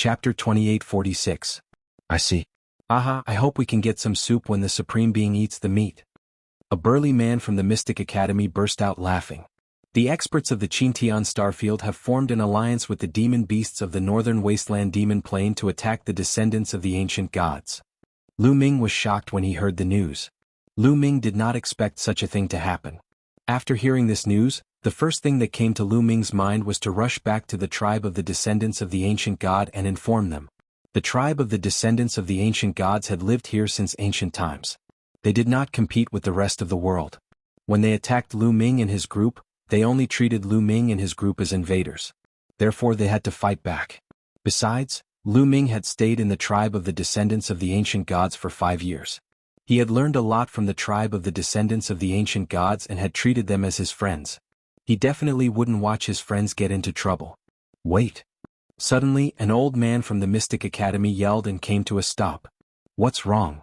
Chapter 2846. I see. Aha, I hope we can get some soup when the Supreme Being eats the meat. A burly man from the Mystic Academy burst out laughing. The experts of the Qintian Starfield have formed an alliance with the demon beasts of the northern wasteland demon plane to attack the descendants of the ancient gods. Lu Ming was shocked when he heard the news. Lu Ming did not expect such a thing to happen. After hearing this news, the first thing that came to Lu Ming's mind was to rush back to the tribe of the descendants of the ancient god and inform them. The tribe of the descendants of the ancient gods had lived here since ancient times. They did not compete with the rest of the world. When they attacked Lu Ming and his group, they only treated Lu Ming and his group as invaders. Therefore they had to fight back. Besides, Lu Ming had stayed in the tribe of the descendants of the ancient gods for 5 years. He had learned a lot from the tribe of the descendants of the ancient gods and had treated them as his friends. He definitely wouldn't watch his friends get into trouble. Wait. Suddenly, an old man from the Mystic Academy yelled and came to a stop. What's wrong?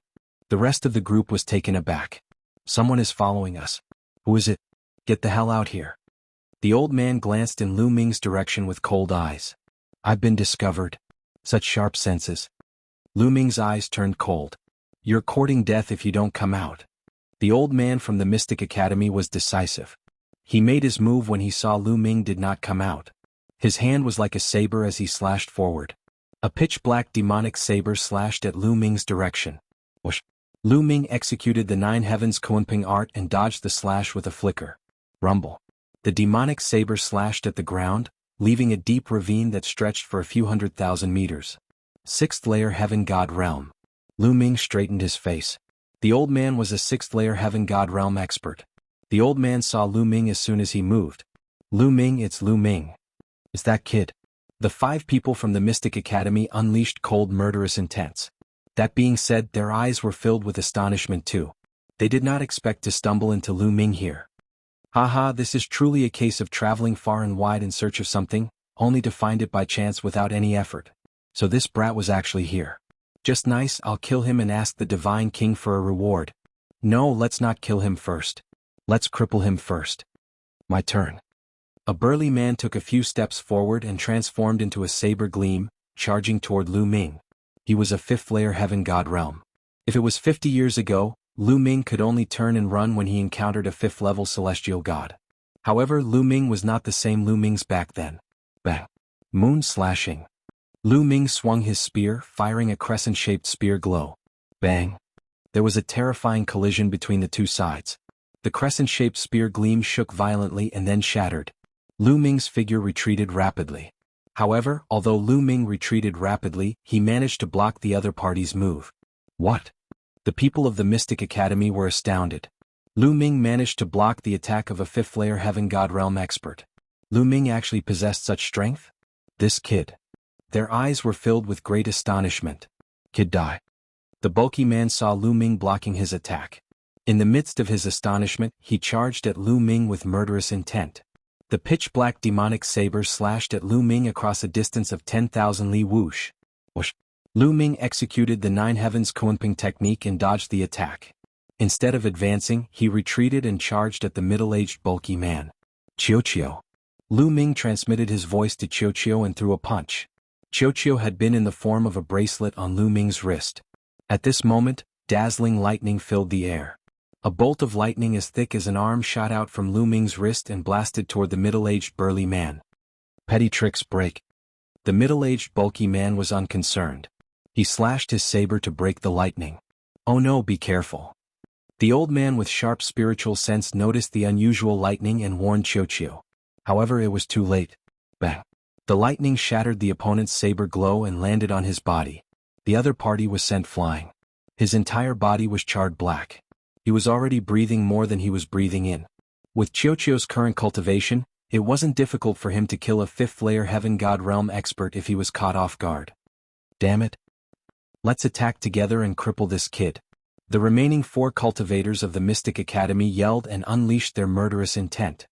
The rest of the group was taken aback. Someone is following us. Who is it? Get the hell out here. The old man glanced in Lu Ming's direction with cold eyes. I've been discovered. Such sharp senses. Lu Ming's eyes turned cold. You're courting death if you don't come out. The old man from the Mystic Academy was decisive. He made his move when he saw Lu Ming did not come out. His hand was like a saber as he slashed forward. A pitch-black demonic saber slashed at Lu Ming's direction. Whoosh! Lu Ming executed the Nine Heavens Kunping art and dodged the slash with a flicker. Rumble. The demonic saber slashed at the ground, leaving a deep ravine that stretched for a few 100,000 meters. 6th layer Heaven God Realm. Lu Ming straightened his face. The old man was a 6th layer Heaven God Realm expert. The old man saw Lu Ming as soon as he moved. Lu Ming, it's Lu Ming. It's that kid. The 5 people from the Mystic Academy unleashed cold murderous intents. That being said, their eyes were filled with astonishment too. They did not expect to stumble into Lu Ming here. Haha, this is truly a case of traveling far and wide in search of something, only to find it by chance without any effort. So this brat was actually here. Just nice, I'll kill him and ask the Divine King for a reward. No, let's not kill him first. Let's cripple him first. My turn. A burly man took a few steps forward and transformed into a saber gleam, charging toward Lu Ming. He was a 5th layer Heaven God Realm. If it was 50 years ago, Lu Ming could only turn and run when he encountered a 5th level celestial god. However, Lu Ming was not the same Lu Ming's back then. Bang. Moon slashing. Lu Ming swung his spear, firing a crescent-shaped spear glow. Bang. There was a terrifying collision between the two sides. The crescent-shaped spear gleam shook violently and then shattered. Lu Ming's figure retreated rapidly. However, although Lu Ming retreated rapidly, he managed to block the other party's move. What? The people of the Mystic Academy were astounded. Lu Ming managed to block the attack of a 5th layer Heaven God Realm expert. Lu Ming actually possessed such strength? This kid. Their eyes were filled with great astonishment. Kid die. The bulky man saw Lu Ming blocking his attack. In the midst of his astonishment, he charged at Lu Ming with murderous intent. The pitch-black demonic saber slashed at Lu Ming across a distance of 10,000 li whoosh. Whoosh. Lu Ming executed the Nine Heavens Kunping technique and dodged the attack. Instead of advancing, he retreated and charged at the middle-aged bulky man. Qiuqiu. Lu Ming transmitted his voice to Qiuqiu and threw a punch. Qiuqiu had been in the form of a bracelet on Lu Ming's wrist. At this moment, dazzling lightning filled the air. A bolt of lightning as thick as an arm shot out from Lu Ming's wrist and blasted toward the middle-aged burly man. Petty tricks break. The middle-aged bulky man was unconcerned. He slashed his saber to break the lightning. Oh no, be careful. The old man with sharp spiritual sense noticed the unusual lightning and warned Qiuqiu. However, it was too late. Bang. The lightning shattered the opponent's saber glow and landed on his body. The other party was sent flying. His entire body was charred black. He was already breathing more than he was breathing in. With Qiuqiu's current cultivation, it wasn't difficult for him to kill a 5th layer Heaven God Realm expert if he was caught off guard. Damn it. Let's attack together and cripple this kid. The remaining 4 cultivators of the Mystic Academy yelled and unleashed their murderous intent.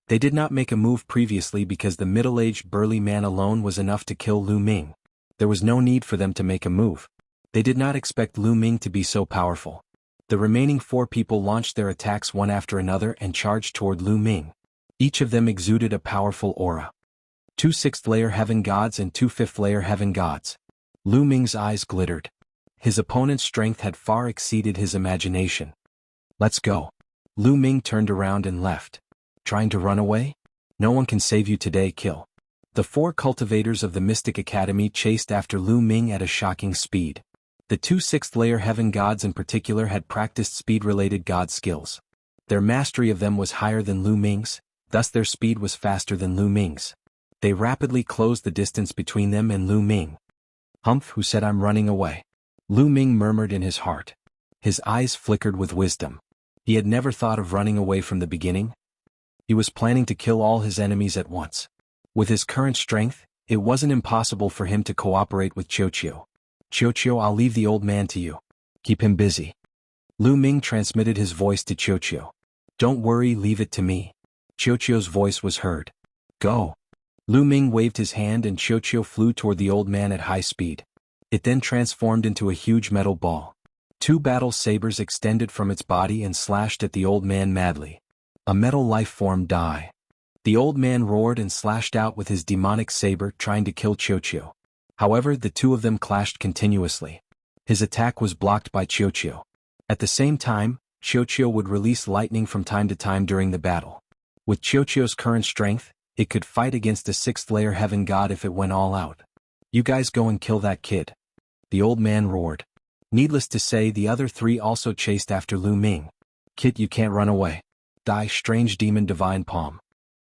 They did not make a move previously because the middle-aged burly man alone was enough to kill Lu Ming. There was no need for them to make a move. They did not expect Lu Ming to be so powerful. The remaining 4 people launched their attacks one after another and charged toward Lu Ming. Each of them exuded a powerful aura. 2 6th layer Heaven gods and 2 5th layer Heaven gods. Lu Ming's eyes glittered. His opponent's strength had far exceeded his imagination. Let's go. Lu Ming turned around and left. Trying to run away? No one can save you today, kill. The 4 cultivators of the Mystic Academy chased after Lu Ming at a shocking speed. The 2 sixth-layer heaven gods in particular had practiced speed-related god skills. Their mastery of them was higher than Lu Ming's, thus their speed was faster than Lu Ming's. They rapidly closed the distance between them and Lu Ming. Humph, who said I'm running away? Lu Ming murmured in his heart. His eyes flickered with wisdom. He had never thought of running away from the beginning. He was planning to kill all his enemies at once. With his current strength, it wasn't impossible for him to cooperate with Qiuqiu. Qiuqiu, I'll leave the old man to you. Keep him busy. Lu Ming transmitted his voice to Qiuqiu. Don't worry, leave it to me. Qiuqiu's voice was heard. Go. Lu Ming waved his hand and Qiuqiu flew toward the old man at high speed. It then transformed into a huge metal ball. 2 battle sabers extended from its body and slashed at the old man madly. A metal life form die. The old man roared and slashed out with his demonic saber trying to kill Qiuqiu. However, the 2 of them clashed continuously. His attack was blocked by Qiuqiu. At the same time, Qiuqiu would release lightning from time to time during the battle. With Qiuqiu's current strength, it could fight against a 6th-layer heaven god if it went all out. You guys go and kill that kid. The old man roared. Needless to say, the other 3 also chased after Lu Ming. Kid, you can't run away. Die, strange demon divine palm.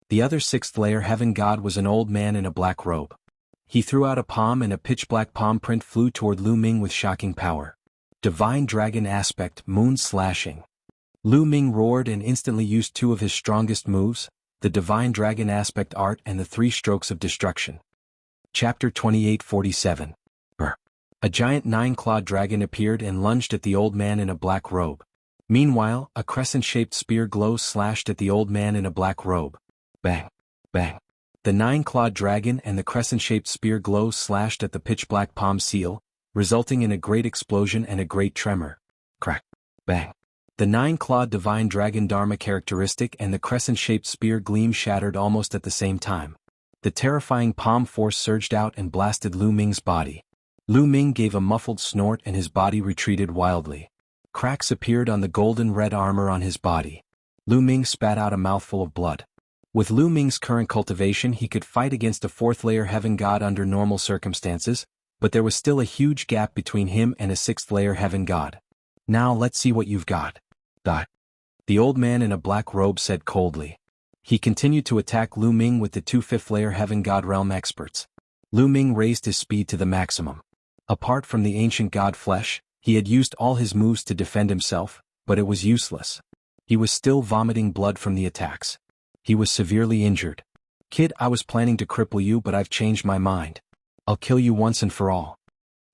The other 6th-layer heaven god was an old man in a black robe. He threw out a palm and a pitch-black palm print flew toward Lu Ming with shocking power. Divine Dragon Aspect, Moon Slashing. Lu Ming roared and instantly used 2 of his strongest moves, the Divine Dragon Aspect Art and the 3 Strokes of Destruction. Chapter 2847. A giant 9-clawed dragon appeared and lunged at the old man in a black robe. Meanwhile, a crescent-shaped spear glow slashed at the old man in a black robe. Bang! Bang! The 9-clawed dragon and the crescent-shaped spear glow slashed at the pitch-black palm seal, resulting in a great explosion and a great tremor. Crack! Bang! The 9-clawed divine dragon dharma characteristic and the crescent-shaped spear gleam shattered almost at the same time. The terrifying palm force surged out and blasted Lu Ming's body. Lu Ming gave a muffled snort and his body retreated wildly. Cracks appeared on the golden-red armor on his body. Lu Ming spat out a mouthful of blood. With Lu Ming's current cultivation, he could fight against a 4th-layer heaven god under normal circumstances, but there was still a huge gap between him and a 6th-layer heaven god. Now let's see what you've got. Die. The old man in a black robe said coldly. He continued to attack Lu Ming with the 2 5th-layer heaven god realm experts. Lu Ming raised his speed to the maximum. Apart from the ancient god flesh, he had used all his moves to defend himself, but it was useless. He was still vomiting blood from the attacks. He was severely injured. Kid, I was planning to cripple you, but I've changed my mind. I'll kill you once and for all.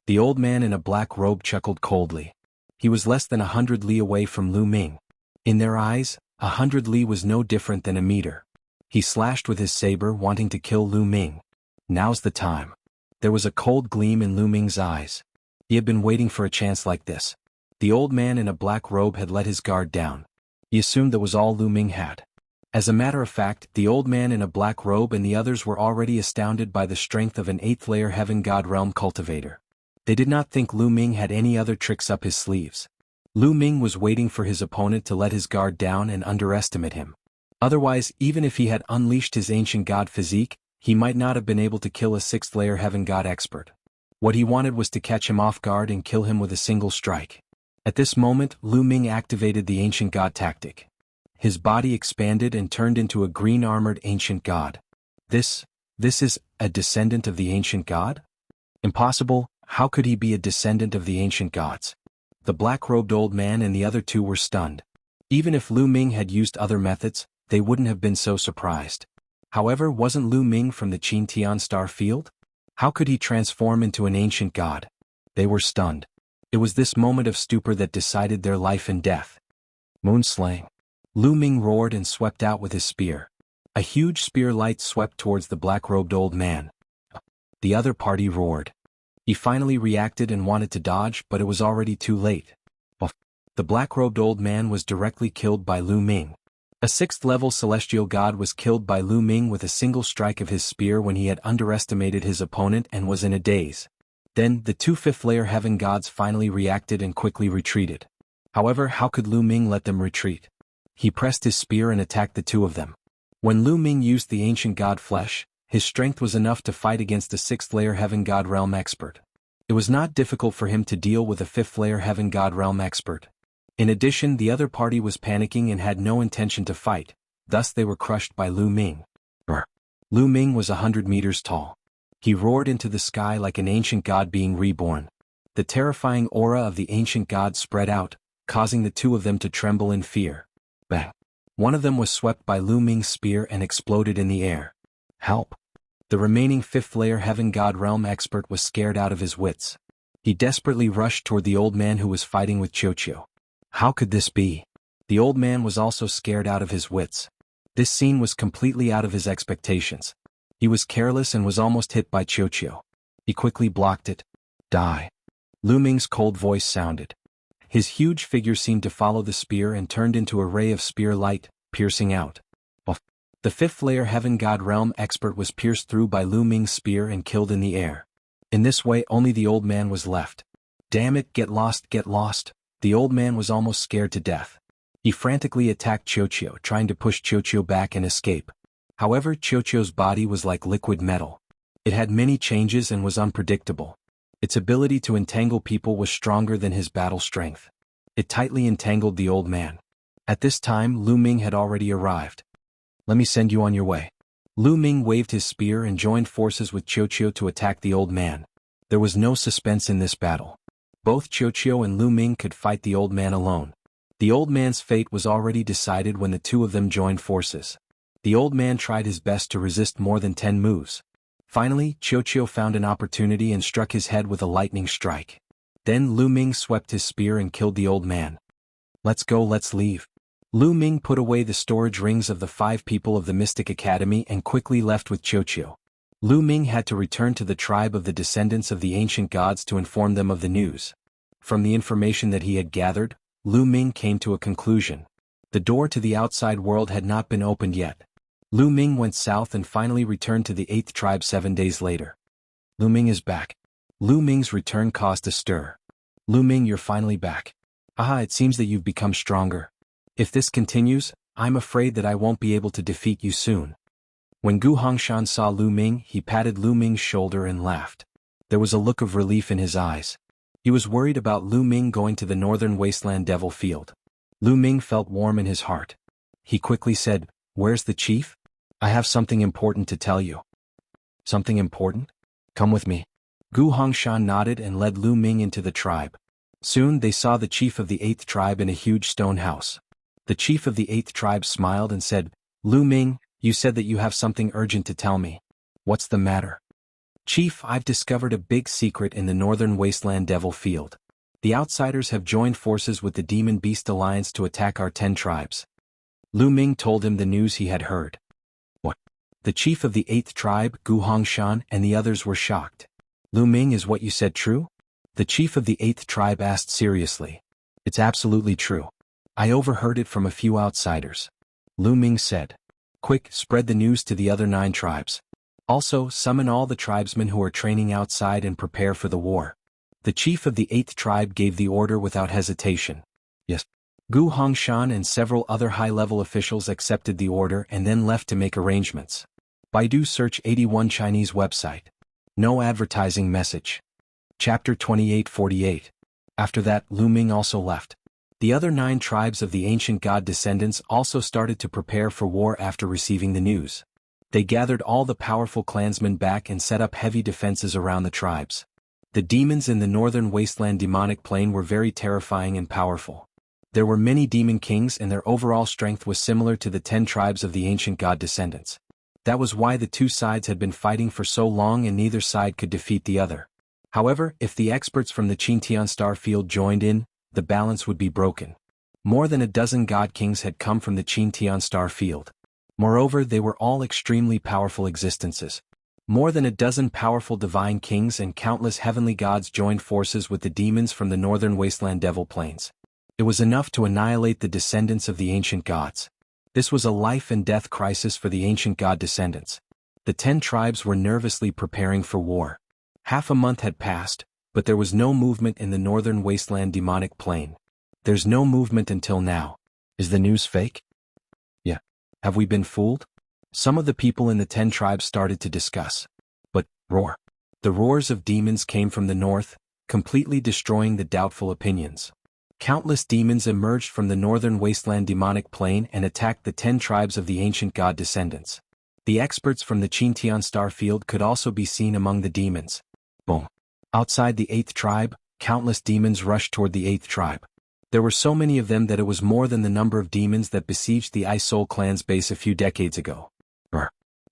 The old man in a black robe chuckled coldly. He was less than 100 li away from Lu Ming. In their eyes, 100 li was no different than a meter. He slashed with his saber, wanting to kill Lu Ming. Now's the time. There was a cold gleam in Lu Ming's eyes. He had been waiting for a chance like this. The old man in a black robe had let his guard down. He assumed that was all Lu Ming had. As a matter of fact, the old man in a black robe and the others were already astounded by the strength of an 8th-layer heaven god realm cultivator. They did not think Lu Ming had any other tricks up his sleeves. Lu Ming was waiting for his opponent to let his guard down and underestimate him. Otherwise, even if he had unleashed his ancient god physique, he might not have been able to kill a 6th-layer heaven god expert. What he wanted was to catch him off guard and kill him with a single strike. At this moment, Lu Ming activated the ancient god tactic. His body expanded and turned into a green-armored ancient god. This is a descendant of the ancient god? Impossible, how could he be a descendant of the ancient gods? The black-robed old man and the other 2 were stunned. Even if Lu Ming had used other methods, they wouldn't have been so surprised. However, wasn't Lu Ming from the Qin Tian star field? How could he transform into an ancient god? They were stunned. It was this moment of stupor that decided their life and death. Moonslaying. Lu Ming roared and swept out with his spear. A huge spear light swept towards the black-robed old man. The other party roared. He finally reacted and wanted to dodge, but it was already too late. The black-robed old man was directly killed by Lu Ming. A 6th-level celestial god was killed by Lu Ming with a single strike of his spear when he had underestimated his opponent and was in a daze. Then, the two fifth-layer heaven gods finally reacted and quickly retreated. However, how could Lu Ming let them retreat? He pressed his spear and attacked the two of them. When Lu Ming used the ancient god flesh, his strength was enough to fight against a sixth-layer heaven god realm expert. It was not difficult for him to deal with a fifth-layer heaven god realm expert. In addition, the other party was panicking and had no intention to fight, thus they were crushed by Lu Ming. Lu Ming was 100 meters tall. He roared into the sky like an ancient god being reborn. The terrifying aura of the ancient god spread out, causing the two of them to tremble in fear. Bang! One of them was swept by Lu Ming's spear and exploded in the air. Help! The remaining fifth-layer heaven god realm expert was scared out of his wits. He desperately rushed toward the old man who was fighting with Qiuqiu. How could this be? The old man was also scared out of his wits. This scene was completely out of his expectations. He was careless and was almost hit by Qiuqiu. He quickly blocked it. Die! Lu Ming's cold voice sounded. His huge figure seemed to follow the spear and turned into a ray of spear light, piercing out. The fifth-layer heaven god realm expert was pierced through by Lu Ming's spear and killed in the air. In this way only the old man was left. Damn it, get lost, get lost. The old man was almost scared to death. He frantically attacked Qiuqiu, trying to push Qiuqiu back and escape. However, Qiuqiu's body was like liquid metal. It had many changes and was unpredictable. Its ability to entangle people was stronger than his battle strength. It tightly entangled the old man. At this time, Lu Ming had already arrived. Let me send you on your way. Lu Ming waved his spear and joined forces with Qiuqiu to attack the old man. There was no suspense in this battle. Both Qiuqiu and Lu Ming could fight the old man alone. The old man's fate was already decided when the two of them joined forces. The old man tried his best to resist more than 10 moves. Finally, Qiuqiu found an opportunity and struck his head with a lightning strike. Then Lu Ming swept his spear and killed the old man. Let's go, let's leave. Lu Ming put away the storage rings of the 5 people of the Mystic Academy and quickly left with Qiuqiu. Lu Ming had to return to the tribe of the descendants of the ancient gods to inform them of the news. From the information that he had gathered, Lu Ming came to a conclusion. The door to the outside world had not been opened yet. Lu Ming went south and finally returned to the 8th tribe 7 days later. Lu Ming is back. Lu Ming's return caused a stir. Lu Ming, you're finally back. Aha, it seems that you've become stronger. If this continues, I'm afraid that I won't be able to defeat you soon. When Gu Hongshan saw Lu Ming, he patted Lu Ming's shoulder and laughed. There was a look of relief in his eyes. He was worried about Lu Ming going to the northern wasteland devil field. Lu Ming felt warm in his heart. He quickly said, "Where's the chief? I have something important to tell you." Something important? Come with me. Gu Hongshan nodded and led Lu Ming into the tribe. Soon they saw the chief of the 8th tribe in a huge stone house. The chief of the 8th tribe smiled and said, "Lu Ming, you said that you have something urgent to tell me. What's the matter?" "Chief, I've discovered a big secret in the northern wasteland devil field. The outsiders have joined forces with the Demon Beast Alliance to attack our 10 tribes." Lu Ming told him the news he had heard. What? The chief of the 8th tribe, Gu Hongshan, and the others were shocked. "Lu Ming, is what you said true?" The chief of the 8th tribe asked seriously. "It's absolutely true. I overheard it from a few outsiders," Lu Ming said. "Quick, spread the news to the other 9 tribes. Also, summon all the tribesmen who are training outside and prepare for the war." The chief of the 8th tribe gave the order without hesitation. Yes. Gu Hongshan and several other high-level officials accepted the order and then left to make arrangements. Baidu search 81 Chinese website. No advertising message. Chapter 2848. After that, Lu Ming also left. The other 9 tribes of the ancient god descendants also started to prepare for war after receiving the news. They gathered all the powerful clansmen back and set up heavy defenses around the tribes. The demons in the northern wasteland demonic plane were very terrifying and powerful. There were many demon kings and their overall strength was similar to the 10 tribes of the ancient god descendants. That was why the 2 sides had been fighting for so long and neither side could defeat the other. However, if the experts from the Qintian star field joined in, the balance would be broken. More than a dozen god kings had come from the Qintian star field. Moreover, they were all extremely powerful existences. More than a dozen powerful divine kings and countless heavenly gods joined forces with the demons from the northern wasteland devil plains. It was enough to annihilate the descendants of the ancient gods. This was a life and death crisis for the ancient god descendants. The 10 tribes were nervously preparing for war. Half a month had passed, but there was no movement in the northern wasteland demonic plane. There's no movement until now. Is the news fake? Yeah. Have we been fooled? Some of the people in the 10 tribes started to discuss. But, roar. The roars of demons came from the north, completely destroying the doubtful opinions. Countless demons emerged from the northern wasteland demonic plane and attacked the 10 tribes of the ancient god descendants. The experts from the Chintian star field could also be seen among the demons. Boom. Outside the 8th tribe, countless demons rushed toward the 8th tribe. There were so many of them that it was more than the number of demons that besieged the Ice Soul clan's base a few decades ago.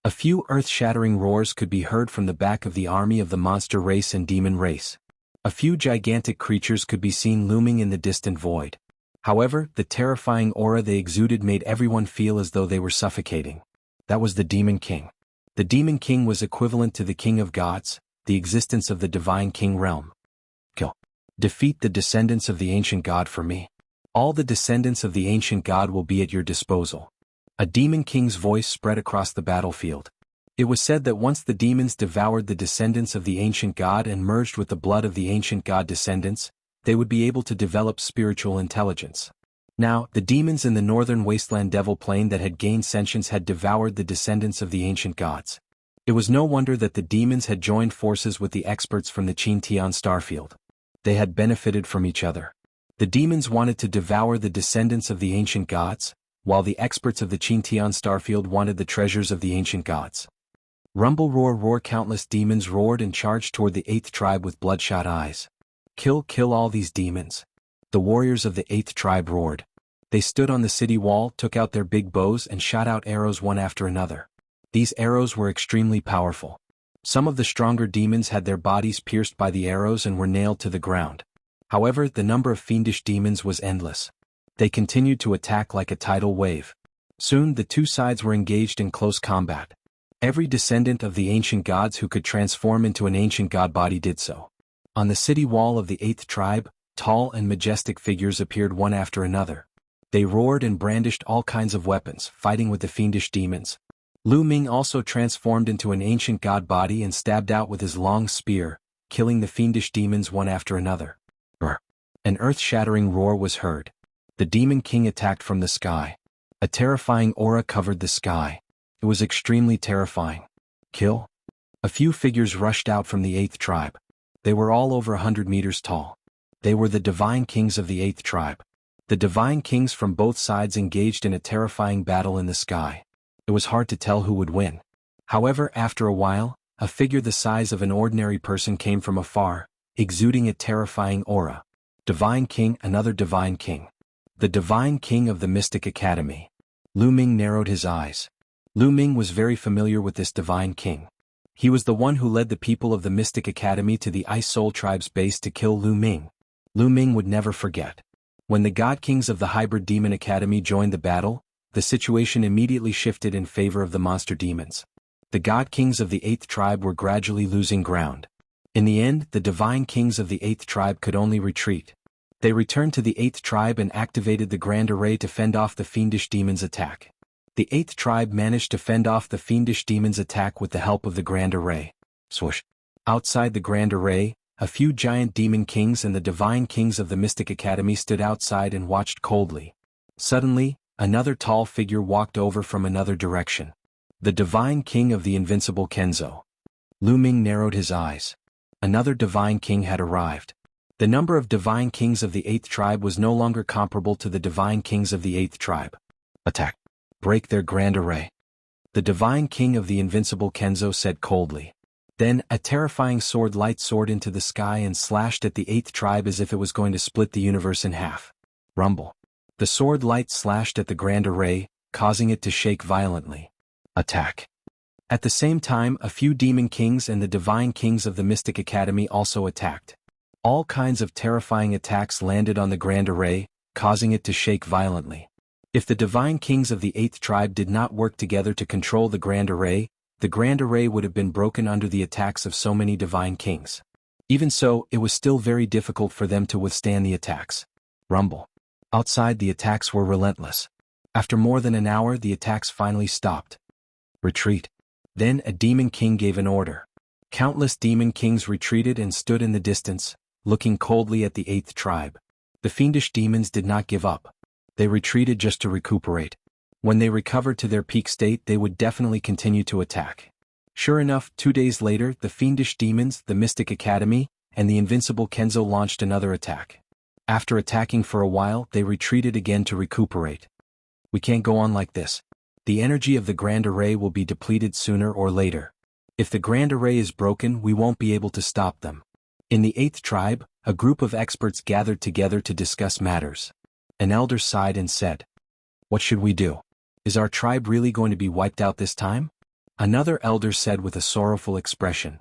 A few earth-shattering roars could be heard from the back of the army of the monster race and demon race. A few gigantic creatures could be seen looming in the distant void. However, the terrifying aura they exuded made everyone feel as though they were suffocating. That was the Demon King. The Demon King was equivalent to the King of Gods, the existence of the Divine King realm. Kill. Defeat the descendants of the ancient god for me. All the descendants of the ancient god will be at your disposal. A Demon King's voice spread across the battlefield. It was said that once the demons devoured the descendants of the ancient god and merged with the blood of the ancient god descendants, they would be able to develop spiritual intelligence. Now, the demons in the northern wasteland devil plane that had gained sentience had devoured the descendants of the ancient gods. It was no wonder that the demons had joined forces with the experts from the Chintian starfield. They had benefited from each other. The demons wanted to devour the descendants of the ancient gods, while the experts of the Chintian starfield wanted the treasures of the ancient gods. Rumble roar roar countless demons roared and charged toward the 8th tribe with bloodshot eyes. Kill all these demons. The warriors of the 8th tribe roared. They stood on the city wall, took out their big bows and shot out arrows one after another. These arrows were extremely powerful. Some of the stronger demons had their bodies pierced by the arrows and were nailed to the ground. However, the number of fiendish demons was endless. They continued to attack like a tidal wave. Soon the two sides were engaged in close combat. Every descendant of the ancient gods who could transform into an ancient god body did so. On the city wall of the 8th tribe, tall and majestic figures appeared one after another. They roared and brandished all kinds of weapons, fighting with the fiendish demons. Lu Ming also transformed into an ancient god body and stabbed out with his long spear, killing the fiendish demons one after another. An earth-shattering roar was heard. The Demon King attacked from the sky. A terrifying aura covered the sky. It was extremely terrifying. Kill. A few figures rushed out from the 8th tribe. They were all over 100 meters tall. They were the Divine Kings of the 8th tribe. The Divine Kings from both sides engaged in a terrifying battle in the sky. It was hard to tell who would win. However, after a while, a figure the size of an ordinary person came from afar, exuding a terrifying aura. Divine King, another Divine King. The Divine King of the Mystic Academy. Lu Ming narrowed his eyes. Lu Ming was very familiar with this Divine King. He was the one who led the people of the Mystic Academy to the Ice Soul Tribe's base to kill Lu Ming. Lu Ming would never forget. When the God Kings of the Hybrid Demon Academy joined the battle, the situation immediately shifted in favor of the monster demons. The God Kings of the 8th tribe were gradually losing ground. In the end, the Divine Kings of the 8th tribe could only retreat. They returned to the 8th tribe and activated the Grand Array to fend off the fiendish demons' attack. The 8th tribe managed to fend off the fiendish demons' attack with the help of the Grand Array. Swoosh. Outside the Grand Array, a few giant demon kings and the Divine Kings of the Mystic Academy stood outside and watched coldly. Suddenly, another tall figure walked over from another direction. The Divine King of the Invincible Kenzo. Lu Ming narrowed his eyes. Another Divine King had arrived. The number of Divine Kings of the 8th tribe was no longer comparable to the Divine Kings of the 8th tribe. Attack. Break their Grand Array. The Divine King of the Invincible Kenzo said coldly. Then, a terrifying sword light soared into the sky and slashed at the 8th tribe as if it was going to split the universe in half. Rumble. The sword light slashed at the Grand Array, causing it to shake violently. Attack. At the same time, a few Demon Kings and the Divine Kings of the Mystic Academy also attacked. All kinds of terrifying attacks landed on the Grand Array, causing it to shake violently. If the Divine Kings of the 8th tribe did not work together to control the Grand Array would have been broken under the attacks of so many Divine Kings. Even so, it was still very difficult for them to withstand the attacks. Rumble. Outside, the attacks were relentless. After more than an hour, the attacks finally stopped. Retreat. Then a Demon King gave an order. Countless demon kings retreated and stood in the distance, looking coldly at the eighth tribe. The fiendish demons did not give up. They retreated just to recuperate. When they recovered to their peak state, they would definitely continue to attack. Sure enough, 2 days later, the fiendish demons, the Mystic Academy, and the invincible Kenzo launched another attack. After attacking for a while, they retreated again to recuperate. We can't go on like this. The energy of the Grand Array will be depleted sooner or later. If the Grand Array is broken, we won't be able to stop them. In the eighth tribe, a group of experts gathered together to discuss matters. An elder sighed and said, "What should we do? Is our tribe really going to be wiped out this time?" Another elder said with a sorrowful expression,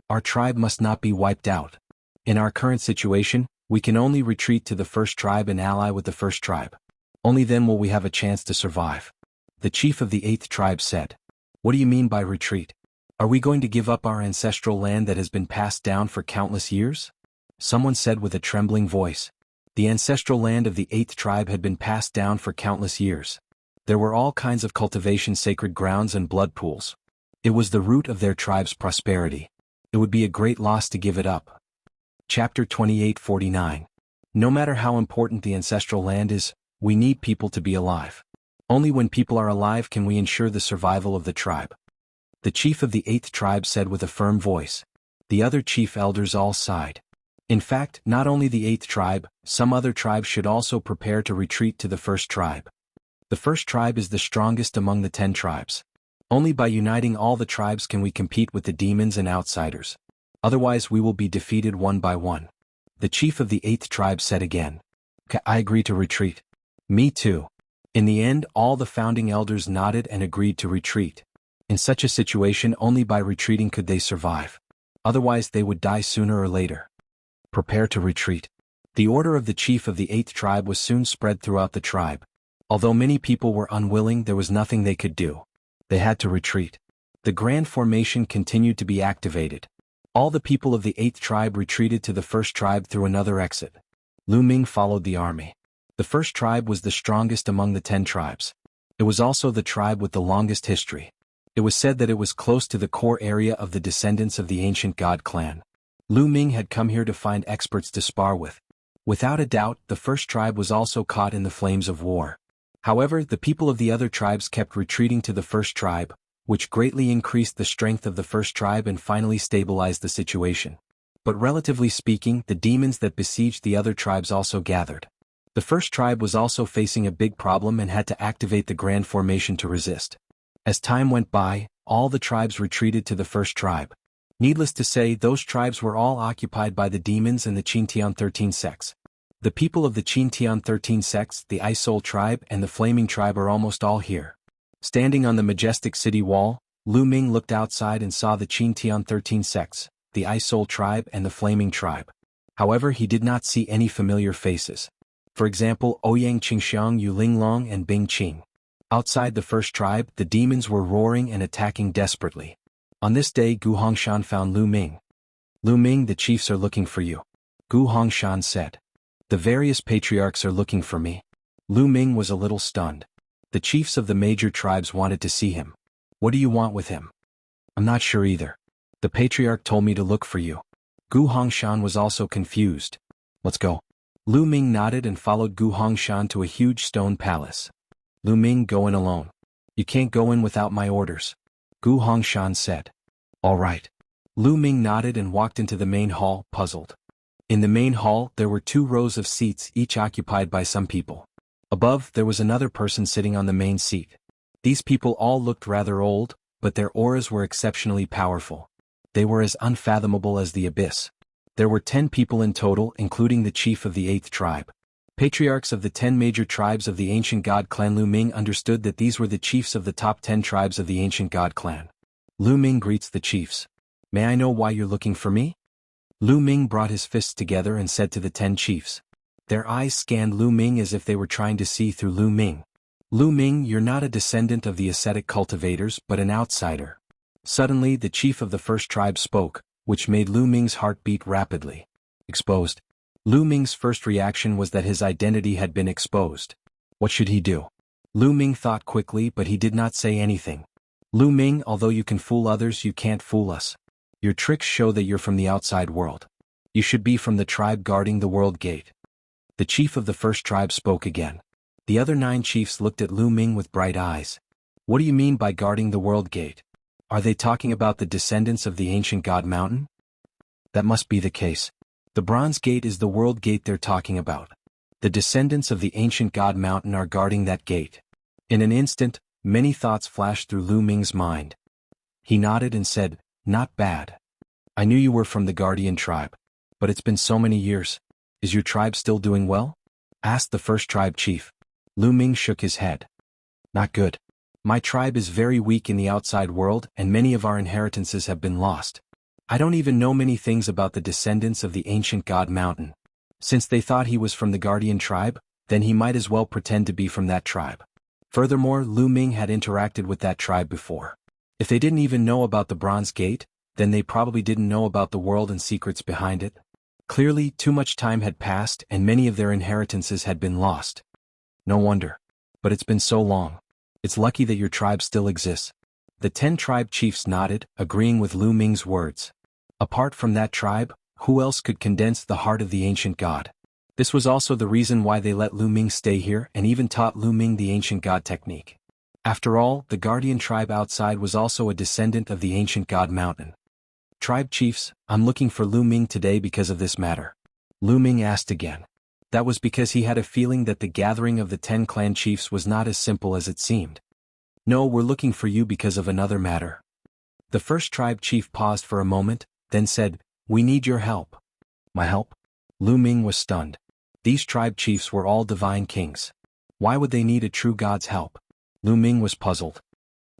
"Our tribe must not be wiped out. In our current situation, we can only retreat to the first tribe and ally with the first tribe. Only then will we have a chance to survive." The chief of the eighth tribe said, "What do you mean by retreat? Are we going to give up our ancestral land that has been passed down for countless years?" Someone said with a trembling voice. The ancestral land of the eighth tribe had been passed down for countless years. There were all kinds of cultivation, sacred grounds, and blood pools. It was the root of their tribe's prosperity. It would be a great loss to give it up. Chapter 28:49. No matter how important the ancestral land is, we need people to be alive. Only when people are alive can we ensure the survival of the tribe. The chief of the eighth tribe said with a firm voice. The other chief elders all sighed. In fact, not only the eighth tribe, some other tribes should also prepare to retreat to the first tribe. The first tribe is the strongest among the 10 tribes. Only by uniting all the tribes can we compete with the demons and outsiders. Otherwise we will be defeated one by one. The chief of the eighth tribe said again. I agree to retreat. Me too. In the end, all the founding elders nodded and agreed to retreat. In such a situation, only by retreating could they survive. Otherwise they would die sooner or later. Prepare to retreat. The order of the chief of the eighth tribe was soon spread throughout the tribe. Although many people were unwilling, there was nothing they could do. They had to retreat. The grand formation continued to be activated. All the people of the eighth tribe retreated to the first tribe through another exit. Lu Ming followed the army. The first tribe was the strongest among the 10 tribes. It was also the tribe with the longest history. It was said that it was close to the core area of the descendants of the ancient god clan. Lu Ming had come here to find experts to spar with. Without a doubt, the first tribe was also caught in the flames of war. However, the people of the other tribes kept retreating to the first tribe, which greatly increased the strength of the first tribe and finally stabilized the situation. But relatively speaking, the demons that besieged the other tribes also gathered. The first tribe was also facing a big problem and had to activate the grand formation to resist. As time went by, all the tribes retreated to the first tribe. Needless to say, those tribes were all occupied by the demons and the Qintian 13 sects. The people of the Qintian 13 sects, the Ice Soul tribe, and the Flaming tribe are almost all here. Standing on the majestic city wall, Lu Ming looked outside and saw the Qintian 13 sects, the Ice Soul tribe, and the Flaming tribe. However, he did not see any familiar faces. For example, Ouyang Qingxiang, Yu Linglong, and Bing Qing. Outside the first tribe, the demons were roaring and attacking desperately. On this day, Gu Hongshan found Lu Ming. Lu Ming, the chiefs are looking for you. Gu Hongshan said. The various patriarchs are looking for me. Lu Ming was a little stunned. The chiefs of the major tribes wanted to see him. What do you want with him? I'm not sure either. The patriarch told me to look for you. Gu Hongshan was also confused. Let's go. Lu Ming nodded and followed Gu Hongshan to a huge stone palace. Lu Ming, go in alone. You can't go in without my orders. Gu Hongshan said. All right. Lu Ming nodded and walked into the main hall, puzzled. In the main hall, there were 2 rows of seats, each occupied by some people. Above, there was another person sitting on the main seat. These people all looked rather old, but their auras were exceptionally powerful. They were as unfathomable as the abyss. There were 10 people in total, including the chief of the 8th tribe. Patriarchs of the 10 major tribes of the ancient god clan. Lu Ming understood that these were the chiefs of the top 10 tribes of the ancient god clan. Lu Ming greets the chiefs. May I know why you're looking for me? Lu Ming brought his fists together and said to the 10 chiefs. Their eyes scanned Lu Ming as if they were trying to see through Lu Ming. Lu Ming, you're not a descendant of the ascetic cultivators, but an outsider. Suddenly, the chief of the first tribe spoke, which made Lu Ming's heart beat rapidly. Exposed. Lu Ming's first reaction was that his identity had been exposed. What should he do? Lu Ming thought quickly, but he did not say anything. Lu Ming, although you can fool others, you can't fool us. Your tricks show that you're from the outside world. You should be from the tribe guarding the world gate. The chief of the first tribe spoke again. The other 9 chiefs looked at Lu Ming with bright eyes. What do you mean by guarding the world gate? Are they talking about the descendants of the ancient god mountain? That must be the case. The bronze gate is the world gate they're talking about. The descendants of the ancient god mountain are guarding that gate. In an instant, many thoughts flashed through Lu Ming's mind. He nodded and said, "Not bad. I knew you were from the Guardian tribe. But it's been so many years. Is your tribe still doing well?" asked the first tribe chief. Lu Ming shook his head. "Not good. My tribe is very weak in the outside world and many of our inheritances have been lost. I don't even know many things about the descendants of the ancient god mountain. Since they thought he was from the Guardian tribe, then he might as well pretend to be from that tribe." Furthermore, Lu Ming had interacted with that tribe before. If they didn't even know about the Bronze Gate, then they probably didn't know about the world and secrets behind it. Clearly, too much time had passed and many of their inheritances had been lost. No wonder. But it's been so long. It's lucky that your tribe still exists. The 10 tribe chiefs nodded, agreeing with Lu Ming's words. Apart from that tribe, who else could condense the heart of the ancient god? This was also the reason why they let Lu Ming stay here and even taught Lu Ming the ancient god technique. After all, the guardian tribe outside was also a descendant of the ancient god mountain. "Tribe chiefs, I'm looking for Lu Ming today because of this matter." Lu Ming asked again. That was because he had a feeling that the gathering of the 10 clan chiefs was not as simple as it seemed. "No, we're looking for you because of another matter." The first tribe chief paused for a moment, then said, "We need your help." "My help?" Lu Ming was stunned. These tribe chiefs were all divine kings. Why would they need a true god's help? Lu Ming was puzzled.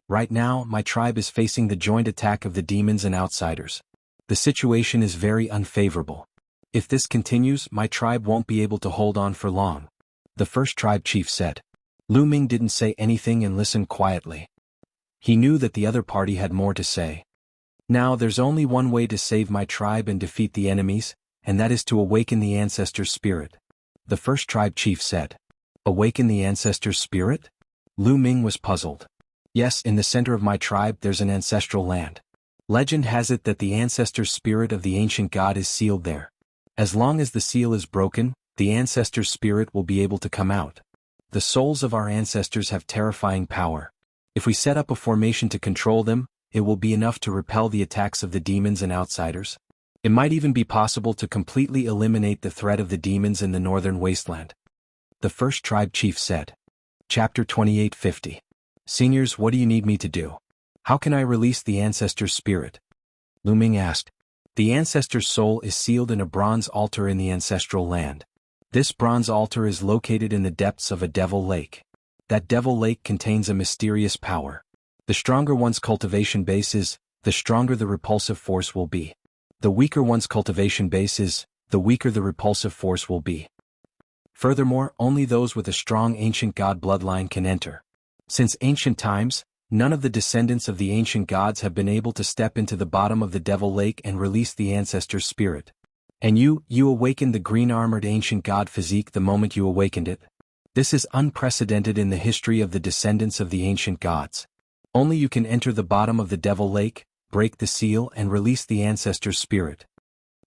"Right now, my tribe is facing the joint attack of the demons and outsiders. The situation is very unfavorable. If this continues, my tribe won't be able to hold on for long," the first tribe chief said. Lu Ming didn't say anything and listened quietly. He knew that the other party had more to say. "Now there's only one way to save my tribe and defeat the enemies, and that is to awaken the ancestor's spirit," the first tribe chief said. "Awaken the ancestor's spirit?" Lu Ming was puzzled. "Yes, in the center of my tribe there's an ancestral land. Legend has it that the ancestor's spirit of the ancient god is sealed there. As long as the seal is broken, the ancestor's spirit will be able to come out. The souls of our ancestors have terrifying power. If we set up a formation to control them, it will be enough to repel the attacks of the demons and outsiders. It might even be possible to completely eliminate the threat of the demons in the northern wasteland," the first tribe chief said. Chapter 2850. "Seniors, what do you need me to do? How can I release the ancestor's spirit?" Lu Ming asked. "The ancestor's soul is sealed in a bronze altar in the ancestral land. This bronze altar is located in the depths of a devil lake. That devil lake contains a mysterious power. The stronger one's cultivation base is, the stronger the repulsive force will be. The weaker one's cultivation base is, the weaker the repulsive force will be. Furthermore, only those with a strong ancient god bloodline can enter. Since ancient times, none of the descendants of the ancient gods have been able to step into the bottom of the devil lake and release the ancestor's spirit. And you awakened the green-armored ancient god physique the moment you awakened it. This is unprecedented in the history of the descendants of the ancient gods. Only you can enter the bottom of the devil lake, break the seal and release the ancestor's spirit."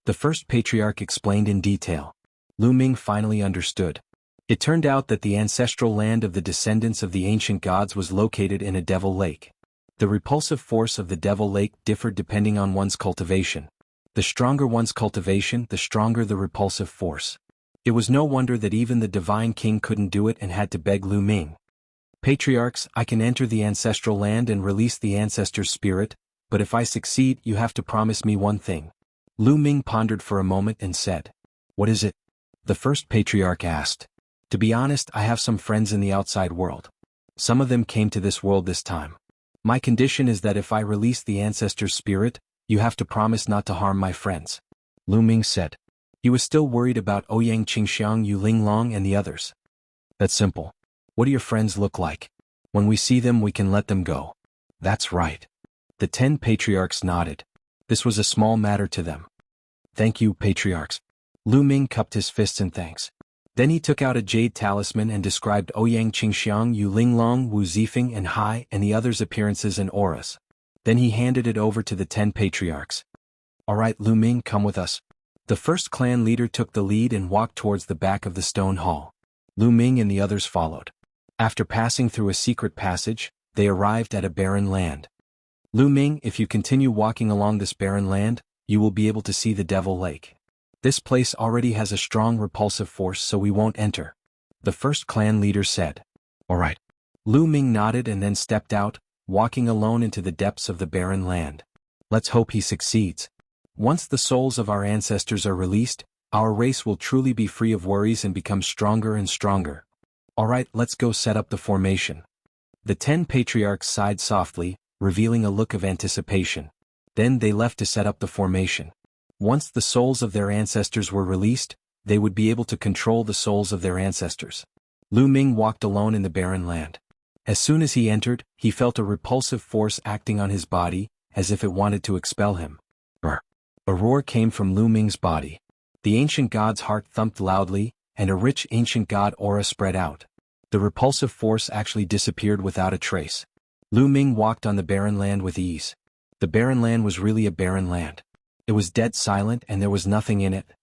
The first patriarch explained in detail. Lu Ming finally understood. It turned out that the ancestral land of the descendants of the ancient gods was located in a devil lake. The repulsive force of the devil lake differed depending on one's cultivation. The stronger one's cultivation, the stronger the repulsive force. It was no wonder that even the divine king couldn't do it and had to beg Lu Ming. "Patriarchs, I can enter the ancestral land and release the ancestor's spirit, but if I succeed, you have to promise me one thing." Lu Ming pondered for a moment and said, "What is it?" the first patriarch asked. "To be honest, I have some friends in the outside world. Some of them came to this world this time. My condition is that if I release the ancestor's spirit, you have to promise not to harm my friends," Lu Ming said. He was still worried about Ouyang Qingxiang, Yu Linglong and the others. "That's simple. What do your friends look like? When we see them we can let them go." "That's right." The 10 patriarchs nodded. This was a small matter to them. "Thank you, patriarchs." Lu Ming cupped his fists in thanks. Then he took out a jade talisman and described Ouyang Qingxiang, Yu Linglong, Wu Zifeng and Hai and the others' appearances and auras. Then he handed it over to the 10 patriarchs. Alright Lu Ming, come with us. The first clan leader took the lead and walked towards the back of the stone hall. Lu Ming and the others followed. After passing through a secret passage, they arrived at a barren land. Lu Ming, if you continue walking along this barren land, you will be able to see the Devil Lake. This place already has a strong repulsive force, so we won't enter, the first clan leader said. Alright. Lu Ming nodded and then stepped out, walking alone into the depths of the barren land. Let's hope he succeeds. Once the souls of our ancestors are released, our race will truly be free of worries and become stronger and stronger. Alright, let's go set up the formation. The 10 patriarchs sighed softly, revealing a look of anticipation. Then they left to set up the formation. Once the souls of their ancestors were released, they would be able to control the souls of their ancestors. Lu Ming walked alone in the barren land. As soon as he entered, he felt a repulsive force acting on his body, as if it wanted to expel him. A roar came from Lu Ming's body. The ancient god's heart thumped loudly, and a rich ancient god aura spread out. The repulsive force actually disappeared without a trace. Lu Ming walked on the barren land with ease. The barren land was really a barren land. It was dead silent and there was nothing in it.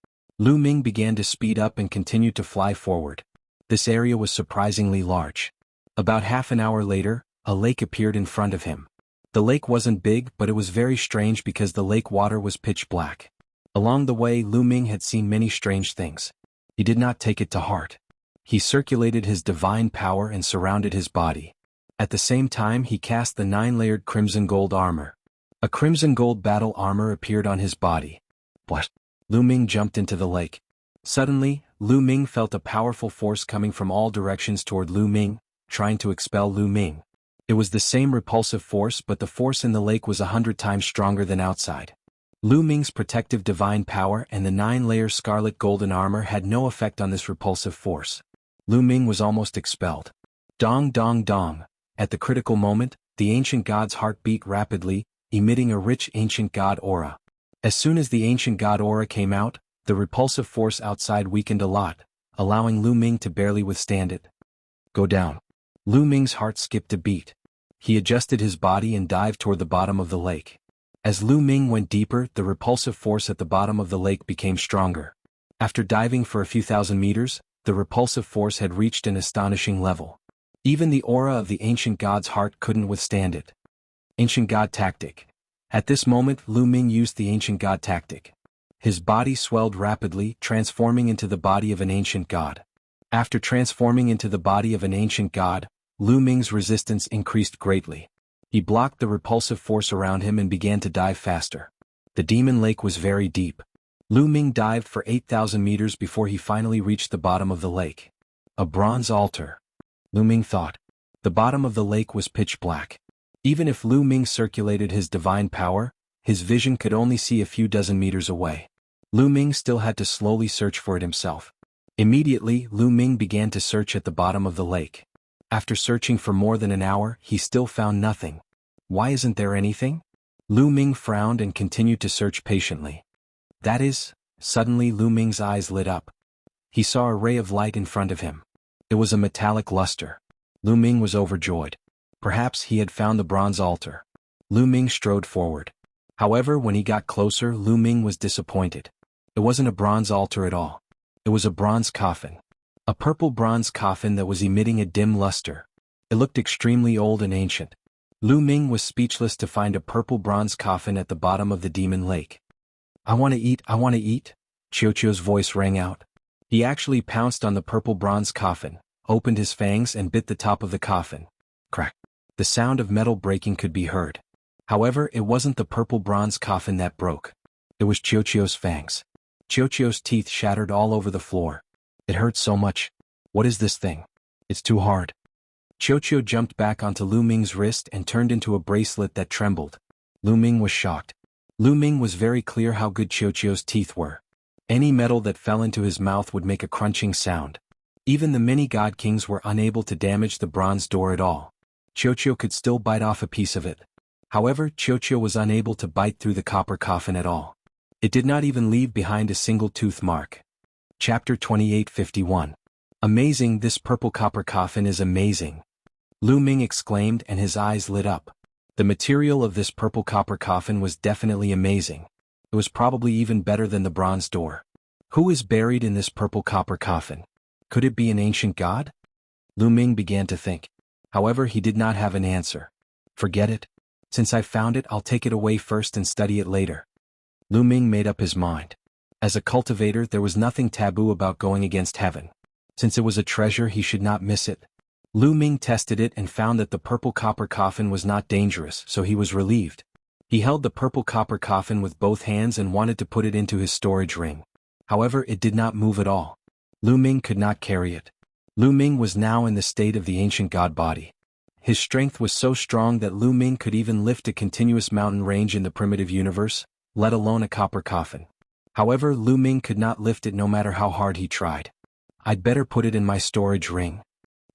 Lu Ming began to speed up and continued to fly forward. This area was surprisingly large. About half an hour later, a lake appeared in front of him. The lake wasn't big, but it was very strange because the lake water was pitch black. Along the way, Lu Ming had seen many strange things. He did not take it to heart. He circulated his divine power and surrounded his body. At the same time, he cast the 9-layered crimson gold armor. A crimson gold battle armor appeared on his body. What? Lu Ming jumped into the lake. Suddenly, Lu Ming felt a powerful force coming from all directions toward Lu Ming, trying to expel Lu Ming. It was the same repulsive force, but the force in the lake was 100 times stronger than outside. Lu Ming's protective divine power and the 9-layer scarlet golden armor had no effect on this repulsive force. Lu Ming was almost expelled. Dong dong dong. At the critical moment, the ancient god's heart beat rapidly, emitting a rich ancient god aura. As soon as the ancient god aura came out, the repulsive force outside weakened a lot, allowing Lu Ming to barely withstand it. Go down. Lu Ming's heart skipped a beat. He adjusted his body and dived toward the bottom of the lake. As Lu Ming went deeper, the repulsive force at the bottom of the lake became stronger. After diving for a few thousand meters, the repulsive force had reached an astonishing level. Even the aura of the ancient god's heart couldn't withstand it. Ancient God Tactic. At this moment, Lu Ming used the ancient god tactic. His body swelled rapidly, transforming into the body of an ancient god. After transforming into the body of an ancient god, Lu Ming's resistance increased greatly. He blocked the repulsive force around him and began to dive faster. The demon lake was very deep. Lu Ming dived for 8,000 meters before he finally reached the bottom of the lake. A bronze altar. Lu Ming thought. The bottom of the lake was pitch black. Even if Lu Ming circulated his divine power, his vision could only see a few dozen meters away. Lu Ming still had to slowly search for it himself. Immediately, Lu Ming began to search at the bottom of the lake. After searching for more than an hour, he still found nothing. Why isn't there anything? Lu Ming frowned and continued to search patiently. That is, suddenly Lu Ming's eyes lit up. He saw a ray of light in front of him. It was a metallic luster. Lu Ming was overjoyed. Perhaps he had found the bronze altar. Lu Ming strode forward. However, when he got closer, Lu Ming was disappointed. It wasn't a bronze altar at all. It was a bronze coffin. A purple bronze coffin that was emitting a dim luster. It looked extremely old and ancient. Lu Ming was speechless to find a purple bronze coffin at the bottom of the demon lake. I want to eat, I want to eat, Qiuqiu's voice rang out. He actually pounced on the purple bronze coffin, opened his fangs and bit the top of the coffin. Crack. The sound of metal breaking could be heard. However, it wasn't the purple bronze coffin that broke. It was Qiuqiu's fangs. Qiuqiu's teeth shattered all over the floor. It hurt so much. What is this thing? It's too hard. Qiuqiu jumped back onto Lu Ming's wrist and turned into a bracelet that trembled. Lu Ming was shocked. Lu Ming was very clear how good Qiuqiu's teeth were. Any metal that fell into his mouth would make a crunching sound. Even the many god kings were unable to damage the bronze door at all. Qiuqiu could still bite off a piece of it. However, Qiuqiu was unable to bite through the copper coffin at all. It did not even leave behind a single tooth mark. Chapter 2851. Amazing, this purple copper coffin is amazing. Lu Ming exclaimed and his eyes lit up. The material of this purple copper coffin was definitely amazing. It was probably even better than the bronze door. Who is buried in this purple copper coffin? Could it be an ancient god? Lu Ming began to think. However, he did not have an answer. Forget it. Since I found it, I'll take it away first and study it later. Lu Ming made up his mind. As a cultivator, there was nothing taboo about going against heaven. Since it was a treasure, he should not miss it. Lu Ming tested it and found that the purple copper coffin was not dangerous, so he was relieved. He held the purple copper coffin with both hands and wanted to put it into his storage ring. However, it did not move at all. Lu Ming could not carry it. Lu Ming was now in the state of the ancient god body. His strength was so strong that Lu Ming could even lift a continuous mountain range in the primitive universe, let alone a copper coffin. However, Lu Ming could not lift it no matter how hard he tried. I'd better put it in my storage ring.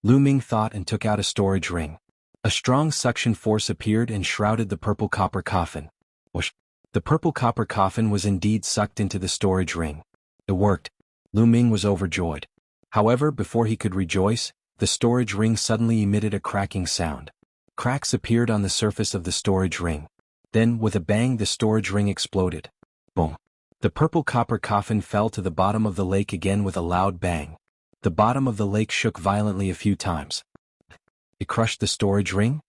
Lu Ming thought and took out a storage ring. A strong suction force appeared and shrouded the purple copper coffin. Whoosh! The purple copper coffin was indeed sucked into the storage ring. It worked. Lu Ming was overjoyed. However, before he could rejoice, the storage ring suddenly emitted a cracking sound. Cracks appeared on the surface of the storage ring. Then, with a bang, the storage ring exploded. Boom! The purple copper coffin fell to the bottom of the lake again with a loud bang. The bottom of the lake shook violently a few times. It crushed the storage ring?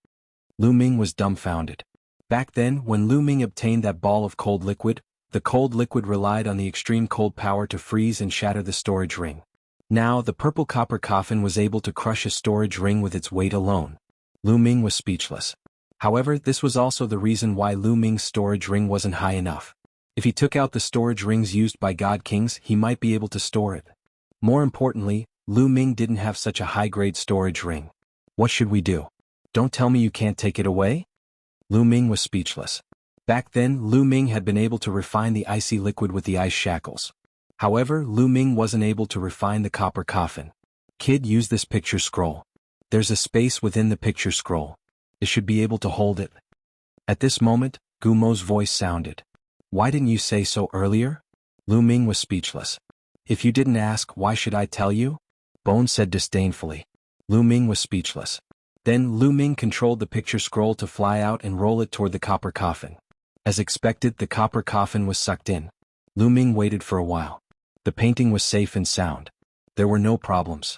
Lu Ming was dumbfounded. Back then, when Lu Ming obtained that ball of cold liquid, the cold liquid relied on the extreme cold power to freeze and shatter the storage ring. Now, the purple copper coffin was able to crush a storage ring with its weight alone. Lu Ming was speechless. However, this was also the reason why Lu Ming's storage ring wasn't high enough. If he took out the storage rings used by god kings, he might be able to store it. More importantly, Lu Ming didn't have such a high-grade storage ring. What should we do? Don't tell me you can't take it away? Lu Ming was speechless. Back then, Lu Ming had been able to refine the icy liquid with the ice shackles. However, Lu Ming wasn't able to refine the copper coffin. Kid, use this picture scroll. There's a space within the picture scroll. It should be able to hold it. At this moment, Gumo's voice sounded. Why didn't you say so earlier? Lu Ming was speechless. If you didn't ask, why should I tell you? Bone said disdainfully. Lu Ming was speechless. Then Lu Ming controlled the picture scroll to fly out and roll it toward the copper coffin. As expected, the copper coffin was sucked in. Lu Ming waited for a while. The painting was safe and sound. There were no problems.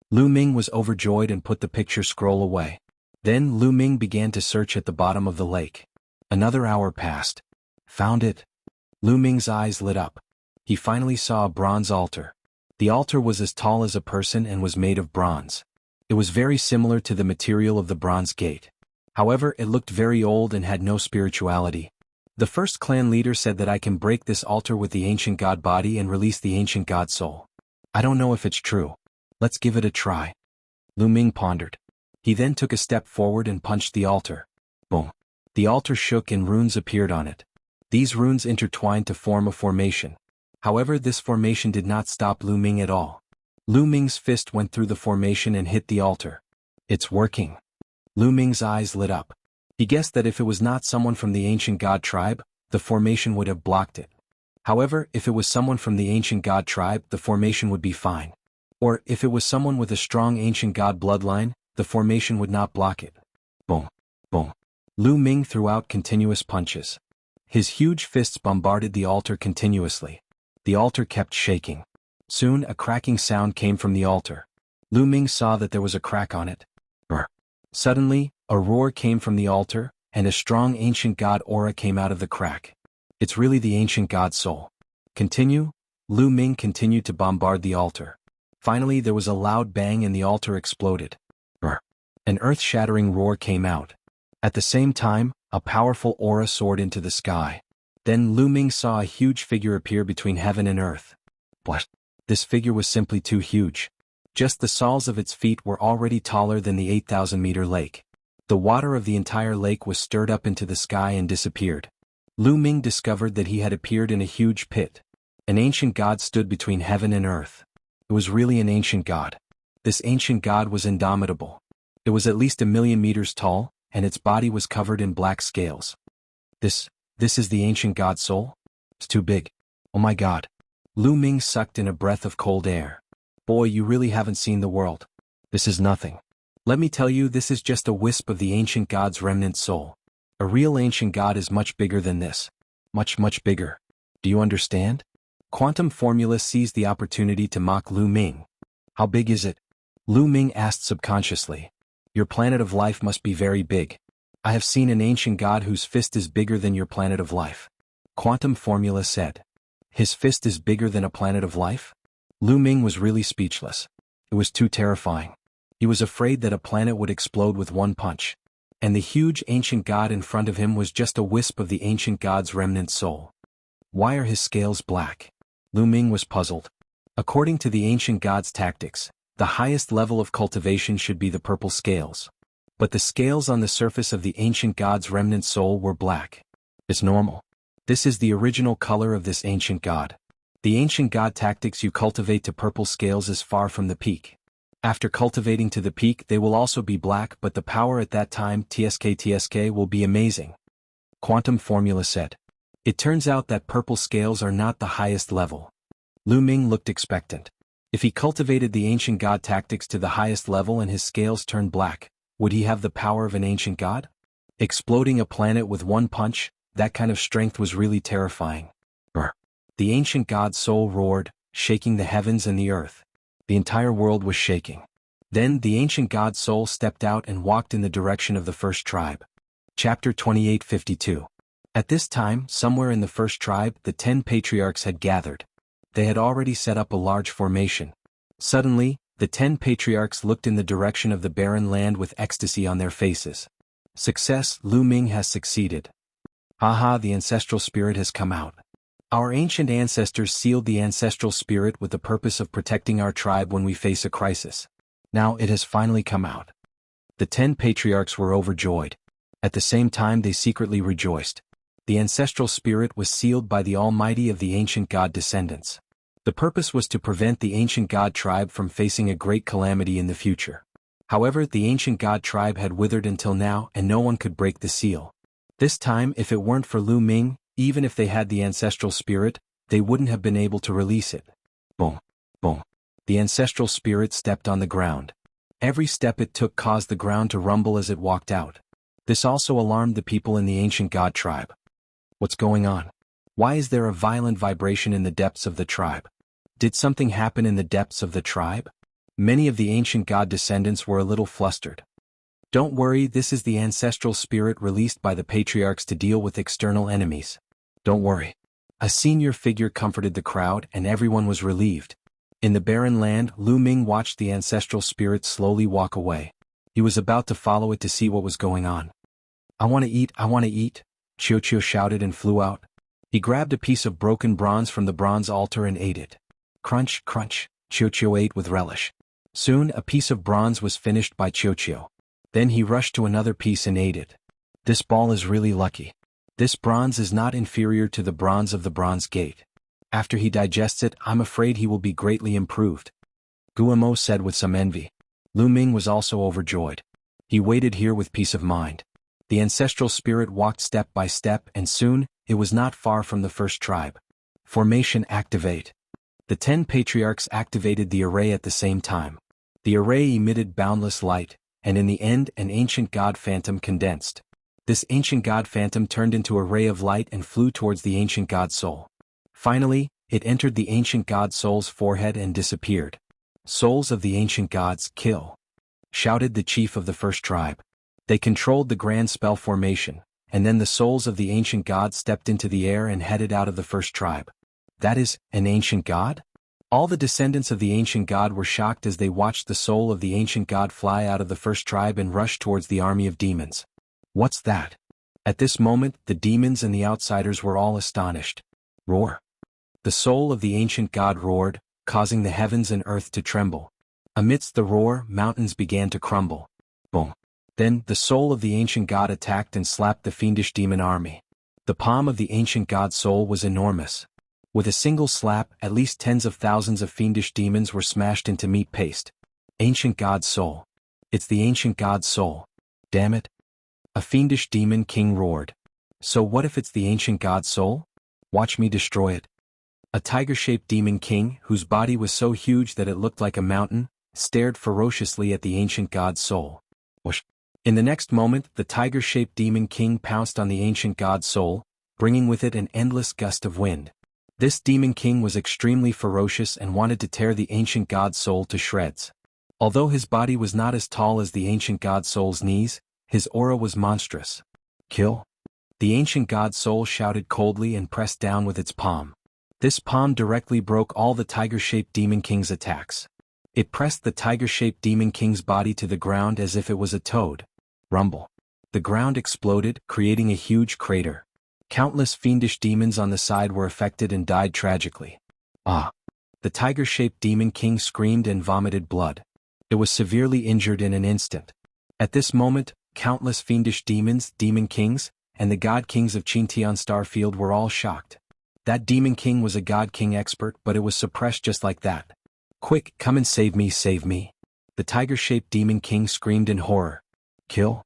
Lu Ming was overjoyed and put the picture scroll away. Then Lu Ming began to search at the bottom of the lake. Another hour passed. Found it. Lu Ming's eyes lit up. He finally saw a bronze altar. The altar was as tall as a person and was made of bronze. It was very similar to the material of the bronze gate. However, it looked very old and had no spirituality. The first clan leader said that I can break this altar with the ancient god body and release the ancient god soul. I don't know if it's true. Let's give it a try. Lu Ming pondered. He then took a step forward and punched the altar. Boom. The altar shook and runes appeared on it. These runes intertwined to form a formation. However, this formation did not stop Lu Ming at all. Lu Ming's fist went through the formation and hit the altar. It's working. Lu Ming's eyes lit up. He guessed that if it was not someone from the ancient god tribe, the formation would have blocked it. However, if it was someone from the ancient god tribe, the formation would be fine. Or, if it was someone with a strong ancient god bloodline, the formation would not block it. Boom. Boom. Lu Ming threw out continuous punches. His huge fists bombarded the altar continuously. The altar kept shaking. Soon, a cracking sound came from the altar. Lu Ming saw that there was a crack on it. Brr. Suddenly, a roar came from the altar, and a strong ancient god aura came out of the crack. It's really the ancient god soul. Continue? Lu Ming continued to bombard the altar. Finally, there was a loud bang and the altar exploded. Brr. An earth-shattering roar came out. At the same time, a powerful aura soared into the sky. Then Lu Ming saw a huge figure appear between heaven and earth. What? This figure was simply too huge. Just the soles of its feet were already taller than the 8,000-meter lake. The water of the entire lake was stirred up into the sky and disappeared. Lu Ming discovered that he had appeared in a huge pit. An ancient god stood between heaven and earth. It was really an ancient god. This ancient god was indomitable. It was at least 1,000,000 meters tall, and its body was covered in black scales. This is the ancient god soul? It's too big. Oh my god. Lu Ming sucked in a breath of cold air. Boy, you really haven't seen the world. This is nothing. Let me tell you, this is just a wisp of the ancient god's remnant soul. A real ancient god is much bigger than this. Much, much bigger. Do you understand? Quantum Formula seized the opportunity to mock Lu Ming. How big is it? Lu Ming asked subconsciously. Your planet of life must be very big. I have seen an ancient god whose fist is bigger than your planet of life. Quantum Formula said. His fist is bigger than a planet of life? Lu Ming was really speechless. It was too terrifying. He was afraid that a planet would explode with one punch. And the huge ancient god in front of him was just a wisp of the ancient god's remnant soul. Why are his scales black? Lu Ming was puzzled. According to the ancient god's tactics, the highest level of cultivation should be the purple scales. But the scales on the surface of the ancient god's remnant soul were black. It's normal. This is the original color of this ancient god. The ancient god tactics you cultivate to purple scales is far from the peak. After cultivating to the peak they will also be black, but the power at that time TSK will be amazing. Quantum Formula said. It turns out that purple scales are not the highest level. Lu Ming looked expectant. If he cultivated the ancient god tactics to the highest level and his scales turned black, would he have the power of an ancient god? Exploding a planet with one punch, that kind of strength was really terrifying. The ancient god's soul roared, shaking the heavens and the earth. The entire world was shaking. Then the ancient god's soul stepped out and walked in the direction of the first tribe. Chapter 28:52. At this time, somewhere in the first tribe, the 10 patriarchs had gathered. They had already set up a large formation. Suddenly, the 10 patriarchs looked in the direction of the barren land with ecstasy on their faces. Success, Lu Ming has succeeded. Haha, the ancestral spirit has come out. Our ancient ancestors sealed the ancestral spirit with the purpose of protecting our tribe when we face a crisis. Now it has finally come out. The 10 patriarchs were overjoyed. At the same time they secretly rejoiced. The ancestral spirit was sealed by the Almighty of the ancient god descendants. The purpose was to prevent the ancient god tribe from facing a great calamity in the future. However, the ancient god tribe had withered until now and no one could break the seal. This time, if it weren't for Lu Ming, even if they had the ancestral spirit, they wouldn't have been able to release it. Boom. Boom. The ancestral spirit stepped on the ground. Every step it took caused the ground to rumble as it walked out. This also alarmed the people in the ancient god tribe. What's going on? Why is there a violent vibration in the depths of the tribe? Did something happen in the depths of the tribe? Many of the ancient god descendants were a little flustered. Don't worry, this is the ancestral spirit released by the patriarchs to deal with external enemies. Don't worry. A senior figure comforted the crowd and everyone was relieved. In the barren land, Lu Ming watched the ancestral spirit slowly walk away. He was about to follow it to see what was going on. I want to eat, I want to eat, Qiuqiu shouted and flew out. He grabbed a piece of broken bronze from the bronze altar and ate it. Crunch, crunch, Qiuqiu ate with relish. Soon a piece of bronze was finished by Qiuqiu. Then he rushed to another piece and ate it. This ball is really lucky. This bronze is not inferior to the bronze of the bronze gate. After he digests it, I'm afraid he will be greatly improved. Guamo said with some envy. Lu Ming was also overjoyed. He waited here with peace of mind. The ancestral spirit walked step by step and soon, it was not far from the first tribe. Formation activate. The 10 patriarchs activated the array at the same time. The array emitted boundless light, and in the end an ancient god phantom condensed. This ancient god phantom turned into a ray of light and flew towards the ancient god soul. Finally, it entered the ancient god soul's forehead and disappeared. Souls of the ancient gods, kill! Shouted the chief of the first tribe. They controlled the grand spell formation, and then the souls of the ancient gods stepped into the air and headed out of the first tribe. That is, an ancient god? All the descendants of the ancient god were shocked as they watched the soul of the ancient god fly out of the first tribe and rush towards the army of demons. What's that? At this moment, the demons and the outsiders were all astonished. Roar. The soul of the ancient god roared, causing the heavens and earth to tremble. Amidst the roar, mountains began to crumble. Boom. Then, the soul of the ancient god attacked and slapped the fiendish demon army. The palm of the ancient god's soul was enormous. With a single slap, at least tens of thousands of fiendish demons were smashed into meat paste. Ancient god's soul. It's the ancient god's soul. Damn it. A fiendish demon king roared. So what if it's the ancient god's soul? Watch me destroy it. A tiger-shaped demon king, whose body was so huge that it looked like a mountain, stared ferociously at the ancient god's soul. Whoosh. In the next moment, the tiger-shaped demon king pounced on the ancient god's soul, bringing with it an endless gust of wind. This demon king was extremely ferocious and wanted to tear the ancient god soul to shreds. Although his body was not as tall as the ancient god soul's knees, his aura was monstrous. Kill? The ancient god soul shouted coldly and pressed down with its palm. This palm directly broke all the tiger-shaped demon king's attacks. It pressed the tiger-shaped demon king's body to the ground as if it was a toad. Rumble. The ground exploded, creating a huge crater. Countless fiendish demons on the side were affected and died tragically. Ah! The tiger-shaped demon king screamed and vomited blood. It was severely injured in an instant. At this moment, countless fiendish demons, demon kings, and the god kings of Qintian Starfield were all shocked. That demon king was a god king expert, but it was suppressed just like that. Quick, come and save me, save me. The tiger-shaped demon king screamed in horror. Kill?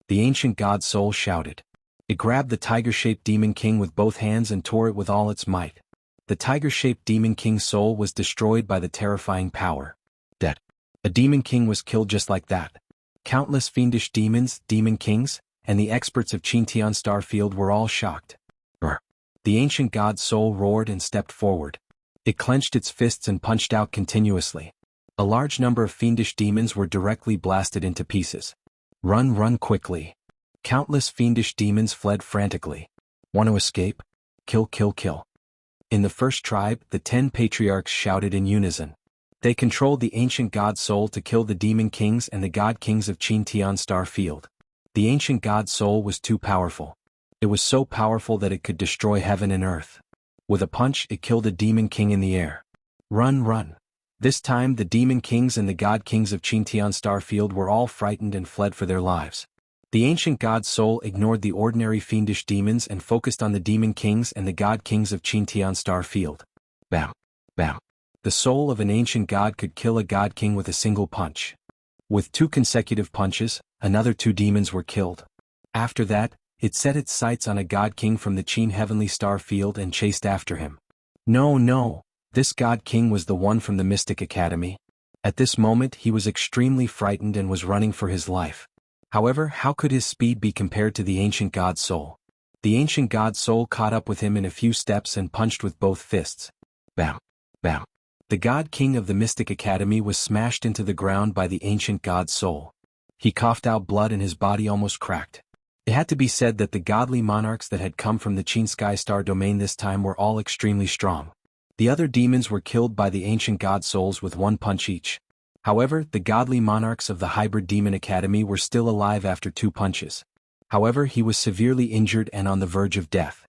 The ancient god soul shouted. It grabbed the tiger-shaped demon king with both hands and tore it with all its might. The tiger-shaped demon king's soul was destroyed by the terrifying power. Dead. A demon king was killed just like that. Countless fiendish demons, demon kings, and the experts of Qintian Starfield were all shocked. The ancient god soul roared and stepped forward. It clenched its fists and punched out continuously. A large number of fiendish demons were directly blasted into pieces. Run, run quickly. Countless fiendish demons fled frantically. Want to escape? Kill, kill, kill. In the first tribe, the 10 patriarchs shouted in unison. They controlled the ancient god soul to kill the demon kings and the god kings of Qintian Starfield. The ancient god soul was too powerful. It was so powerful that it could destroy heaven and earth. With a punch, it killed a demon king in the air. Run, run. This time the demon kings and the god kings of Qintian Starfield were all frightened and fled for their lives. The ancient god soul ignored the ordinary fiendish demons and focused on the demon kings and the god kings of Qintian Starfield. Bam. Bam. The soul of an ancient god could kill a god king with a single punch. With 2 consecutive punches, another 2 demons were killed. After that, it set its sights on a god king from the Qin heavenly star field and chased after him. No, no, this god king was the one from the Mystic Academy. At this moment he was extremely frightened and was running for his life. However, how could his speed be compared to the ancient god soul? The ancient god soul caught up with him in a few steps and punched with both fists. Bam. Bam. The god king of the Mystic Academy was smashed into the ground by the ancient god soul. He coughed out blood and his body almost cracked. It had to be said that the godly monarchs that had come from the Qin Sky Star domain this time were all extremely strong. The other demons were killed by the ancient god souls with 1 punch each. However, the godly monarchs of the Hybrid Demon Academy were still alive after 2 punches. However, he was severely injured and on the verge of death.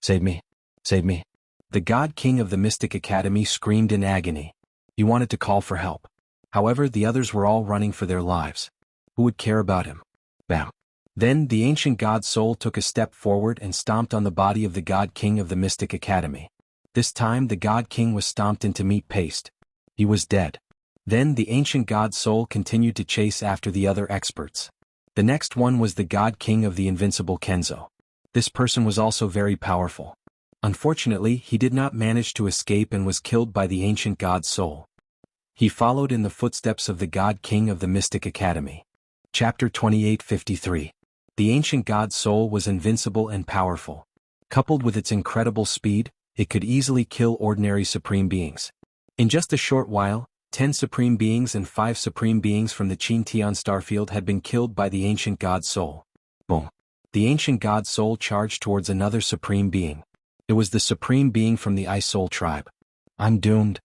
Save me. Save me. The god king of the Mystic Academy screamed in agony. He wanted to call for help. However, the others were all running for their lives. Who would care about him? Bam. Then the ancient god soul took a step forward and stomped on the body of the god king of the Mystic Academy. This time the god king was stomped into meat paste. He was dead. Then the ancient god soul continued to chase after the other experts. The next one was the god king of the invincible Kenzo. This person was also very powerful. Unfortunately, he did not manage to escape and was killed by the ancient god soul. He followed in the footsteps of the god king of the Mystic Academy. Chapter 2853. The ancient god soul was invincible and powerful. Coupled with its incredible speed, it could easily kill ordinary supreme beings. In just a short while, 10 supreme beings and 5 supreme beings from the Qintian Starfield had been killed by the ancient god soul. Boom. The ancient god soul charged towards another supreme being. It was the supreme being from the Ice Soul tribe. I'm doomed.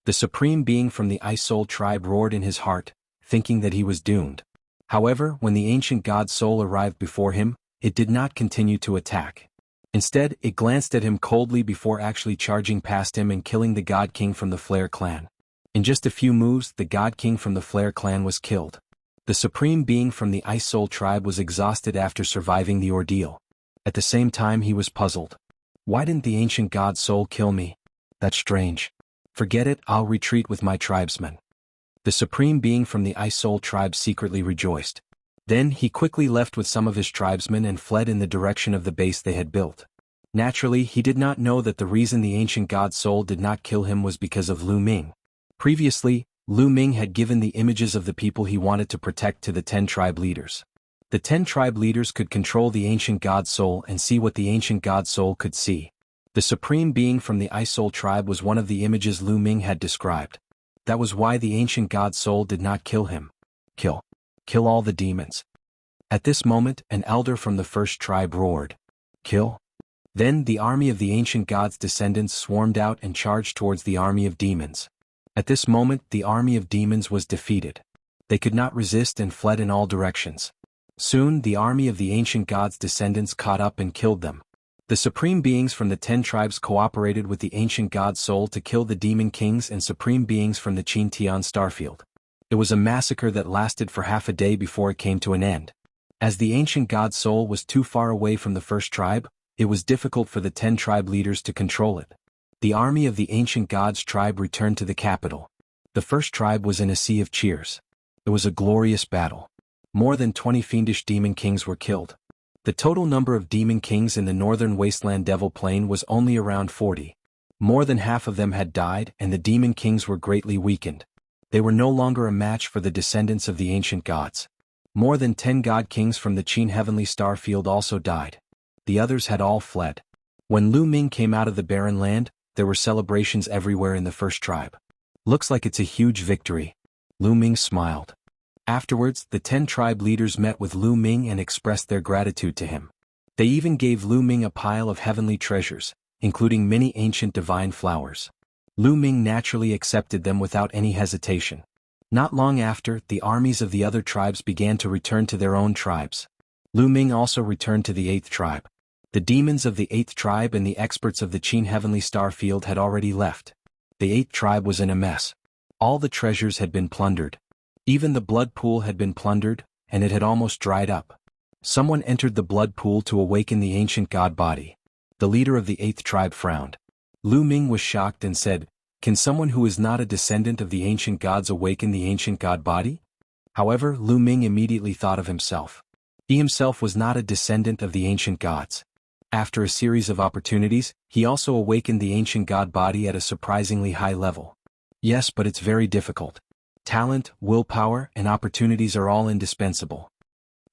The supreme being from the Ice Soul tribe roared in his heart, thinking that he was doomed. However, when the ancient god soul arrived before him, it did not continue to attack. Instead, it glanced at him coldly before actually charging past him and killing the god king from the Flare clan. In just a few moves, the god king from the Flare clan was killed. The supreme being from the Ice Soul tribe was exhausted after surviving the ordeal. At the same time he was puzzled. Why didn't the ancient god soul kill me? That's strange. Forget it, I'll retreat with my tribesmen. The supreme being from the Ice Soul tribe secretly rejoiced. Then he quickly left with some of his tribesmen and fled in the direction of the base they had built. Naturally, he did not know that the reason the ancient god soul did not kill him was because of Lu Ming. Previously, Lu Ming had given the images of the people he wanted to protect to the 10 tribe leaders. The 10 tribe leaders could control the ancient god soul and see what the ancient god soul could see. The supreme being from the Ice Soul tribe was one of the images Lu Ming had described. That was why the ancient god soul did not kill him. Kill all the demons. At this moment, an elder from the first tribe roared, "Kill!" Then the army of the ancient god's descendants swarmed out and charged towards the army of demons. At this moment, the army of demons was defeated. They could not resist and fled in all directions. Soon, the army of the ancient god's descendants caught up and killed them. The supreme beings from the 10 tribes cooperated with the ancient god soul to kill the demon kings and supreme beings from the Qin-Tian starfield. It was a massacre that lasted for half a day before it came to an end. As the ancient god soul was too far away from the first tribe, it was difficult for the 10 tribe leaders to control it. The army of the ancient god's tribe returned to the capital. The first tribe was in a sea of cheers. It was a glorious battle. More than 20 fiendish demon kings were killed. The total number of demon kings in the northern wasteland Devil Plain was only around 40. More than half of them had died and the demon kings were greatly weakened. They were no longer a match for the descendants of the ancient gods. More than 10 god kings from the Qin heavenly star field also died. The others had all fled. When Lu Ming came out of the barren land, there were celebrations everywhere in the first tribe. "Looks like it's a huge victory." Lu Ming smiled. Afterwards, the 10 tribe leaders met with Lu Ming and expressed their gratitude to him. They even gave Lu Ming a pile of heavenly treasures, including many ancient divine flowers. Lu Ming naturally accepted them without any hesitation. Not long after, the armies of the other tribes began to return to their own tribes. Lu Ming also returned to the 8th tribe. The demons of the 8th tribe and the experts of the Qin heavenly star field had already left. The 8th tribe was in a mess. All the treasures had been plundered. Even the blood pool had been plundered, and it had almost dried up. Someone entered the blood pool to awaken the ancient god body. The leader of the 8th tribe frowned. Lu Ming was shocked and said, "Can someone who is not a descendant of the ancient gods awaken the ancient god body?" However, Lu Ming immediately thought of himself. He himself was not a descendant of the ancient gods. After a series of opportunities, he also awakened the ancient god body at a surprisingly high level. Yes, but it's very difficult. Talent, willpower, and opportunities are all indispensable.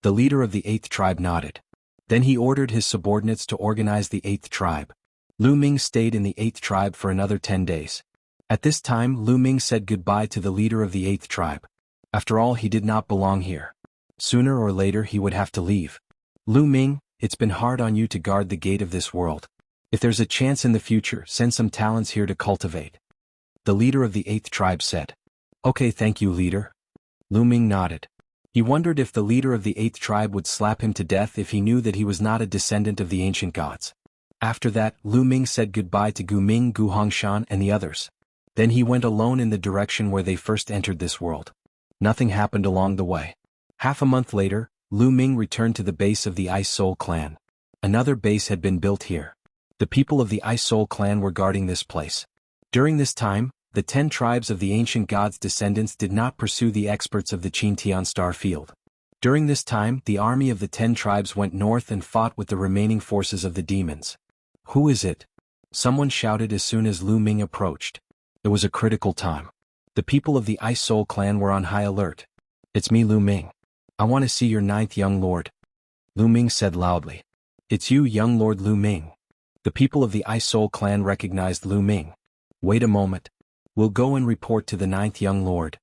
The leader of the 8th tribe nodded. Then he ordered his subordinates to organize the 8th tribe. Lu Ming stayed in the 8th tribe for another 10 days. At this time, Lu Ming said goodbye to the leader of the 8th tribe. After all, he did not belong here. Sooner or later he would have to leave. "Lu Ming, it's been hard on you to guard the gate of this world. If there's a chance in the future, send some talents here to cultivate." The leader of the 8th tribe said. "Okay, thank you, leader." Lu Ming nodded. He wondered if the leader of the 8th tribe would slap him to death if he knew that he was not a descendant of the ancient gods. After that, Lu Ming said goodbye to Gu Ming, Gu Hongshan and the others. Then he went alone in the direction where they first entered this world. Nothing happened along the way. Half a month later, Lu Ming returned to the base of the Ice Soul clan. Another base had been built here. The people of the Ice Soul clan were guarding this place. During this time, the 10 tribes of the ancient gods' descendants did not pursue the experts of the Qin-Tian star field. During this time, the army of the 10 tribes went north and fought with the remaining forces of the demons. "Who is it?" someone shouted as soon as Lu Ming approached. It was a critical time. The people of the Ice Soul clan were on high alert. "It's me, Lu Ming. I want to see your 9th young lord," Lu Ming said loudly. "It's you, young lord Lu Ming." The people of the Ice Soul clan recognized Lu Ming. "Wait a moment. We'll go and report to the 9th young lord."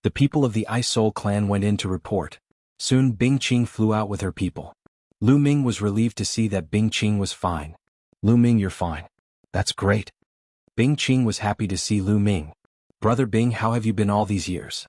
The people of the Ice Soul clan went in to report. Soon Bing Qing flew out with her people. Lu Ming was relieved to see that Bing Qing was fine. "Lu Ming, you're fine. That's great." Bing Qing was happy to see Lu Ming. "Brother Bing, how have you been all these years?"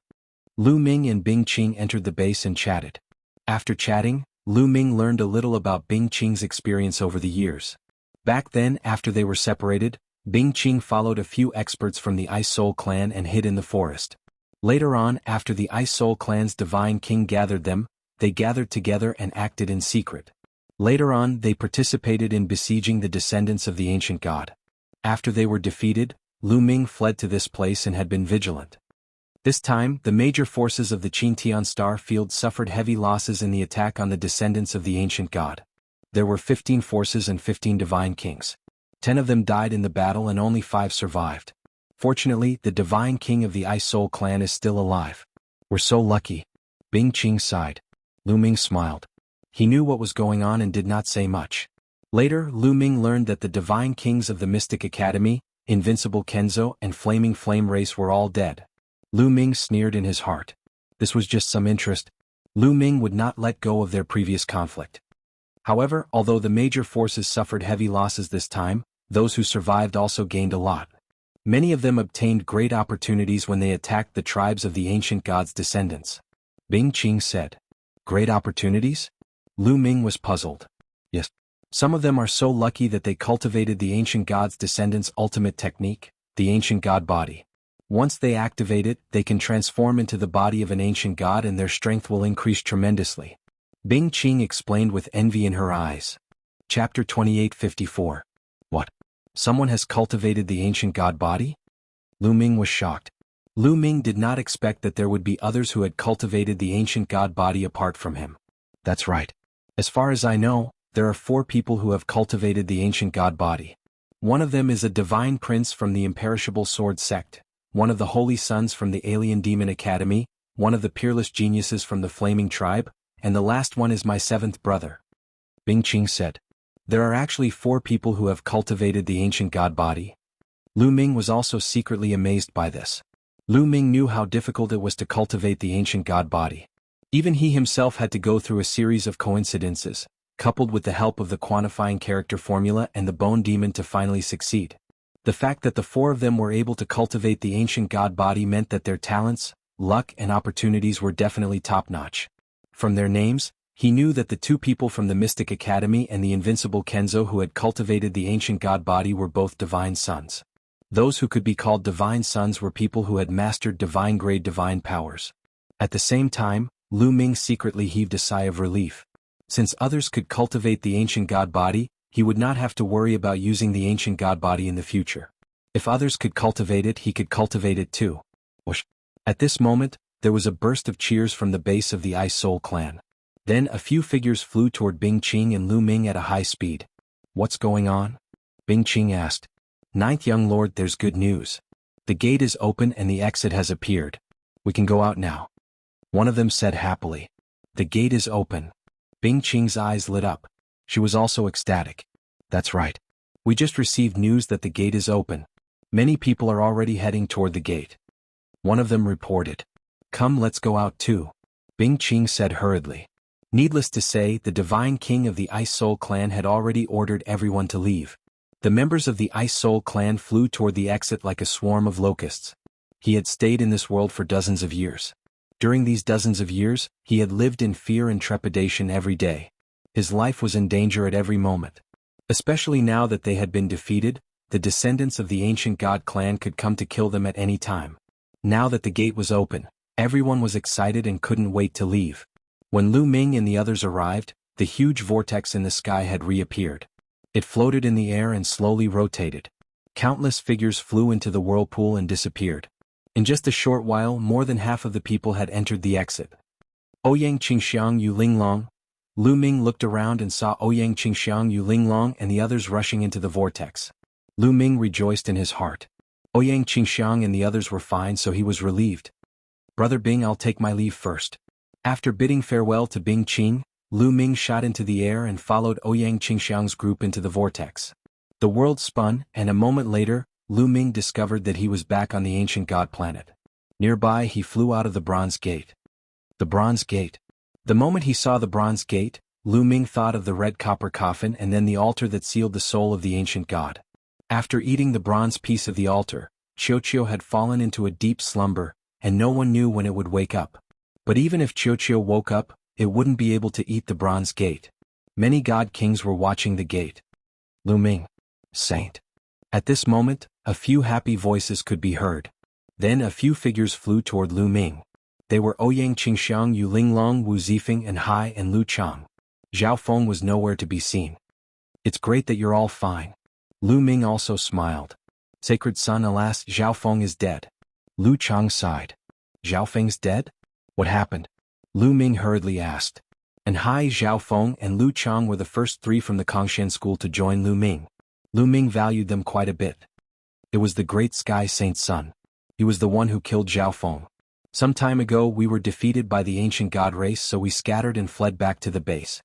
Lu Ming and Bing Qing entered the base and chatted. After chatting, Lu Ming learned a little about Bing Qing's experience over the years. Back then, after they were separated, Bing Qing followed a few experts from the Ice Soul clan and hid in the forest. Later on, after the Ice Soul clan's divine king gathered them, they gathered together and acted in secret. Later on, they participated in besieging the descendants of the ancient god. After they were defeated, Lu Ming fled to this place and had been vigilant. This time, the major forces of the Qin-Tian star field suffered heavy losses in the attack on the descendants of the ancient god. There were 15 forces and 15 divine kings. 10 of them died in the battle and only 5 survived. Fortunately, the divine king of the Ice Soul clan is still alive. "We're so lucky." Bing Qing sighed. Lu Ming smiled. He knew what was going on and did not say much. Later, Lu Ming learned that the divine kings of the Mystic Academy, Invincible Kenzo and Flaming Flame race were all dead. Lu Ming sneered in his heart. This was just some interest. Lu Ming would not let go of their previous conflict. However, although the major forces suffered heavy losses this time, those who survived also gained a lot. Many of them obtained great opportunities when they attacked the tribes of the ancient gods' descendants. Bing Qing said. Great opportunities? Lu Ming was puzzled. Yes. Some of them are so lucky that they cultivated the ancient gods' descendants' ultimate technique, the ancient god body. Once they activate it, they can transform into the body of an ancient god and their strength will increase tremendously. Bing Qing explained with envy in her eyes. Chapter 28:54. What? Someone has cultivated the ancient god body? Lu Ming was shocked. Lu Ming did not expect that there would be others who had cultivated the ancient god body apart from him. That's right. As far as I know, there are 4 people who have cultivated the ancient god body. One of them is a divine prince from the imperishable sword sect, one of the holy sons from the alien demon academy, one of the peerless geniuses from the flaming tribe, and the last one is my 7th brother. Bing Qing said. There are actually 4 people who have cultivated the ancient god body. Lu Ming was also secretly amazed by this. Lu Ming knew how difficult it was to cultivate the ancient god body. Even he himself had to go through a series of coincidences, coupled with the help of the quantifying character formula and the bone demon to finally succeed. The fact that the 4 of them were able to cultivate the ancient god body meant that their talents, luck and opportunities were definitely top-notch. From their names, he knew that the 2 people from the Mystic Academy and the Invincible Kenzo who had cultivated the ancient god body were both divine sons. Those who could be called divine sons were people who had mastered divine-grade divine powers. At the same time, Lu Ming secretly heaved a sigh of relief. Since others could cultivate the ancient god body, he would not have to worry about using the ancient god body in the future. If others could cultivate it, he could cultivate it too. Whoosh. At this moment, there was a burst of cheers from the base of the Ice Soul clan. Then a few figures flew toward Bing Qing and Lu Ming at a high speed. What's going on? Bing Qing asked. 9th young lord, there's good news. The gate is open and the exit has appeared. We can go out now. One of them said happily. The gate is open. Bing Qing's eyes lit up. She was also ecstatic. That's right. We just received news that the gate is open. Many people are already heading toward the gate. One of them reported. Come, let's go out too. Bing Qing said hurriedly. Needless to say, the divine king of the Ice Soul clan had already ordered everyone to leave. The members of the Ice Soul clan flew toward the exit like a swarm of locusts. He had stayed in this world for dozens of years. During these dozens of years, he had lived in fear and trepidation every day. His life was in danger at every moment. Especially now that they had been defeated, the descendants of the ancient god clan could come to kill them at any time. Now that the gate was open, everyone was excited and couldn't wait to leave. When Lu Ming and the others arrived, the huge vortex in the sky had reappeared. It floated in the air and slowly rotated. Countless figures flew into the whirlpool and disappeared. In just a short while, more than half of the people had entered the exit. Ouyang Qingxiang Yu Linglong. Lu Ming looked around and saw Ouyang Qingxiang Yu Linglong and the others rushing into the vortex. Lu Ming rejoiced in his heart. Ouyang Qingxiang and the others were fine, so he was relieved. Brother Bing, I'll take my leave first. After bidding farewell to Bing Qing, Lu Ming shot into the air and followed Ouyang Qingxiang's group into the vortex. The world spun, and a moment later, Lu Ming discovered that he was back on the ancient god planet. Nearby, he flew out of the Bronze Gate. The Bronze Gate. The moment he saw the Bronze Gate, Lu Ming thought of the red copper coffin and then the altar that sealed the soul of the ancient god. After eating the bronze piece of the altar, Qiuqiu had fallen into a deep slumber, and no one knew when it would wake up. But even if Qiuqiu woke up, it wouldn't be able to eat the Bronze Gate. Many god kings were watching the gate. Lu Ming. Saint. At this moment, a few happy voices could be heard. Then a few figures flew toward Lu Ming. They were Ouyang Qingxiang Yu Linglong, Wu Zifeng and Hai and Lu Chang. Zhao Feng was nowhere to be seen. It's great that you're all fine. Lu Ming also smiled. Sacred son, alas, Zhao Feng is dead. Lu Chang sighed. Zhao Feng's dead? What happened? Lu Ming hurriedly asked. And Hai, Zhao Feng and Lu Chang were the first 3 from the Kongshan school to join Lu Ming. Lu Ming valued them quite a bit. It was the great Sky Saint's son. He was the one who killed Zhao Feng. Some time ago we were defeated by the ancient god race, so we scattered and fled back to the base.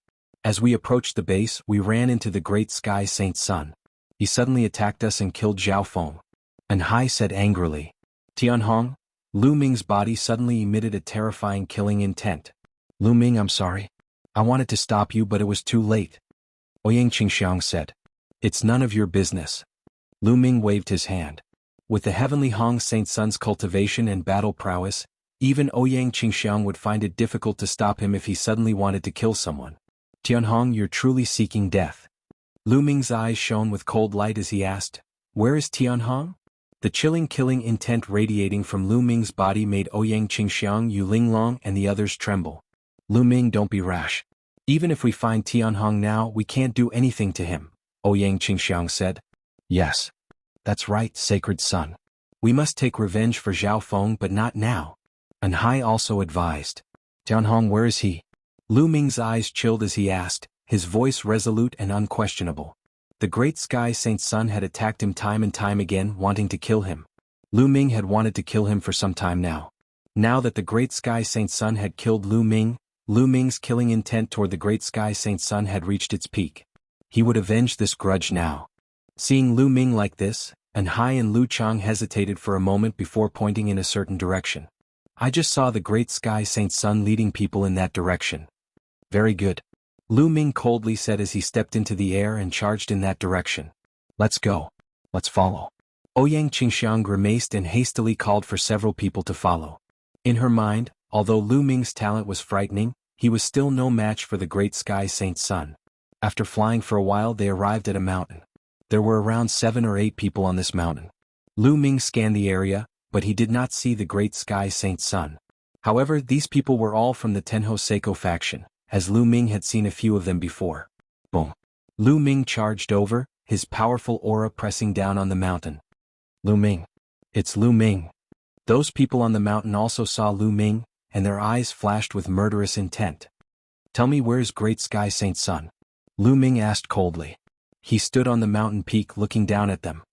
As we approached the base, we ran into the great sky Saint Sun. He suddenly attacked us and killed Zhao Feng. And Hai said angrily. Tianhong? Lu Ming's body suddenly emitted a terrifying killing intent. Lu Ming, I'm sorry. I wanted to stop you but it was too late. Ouyang Qingxiang said. It's none of your business. Lu Ming waved his hand. With the heavenly Hong Saint Sun's cultivation and battle prowess, even Ouyang Qingxiang would find it difficult to stop him if he suddenly wanted to kill someone. Tianhong, you're truly seeking death. Lu Ming's eyes shone with cold light as he asked, Where is Tianhong? The chilling killing intent radiating from Lu Ming's body made Ouyang Qingxiang, Yu Linglong and the others tremble. Lu Ming, don't be rash. Even if we find Tianhong now, we can't do anything to him, Ouyang Qingxiang said. Yes. That's right, sacred son. We must take revenge for Zhao Feng but not now. And Hai also advised. Tianhong, where is he? Lu Ming's eyes chilled as he asked, his voice resolute and unquestionable. The great sky Saint Sun had attacked him time and time again, wanting to kill him. Lu Ming had wanted to kill him for some time now. Now that the great sky Saint Sun had killed Lu Ming's killing intent toward the great sky Saint Sun had reached its peak. He would avenge this grudge now. Seeing Lu Ming like this, and Hai and Lu Chang hesitated for a moment before pointing in a certain direction. I just saw the great sky Saint Sun leading people in that direction. Very good. Lu Ming coldly said as he stepped into the air and charged in that direction. Let's go. Let's follow. Ouyang Qingxiang grimaced and hastily called for several people to follow. In her mind, although Lu Ming's talent was frightening, he was still no match for the great sky Saint Sun. After flying for a while they arrived at a mountain. There were around 7 or 8 people on this mountain. Lu Ming scanned the area, but he did not see the great sky Saint Sun. However, these people were all from the Tenho Seiko faction, as Lu Ming had seen a few of them before. Boom. Lu Ming charged over, his powerful aura pressing down on the mountain. Lu Ming. It's Lu Ming. Those people on the mountain also saw Lu Ming, and their eyes flashed with murderous intent. Tell me, where's great sky Saint Sun? Lu Ming asked coldly. He stood on the mountain peak looking down at them.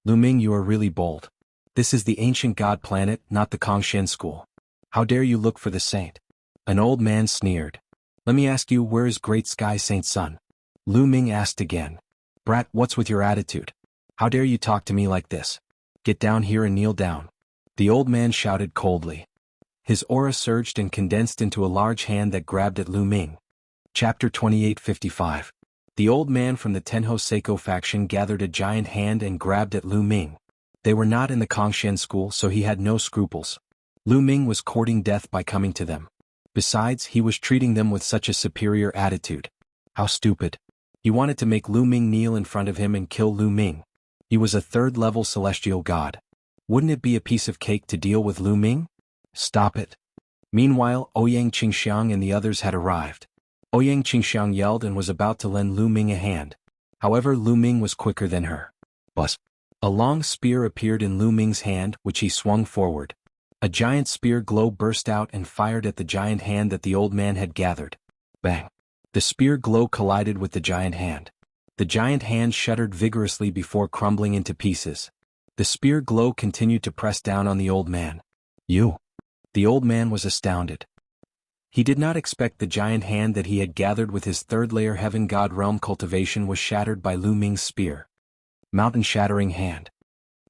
Lu Ming, you are really bold. This is the ancient god planet, not the Kongshen school. How dare you look for the saint? An old man sneered. Let me ask you, where is great sky Saint Sun? Lu Ming asked again. Brat, what's with your attitude? How dare you talk to me like this? Get down here and kneel down. The old man shouted coldly. His aura surged and condensed into a large hand that grabbed at Lu Ming. Chapter 2855. The old man from the Tenho Seiko faction gathered a giant hand and grabbed at Lu Ming. They were not in the Kongshen school, so he had no scruples. Lu Ming was courting death by coming to them. Besides, he was treating them with such a superior attitude. How stupid. He wanted to make Lu Ming kneel in front of him and kill Lu Ming. He was a third-level celestial god. Wouldn't it be a piece of cake to deal with Lu Ming? Stop it. Meanwhile, Ouyang Qingxiang and the others had arrived. Ouyang Qingxiang yelled and was about to lend Lu Ming a hand. However, Lu Ming was quicker than her. Buzz. A long spear appeared in Lu Ming's hand, which he swung forward. A giant spear glow burst out and fired at the giant hand that the old man had gathered. Bang. The spear glow collided with the giant hand. The giant hand shuddered vigorously before crumbling into pieces. The spear glow continued to press down on the old man. You. The old man was astounded. He did not expect the giant hand that he had gathered with his third-layer heaven god realm cultivation was shattered by Lu Ming's spear. Mountain-shattering hand.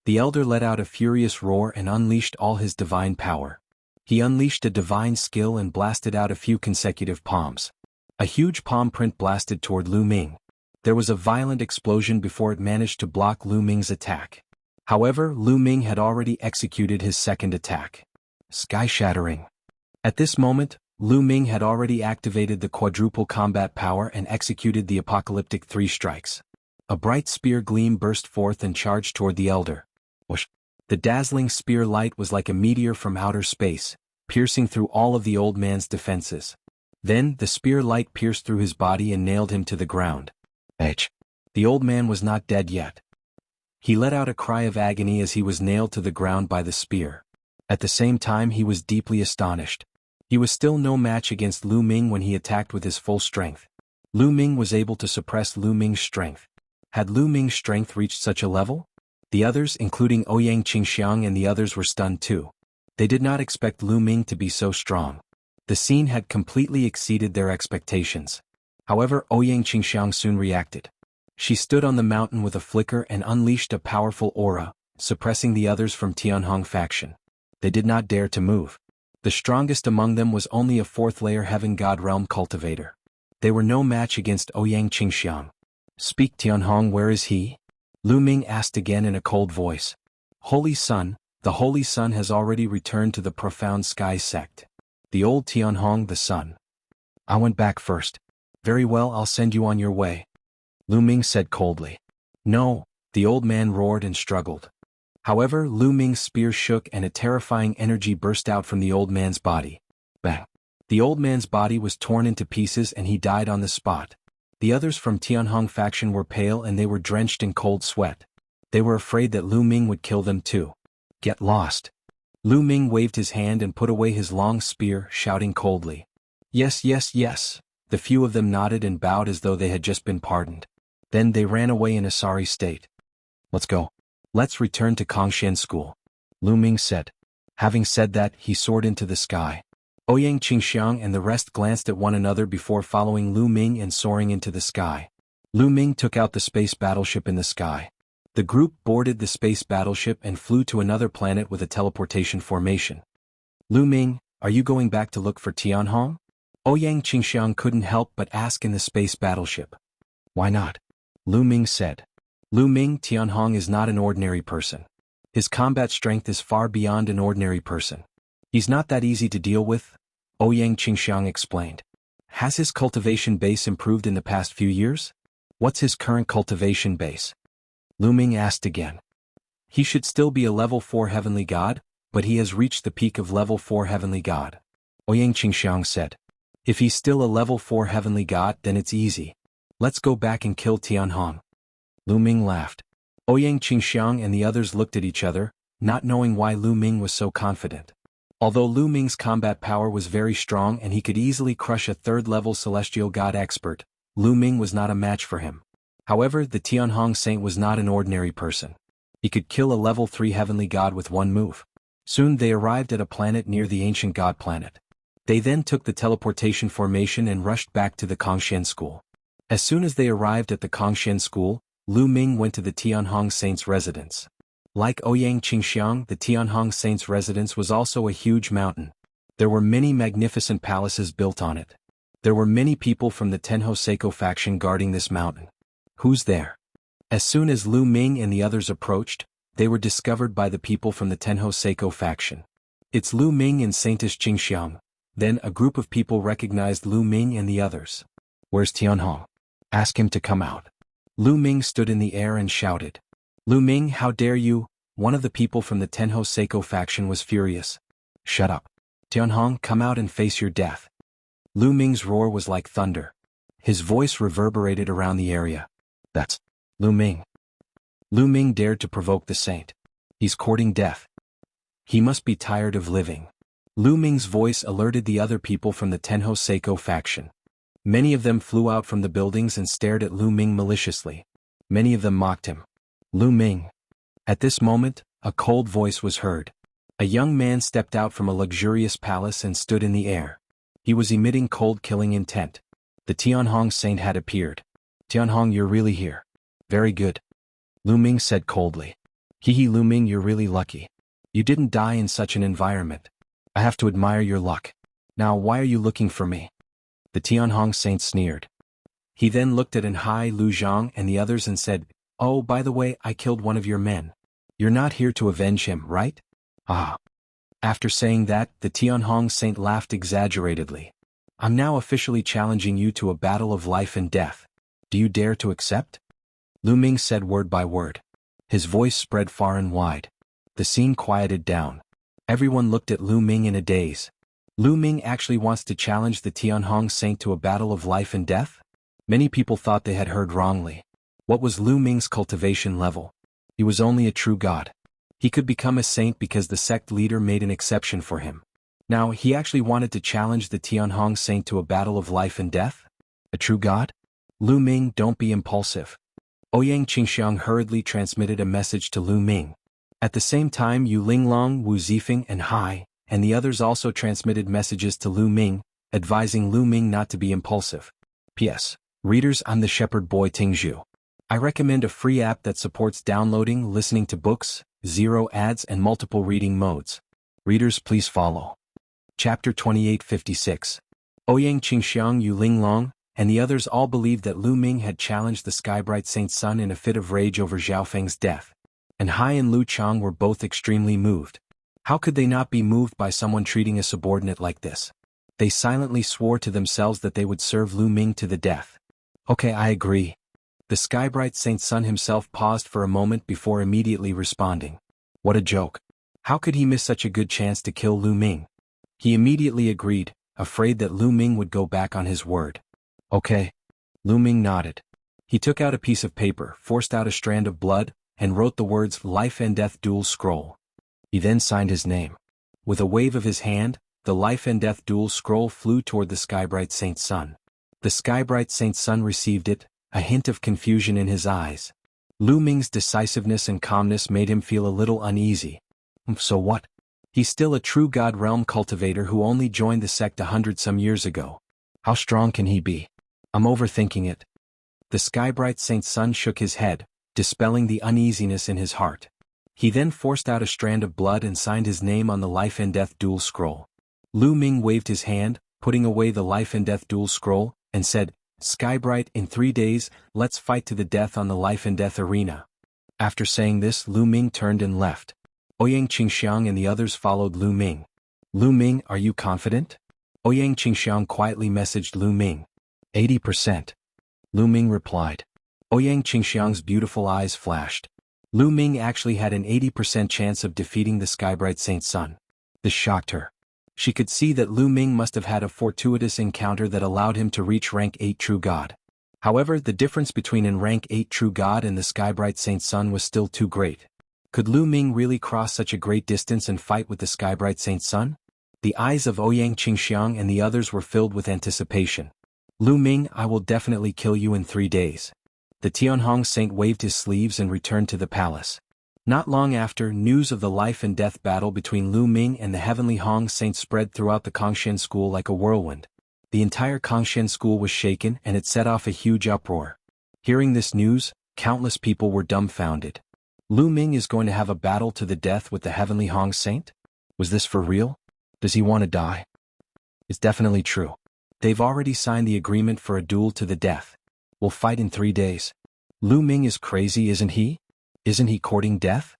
The elder let out a furious roar and unleashed all his divine power. He unleashed a divine skill and blasted out a few consecutive palms. A huge palm print blasted toward Lu Ming. There was a violent explosion before it managed to block Lu Ming's attack. However, Lu Ming had already executed his second attack. Sky-shattering. At this moment, Lu Ming had already activated the quadruple combat power and executed the apocalyptic 3 strikes. A bright spear gleam burst forth and charged toward the elder. Whoosh! The dazzling spear light was like a meteor from outer space, piercing through all of the old man's defenses. Then, the spear light pierced through his body and nailed him to the ground. H. The old man was not dead yet. He let out a cry of agony as he was nailed to the ground by the spear. At the same time, he was deeply astonished. He was still no match against Lu Ming when he attacked with his full strength. Lu Ming was able to suppress Lu Ming's strength. Had Lu Ming's strength reached such a level? The others, including Ouyang Qingxiang and the others, were stunned too. They did not expect Lu Ming to be so strong. The scene had completely exceeded their expectations. However, Ouyang Qingxiang soon reacted. She stood on the mountain with a flicker and unleashed a powerful aura, suppressing the others from Tianhong faction. They did not dare to move. The strongest among them was only a fourth-layer Heaven God Realm cultivator. They were no match against Ouyang Qingxiang. Speak Tianhong, where is he? Lu Ming asked again in a cold voice. Holy Sun, the Holy Sun has already returned to the profound sky sect. The old Tianhong the Sun. I went back first. Very well, I'll send you on your way. Lu Ming said coldly. No, the old man roared and struggled. However, Lu Ming's spear shook and a terrifying energy burst out from the old man's body. Bang! The old man's body was torn into pieces and he died on the spot. The others from Tianhong faction were pale and they were drenched in cold sweat. They were afraid that Lu Ming would kill them too. Get lost. Lu Ming waved his hand and put away his long spear, shouting coldly. Yes, yes, yes. The few of them nodded and bowed as though they had just been pardoned. Then they ran away in a sorry state. Let's go. Let's return to Kongshan School. Lu Ming said. Having said that, he soared into the sky. Ouyang Qingxiang and the rest glanced at one another before following Lu Ming and soaring into the sky. Lu Ming took out the space battleship in the sky. The group boarded the space battleship and flew to another planet with a teleportation formation. Lu Ming, are you going back to look for Tianhong? Ouyang Qingxiang couldn't help but ask in the space battleship. Why not? Lu Ming said. Lu Ming, Tianhong is not an ordinary person. His combat strength is far beyond an ordinary person. He's not that easy to deal with, Ouyang Qingxiang explained. Has his cultivation base improved in the past few years? What's his current cultivation base? Lu Ming asked again. He should still be a level 4 heavenly god, but he has reached the peak of level 4 heavenly god. Ouyang Qingxiang said. If he's still a level 4 heavenly god, then it's easy. Let's go back and kill Tianhong. Lu Ming laughed. Ouyang Qingxiang and the others looked at each other, not knowing why Lu Ming was so confident. Although Lu Ming's combat power was very strong and he could easily crush a third-level celestial god expert, Lu Ming was not a match for him. However, the Tianhong Saint was not an ordinary person. He could kill a level 3 heavenly god with one move. Soon they arrived at a planet near the ancient god planet. They then took the teleportation formation and rushed back to the Kongshan School. As soon as they arrived at the Kongshan School, Lu Ming went to the Tianhong Saint's residence. Like Ouyang Qingxiang, the Tianhong Saint's residence was also a huge mountain. There were many magnificent palaces built on it. There were many people from the Tenho Seiko faction guarding this mountain. Who's there? As soon as Lu Ming and the others approached, they were discovered by the people from the Tenho Seiko faction. It's Lu Ming and Saintess Qingxiang. Then a group of people recognized Lu Ming and the others. Where's Tianhong? Ask him to come out. Lu Ming stood in the air and shouted. Lu Ming, how dare you? One of the people from the Tenho Seiko faction was furious. Shut up. Tianhong, come out and face your death. Lu Ming's roar was like thunder. His voice reverberated around the area. That's Lu Ming. Lu Ming dared to provoke the saint. He's courting death. He must be tired of living. Lu Ming's voice alerted the other people from the Tenho Seiko faction. Many of them flew out from the buildings and stared at Lu Ming maliciously. Many of them mocked him. Lu Ming. At this moment, a cold voice was heard. A young man stepped out from a luxurious palace and stood in the air. He was emitting cold killing intent. The Tianhong Saint had appeared. Tianhong, you're really here. Very good. Lu Ming said coldly. Hee Lu Ming, you're really lucky. You didn't die in such an environment. I have to admire your luck. Now why are you looking for me? The Tianhong Saint sneered. He then looked at Enhai Lu Zhang and the others and said, Oh, by the way, I killed one of your men. You're not here to avenge him, right? Ah. After saying that, the Tianhong Saint laughed exaggeratedly. I'm now officially challenging you to a battle of life and death. Do you dare to accept? Lu Ming said word by word. His voice spread far and wide. The scene quieted down. Everyone looked at Lu Ming in a daze. Lu Ming actually wants to challenge the Tianhong Saint to a battle of life and death? Many people thought they had heard wrongly. What was Lu Ming's cultivation level? He was only a true god. He could become a saint because the sect leader made an exception for him. Now he actually wanted to challenge the Tianhong Saint to a battle of life and death? A true god? Lu Ming, don't be impulsive. Ouyang Qingxiang hurriedly transmitted a message to Lu Ming. At the same time, Yu Linglong, Wu Zifeng and Hai, and the others also transmitted messages to Lu Ming, advising Lu Ming not to be impulsive. P.S. Readers, I'm the shepherd boy Tingzhu. I recommend a free app that supports downloading, listening to books, zero ads and multiple reading modes. Readers, please follow. Chapter 2856. Ouyang Qingxiang Yu Linglong, and the others all believed that Lu Ming had challenged the sky-bright Saint Sun in a fit of rage over Zhao Feng's death. And Hai and Lu Chang were both extremely moved. How could they not be moved by someone treating a subordinate like this? They silently swore to themselves that they would serve Lu Ming to the death. Okay, I agree. The sky-bright Saint Sun himself paused for a moment before immediately responding. What a joke. How could he miss such a good chance to kill Lu Ming? He immediately agreed, afraid that Lu Ming would go back on his word. Okay. Lu Ming nodded. He took out a piece of paper, forced out a strand of blood, and wrote the words Life and Death Duel Scroll. He then signed his name. With a wave of his hand, the Life and Death Duel Scroll flew toward the sky-bright Saint Sun. The sky-bright Saint Sun received it, a hint of confusion in his eyes. Lu Ming's decisiveness and calmness made him feel a little uneasy. So what? He's still a true God realm cultivator who only joined the sect 100-some years ago. How strong can he be? I'm overthinking it. The sky-bright Saint Sun shook his head, dispelling the uneasiness in his heart. He then forced out a strand of blood and signed his name on the Life and Death Duel Scroll. Lu Ming waved his hand, putting away the Life and Death Duel Scroll, and said, Skybright, in 3 days, let's fight to the death on the Life and Death arena. After saying this, Lu Ming turned and left. Ouyang Qingxiang and the others followed Lu Ming. Lu Ming, are you confident? Ouyang Qingxiang quietly messaged Lu Ming. 80%. Lu Ming replied. Ouyang Qingxiang's beautiful eyes flashed. Lu Ming actually had an 80% chance of defeating the sky-bright Saint Sun. This shocked her. She could see that Lu Ming must have had a fortuitous encounter that allowed him to reach rank 8 True God. However, the difference between an rank 8 True God and the sky-bright Saint Sun was still too great. Could Lu Ming really cross such a great distance and fight with the sky-bright Saint Sun? The eyes of Ouyang Qingxiang and the others were filled with anticipation. Lu Ming, I will definitely kill you in 3 days. The Tianhong Saint waved his sleeves and returned to the palace. Not long after, news of the life and death battle between Lu Ming and the Heavenly Hong Saint spread throughout the Kongxian school like a whirlwind. The entire Kongxian school was shaken and it set off a huge uproar. Hearing this news, countless people were dumbfounded. Lu Ming is going to have a battle to the death with the Heavenly Hong Saint? Was this for real? Does he want to die? It's definitely true. They've already signed the agreement for a duel to the death. We'll fight in 3 days. Lu Ming is crazy, isn't he? Isn't he courting death?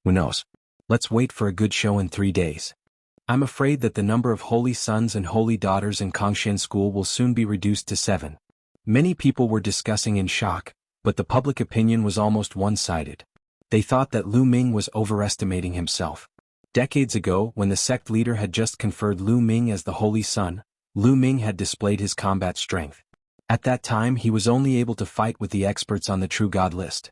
Who knows? Let's wait for a good show in 3 days. I'm afraid that the number of holy sons and holy daughters in Kongxian school will soon be reduced to 7. Many people were discussing in shock, but the public opinion was almost one-sided. They thought that Lu Ming was overestimating himself. Decades ago, when the sect leader had just conferred Lu Ming as the holy son, Lu Ming had displayed his combat strength. At that time he was only able to fight with the experts on the True God list.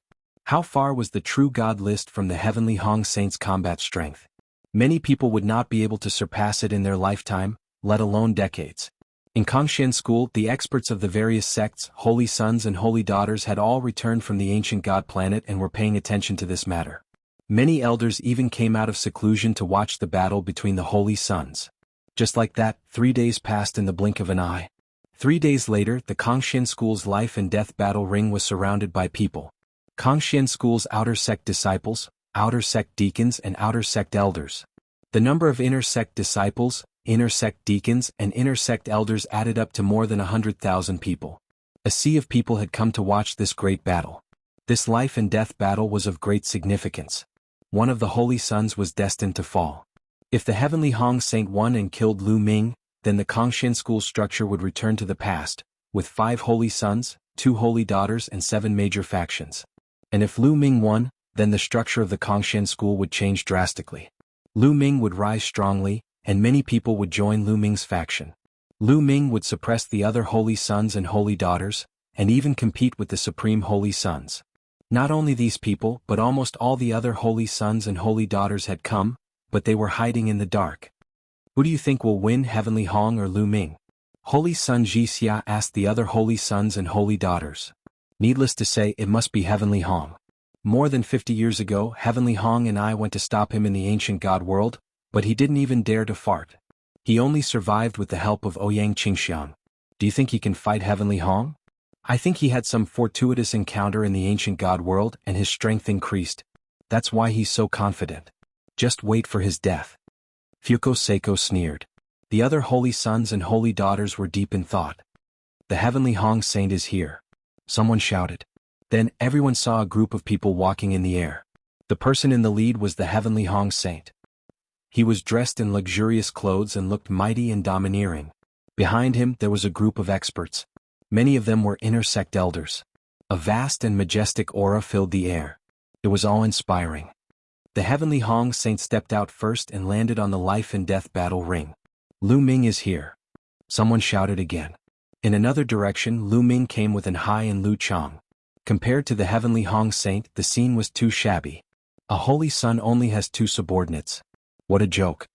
How far was the True God list from the Heavenly Hong Saint's combat strength? Many people would not be able to surpass it in their lifetime, let alone decades. In Kongxian school, the experts of the various sects, holy sons and holy daughters had all returned from the ancient God planet and were paying attention to this matter. Many elders even came out of seclusion to watch the battle between the holy sons. Just like that, 3 days passed in the blink of an eye. 3 days later, the Kongxian school's life and death battle ring was surrounded by people. Kongxian school's outer sect disciples, outer sect deacons and outer sect elders. The number of inner sect disciples, inner sect deacons and inner sect elders added up to more than 100,000 people. A sea of people had come to watch this great battle. This life and death battle was of great significance. One of the holy sons was destined to fall. If the Heavenly Hong Saint won and killed Lu Ming, then the Kongxian school structure would return to the past, with 5 holy sons, 2 holy daughters and 7 major factions. And if Lu Ming won, then the structure of the Kongxian school would change drastically. Lu Ming would rise strongly, and many people would join Lu Ming's faction. Lu Ming would suppress the other holy sons and holy daughters, and even compete with the supreme holy sons. Not only these people, but almost all the other holy sons and holy daughters had come, but they were hiding in the dark. Who do you think will win, Heavenly Hong or Lu Ming? Holy Son Jixia asked the other holy sons and holy daughters. Needless to say, it must be Heavenly Hong. More than 50 years ago, Heavenly Hong and I went to stop him in the ancient God world, but he didn't even dare to fart. He only survived with the help of Ouyang Qingxiang. Do you think he can fight Heavenly Hong? I think he had some fortuitous encounter in the ancient god world and his strength increased. That's why he's so confident. Just wait for his death. Fuko Seiko sneered. The other holy sons and holy daughters were deep in thought. The Heavenly Hong Saint is here. Someone shouted. Then everyone saw a group of people walking in the air. The person in the lead was the Heavenly Hong Saint. He was dressed in luxurious clothes and looked mighty and domineering. Behind him there was a group of experts. Many of them were inner sect elders. A vast and majestic aura filled the air. It was awe-inspiring. The Heavenly Hong Saint stepped out first and landed on the life and death battle ring. Lu Ming is here. Someone shouted again. In another direction, Lu Ming came with An Hai and Lu Chang. Compared to the Heavenly Hong Saint, the scene was too shabby. A holy son only has 2 subordinates. What a joke.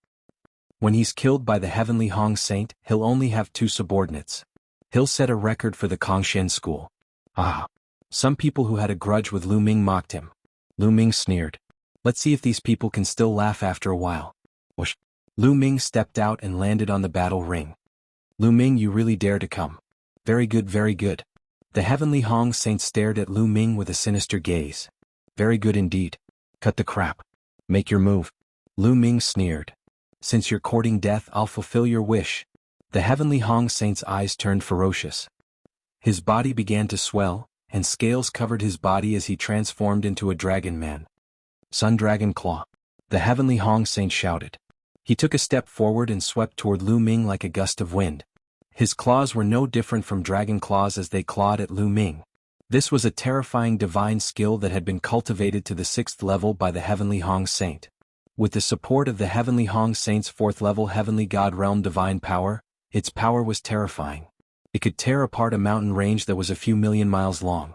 When he's killed by the Heavenly Hong Saint, he'll only have 2 subordinates. He'll set a record for the Kongshen school. Ah. Some people who had a grudge with Lu Ming mocked him. Lu Ming sneered. Let's see if these people can still laugh after a while. Whoosh. Lu Ming stepped out and landed on the battle ring. Lu Ming, you really dare to come. Very good, very good. The Heavenly Hong Saint stared at Lu Ming with a sinister gaze. Very good indeed. Cut the crap. Make your move. Lu Ming sneered. Since you're courting death, I'll fulfill your wish. The Heavenly Hong Saint's eyes turned ferocious. His body began to swell, and scales covered his body as he transformed into a dragon man. Sun Dragon Claw. The Heavenly Hong Saint shouted. He took a step forward and swept toward Lu Ming like a gust of wind. His claws were no different from dragon claws as they clawed at Lu Ming. This was a terrifying divine skill that had been cultivated to the 6th level by the Heavenly Hong Saint. With the support of the Heavenly Hong Saint's 4th level Heavenly God Realm divine power, its power was terrifying. It could tear apart a mountain range that was a few million miles long.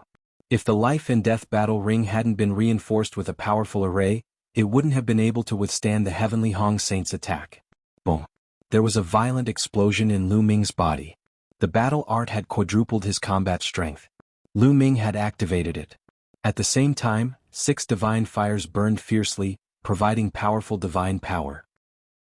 If the life and death battle ring hadn't been reinforced with a powerful array, it wouldn't have been able to withstand the Heavenly Hong Saint's attack. Boom. There was a violent explosion in Lu Ming's body. The battle art had quadrupled his combat strength. Lu Ming had activated it. At the same time, 6 divine fires burned fiercely, providing powerful divine power.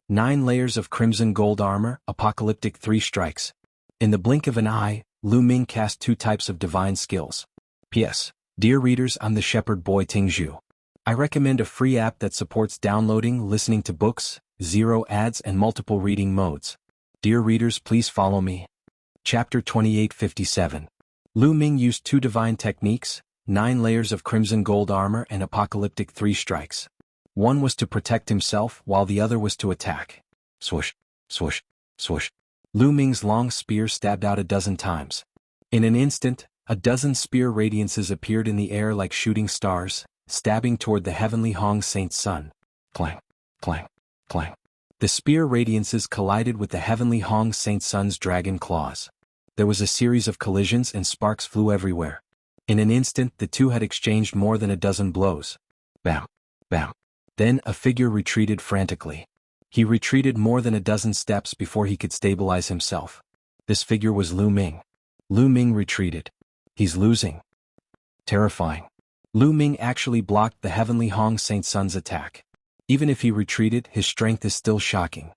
9 layers of crimson gold armor, apocalyptic 3 strikes. In the blink of an eye, Lu Ming cast 2 types of divine skills. P.S. Dear readers, I'm the shepherd boy Tingzhu. I recommend a free app that supports downloading, listening to books, 0 ads and multiple reading modes. Dear readers, please follow me. Chapter 2857. Lu Ming used 2 divine techniques, 9 layers of crimson gold armor and apocalyptic 3 strikes. One was to protect himself while the other was to attack. Swoosh, swoosh, swoosh. Lu Ming's long spear stabbed out 12 times. In an instant, 12 spear radiances appeared in the air like shooting stars, stabbing toward the Heavenly Hong Saint's son. Clang, clang, clang. The spear radiances collided with the Heavenly Hong Saint's son's dragon claws. There was a series of collisions and sparks flew everywhere. In an instant the two had exchanged more than 12 blows. Bam, bam. Then a figure retreated frantically. He retreated more than 12 steps before he could stabilize himself. This figure was Lu Ming. Lu Ming retreated. He's losing. Terrifying. Lu Ming actually blocked the Heavenly Hong Saint's son's attack. Even if he retreated, his strength is still shocking.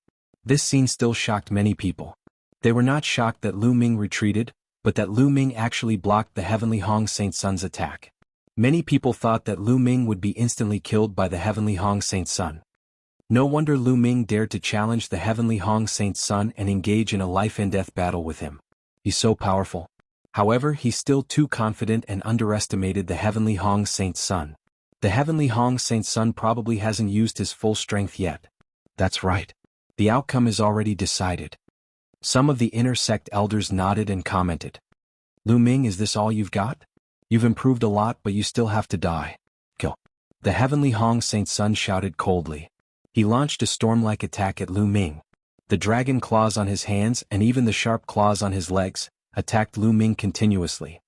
This scene still shocked many people. They were not shocked that Lu Ming retreated, but that Lu Ming actually blocked the Heavenly Hong Saint's son's attack. Many people thought that Lu Ming would be instantly killed by the Heavenly Hong Saint's son. No wonder Lu Ming dared to challenge the Heavenly Hong Saint's son and engage in a life and death battle with him. He's so powerful. However, he's still too confident and underestimated the Heavenly Hong Saint's son. The Heavenly Hong Saint's son probably hasn't used his full strength yet. That's right. The outcome is already decided. Some of the inner sect elders nodded and commented. Lu Ming, is this all you've got? You've improved a lot, but you still have to die. Kill. The Heavenly Hong Saint's son shouted coldly. He launched a storm-like attack at Lu Ming. The dragon claws on his hands and even the sharp claws on his legs attacked Lu Ming continuously.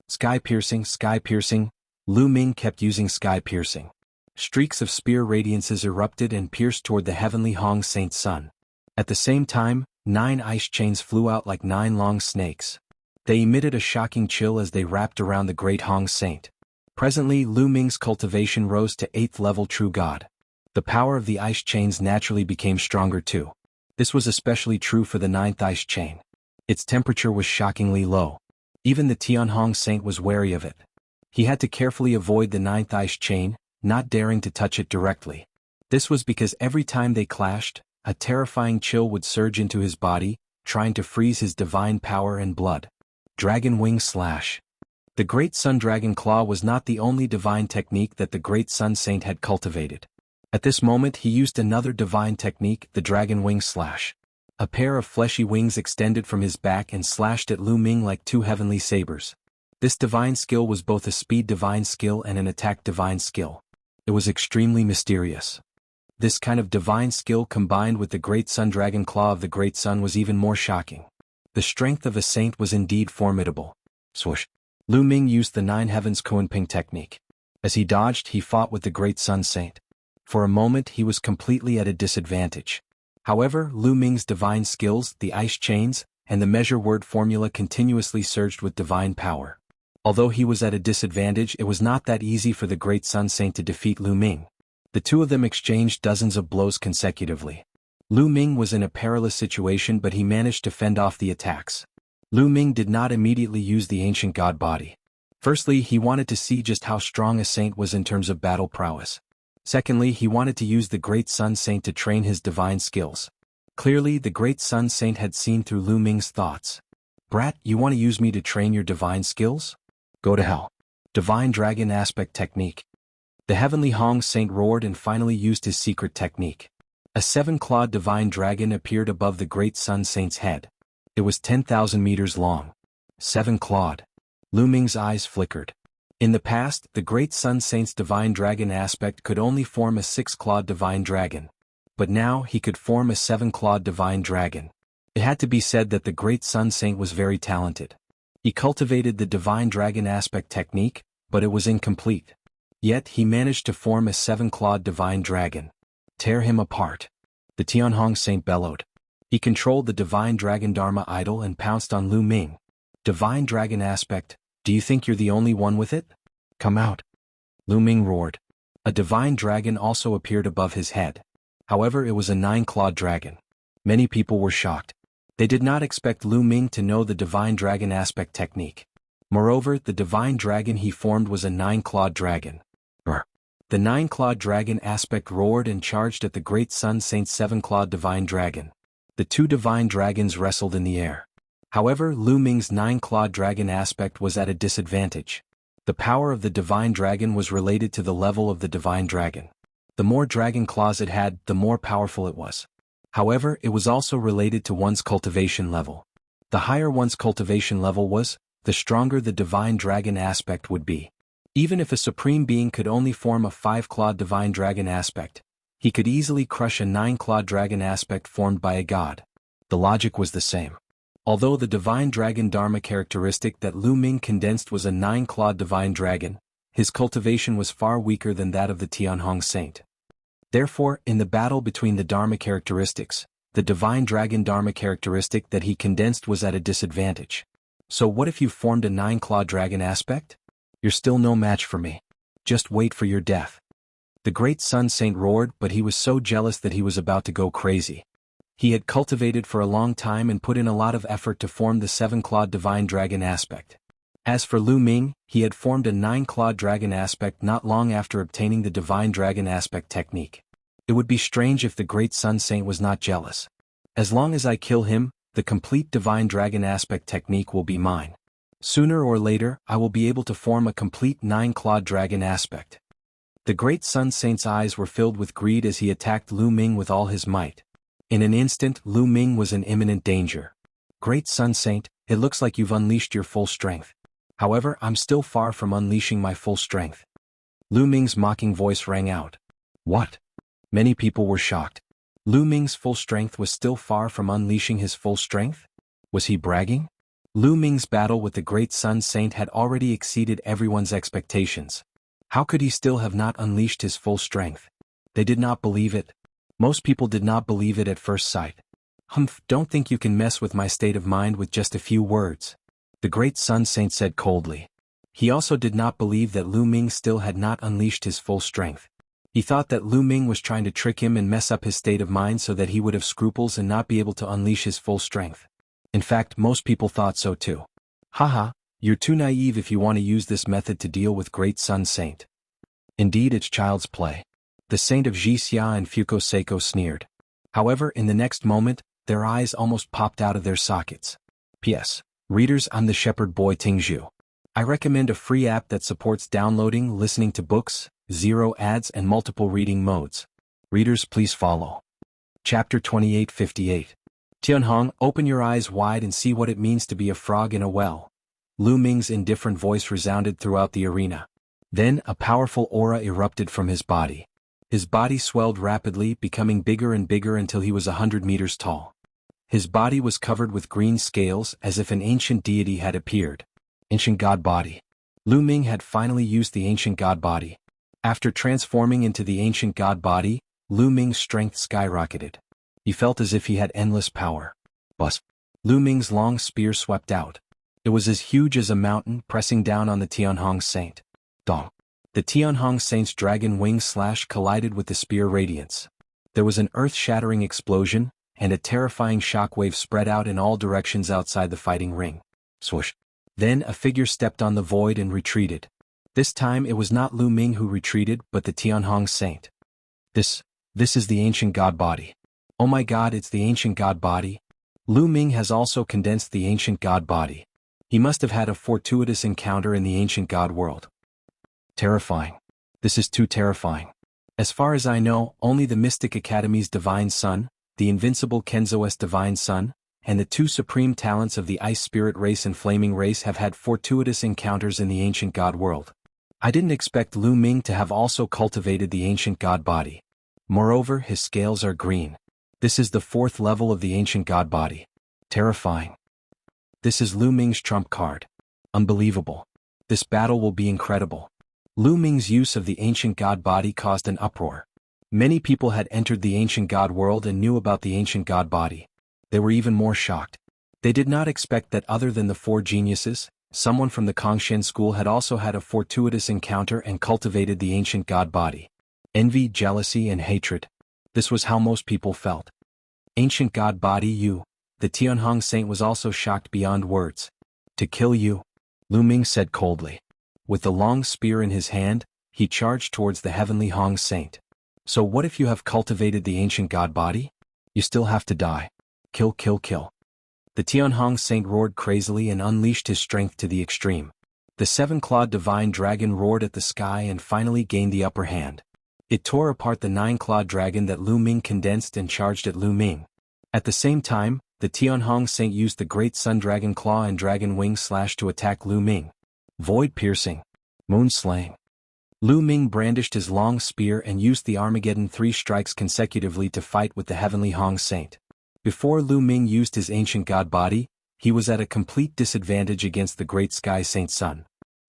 Sky-piercing, sky-piercing. Lu Ming kept using sky-piercing. Streaks of spear radiances erupted and pierced toward the Heavenly Hong Saint's son. At the same time, 9 ice chains flew out like 9 long snakes. They emitted a shocking chill as they wrapped around the great Hong Saint. Presently, Lu Ming's cultivation rose to 8th level True God. The power of the ice chains naturally became stronger too. This was especially true for the 9th ice chain. Its temperature was shockingly low. Even the Tianhong saint was wary of it. He had to carefully avoid the ninth ice chain, not daring to touch it directly. This was because every time they clashed, a terrifying chill would surge into his body, trying to freeze his divine power and blood. Dragon Wing Slash. The Great Sun Dragon Claw was not the only divine technique that the Great Sun Saint had cultivated. At this moment he used another divine technique, the Dragon Wing Slash. A pair of fleshy wings extended from his back and slashed at Lu Ming like two heavenly sabers. This divine skill was both a speed divine skill and an attack divine skill. It was extremely mysterious. This kind of divine skill combined with the Great Sun Dragon Claw of the Great Sun was even more shocking. The strength of a saint was indeed formidable. Swoosh. Lu Ming used the Nine Heavens Kunping technique. As he dodged, he fought with the Great Sun Saint. For a moment he was completely at a disadvantage. However, Lu Ming's divine skills, the ice chains, and the measure word formula continuously surged with divine power. Although he was at a disadvantage, it was not that easy for the Great Sun Saint to defeat Lu Ming. The two of them exchanged dozens of blows consecutively. Lu Ming was in a perilous situation, but he managed to fend off the attacks. Lu Ming did not immediately use the ancient god body. Firstly, he wanted to see just how strong a saint was in terms of battle prowess. Secondly, he wanted to use the Great Sun Saint to train his divine skills. Clearly, the Great Sun Saint had seen through Lu Ming's thoughts. "Brat, you want to use me to train your divine skills? Go to hell." Divine Dragon Aspect Technique. The Heavenly Hong Saint roared and finally used his secret technique. A seven-clawed divine dragon appeared above the Great Sun Saint's head. It was 10,000 meters long. Seven-clawed. Lu Ming's eyes flickered. In the past, the Great Sun Saint's divine dragon aspect could only form a six-clawed divine dragon. But now he could form a seven-clawed divine dragon. It had to be said that the Great Sun Saint was very talented. He cultivated the divine dragon aspect technique, but it was incomplete. Yet he managed to form a seven-clawed divine dragon. Tear him apart. The Tianhong Saint bellowed. He controlled the divine dragon Dharma idol and pounced on Lu Ming. Divine dragon aspect, do you think you're the only one with it? Come out. Lu Ming roared. A divine dragon also appeared above his head. However, it was a nine-clawed dragon. Many people were shocked. They did not expect Lu Ming to know the divine dragon aspect technique. Moreover, the divine dragon he formed was a nine-clawed dragon. The nine-clawed dragon aspect roared and charged at the Great Sun Saint's seven-clawed divine dragon. The two divine dragons wrestled in the air. However, Lu Ming's nine-clawed dragon aspect was at a disadvantage. The power of the divine dragon was related to the level of the divine dragon. The more dragon claws it had, the more powerful it was. However, it was also related to one's cultivation level. The higher one's cultivation level was, the stronger the divine dragon aspect would be. Even if a supreme being could only form a five-clawed divine dragon aspect, he could easily crush a nine-clawed dragon aspect formed by a god. The logic was the same. Although the divine dragon Dharma characteristic that Lu Ming condensed was a nine-clawed divine dragon, his cultivation was far weaker than that of the Tianhong Saint. Therefore, in the battle between the Dharma characteristics, the divine dragon Dharma characteristic that he condensed was at a disadvantage. So what if you formed a nine-clawed dragon aspect? You're still no match for me. Just wait for your death. The Great Sun Saint roared, but he was so jealous that he was about to go crazy. He had cultivated for a long time and put in a lot of effort to form the seven-clawed divine dragon aspect. As for Lu Ming, he had formed a nine-clawed dragon aspect not long after obtaining the divine dragon aspect technique. It would be strange if the Great Sun Saint was not jealous. As long as I kill him, the complete divine dragon aspect technique will be mine. Sooner or later, I will be able to form a complete nine-clawed dragon aspect. The Great Sun Saint's eyes were filled with greed as he attacked Lu Ming with all his might. In an instant, Lu Ming was in imminent danger. Great Sun Saint, it looks like you've unleashed your full strength. However, I'm still far from unleashing my full strength. Lu Ming's mocking voice rang out. What? Many people were shocked. Lu Ming's full strength was still far from unleashing his full strength? Was he bragging? Lu Ming's battle with the Great Sun Saint had already exceeded everyone's expectations. How could he still have not unleashed his full strength? They did not believe it. Most people did not believe it at first sight. Humph, don't think you can mess with my state of mind with just a few words. The Great Sun Saint said coldly. He also did not believe that Lu Ming still had not unleashed his full strength. He thought that Lu Ming was trying to trick him and mess up his state of mind so that he would have scruples and not be able to unleash his full strength. In fact, most people thought so too. Haha, you're too naive if you want to use this method to deal with Great Sun Saint. Indeed, it's child's play. The saint of Jixia and Fuko sneered. However, in the next moment, their eyes almost popped out of their sockets. P.S. Readers, I'm the shepherd boy Tingzhu. I recommend a free app that supports downloading, listening to books, zero ads and multiple reading modes. Readers, please follow. Chapter 2858. Tianhong, open your eyes wide and see what it means to be a frog in a well. Lu Ming's indifferent voice resounded throughout the arena. Then, a powerful aura erupted from his body. His body swelled rapidly, becoming bigger and bigger until he was 100 meters tall. His body was covered with green scales as if an ancient deity had appeared. Ancient God Body. Lu Ming had finally used the Ancient God Body. After transforming into the Ancient God Body, Lu Ming's strength skyrocketed. He felt as if he had endless power. Bus. Lu Ming's long spear swept out. It was as huge as a mountain, pressing down on the Tianhong Saint. Dong. The Tianhong Saint's dragon wing slash collided with the spear radiance. There was an earth-shattering explosion, and a terrifying shockwave spread out in all directions outside the fighting ring. Swoosh. Then a figure stepped on the void and retreated. This time it was not Lu Ming who retreated but the Tianhong Saint. This is the Ancient God Body. Oh my god, it's the Ancient God Body. Lu Ming has also condensed the Ancient God Body. He must have had a fortuitous encounter in the Ancient God world. Terrifying. This is too terrifying. As far as I know, only the Mystic Academy's Divine Sun, the invincible Kenzo's Divine Sun, and the two supreme talents of the Ice Spirit race and Flaming race have had fortuitous encounters in the Ancient God world. I didn't expect Lu Ming to have also cultivated the Ancient God Body. Moreover, his scales are green. This is the 4th level of the Ancient God Body. Terrifying. This is Lu Ming's trump card. Unbelievable. This battle will be incredible. Lu Ming's use of the Ancient God Body caused an uproar. Many people had entered the Ancient God world and knew about the Ancient God Body. They were even more shocked. They did not expect that other than the 4 geniuses, someone from the Kongshen school had also had a fortuitous encounter and cultivated the Ancient God Body. Envy, jealousy, and hatred. This was how most people felt. Ancient God Body, you. The Tianhong Saint was also shocked beyond words. To kill you? Lu Ming said coldly. With the long spear in his hand, he charged towards the Heavenly Hong Saint. So what if you have cultivated the Ancient God Body? You still have to die. Kill, kill, kill. The Tianhong Saint roared crazily and unleashed his strength to the extreme. The 7-clawed divine dragon roared at the sky and finally gained the upper hand. It tore apart the 9-clawed dragon that Lu Ming condensed and charged at Lu Ming. At the same time, the Tianhong Saint used the Great Sun Dragon Claw and Dragon Wing Slash to attack Lu Ming. Void piercing. Moon slaying. Lu Ming brandished his long spear and used the Armageddon 3 strikes consecutively to fight with the Heavenly Hong Saint. Before Lu Ming used his Ancient God Body, he was at a complete disadvantage against the Great Sky Saint Sun.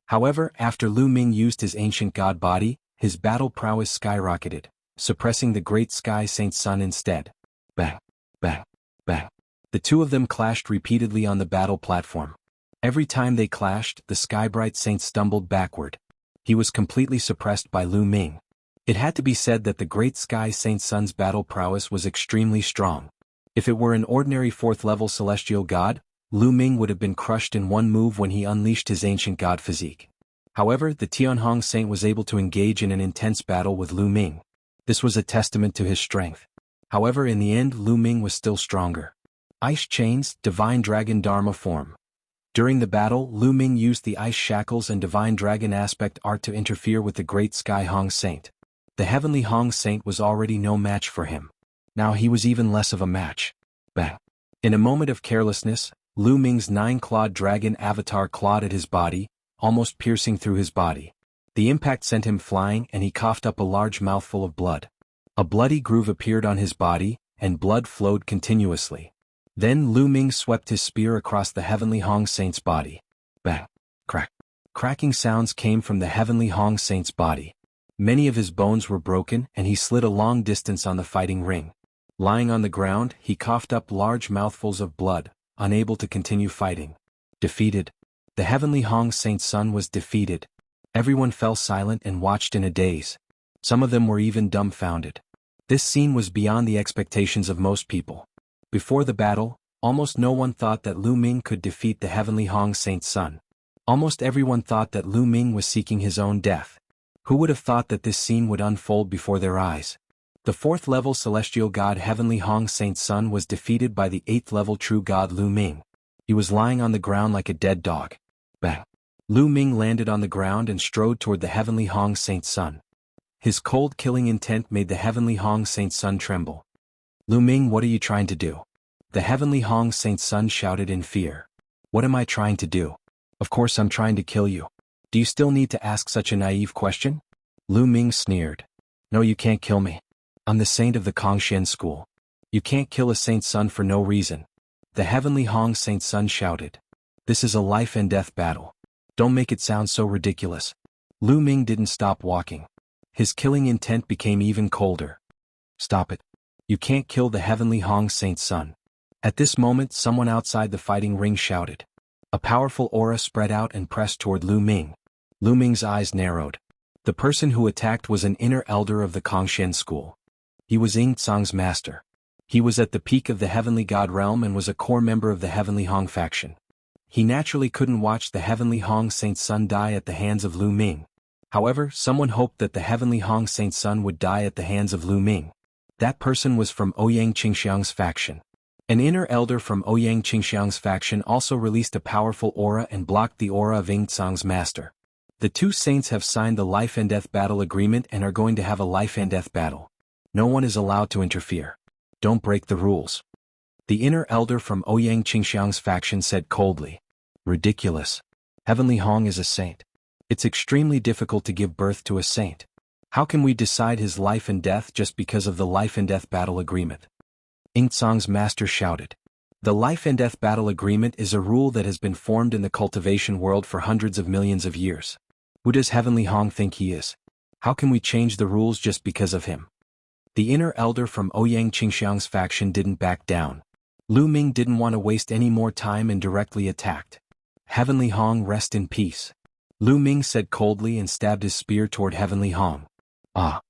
However, after Lu Ming used his Ancient God Body, his battle prowess skyrocketed, suppressing the Great Sky Saint Sun instead. Bang, bang, bang. The two of them clashed repeatedly on the battle platform. Every time they clashed, the Skybright Saint stumbled backward. He was completely suppressed by Lu Ming. It had to be said that the Great Sky Saint Sun's battle prowess was extremely strong. If it were an ordinary 4th-level celestial god, Lu Ming would have been crushed in one move when he unleashed his Ancient God physique. However, the Tianhong Saint was able to engage in an intense battle with Lu Ming. This was a testament to his strength. However, in the end, Lu Ming was still stronger. Ice Chains, Divine Dragon Dharma Form. During the battle, Lu Ming used the Ice Shackles and Divine Dragon Aspect Art to interfere with the Great Sky Hong Saint. The Heavenly Hong Saint was already no match for him. Now he was even less of a match. Bang. In a moment of carelessness, Lu Ming's 9-clawed dragon avatar clawed at his body, almost piercing through his body. The impact sent him flying and he coughed up a large mouthful of blood. A bloody groove appeared on his body, and blood flowed continuously. Then Lu Ming swept his spear across the Heavenly Hong Saint's body. Bang. Crack. Cracking sounds came from the Heavenly Hong Saint's body. Many of his bones were broken and he slid a long distance on the fighting ring. Lying on the ground, he coughed up large mouthfuls of blood, unable to continue fighting. Defeated. The Heavenly Hong Saint Sun was defeated. Everyone fell silent and watched in a daze. Some of them were even dumbfounded. This scene was beyond the expectations of most people. Before the battle, Almost no one thought that Lu Ming could defeat the heavenly Hong Saint's son. Almost everyone thought that Lu Ming was seeking his own death. Who would have thought that this scene would unfold before their eyes? The 4th-level celestial god heavenly Hong Saint's son was defeated by the 8th-level true god Lu Ming. He was lying on the ground like a dead dog. Bang! Lu Ming landed on the ground and strode toward the heavenly Hong Saint's son. His cold killing intent made the heavenly Hong Saint's son tremble. Lu Ming, what are you trying to do? The heavenly Hong Saint's son shouted in fear. What am I trying to do? Of course I'm trying to kill you. Do you still need to ask such a naive question? Lu Ming sneered. No, you can't kill me. I'm the saint of the Kongxian school. You can't kill a saint's son for no reason. The heavenly Hong Saint's son shouted. This is a life and death battle. Don't make it sound so ridiculous. Lu Ming didn't stop walking. His killing intent became even colder. Stop it. You can't kill the heavenly Hong Saint's son. At this moment, someone outside the fighting ring shouted. A powerful aura spread out and pressed toward Lu Ming. Lu Ming's eyes narrowed. The person who attacked was an inner elder of the Kongxian school. He was Ying Tsang's master. He was at the peak of the heavenly god realm and was a core member of the heavenly Hong faction. He naturally couldn't watch the heavenly Hong Saint's son die at the hands of Lu Ming. However, someone hoped that the heavenly Hong Saint's son would die at the hands of Lu Ming. That person was from Ouyang Qingxiang's faction. An inner elder from Ouyang Qingxiang's faction also released a powerful aura and blocked the aura of Ying Tsang's master. The two saints have signed the life and death battle agreement and are going to have a life and death battle. No one is allowed to interfere. Don't break the rules. The inner elder from Ouyang Qingxiang's faction said coldly. Ridiculous. Heavenly Hong is a saint. It's extremely difficult to give birth to a saint. How can we decide his life and death just because of the life and death battle agreement? Ying Tsang's master shouted. The life and death battle agreement is a rule that has been formed in the cultivation world for hundreds of millions of years. Who does Heavenly Hong think he is? How can we change the rules just because of him? The inner elder from Ouyang Qingxiang's faction didn't back down. Lu Ming didn't want to waste any more time and directly attacked. Heavenly Hong, rest in peace. Lu Ming said coldly and stabbed his spear toward Heavenly Hong. Ah!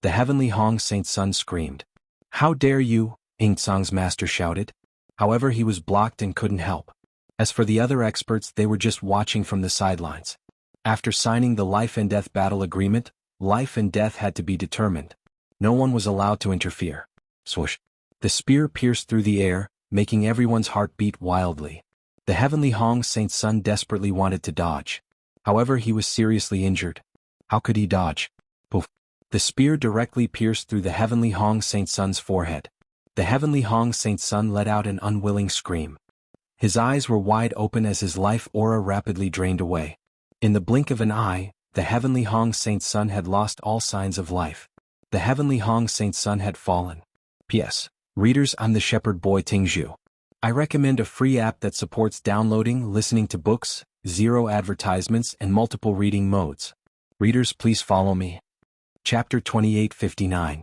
The Heavenly Hong Saint's son screamed. How dare you? Ying Tsang's master shouted. However, he was blocked and couldn't help. As for the other experts, they were just watching from the sidelines. After signing the life and death battle agreement, life and death had to be determined. No one was allowed to interfere. Swoosh! The spear pierced through the air, making everyone's heart beat wildly. The heavenly Hong Saint's son desperately wanted to dodge. However, he was seriously injured. How could he dodge? Poof! The spear directly pierced through the heavenly Hong Saint's son's forehead. The heavenly Hong Saint's son let out an unwilling scream. His eyes were wide open as his life aura rapidly drained away. In the blink of an eye, the heavenly Hong Saint's son had lost all signs of life. The heavenly Hong Saint's son had fallen. P.S. Readers, I'm the shepherd boy Tingzhu. I recommend a free app that supports downloading, listening to books, zero advertisements, and multiple reading modes. Readers, please follow me. Chapter 2859.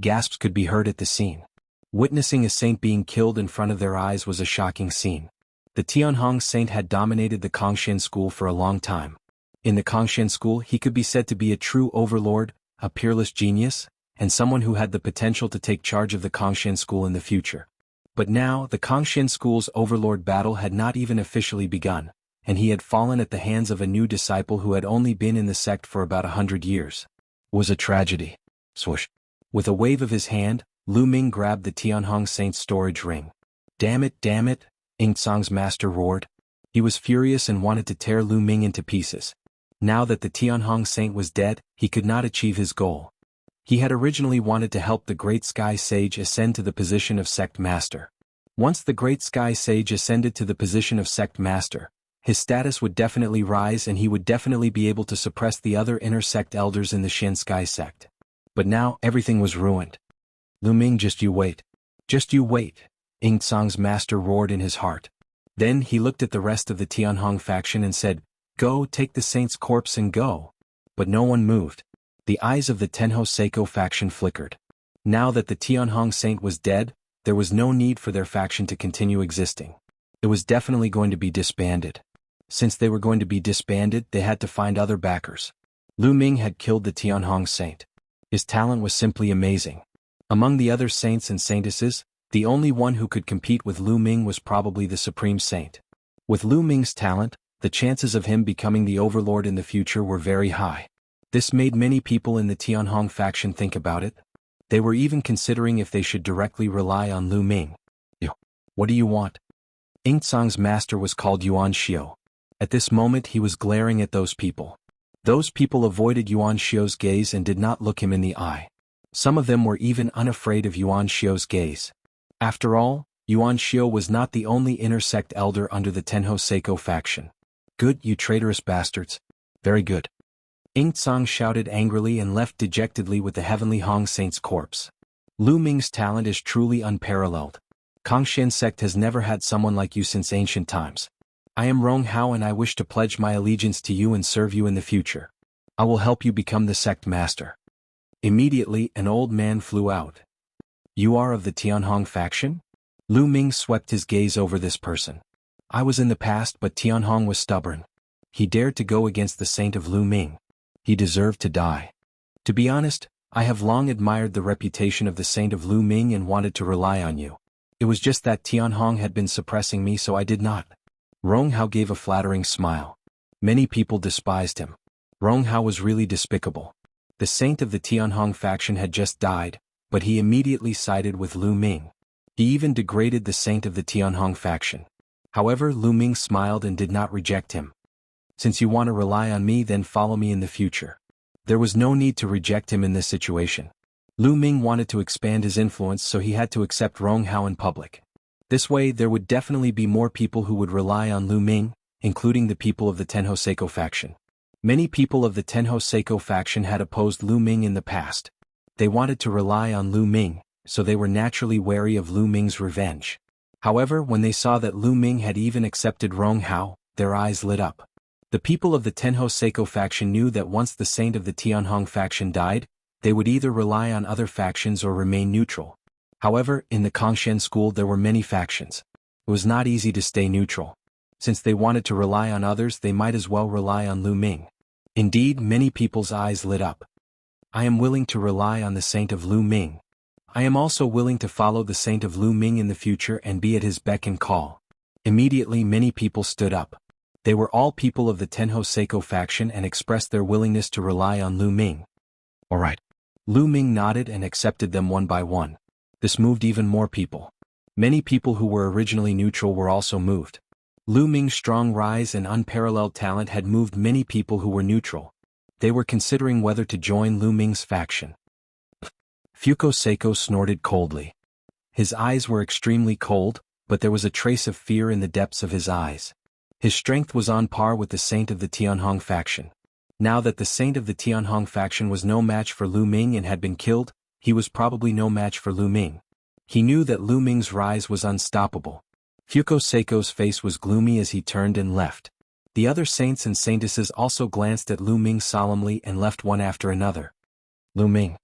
Gasps could be heard at the scene. Witnessing a saint being killed in front of their eyes was a shocking scene. The Tianhong saint had dominated the Kongxian school for a long time. In the Kongxian school, he could be said to be a true overlord, a peerless genius, and someone who had the potential to take charge of the Kongxian school in the future. But now, the Kongxian school's overlord battle had not even officially begun, and he had fallen at the hands of a new disciple who had only been in the sect for about 100 years. It was a tragedy. Swoosh! With a wave of his hand, Lu Ming grabbed the Tianhong saint's storage ring. Damn it, Ying Tsang's master roared. He was furious and wanted to tear Lu Ming into pieces. Now that the Tianhong saint was dead, he could not achieve his goal. He had originally wanted to help the Great Sky Sage ascend to the position of sect master. Once the Great Sky Sage ascended to the position of sect master, his status would definitely rise and he would definitely be able to suppress the other inner sect elders in the Shin Sky sect. But now, everything was ruined. Lu Ming, just you wait. Just you wait, Ying Tsang's master roared in his heart. Then he looked at the rest of the Tianhong faction and said, Go, take the saint's corpse and go. But no one moved. The eyes of the Tenho Seiko faction flickered. Now that the Tianhong saint was dead, there was no need for their faction to continue existing. It was definitely going to be disbanded. Since they were going to be disbanded, they had to find other backers. Lu Ming had killed the Tianhong saint. His talent was simply amazing. Among the other saints and saintesses, The only one who could compete with Lu Ming was probably the Supreme Saint. With Lu Ming's talent, the chances of him becoming the overlord in the future were very high. This made many people in the Tianhong faction think about it. They were even considering if they should directly rely on Lu Ming. What do you want? Yingcang's master was called Yuan Xiu. At this moment he was glaring at those people. Those people avoided Yuan Xiu's gaze and did not look him in the eye. Some of them were even unafraid of Yuan Xiu's gaze. After all, Yuan Xiu was not the only inner sect elder under the Tenho Seiko faction. Good, you traitorous bastards. Very good. Yingcang shouted angrily and left dejectedly with the heavenly Hong Saint's corpse. Lu Ming's talent is truly unparalleled. Kongshan sect has never had someone like you since ancient times. I am Rong Hao and I wish to pledge my allegiance to you and serve you in the future. I will help you become the sect master. Immediately an old man flew out. You are of the Tianhong faction? Lu Ming swept his gaze over this person. I was in the past but Tianhong was stubborn. He dared to go against the saint of Lu Ming. He deserved to die. To be honest, I have long admired the reputation of the saint of Lu Ming and wanted to rely on you. It was just that Tianhong had been suppressing me so I did not. Rong Hao gave a flattering smile. Many people despised him. Rong Hao was really despicable. The saint of the Tianhong faction had just died, but he immediately sided with Lu Ming. He even degraded the saint of the Tianhong faction. However, Lu Ming smiled and did not reject him. Since you want to rely on me, then follow me in the future. There was no need to reject him in this situation. Lu Ming wanted to expand his influence so he had to accept Rong Hao in public. This way there would definitely be more people who would rely on Lu Ming, including the people of the Tenho Seiko faction. Many people of the Tenho Seiko faction had opposed Lu Ming in the past. They wanted to rely on Lu Ming, so they were naturally wary of Lu Ming's revenge. However, when they saw that Lu Ming had even accepted Rong Hao, their eyes lit up. The people of the Tenho Seiko faction knew that once the saint of the Tianhong faction died, they would either rely on other factions or remain neutral. However, in the Kongshan school there were many factions. It was not easy to stay neutral. Since they wanted to rely on others, they might as well rely on Lu Ming. Indeed, many people's eyes lit up. I am willing to rely on the saint of Lu Ming. I am also willing to follow the saint of Lu Ming in the future and be at his beck and call. Immediately many people stood up. They were all people of the Tenho Seiko faction and expressed their willingness to rely on Lu Ming. Alright. Lu Ming nodded and accepted them one by one. This moved even more people. Many people who were originally neutral were also moved. Lu Ming's strong rise and unparalleled talent had moved many people who were neutral. They were considering whether to join Lu Ming's faction. Fuko Seiko snorted coldly. His eyes were extremely cold, but there was a trace of fear in the depths of his eyes. His strength was on par with the saint of the Tianhong faction. Now that the saint of the Tianhong faction was no match for Lu Ming and had been killed, he was probably no match for Lu Ming. He knew that Lu Ming's rise was unstoppable. Fuko Seiko's face was gloomy as he turned and left. The other saints and saintesses also glanced at Lu Ming solemnly and left one after another. Lu Ming.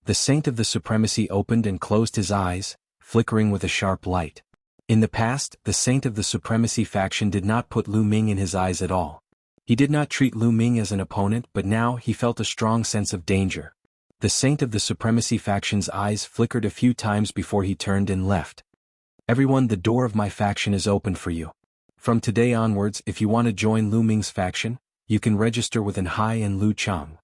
The saint of the supremacy opened and closed his eyes, flickering with a sharp light. In the past, the saint of the supremacy faction did not put Lu Ming in his eyes at all. He did not treat Lu Ming as an opponent, but now he felt a strong sense of danger. The saint of the supremacy faction's eyes flickered a few times before he turned and left. Everyone, the door of my faction is open for you. From today onwards, if you want to join Lu Ming's faction, you can register with Enhai and Lu Chang.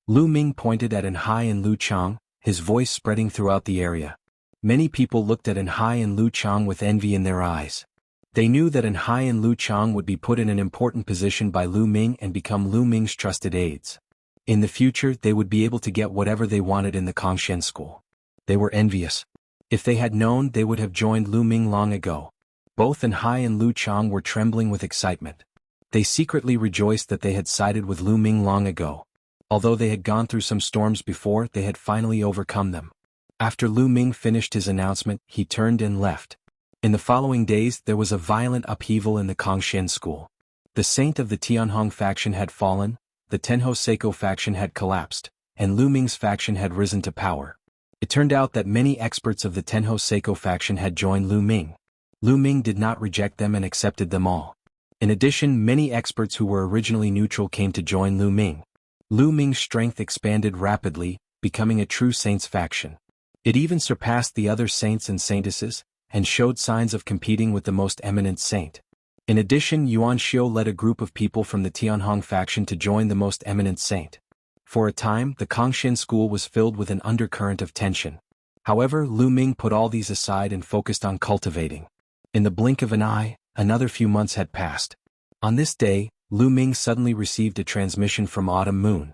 Lu Ming pointed at Enhai and Lu Chang, his voice spreading throughout the area. Many people looked at Enhai and Lu Chang with envy in their eyes. They knew that Enhai and Lu Chang would be put in an important position by Lu Ming and become Lu Ming's trusted aides. In the future, they would be able to get whatever they wanted in the Kongshan school. They were envious. If they had known, they would have joined Lu Ming long ago. Both Enhai and Lu Chang were trembling with excitement. They secretly rejoiced that they had sided with Lu Ming long ago. Although they had gone through some storms before, they had finally overcome them. After Lu Ming finished his announcement, he turned and left. In the following days, there was a violent upheaval in the Kongshan school. The saint of the Tianhong faction had fallen, the Tenho Seiko faction had collapsed, and Lu Ming's faction had risen to power. It turned out that many experts of the Tenho Seiko faction had joined Lu Ming. Lu Ming did not reject them and accepted them all. In addition, many experts who were originally neutral came to join Lu Ming. Lu Ming's strength expanded rapidly, becoming a true saints faction. It even surpassed the other saints and saintesses, and showed signs of competing with the most eminent saint. In addition, Yuan Xiu led a group of people from the Tianhong faction to join the most eminent saint. For a time, the Kongxian school was filled with an undercurrent of tension. However, Lu Ming put all these aside and focused on cultivating. In the blink of an eye, another few months had passed. On this day, Lu Ming suddenly received a transmission from Autumn Moon.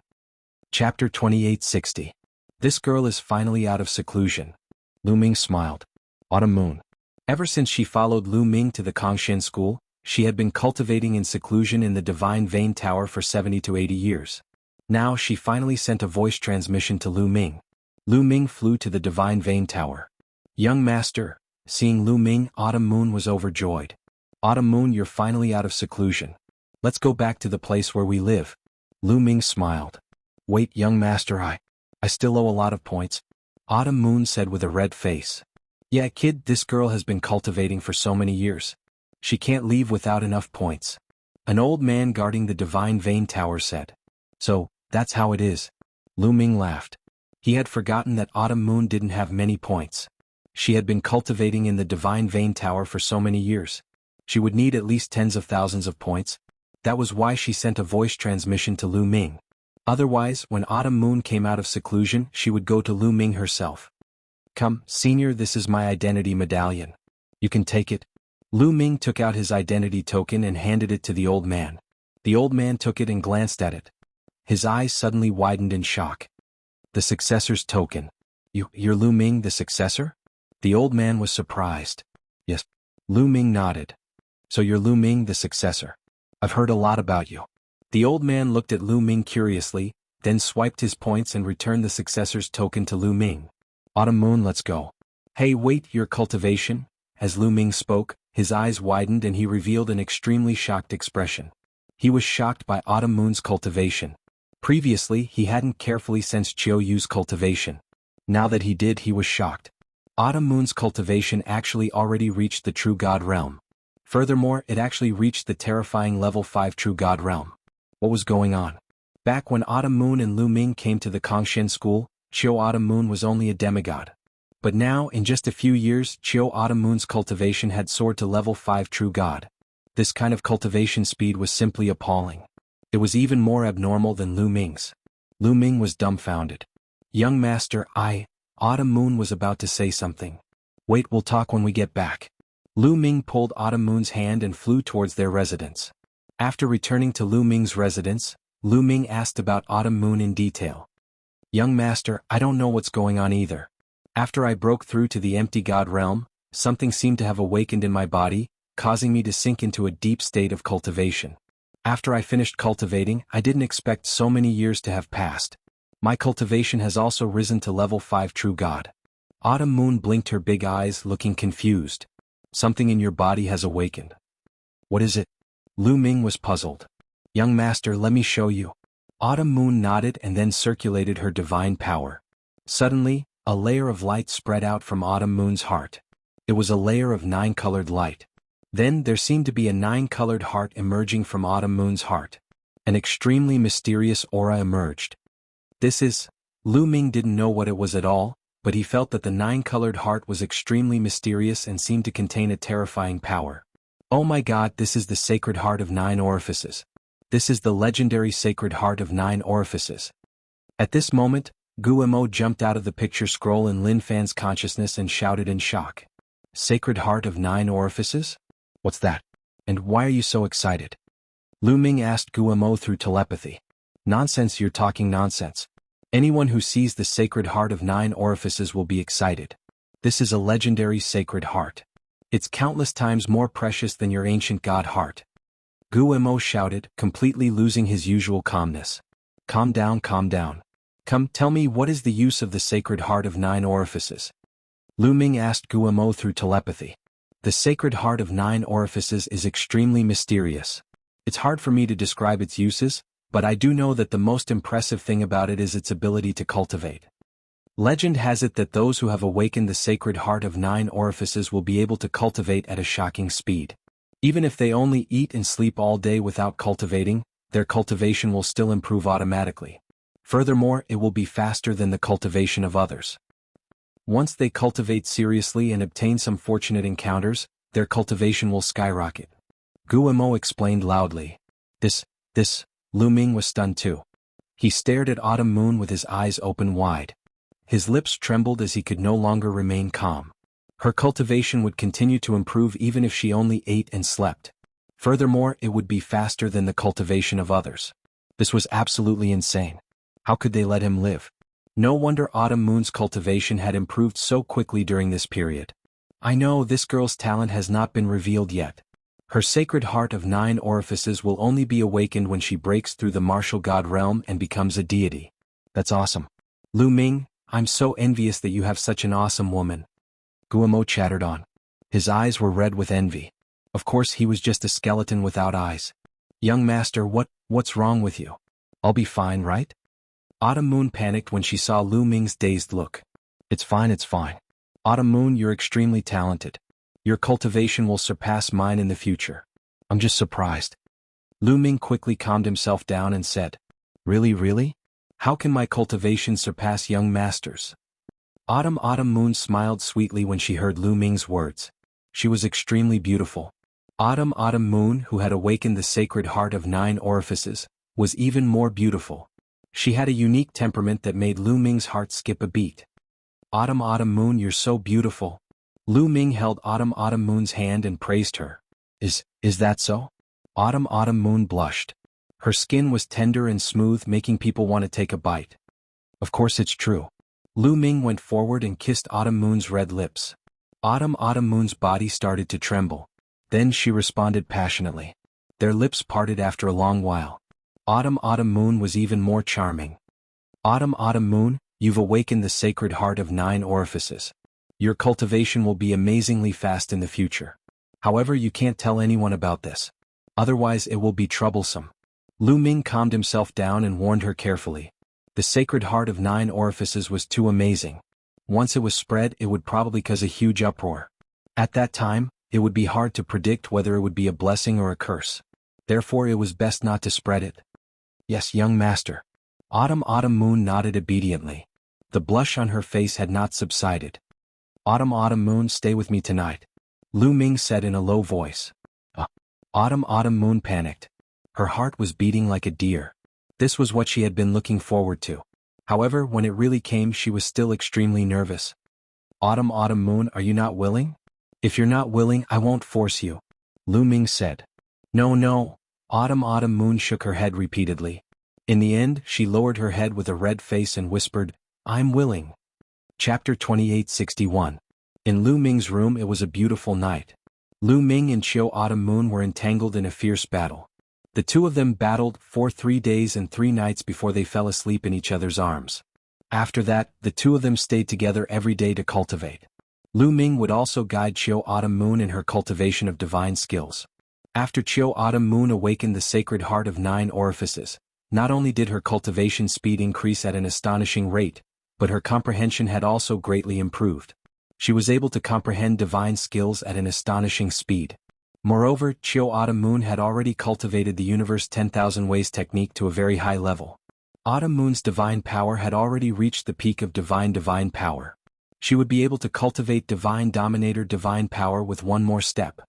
Chapter 2860. This girl is finally out of seclusion. Lu Ming smiled. Autumn Moon. Ever since she followed Lu Ming to the Kongxian school, she had been cultivating in seclusion in the Divine Vein Tower for 70 to 80 years. Now she finally sent a voice transmission to Lu Ming. Lu Ming flew to the Divine Vein Tower. Young master, seeing Lu Ming, Autumn Moon was overjoyed. Autumn Moon, you're finally out of seclusion. Let's go back to the place where we live. Lu Ming smiled. Wait, young master, I still owe a lot of points. Autumn Moon said with a red face. Yeah, kid, this girl has been cultivating for so many years. She can't leave without enough points. An old man guarding the Divine Vein Tower said. So, that's how it is. Lu Ming laughed. He had forgotten that Autumn Moon didn't have many points. She had been cultivating in the Divine Vein Tower for so many years. She would need at least tens of thousands of points. That was why she sent a voice transmission to Lu Ming. Otherwise, when Autumn Moon came out of seclusion, she would go to Lu Ming herself. Come, senior, this is my identity medallion. You can take it. Lu Ming took out his identity token and handed it to the old man. The old man took it and glanced at it. His eyes suddenly widened in shock. The successor's token. You're Lu Ming, the successor? The old man was surprised. Yes. Lu Ming nodded. So you're Lu Ming, the successor. I've heard a lot about you. The old man looked at Lu Ming curiously, then swiped his points and returned the successor's token to Lu Ming. Autumn Moon, let's go. Hey, wait, your cultivation? As Lu Ming spoke, his eyes widened and he revealed an extremely shocked expression. He was shocked by Autumn Moon's cultivation. Previously, he hadn't carefully sensed Chiu Yu's cultivation. Now that he did, he was shocked. Autumn Moon's cultivation actually already reached the True God realm. Furthermore, it actually reached the terrifying level 5 True God realm. What was going on? Back when Autumn Moon and Lu Ming came to the Kongxian school, Chiu Autumn Moon was only a demigod. But now, in just a few years, Chiu Autumn Moon's cultivation had soared to level 5 True God. This kind of cultivation speed was simply appalling. It was even more abnormal than Lu Ming's. Lu Ming was dumbfounded. Young master, Autumn Moon was about to say something. Wait, we'll talk when we get back. Lu Ming pulled Autumn Moon's hand and flew towards their residence. After returning to Lu Ming's residence, Lu Ming asked about Autumn Moon in detail. Young master, I don't know what's going on either. After I broke through to the empty God realm, something seemed to have awakened in my body, causing me to sink into a deep state of cultivation. After I finished cultivating, I didn't expect so many years to have passed. My cultivation has also risen to level 5 True God. Autumn Moon blinked her big eyes, looking confused. Something in your body has awakened. What is it? Lu Ming was puzzled. Young master, let me show you. Autumn Moon nodded and then circulated her divine power. Suddenly, a layer of light spread out from Autumn Moon's heart. It was a layer of 9-colored light. Then there seemed to be a 9-colored heart emerging from Autumn Moon's heart. An extremely mysterious aura emerged. Lu Ming didn't know what it was at all, but he felt that the 9-colored heart was extremely mysterious and seemed to contain a terrifying power. Oh my god, this is the sacred heart of 9 orifices. This is the legendary sacred heart of 9 orifices. At this moment, Guillemot jumped out of the picture scroll in Lin Fan's consciousness and shouted in shock. Sacred heart of 9 orifices? What's that? And why are you so excited? Lu Ming asked Guillemot through telepathy. Nonsense, you're talking nonsense. Anyone who sees the sacred heart of 9 orifices will be excited. This is a legendary sacred heart. It's countless times more precious than your ancient god heart. Guillemot shouted, completely losing his usual calmness. Calm down, calm down. Come, tell me, what is the use of the sacred heart of 9 orifices? Lu Ming asked Guillemot through telepathy. The sacred heart of 9 orifices is extremely mysterious. It's hard for me to describe its uses, but I do know that the most impressive thing about it is its ability to cultivate. Legend has it that those who have awakened the sacred heart of 9 orifices will be able to cultivate at a shocking speed. Even if they only eat and sleep all day without cultivating, their cultivation will still improve automatically. Furthermore, it will be faster than the cultivation of others. Once they cultivate seriously and obtain some fortunate encounters, their cultivation will skyrocket. Guillemot explained loudly. This, Lu Ming was stunned too. He stared at Autumn Moon with his eyes open wide. His lips trembled as he could no longer remain calm. Her cultivation would continue to improve even if she only ate and slept. Furthermore, it would be faster than the cultivation of others. This was absolutely insane. How could they let him live? No wonder Autumn Moon's cultivation had improved so quickly during this period. I know this girl's talent has not been revealed yet. Her sacred heart of 9 orifices will only be awakened when she breaks through the martial god realm and becomes a deity. That's awesome. Lu Ming, I'm so envious that you have such an awesome woman. Guillemot chattered on. His eyes were red with envy. Of course he was just a skeleton without eyes. Young master, what's wrong with you? I'll be fine, right? Autumn Moon panicked when she saw Lu Ming's dazed look. It's fine. Autumn Moon, you're extremely talented. Your cultivation will surpass mine in the future. I'm just surprised. Lu Ming quickly calmed himself down and said, Really? How can my cultivation surpass young masters? Autumn Moon smiled sweetly when she heard Lu Ming's words. She was extremely beautiful. Autumn Moon, who had awakened the sacred heart of 9 orifices, was even more beautiful. She had a unique temperament that made Lu Ming's heart skip a beat. Autumn Moon, you're so beautiful. Lu Ming held Autumn Moon's hand and praised her. Is that so? Autumn Moon blushed. Her skin was tender and smooth, making people want to take a bite. Of course it's true. Lu Ming went forward and kissed Autumn Moon's red lips. Autumn Moon's body started to tremble. Then she responded passionately. Their lips parted after a long while. Autumn Moon was even more charming. Autumn Moon, you've awakened the sacred heart of 9 orifices. Your cultivation will be amazingly fast in the future. However, you can't tell anyone about this. Otherwise it will be troublesome. Lu Ming calmed himself down and warned her carefully. The sacred heart of 9 orifices was too amazing. Once it was spread, it would probably cause a huge uproar. At that time, it would be hard to predict whether it would be a blessing or a curse. Therefore it was best not to spread it. Yes, young master. Autumn Moon nodded obediently. The blush on her face had not subsided. Autumn Moon, stay with me tonight. Lu Ming said in a low voice. Autumn Moon panicked. Her heart was beating like a deer. This was what she had been looking forward to. However, when it really came, she was still extremely nervous. Autumn Moon, are you not willing? If you're not willing, I won't force you. Lu Ming said. No. Autumn Moon shook her head repeatedly. In the end, she lowered her head with a red face and whispered, I'm willing. Chapter 2861. In Lu Ming's room it was a beautiful night. Lu Ming and Chiu Autumn Moon were entangled in a fierce battle. The two of them battled for 3 days and 3 nights before they fell asleep in each other's arms. After that, the two of them stayed together every day to cultivate. Lu Ming would also guide Chiu Autumn Moon in her cultivation of divine skills. After Chiu Autumn Moon awakened the sacred heart of 9 orifices, not only did her cultivation speed increase at an astonishing rate, but her comprehension had also greatly improved. She was able to comprehend divine skills at an astonishing speed. Moreover, Chiu Autumn Moon had already cultivated the universe 10,000 ways technique to a very high level. Autumn Moon's divine power had already reached the peak of divine power. She would be able to cultivate divine dominator divine power with one more step.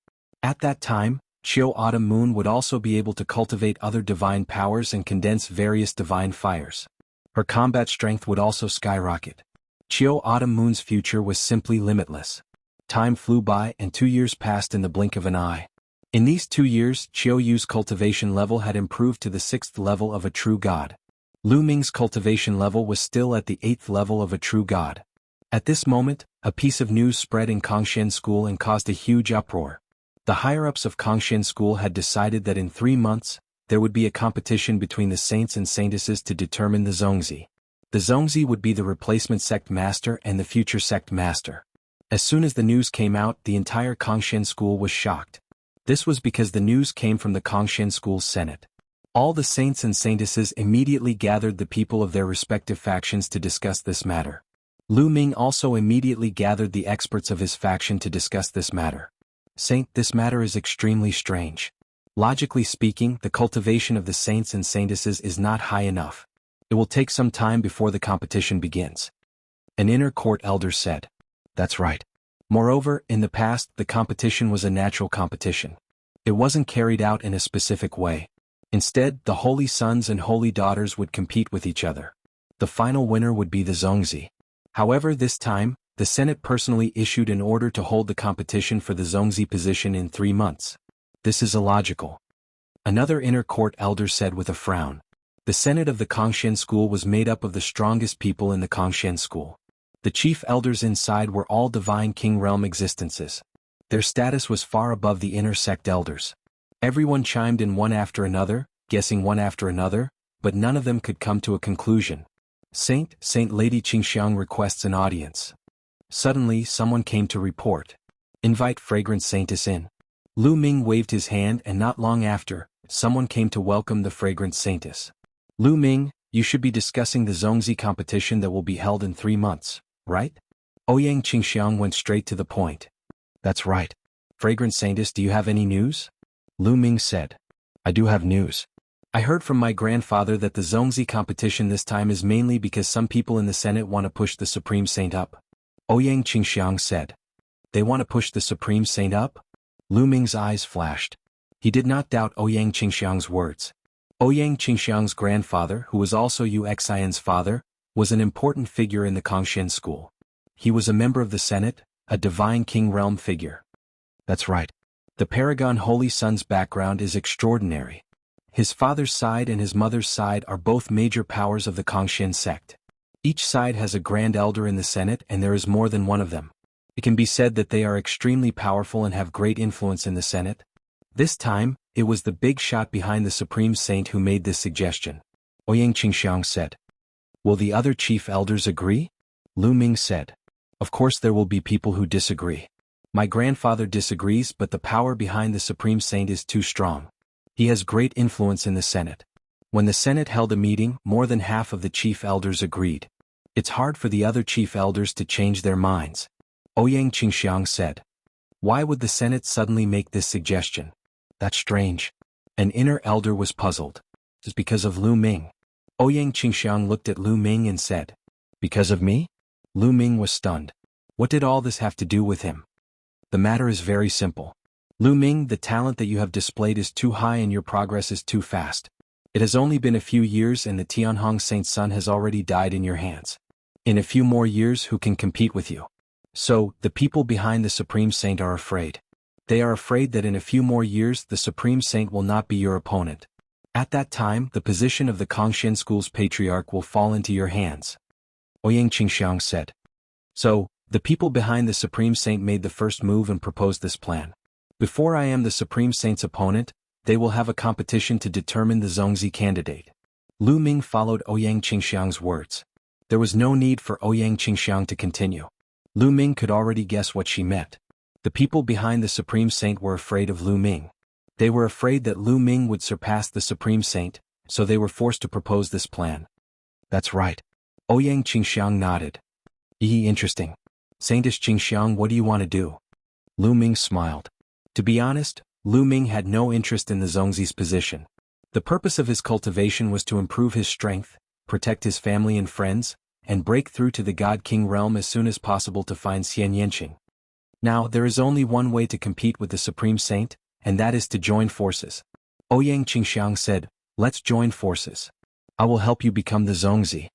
At that time, Chiu Autumn Moon would also be able to cultivate other divine powers and condense various divine fires. Her combat strength would also skyrocket. Chiu Autumn Moon's future was simply limitless. Time flew by and 2 years passed in the blink of an eye. In these 2 years, Chiu Yu's cultivation level had improved to the 6th level of a true god. Lu Ming's cultivation level was still at the 8th level of a true god. At this moment, a piece of news spread in Kongshan School and caused a huge uproar. The higher-ups of Kongshan School had decided that in 3 months, there would be a competition between the saints and saintesses to determine the Zongzi. The Zongzi would be the replacement sect master and the future sect master. As soon as the news came out, the entire Kongshan School was shocked. This was because the news came from the Kongshan School's senate. All the saints and saintesses immediately gathered the people of their respective factions to discuss this matter. Lu Ming also immediately gathered the experts of his faction to discuss this matter. Saint, this matter is extremely strange. Logically speaking, the cultivation of the saints and saintesses is not high enough. It will take some time before the competition begins. An inner court elder said. That's right. Moreover, in the past, the competition was a natural competition. It wasn't carried out in a specific way. Instead, the holy sons and holy daughters would compete with each other. The final winner would be the Zongzi. However, this time, the Senate personally issued an order to hold the competition for the Zongzi position in 3 months. This is illogical. Another inner court elder said with a frown. The Senate of the Kongshan school was made up of the strongest people in the Kongshan school. The chief elders inside were all divine king realm existences. Their status was far above the inner sect elders. Everyone chimed in one after another, guessing one after another, but none of them could come to a conclusion. Saint Lady Qingxiang requests an audience. Suddenly, someone came to report. Invite Fragrant Saintess in. Lu Ming waved his hand, and not long after, someone came to welcome the Fragrant Saintess. Lu Ming, you should be discussing the Zongzi competition that will be held in 3 months, right? Ouyang Qingxiang went straight to the point. That's right. Fragrant Saintess, do you have any news? Lu Ming said. I do have news. I heard from my grandfather that the Zongzi competition this time is mainly because some people in the Senate want to push the Supreme Saint up. Ouyang Qingxiang said. They want to push the Supreme Saint up? Lu Ming's eyes flashed. He did not doubt Ouyang Qingxiang's words. Ouyang Qingxiang's grandfather, who was also Yu Xian's father, was an important figure in the Kongshan school. He was a member of the Senate, a divine king realm figure. That's right. The Paragon Holy Son's background is extraordinary. His father's side and his mother's side are both major powers of the Kongshan sect. Each side has a grand elder in the Senate, and there is more than one of them. It can be said that they are extremely powerful and have great influence in the Senate. This time, it was the big shot behind the Supreme Saint who made this suggestion. Ouyang Qingxiang said. Will the other chief elders agree? Lu Ming said. Of course there will be people who disagree. My grandfather disagrees, but the power behind the Supreme Saint is too strong. He has great influence in the Senate. When the Senate held a meeting, more than half of the chief elders agreed. It's hard for the other chief elders to change their minds. Ouyang Qingxiang said. Why would the Senate suddenly make this suggestion? That's strange. An inner elder was puzzled. It's because of Lu Ming. Ouyang Qingxiang looked at Lu Ming and said. Because of me? Lu Ming was stunned. What did all this have to do with him? The matter is very simple. Lu Ming, the talent that you have displayed is too high and your progress is too fast. It has only been a few years and the Tianhong Saint's son has already died in your hands. In a few more years, who can compete with you? So, the people behind the Supreme Saint are afraid. They are afraid that in a few more years the Supreme Saint will not be your opponent. At that time, the position of the Kongshan school's patriarch will fall into your hands. Ouyang Qingxiang said. So, the people behind the Supreme Saint made the first move and proposed this plan. Before I am the Supreme Saint's opponent, they will have a competition to determine the Zongzi candidate. Lu Ming followed Ouyang Qingxiang's words. There was no need for Ouyang Qingxiang to continue. Lu Ming could already guess what she meant. The people behind the Supreme Saint were afraid of Lu Ming. They were afraid that Lu Ming would surpass the Supreme Saint, so they were forced to propose this plan. That's right. Ouyang Qingxiang nodded. Interesting. Saintess Qingxiang, what do you want to do? Lu Ming smiled. To be honest, Lu Ming had no interest in the Zongzi's position. The purpose of his cultivation was to improve his strength, protect his family and friends, and break through to the God King realm as soon as possible to find Xian Yanqing. Now, there is only one way to compete with the Supreme Saint, and that is to join forces. Ouyang Qingxiang said, let's join forces. I will help you become the Zongzi.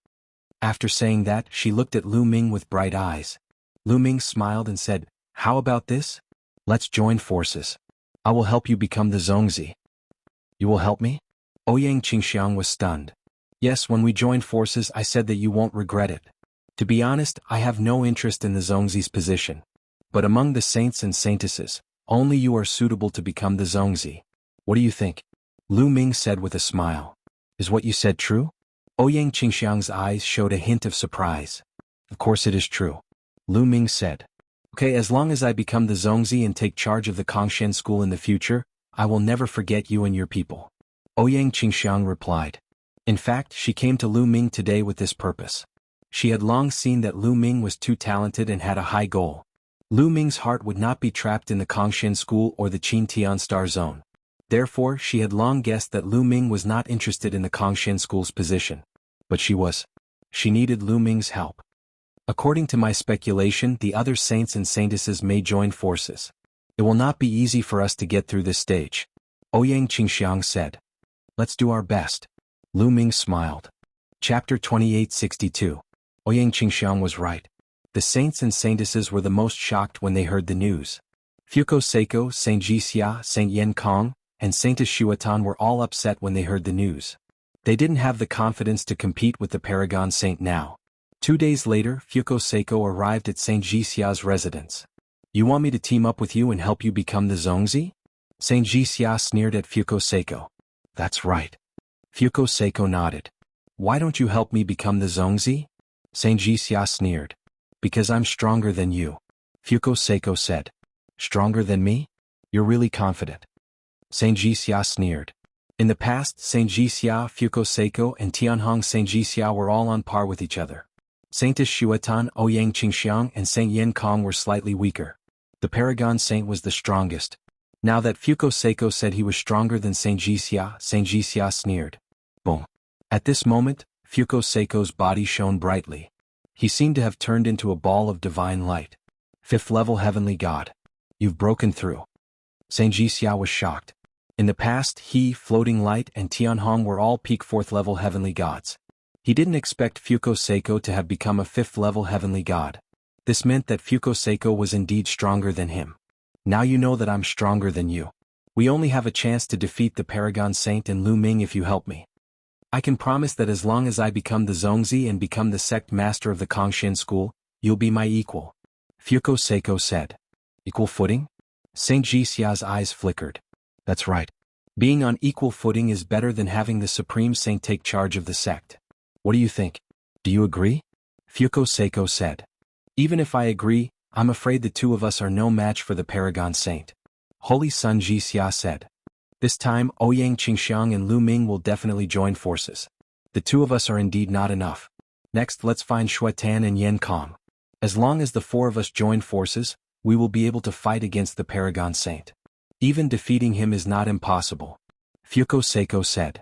After saying that, she looked at Lu Ming with bright eyes. Lu Ming smiled and said, how about this? Let's join forces. I will help you become the Zongzi. You will help me? Ouyang Qingxiang was stunned. Yes, when we joined forces I said that you won't regret it. To be honest, I have no interest in the Zongzi's position. But among the saints and saintesses, only you are suitable to become the Zongzi. What do you think? Lu Ming said with a smile. Is what you said true? Ouyang Qingxiang's eyes showed a hint of surprise. Of course it is true. Lu Ming said. Okay, as long as I become the Zongzi and take charge of the Kongshan school in the future, I will never forget you and your people. Ouyang Qingxiang replied. In fact, she came to Lu Ming today with this purpose. She had long seen that Lu Ming was too talented and had a high goal. Lu Ming's heart would not be trapped in the Kongshan school or the Qin Tian Star Zone. Therefore, she had long guessed that Lu Ming was not interested in the Kongshan school's position. But she was. She needed Lu Ming's help. According to my speculation, the other saints and saintesses may join forces. It will not be easy for us to get through this stage. Ouyang Qingxiang said. Let's do our best. Lu Ming smiled. Chapter 2862. Ouyang Qingxiang was right. The saints and saintesses were the most shocked when they heard the news. Fuko Seiko, Saint Jixia, Saint Yen Kong, and Saintess Shuatan were all upset when they heard the news. They didn't have the confidence to compete with the Paragon Saint now. 2 days later, Fuko Seiko arrived at Saint Jixia's residence. You want me to team up with you and help you become the Zongzi? Saint Jixia sneered at Fuko Seiko. That's right. Fuko Seiko nodded. Why don't you help me become the Zongzi? Saint Jixia sneered. Because I'm stronger than you. Fuko Seiko said. Stronger than me? You're really confident. Saint Jixia sneered. In the past, Saint Jixia, Fuko Seiko, and Tianhong Saint Jixia were all on par with each other. Saintess Shuatan, Ouyang Qingxiang, and Saint Yen Kong were slightly weaker. The Paragon Saint was the strongest. Now that Fuko Seiko said he was stronger than Saint Jixia sneered. Boom. At this moment, Fuko Seiko's body shone brightly. He seemed to have turned into a ball of divine light. 5th level heavenly god. You've broken through. Saint Jixia was shocked. In the past, he, Floating Light, and Tianhong were all peak 4th level heavenly gods. He didn't expect Fuko Seiko to have become a 5th level heavenly god. This meant that Fuko Seiko was indeed stronger than him. Now you know that I'm stronger than you. We only have a chance to defeat the Paragon Saint and Lu Ming if you help me. I can promise that as long as I become the Zongzi and become the sect master of the Kongshin school, you'll be my equal. Fuko Seiko said. Equal footing? Saint Jixia's eyes flickered. That's right. Being on equal footing is better than having the Supreme Saint take charge of the sect. What do you think? Do you agree? Fuko Seiko said. Even if I agree, I'm afraid the two of us are no match for the Paragon Saint. Holy Sun Jixia said. This time, Ouyang Qingxiang and Lu Ming will definitely join forces. The two of us are indeed not enough. Next, let's find Shuatan and Yen Kong. As long as the 4 of us join forces, we will be able to fight against the Paragon Saint. Even defeating him is not impossible. Fuko Seiko said.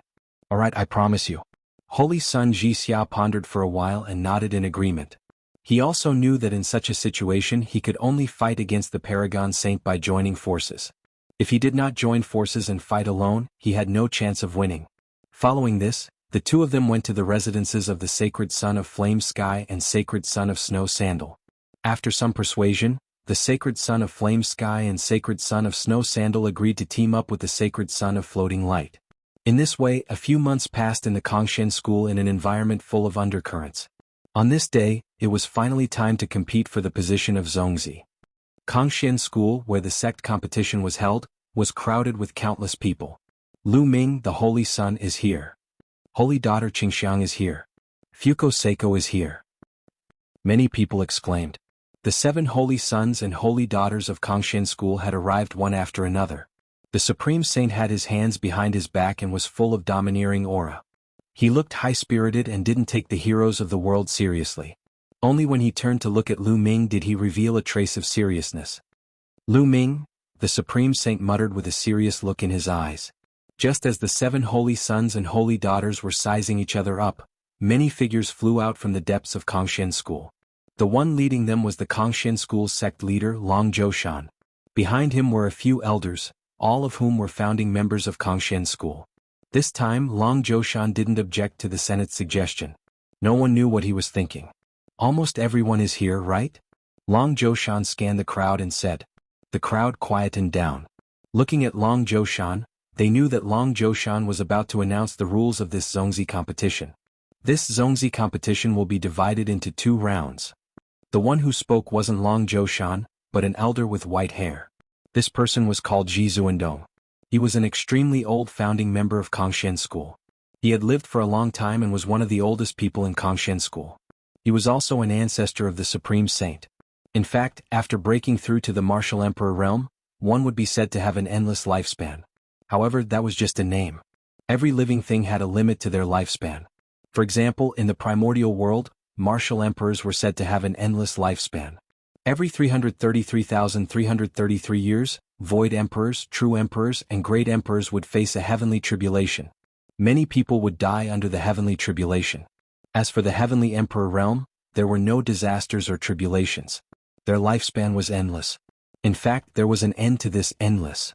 Alright, I promise you. Holy Sun Jixia pondered for a while and nodded in agreement. He also knew that in such a situation he could only fight against the Paragon Saint by joining forces. If he did not join forces and fight alone, he had no chance of winning. Following this, the two of them went to the residences of the Sacred Son of Flame Sky and Sacred Son of Snow Sandal. After some persuasion, the Sacred Son of Flame Sky and Sacred Son of Snow Sandal agreed to team up with the Sacred Son of Floating Light. In this way, a few months passed in the Kongshin school in an environment full of undercurrents. On this day, it was finally time to compete for the position of Zongzi. Kongshin school, where the sect competition was held, was crowded with countless people. Lu Ming, the Holy Sun, is here. Holy Daughter Qingxiang is here. Fuko Seiko is here. Many people exclaimed. The 7 holy sons and holy daughters of Kongshin school had arrived one after another. The Supreme Saint had his hands behind his back and was full of domineering aura. He looked high-spirited and didn't take the heroes of the world seriously. Only when he turned to look at Lu Ming did he reveal a trace of seriousness. Lu Ming, the Supreme Saint muttered with a serious look in his eyes. Just as the 7 holy sons and holy daughters were sizing each other up, many figures flew out from the depths of Kongshin school. The one leading them was the Kongshin school's sect leader, Long Zhoushan. Behind him were a few elders, all of whom were founding members of Kongshin school. This time, Long Zhoushan didn't object to the Senate's suggestion. No one knew what he was thinking. Almost everyone is here, right? Long Zhoushan scanned the crowd and said. The crowd quietened down. Looking at Long Zhoushan, they knew that Long Zhoushan was about to announce the rules of this Zongzi competition. This Zongzi competition will be divided into 2 rounds. The one who spoke wasn't Long Zhoushan, but an elder with white hair. This person was called Ji Zuandong. He was an extremely old founding member of Kongshin school. He had lived for a long time and was one of the oldest people in Kongshin school. He was also an ancestor of the Supreme Saint. In fact, after breaking through to the Martial Emperor realm, one would be said to have an endless lifespan. However, that was just a name. Every living thing had a limit to their lifespan. For example, in the Primordial world, Martial Emperors were said to have an endless lifespan. Every 333,333 years, Void Emperors, True Emperors, and Great Emperors would face a heavenly tribulation. Many people would die under the heavenly tribulation. As for the Heavenly Emperor realm, there were no disasters or tribulations. Their lifespan was endless. In fact, there was an end to this endless.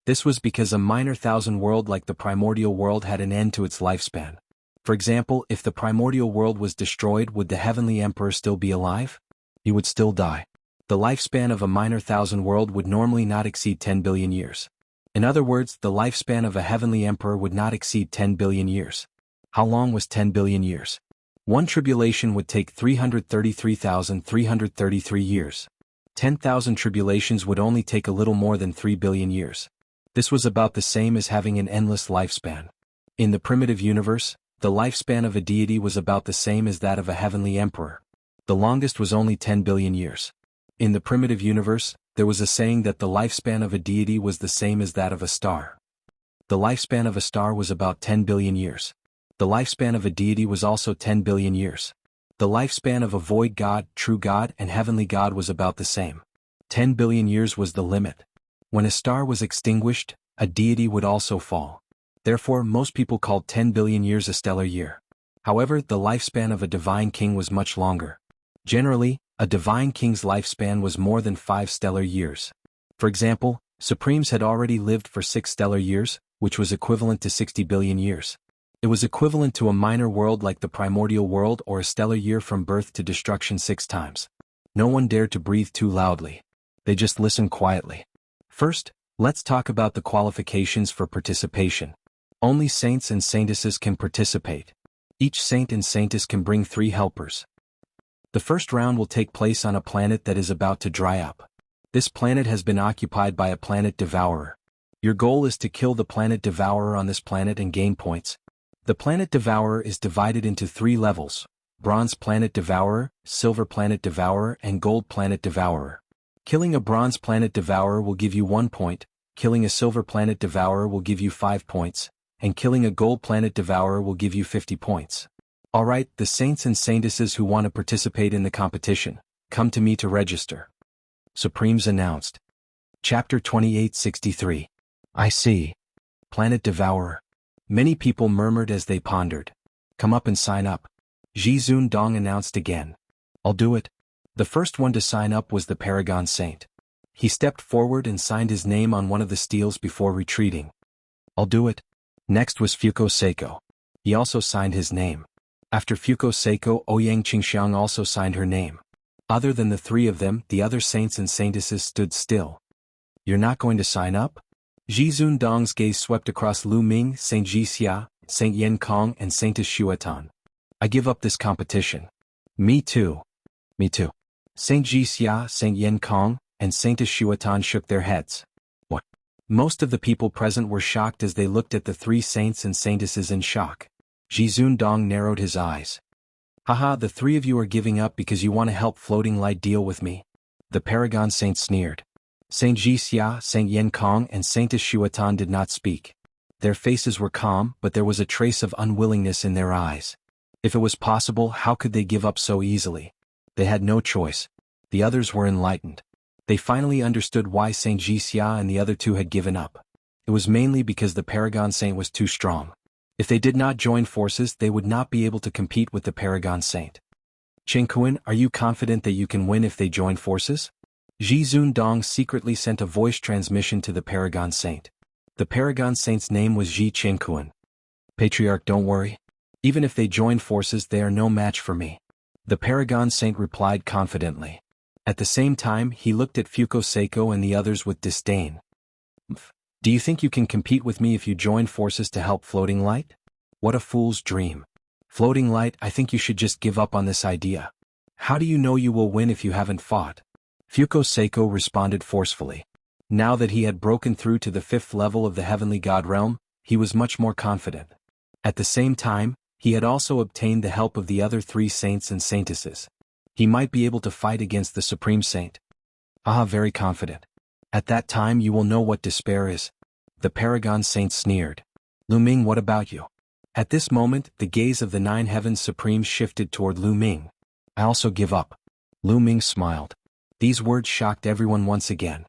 This was because a minor thousand world like the primordial world had an end to its lifespan. For example, if the primordial world was destroyed, would the heavenly emperor still be alive? He would still die. The lifespan of a minor thousand world would normally not exceed 10 billion years. In other words, the lifespan of a heavenly emperor would not exceed 10 billion years. How long was 10 billion years? One tribulation would take 333,333 years. 10,000 tribulations would only take a little more than 3 billion years. This was about the same as having an endless lifespan. In the primitive universe, the lifespan of a deity was about the same as that of a heavenly emperor. The longest was only 10 billion years. In the primitive universe, there was a saying that the lifespan of a deity was the same as that of a star. The lifespan of a star was about 10 billion years. The lifespan of a deity was also 10 billion years. The lifespan of a void god, true god, and heavenly god was about the same. 10 billion years was the limit. When a star was extinguished, a deity would also fall. Therefore, most people called 10 billion years a stellar year. However, the lifespan of a divine king was much longer. Generally, a divine king's lifespan was more than 5 stellar years. For example, Supremes had already lived for 6 stellar years, which was equivalent to 60 billion years. It was equivalent to a minor world like the primordial world or a stellar year from birth to destruction 6 times. No one dared to breathe too loudly. They just listened quietly. First, let's talk about the qualifications for participation. Only saints and saintesses can participate. Each saint and saintess can bring 3 helpers. The first round will take place on a planet that is about to dry up. This planet has been occupied by a planet devourer. Your goal is to kill the planet devourer on this planet and gain points. The planet devourer is divided into 3 levels: bronze planet devourer, silver planet devourer, and gold planet devourer. Killing a bronze planet devourer will give you 1 point, killing a silver planet devourer will give you 5 points, and killing a gold planet devourer will give you 50 points. Alright, the saints and saintesses who want to participate in the competition, come to me to register. Supremes announced. Chapter 2863. I see. Planet Devourer. Many people murmured as they pondered. Come up and sign up. Jizun Dong announced again. I'll do it. The first one to sign up was the Paragon Saint. He stepped forward and signed his name on one of the steels before retreating. I'll do it. Next was Fuko Seiko. He also signed his name. After Fuko Seiko, Ouyang Qingxiang also signed her name. Other than the 3 of them, the other saints and saintesses stood still. You're not going to sign up? Jizun Dong's gaze swept across Lu Ming, Saint Jixia, Saint Yen Kong, and Saintess Xuetan. I give up this competition. Me too. Me too. Saint Jixia, Saint Yen Kong, and Saintess Xuetan shook their heads. What? Most of the people present were shocked as they looked at the 3 saints and saintesses in shock. Jizun Dong narrowed his eyes. Haha, the 3 of you are giving up because you want to help Floating Light deal with me? The Paragon Saint sneered. Saint Jixia, Saint Yen Kong, and Saintess Xuetan did not speak. Their faces were calm, but there was a trace of unwillingness in their eyes. If it was possible, how could they give up so easily? They had no choice. The others were enlightened. They finally understood why Saint Jixia and the other 2 had given up. It was mainly because the Paragon Saint was too strong. If they did not join forces, they would not be able to compete with the Paragon Saint. Qingkuan, are you confident that you can win if they join forces? Jizun Dong secretly sent a voice transmission to the Paragon Saint. The Paragon Saint's name was Ji Qingkuan. Patriarch, don't worry. Even if they join forces, they are no match for me. The Paragon Saint replied confidently. At the same time, he looked at Fuko Seiko and the others with disdain. Do you think you can compete with me if you join forces to help Floating Light? What a fool's dream. Floating Light, I think you should just give up on this idea. How do you know you will win if you haven't fought? Fuko Seiko responded forcefully. Now that he had broken through to the 5th level of the Heavenly God realm, he was much more confident. At the same time, he had also obtained the help of the other 3 saints and saintesses. He might be able to fight against the Supreme Saint. Very confident. At that time you will know what despair is. The Paragon Saint sneered. Lu Ming, what about you? At this moment, the gaze of the 9 Heavens Supreme shifted toward Lu Ming. I also give up. Lu Ming smiled. These words shocked everyone once again.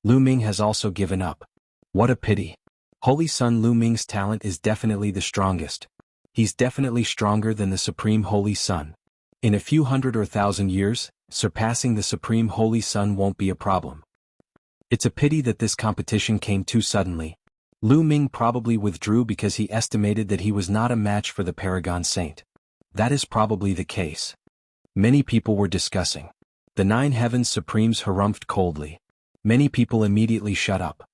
Lu Ming has also given up. What a pity. Holy Son Lu Ming's talent is definitely the strongest. He's definitely stronger than the Supreme Holy Son. In a few hundred or thousand years, surpassing the Supreme Holy Sun won't be a problem. It's a pity that this competition came too suddenly. Lu Ming probably withdrew because he estimated that he was not a match for the Paragon Saint. That is probably the case. Many people were discussing. The Nine Heavens Supremes harumphed coldly. Many people immediately shut up.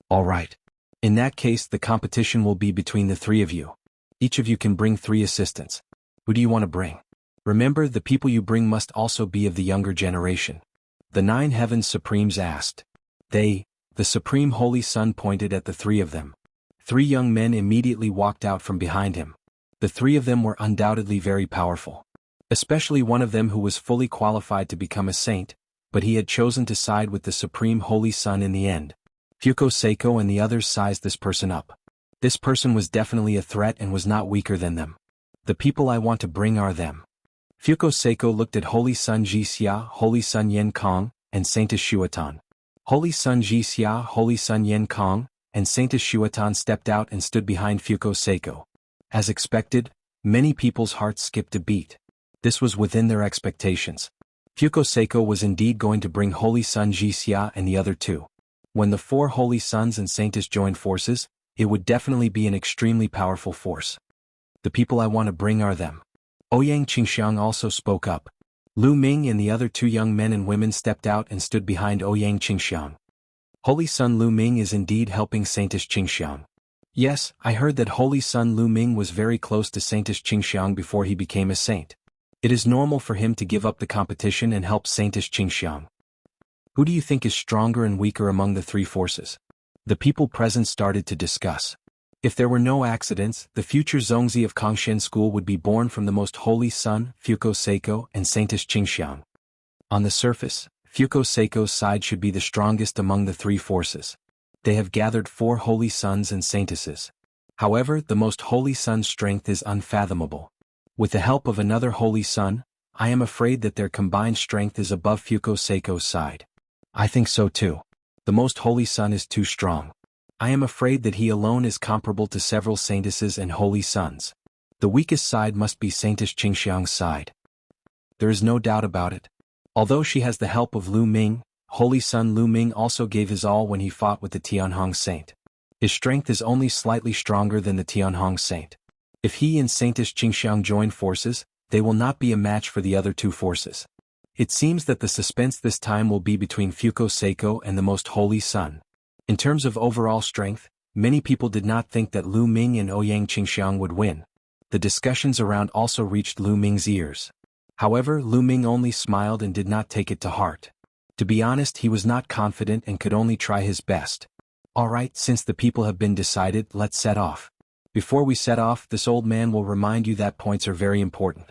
All right. In that case, the competition will be between the three of you. Each of you can bring 3 assistants. Who do you want to bring? Remember, the people you bring must also be of the younger generation. The Nine Heavens Supremes asked. The Supreme Holy Sun pointed at the 3 of them. 3 young men immediately walked out from behind him. The 3 of them were undoubtedly very powerful. Especially one of them who was fully qualified to become a saint, but he had chosen to side with the Supreme Holy Sun in the end. Fuko Seiko and the others sized this person up. This person was definitely a threat and was not weaker than them. The people I want to bring are them. Fuko Seiko looked at Holy Sun Jixia, Holy Sun Yen Kong, and Saintess Shuatan. Holy Sun Jixia, Holy Sun Yen Kong, and Saintess Shuatan stepped out and stood behind Fuko Seiko. As expected, many people's hearts skipped a beat. This was within their expectations. Fuko Seiko was indeed going to bring Holy Sun Jixia and the other 2. When the 4 Holy Suns and Saintess joined forces, it would definitely be an extremely powerful force. The people I want to bring are them. Ouyang Qingxiang also spoke up. Lu Ming and the other 2 young men and women stepped out and stood behind Ouyang Qingxiang. Holy Sun Lu Ming is indeed helping Saintess Qingxiang. Yes, I heard that Holy Sun Lu Ming was very close to Saintess Qingxiang before he became a saint. It is normal for him to give up the competition and help Saintess Qingxiang. Who do you think is stronger and weaker among the 3 forces? The people present started to discuss. If there were no accidents, the future Zongzi of Kongshen School would be born from the Most Holy Sun, Fuko Seiko, and Saintess Qingxiang. On the surface, Fuko Seiko's side should be the strongest among the 3 forces. They have gathered 4 Holy Suns and Saintesses. However, the Most Holy Sun's strength is unfathomable. With the help of another Holy Sun, I am afraid that their combined strength is above Fuko Seiko's side. I think so too. The Most Holy Sun is too strong. I am afraid that he alone is comparable to several Saintesses and Holy Suns. The weakest side must be Saintess Qingxiang's side. There is no doubt about it. Although she has the help of Lu Ming, Holy Sun Lu Ming also gave his all when he fought with the Tianhong Saint. His strength is only slightly stronger than the Tianhong Saint. If he and Saintess Qingxiang join forces, they will not be a match for the other 2 forces. It seems that the suspense this time will be between Fuko Seiko and the Most Holy Sun. In terms of overall strength, many people did not think that Lu Ming and Ouyang Qingxiang would win. The discussions around also reached Lu Ming's ears. However, Lu Ming only smiled and did not take it to heart. To be honest, he was not confident and could only try his best. Alright, since the people have been decided, let's set off. Before we set off, this old man will remind you that points are very important.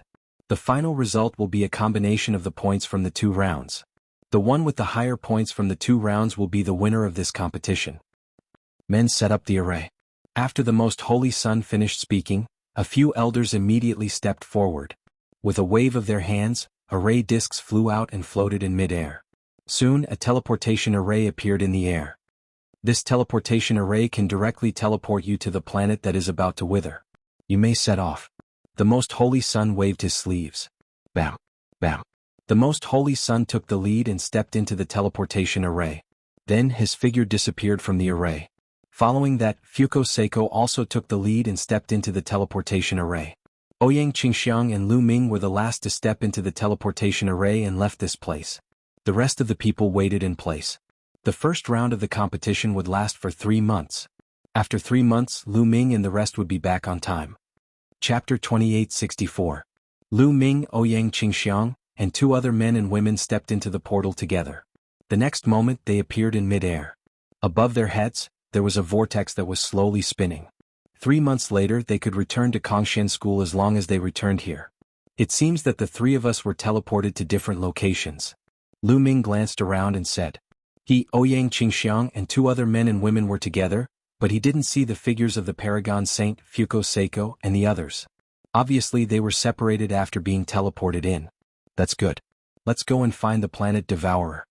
The final result will be a combination of the points from the 2 rounds. The one with the higher points from the 2 rounds will be the winner of this competition. Men set up the array. After the Most Holy Sun finished speaking, a few elders immediately stepped forward. With a wave of their hands, array discs flew out and floated in mid-air. Soon, a teleportation array appeared in the air. This teleportation array can directly teleport you to the planet that is about to wither. You may set off. The Most Holy Sun waved his sleeves. Bam! Bam! The Most Holy Sun took the lead and stepped into the teleportation array. Then his figure disappeared from the array. Following that, Fuko Seiko also took the lead and stepped into the teleportation array. Ouyang Qingxiang and Lu Ming were the last to step into the teleportation array and left this place. The rest of the people waited in place. The first round of the competition would last for 3 months. After 3 months, Lu Ming and the rest would be back on time. Chapter 2864. Lu Ming, Ouyang Qingxiang, and 2 other men and women stepped into the portal together. The next moment they appeared in mid-air. Above their heads, there was a vortex that was slowly spinning. 3 months later they could return to Kongshen School as long as they returned here. It seems that the 3 of us were teleported to different locations. Lu Ming glanced around and said. He, Ouyang Qingxiang, and 2 other men and women were together, but he didn't see the figures of the Paragon Saint, Fuko Seiko, and the others. Obviously they were separated after being teleported in. That's good. Let's go and find the planet Devourer.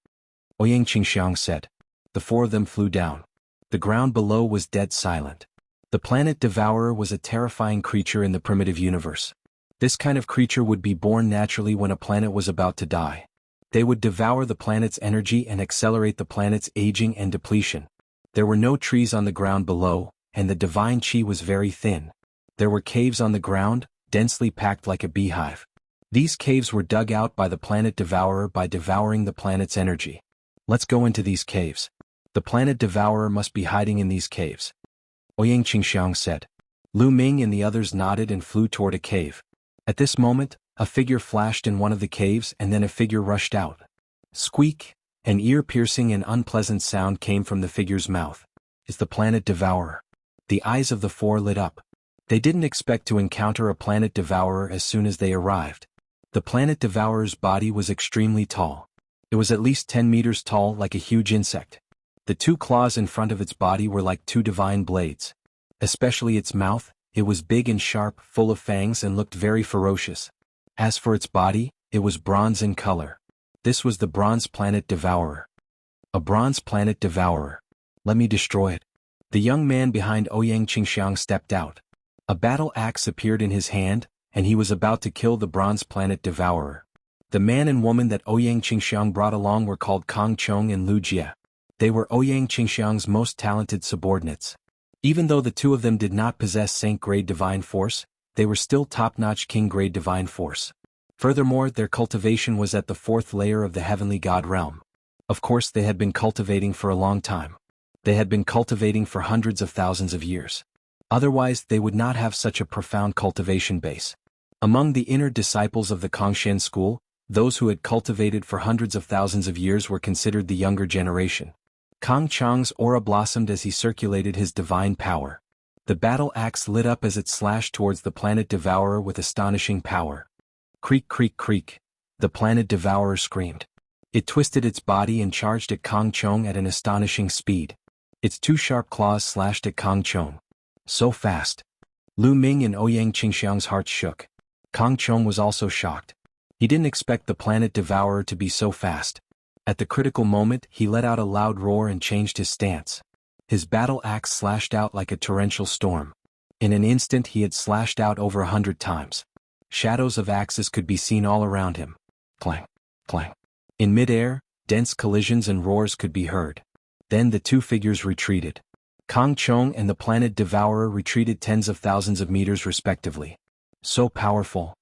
Ouyang Qingxiang said. The 4 of them flew down. The ground below was dead silent. The planet Devourer was a terrifying creature in the primitive universe. This kind of creature would be born naturally when a planet was about to die. They would devour the planet's energy and accelerate the planet's aging and depletion. There were no trees on the ground below, and the divine chi was very thin. There were caves on the ground, densely packed like a beehive. These caves were dug out by the planet devourer by devouring the planet's energy. Let's go into these caves. The planet devourer must be hiding in these caves. Ouyang Qingxiang said. Lu Ming and the others nodded and flew toward a cave. At this moment, a figure flashed in one of the caves and then a figure rushed out. Squeak! An ear-piercing and unpleasant sound came from the figure's mouth. It's the planet devourer. The eyes of the four lit up. They didn't expect to encounter a planet devourer as soon as they arrived. The planet devourer's body was extremely tall. It was at least 10 meters tall, like a huge insect. The two claws in front of its body were like two divine blades. Especially its mouth, it was big and sharp, full of fangs and looked very ferocious. As for its body, it was bronze in color. This was the bronze planet devourer. A bronze planet devourer. Let me destroy it. The young man behind Ouyang Qingxiang stepped out. A battle axe appeared in his hand, and he was about to kill the bronze planet devourer. The man and woman that Ouyang Qingxiang brought along were called Kong Chong and Lu Jie. They were Ouyang Qingxiang's most talented subordinates. Even though the two of them did not possess Saint-grade divine force, they were still top-notch King-grade divine force. Furthermore, their cultivation was at the fourth layer of the heavenly god realm. Of course, they had been cultivating for a long time. They had been cultivating for hundreds of thousands of years. Otherwise, they would not have such a profound cultivation base. Among the inner disciples of the Kongshan school, those who had cultivated for hundreds of thousands of years were considered the younger generation. Kong Chong's aura blossomed as he circulated his divine power. The battle axe lit up as it slashed towards the planet devourer with astonishing power. Creak, creak, creak. The planet devourer screamed. It twisted its body and charged at Kong Chong at an astonishing speed. Its two sharp claws slashed at Kong Chong. So fast. Lu Ming and Ouyang Qingxiang's hearts shook. Kong Chong was also shocked. He didn't expect the planet devourer to be so fast. At the critical moment, he let out a loud roar and changed his stance. His battle axe slashed out like a torrential storm. In an instant he had slashed out over 100 times. Shadows of axes could be seen all around him. Clang, clang. In mid-air, dense collisions and roars could be heard. Then the two figures retreated. Kong Chong and the planet devourer retreated tens of thousands of meters respectively. So powerful.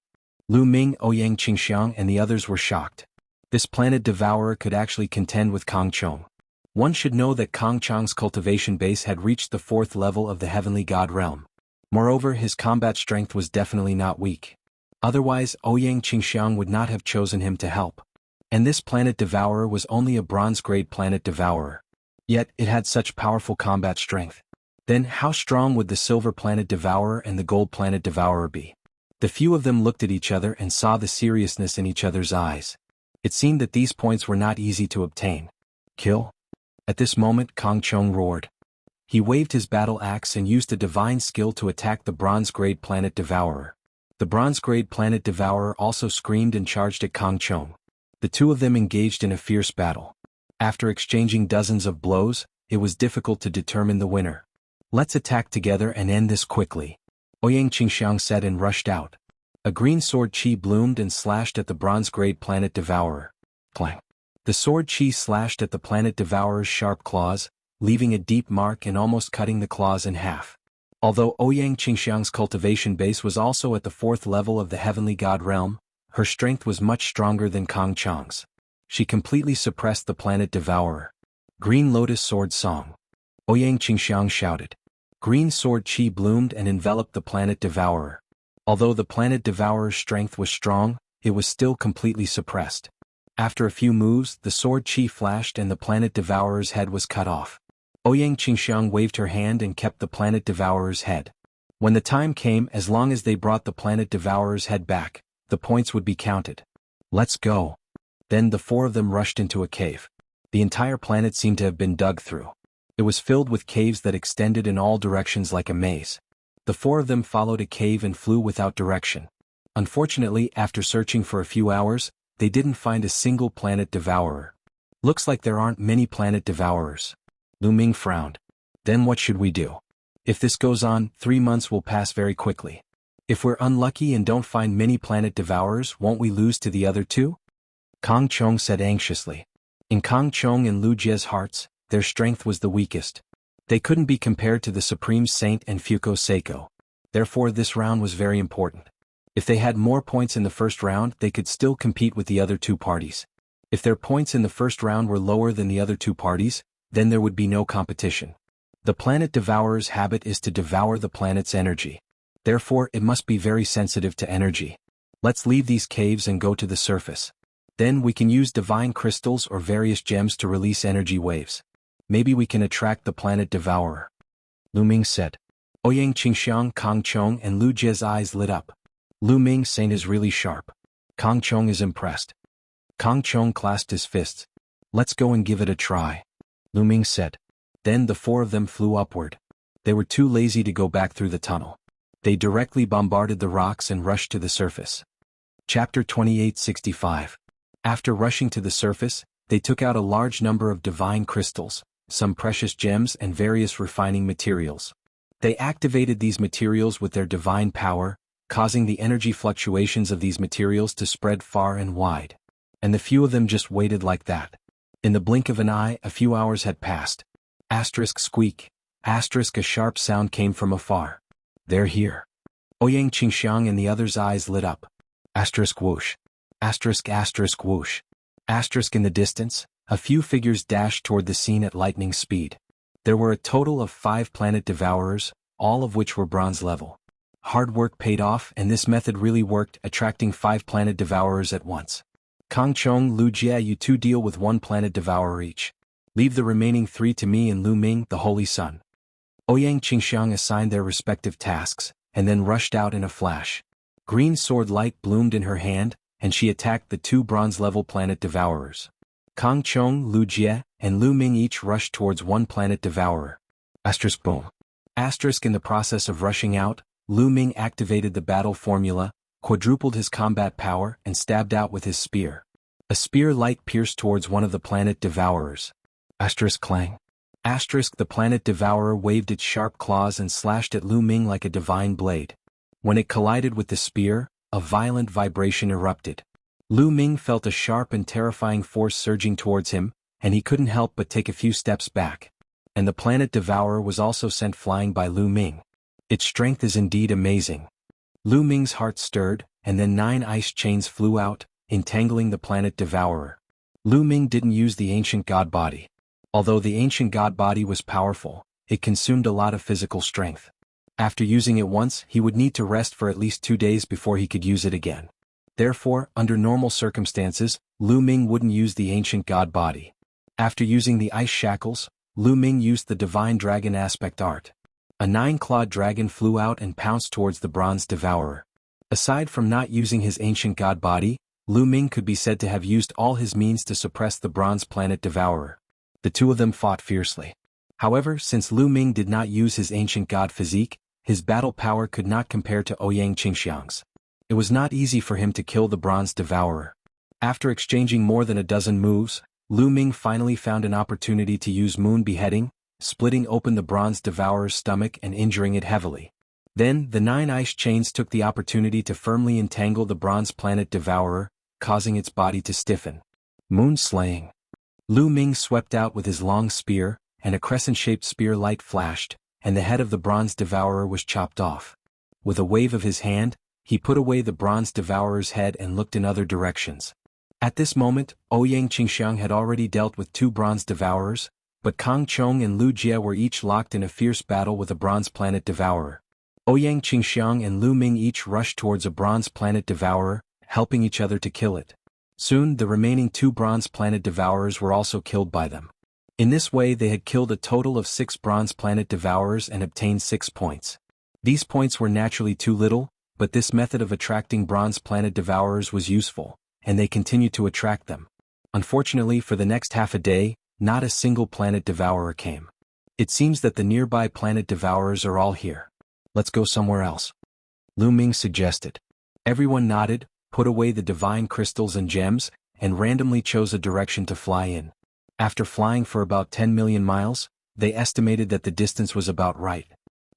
Lu Ming, Ouyang Qingxiang and the others were shocked. This planet devourer could actually contend with Kong Chong. One should know that Kong Chong's cultivation base had reached the fourth level of the heavenly god realm. Moreover, his combat strength was definitely not weak. Otherwise, Ouyang Qingxiang would not have chosen him to help. And this planet devourer was only a bronze-grade planet devourer. Yet, it had such powerful combat strength. Then how strong would the silver planet devourer and the gold planet devourer be? The few of them looked at each other and saw the seriousness in each other's eyes. It seemed that these points were not easy to obtain. Kill? At this moment, Kong Chong roared. He waved his battle axe and used a divine skill to attack the bronze-grade planet devourer. The bronze-grade planet devourer also screamed and charged at Kong Chong. The two of them engaged in a fierce battle. After exchanging dozens of blows, it was difficult to determine the winner. Let's attack together and end this quickly. Ouyang Qingxiang said and rushed out. A green sword chi bloomed and slashed at the bronze-grade planet devourer. Clang. The sword chi slashed at the planet devourer's sharp claws, leaving a deep mark and almost cutting the claws in half. Although Ouyang Qingxiang's cultivation base was also at the fourth level of the heavenly god realm, her strength was much stronger than Kong Chong's. She completely suppressed the planet devourer. Green Lotus Sword Song. Ouyang Qingxiang shouted. Green sword chi bloomed and enveloped the planet devourer. Although the planet devourer's strength was strong, it was still completely suppressed. After a few moves, the sword chi flashed and the planet devourer's head was cut off. Ouyang Qingxiang waved her hand and kept the planet devourer's head. When the time came, as long as they brought the planet devourer's head back, the points would be counted. Let's go. Then the four of them rushed into a cave. The entire planet seemed to have been dug through. It was filled with caves that extended in all directions like a maze. The four of them followed a cave and flew without direction. Unfortunately, after searching for a few hours, they didn't find a single planet devourer. Looks like there aren't many planet devourers. Lu Ming frowned. Then what should we do? If this goes on, 3 months will pass very quickly. If we're unlucky and don't find many planet devourers, won't we lose to the other two? Kang Chong said anxiously. In Kang Chong and Lu Jie's hearts, their strength was the weakest. They couldn't be compared to the Supreme Saint and Fuko Seiko. Therefore this round was very important. If they had more points in the first round, they could still compete with the other two parties. If their points in the first round were lower than the other two parties, then there would be no competition. The planet devourer's habit is to devour the planet's energy. Therefore it must be very sensitive to energy. Let's leave these caves and go to the surface. Then we can use divine crystals or various gems to release energy waves. Maybe we can attract the planet devourer. Lu Ming said. Ouyang Qingxiang, Kang Chong and Lu Jie's eyes lit up. Lu Ming Saint is really sharp. Kang Chong is impressed. Kang Chong clasped his fists. Let's go and give it a try. Lu Ming said. Then the four of them flew upward. They were too lazy to go back through the tunnel. They directly bombarded the rocks and rushed to the surface. Chapter 2865. After rushing to the surface, they took out a large number of divine crystals, some precious gems and various refining materials. They activated these materials with their divine power, causing the energy fluctuations of these materials to spread far and wide. And the few of them just waited like that. In the blink of an eye, a few hours had passed. Asterisk squeak. Asterisk a sharp sound came from afar. They're here. Ouyang Qingxiang and the others' eyes lit up. Asterisk whoosh. Asterisk whoosh. Asterisk in the distance, a few figures dashed toward the scene at lightning speed. There were a total of 5 planet devourers, all of which were bronze level. Hard work paid off and this method really worked, attracting 5 planet devourers at once. Kang Chong, Lu Jie, you two deal with 1 planet devourer each. Leave the remaining 3 to me and Lu Ming, the Holy Sun. Ouyang Qingxiang assigned their respective tasks, and then rushed out in a flash. Green sword light bloomed in her hand, and she attacked the 2 bronze-level planet devourers. Kang Chong, Lu Jie, and Lu Ming each rushed towards 1 planet devourer. Asterisk boom. Asterisk in the process of rushing out, Lu Ming activated the battle formula, quadrupled his combat power, and stabbed out with his spear. A spear light pierced towards one of the planet devourers. Asterisk clang. Asterisk the planet devourer waved its sharp claws and slashed at Lu Ming like a divine blade. When it collided with the spear, a violent vibration erupted. Lu Ming felt a sharp and terrifying force surging towards him, and he couldn't help but take a few steps back. And the planet devourer was also sent flying by Lu Ming. Its strength is indeed amazing. Lu Ming's heart stirred, and then 9 ice chains flew out, entangling the planet devourer. Lu Ming didn't use the ancient god body. Although the ancient god body was powerful, it consumed a lot of physical strength. After using it once, he would need to rest for at least 2 days before he could use it again. Therefore, under normal circumstances, Lu Ming wouldn't use the ancient god body. After using the ice shackles, Lu Ming used the divine dragon aspect art. A 9-clawed dragon flew out and pounced towards the bronze devourer. Aside from not using his ancient god body, Lu Ming could be said to have used all his means to suppress the bronze planet devourer. The two of them fought fiercely. However, since Lu Ming did not use his ancient god physique, his battle power could not compare to Ouyang Qingxiang's. It was not easy for him to kill the bronze devourer. After exchanging more than a dozen moves, Lu Ming finally found an opportunity to use moon beheading, splitting open the bronze devourer's stomach and injuring it heavily. Then, the 9 ice chains took the opportunity to firmly entangle the bronze planet devourer, causing its body to stiffen. Moon slaying. Lu Ming swept out with his long spear, and a crescent-shaped spear light flashed, and the head of the bronze devourer was chopped off. With a wave of his hand, he put away the bronze devourer's head and looked in other directions. At this moment, Ouyang Qingxiang had already dealt with 2 bronze devourers, but Kang Chong and Lu Jie were each locked in a fierce battle with a bronze planet devourer. Ouyang Qingxiang and Lu Ming each rushed towards a bronze planet devourer, helping each other to kill it. Soon, the remaining 2 bronze planet devourers were also killed by them. In this way they had killed a total of 6 bronze planet devourers and obtained 6 points. These points were naturally too little, but this method of attracting bronze planet devourers was useful, and they continued to attract them. Unfortunately, for the next half a day, not a single planet devourer came. It seems that the nearby planet devourers are all here. Let's go somewhere else. Lu Ming suggested. Everyone nodded, put away the divine crystals and gems, and randomly chose a direction to fly in. After flying for about 10 million miles, they estimated that the distance was about right.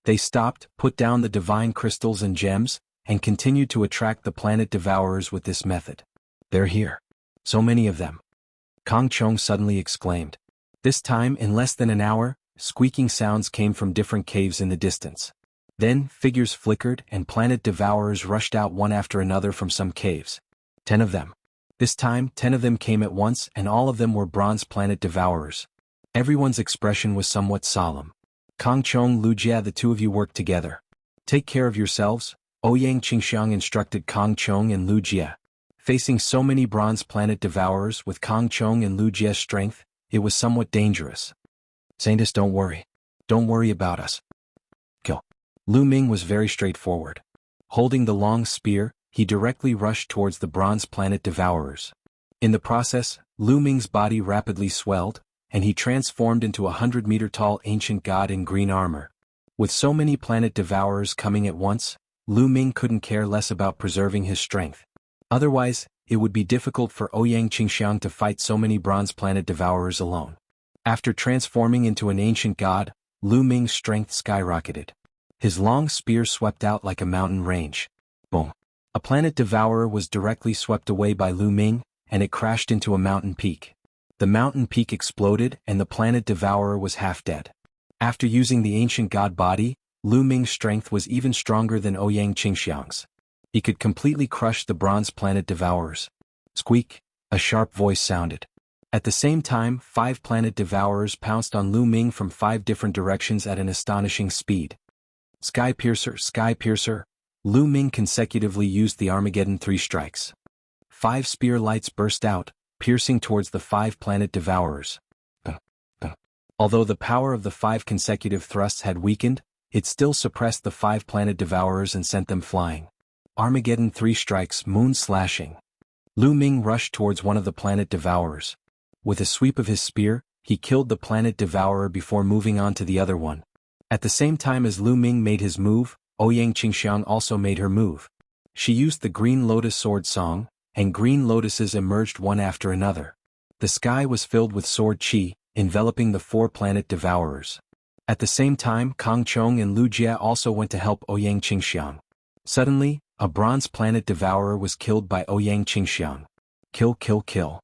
They stopped, put down the divine crystals and gems, and continued to attract the planet devourers with this method. "They're here. So many of them," Kang Chong suddenly exclaimed. This time, in less than an hour, squeaking sounds came from different caves in the distance. Then, figures flickered and planet devourers rushed out one after another from some caves. 10 of them. This time, 10 of them came at once, and all of them were bronze planet devourers. Everyone's expression was somewhat solemn. "Kang Chong, Lu Jia, the two of you work together. Take care of yourselves," Ouyang Qingxiang instructed Kang Chong and Lu Jia. Facing so many bronze planet devourers with Kang Chong and Lu Jia's strength, it was somewhat dangerous. "Saintus, don't worry. Don't worry about us. Kill." Lu Ming was very straightforward. Holding the long spear, he directly rushed towards the bronze planet devourers. In the process, Lu Ming's body rapidly swelled, and he transformed into a 100-meter-tall ancient god in green armor. With so many planet devourers coming at once, Lu Ming couldn't care less about preserving his strength. Otherwise, it would be difficult for Ouyang Qingxiang to fight so many bronze planet devourers alone. After transforming into an ancient god, Lu Ming's strength skyrocketed. His long spear swept out like a mountain range. Boom! A planet devourer was directly swept away by Lu Ming, and it crashed into a mountain peak. The mountain peak exploded and the planet devourer was half dead. After using the ancient god body, Lu Ming's strength was even stronger than Ouyang Qingxiang's. He could completely crush the bronze planet devourers. Squeak! A sharp voice sounded. At the same time, 5 planet devourers pounced on Lu Ming from 5 different directions at an astonishing speed. Sky Piercer, Sky Piercer! Lu Ming consecutively used the Armageddon 3 strikes. 5 spear lights burst out, piercing towards the 5 planet devourers. Although the power of the 5 consecutive thrusts had weakened, it still suppressed the 5 planet devourers and sent them flying. Armageddon 3 strikes, moon slashing. Lu Ming rushed towards one of the planet devourers. With a sweep of his spear, he killed the planet devourer before moving on to the other one. At the same time as Lu Ming made his move, Ouyang Qingxiang also made her move. She used the Green Lotus Sword Song, and green lotuses emerged one after another. The sky was filled with sword chi, enveloping the 4 planet devourers. At the same time, Kang Chong and Lu Jia also went to help Ouyang Qingxiang. Suddenly, a bronze planet devourer was killed by Ouyang Qingxiang. Kill, kill, kill.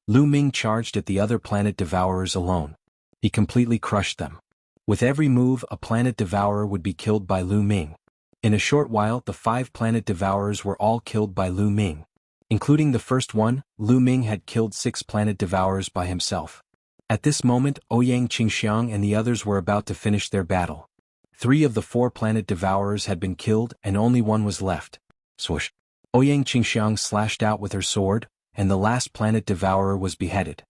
Lu Ming charged at the other planet devourers alone. He completely crushed them. With every move, a planet devourer would be killed by Lu Ming. In a short while, the 5 planet devourers were all killed by Lu Ming. Including the first one, Lu Ming had killed 6 planet devourers by himself. At this moment, Ouyang Qingxiang and the others were about to finish their battle. 3 of the 4 planet devourers had been killed and only one was left. Swoosh! Ouyang Qingxiang slashed out with her sword, and the last planet devourer was beheaded.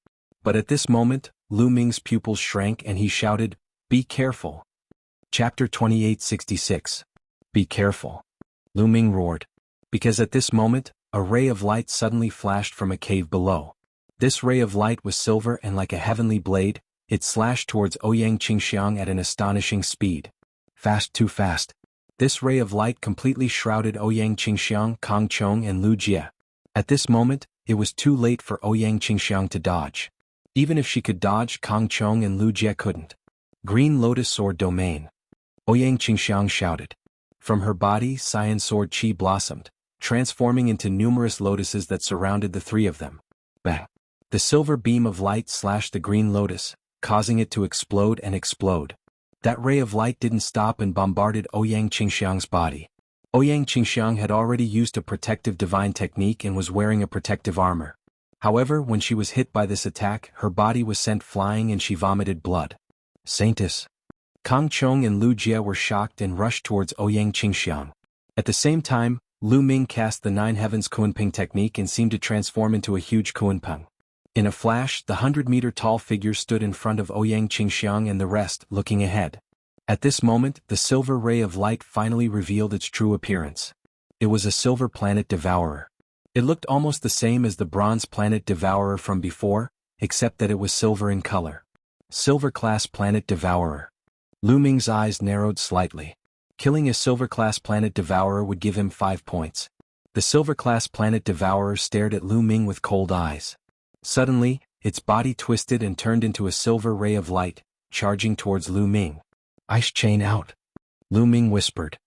But at this moment, Lu Ming's pupils shrank and he shouted, "Be careful!" Chapter 2866. Be careful! Lu Ming roared. Because at this moment, a ray of light suddenly flashed from a cave below. This ray of light was silver and like a heavenly blade, it slashed towards Ouyang Qingxiang at an astonishing speed. Fast, too fast. This ray of light completely shrouded Ouyang Qingxiang, Kang Chong and Lu Jia. At this moment, it was too late for Ouyang Qingxiang to dodge. Even if she could dodge, Kang Chong and Lu Jia couldn't. Green Lotus Sword Domain. Ouyang Qingxiang shouted. From her body, Cyan Sword Chi blossomed, transforming into numerous lotuses that surrounded the 3 of them. Bang! The silver beam of light slashed the green lotus, causing it to explode and explode. That ray of light didn't stop and bombarded Ouyang Qingxiang's body. Ouyang Qingxiang had already used a protective divine technique and was wearing a protective armor. However, when she was hit by this attack, her body was sent flying and she vomited blood. Saintus! Kang Chong and Lu Jia were shocked and rushed towards Ouyang Qingxiang. At the same time, Lu Ming cast the 9 Heavens Kunpeng technique and seemed to transform into a huge Kunpeng. In a flash, the 100-meter-tall figure stood in front of Ouyang Qingxiang and the rest, looking ahead. At this moment, the silver ray of light finally revealed its true appearance. It was a silver planet devourer. It looked almost the same as the bronze planet devourer from before, except that it was silver in color. Silver-class planet devourer. Lu Ming's eyes narrowed slightly. Killing a silver-class planet devourer would give him 5 points. The silver-class planet devourer stared at Lu Ming with cold eyes. Suddenly, its body twisted and turned into a silver ray of light, charging towards Lu Ming. Ice chain out. Lu Ming whispered.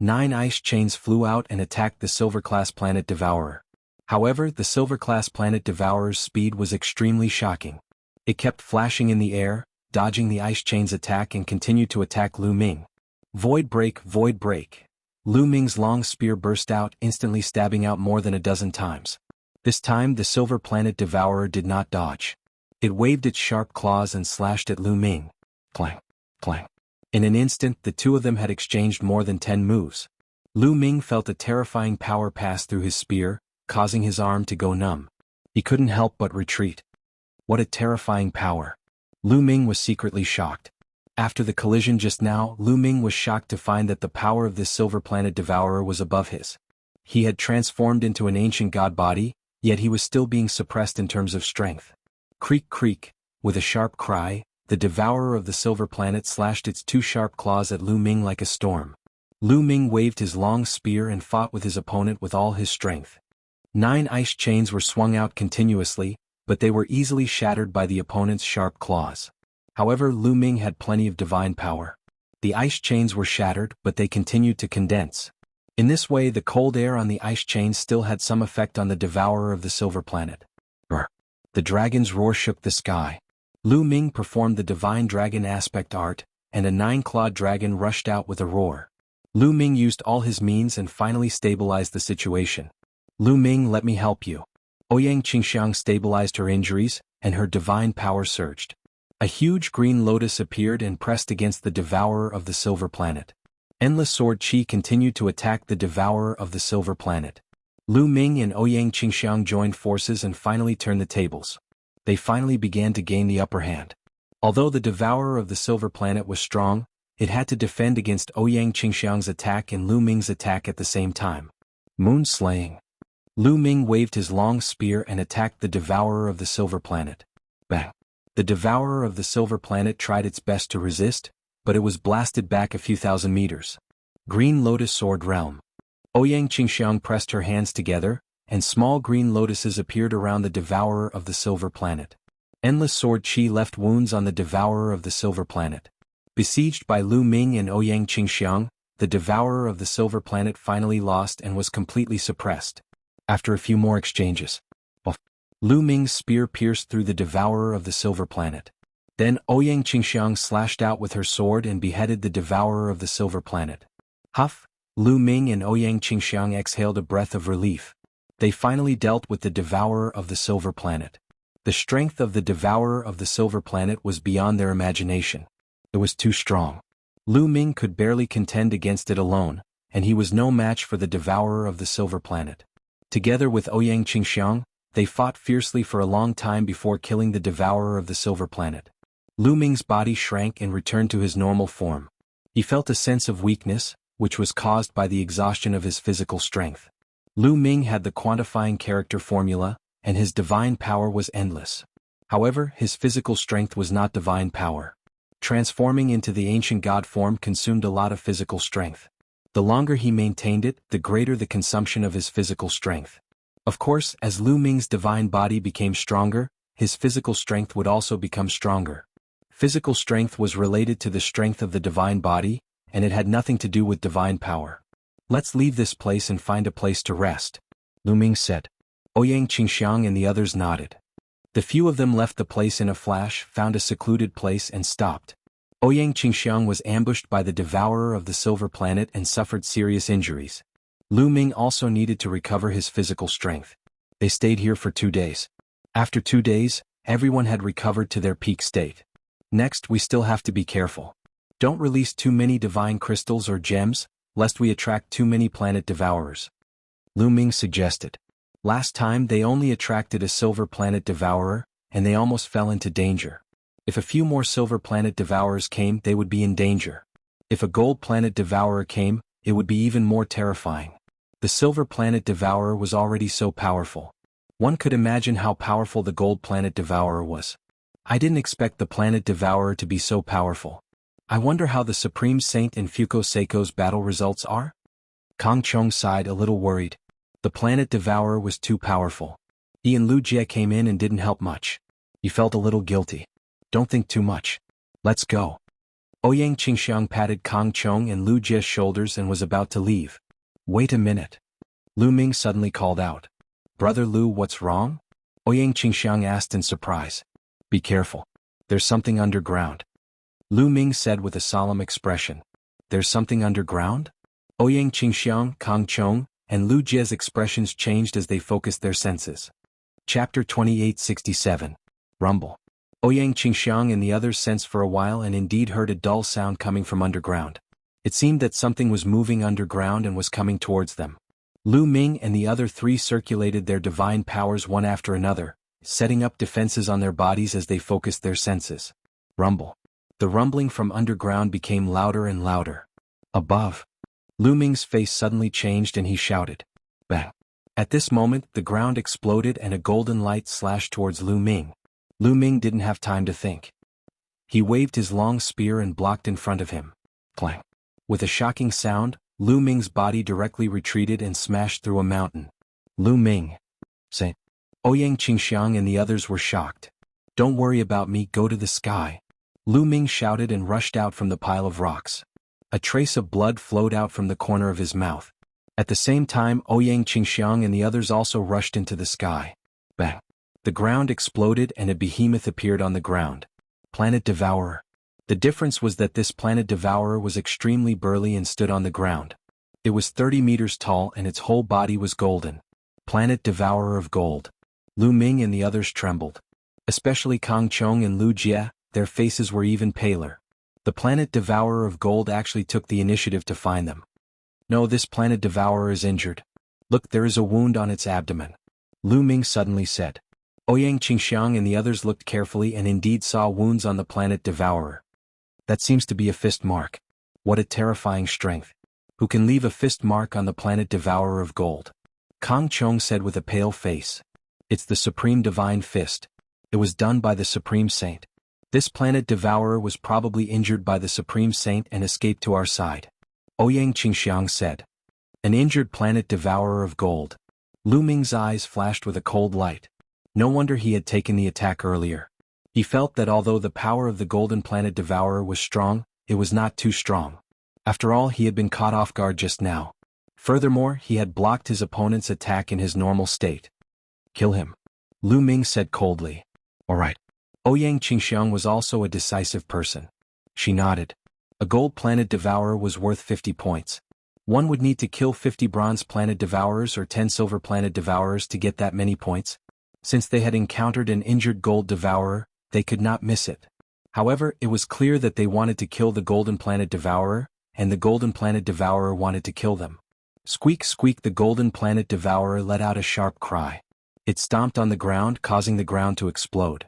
9 ice chains flew out and attacked the Silver-class planet Devourer. However, the Silver-class planet Devourer's speed was extremely shocking. It kept flashing in the air, dodging the ice chain's attack and continued to attack Lu Ming. Void break, void break. Lu Ming's long spear burst out, instantly stabbing out more than a dozen times. This time the Silver Planet Devourer did not dodge. It waved its sharp claws and slashed at Lu Ming. Clang, clang. In an instant the two of them had exchanged more than 10 moves. Lu Ming felt a terrifying power pass through his spear, causing his arm to go numb. He couldn't help but retreat. What a terrifying power. Lu Ming was secretly shocked. After the collision just now, Lu Ming was shocked to find that the power of this Silver Planet Devourer was above his. He had transformed into an ancient god body, yet he was still being suppressed in terms of strength. Creak creak, with a sharp cry, the Devourer of the Silver Planet slashed its 2 sharp claws at Lu Ming like a storm. Lu Ming waved his long spear and fought with his opponent with all his strength. 9 ice chains were swung out continuously, but they were easily shattered by the opponent's sharp claws. However, Lu Ming had plenty of divine power. The ice chains were shattered, but they continued to condense. In this way, the cold air on the ice chains still had some effect on the Devourer of the Silver Planet. Brr. The dragon's roar shook the sky. Lu Ming performed the divine dragon aspect art, and a 9-clawed dragon rushed out with a roar. Lu Ming used all his means and finally stabilized the situation. Lu Ming, let me help you. Ouyang Qingxiang stabilized her injuries, and her divine power surged. A huge green lotus appeared and pressed against the Devourer of the Silver Planet. Endless Sword Qi continued to attack the Devourer of the Silver Planet. Lu Ming and Ouyang Qingxiang joined forces and finally turned the tables. They finally began to gain the upper hand. Although the Devourer of the Silver Planet was strong, it had to defend against Ouyang Qingxiang's attack and Lu Ming's attack at the same time. Moon slaying. Lu Ming waved his long spear and attacked the Devourer of the Silver Planet. Bang! The Devourer of the Silver Planet tried its best to resist, but it was blasted back a few thousand meters. Green Lotus Sword Realm. Ouyang Qingxiang pressed her hands together, and small green lotuses appeared around the Devourer of the Silver Planet. Endless Sword Qi left wounds on the Devourer of the Silver Planet. Besieged by Lu Ming and Ouyang Qingxiang, the Devourer of the Silver Planet finally lost and was completely suppressed. After a few more exchanges, Lu Ming's spear pierced through the Devourer of the Silver Planet. Then Ouyang Qingxiang slashed out with her sword and beheaded the Devourer of the Silver Planet. Huff! Lu Ming and Ouyang Qingxiang exhaled a breath of relief. They finally dealt with the Devourer of the Silver Planet. The strength of the Devourer of the Silver Planet was beyond their imagination. It was too strong. Lu Ming could barely contend against it alone, and he was no match for the Devourer of the Silver Planet. Together with Ouyang Qingxiang, they fought fiercely for a long time before killing the Devourer of the Silver Planet. Lu Ming's body shrank and returned to his normal form. He felt a sense of weakness, which was caused by the exhaustion of his physical strength. Lu Ming had the quantifying character formula, and his divine power was endless. However, his physical strength was not divine power. Transforming into the ancient god form consumed a lot of physical strength. The longer he maintained it, the greater the consumption of his physical strength. Of course, as Lu Ming's divine body became stronger, his physical strength would also become stronger. Physical strength was related to the strength of the divine body, and it had nothing to do with divine power. Let's leave this place and find a place to rest, Lu Ming said. Ouyang Qingxiang and the others nodded. The few of them left the place in a flash, found a secluded place and stopped. Ouyang Qingxiang was ambushed by the Devourer of the Silver Planet and suffered serious injuries. Lu Ming also needed to recover his physical strength. They stayed here for 2 days. After 2 days, everyone had recovered to their peak state. Next, we still have to be careful. Don't release too many divine crystals or gems, lest we attract too many planet devourers. Lu Ming suggested. Last time they only attracted a silver planet devourer, and they almost fell into danger. If a few more silver planet devourers came, they would be in danger. If a gold planet devourer came, it would be even more terrifying. The silver planet devourer was already so powerful. One could imagine how powerful the gold planet devourer was. I didn't expect the planet devourer to be so powerful. I wonder how the Supreme Saint and Fuko Seiko's battle results are? Kang Chong sighed a little worried. The planet devourer was too powerful. He and Lu Jie came in and didn't help much. He felt a little guilty. Don't think too much. Let's go. Ouyang Qingxiang patted Kang Chong and Lu Jie's shoulders and was about to leave. Wait a minute. Lu Ming suddenly called out. Brother Lu, what's wrong? Ouyang Qingxiang asked in surprise. Be careful. There's something underground. Lu Ming said with a solemn expression. There's something underground? Ouyang Qingxiang, Kang Chong, and Lu Jie's expressions changed as they focused their senses. Chapter 2867. Rumble. Ouyang Qingxiang and the others sensed for a while and indeed heard a dull sound coming from underground. It seemed that something was moving underground and was coming towards them. Lu Ming and the other three circulated their divine powers one after another, setting up defenses on their bodies as they focused their senses. Rumble. The rumbling from underground became louder and louder. Above. Lu Ming's face suddenly changed and he shouted. Bang. At this moment, the ground exploded and a golden light slashed towards Lu Ming. Lu Ming didn't have time to think. He waved his long spear and blocked in front of him. Clang. With a shocking sound, Lu Ming's body directly retreated and smashed through a mountain. Lu Ming. Say. Ouyang Qingxiang and the others were shocked. Don't worry about me, go to the sky. Lu Ming shouted and rushed out from the pile of rocks. A trace of blood flowed out from the corner of his mouth. At the same time, Ouyang Qingxiang and the others also rushed into the sky. Bang. The ground exploded and a behemoth appeared on the ground. Planet Devourer. The difference was that this Planet Devourer was extremely burly and stood on the ground. It was 30 meters tall and its whole body was golden. Planet Devourer of Gold. Lu Ming and the others trembled. Especially Kang Chong and Lu Jie, their faces were even paler. The Planet Devourer of Gold actually took the initiative to find them. No, this Planet Devourer is injured. Look, there is a wound on its abdomen. Lu Ming suddenly said. Ouyang Qingxiang and the others looked carefully and indeed saw wounds on the Planet Devourer. That seems to be a fist mark. What a terrifying strength. Who can leave a fist mark on the Planet Devourer of Gold? Kang Chong said with a pale face. It's the Supreme Divine Fist. It was done by the Supreme Saint. This Planet Devourer was probably injured by the Supreme Saint and escaped to our side. Ouyang Qingxiang said. An injured Planet Devourer of Gold. Lu Ming's eyes flashed with a cold light. No wonder he had taken the attack earlier. He felt that although the power of the Golden Planet Devourer was strong, it was not too strong. After all, he had been caught off guard just now. Furthermore, he had blocked his opponent's attack in his normal state. Kill him. Lu Ming said coldly. All right. Ouyang Qingxiang was also a decisive person. She nodded. A Gold Planet Devourer was worth 50 points. One would need to kill 50 Bronze Planet Devourers or 10 Silver Planet Devourers to get that many points. Since they had encountered an injured Gold Devourer, they could not miss it. However, it was clear that they wanted to kill the Golden Planet Devourer, and the Golden Planet Devourer wanted to kill them. Squeak squeak, the Golden Planet Devourer let out a sharp cry. It stomped on the ground, causing the ground to explode.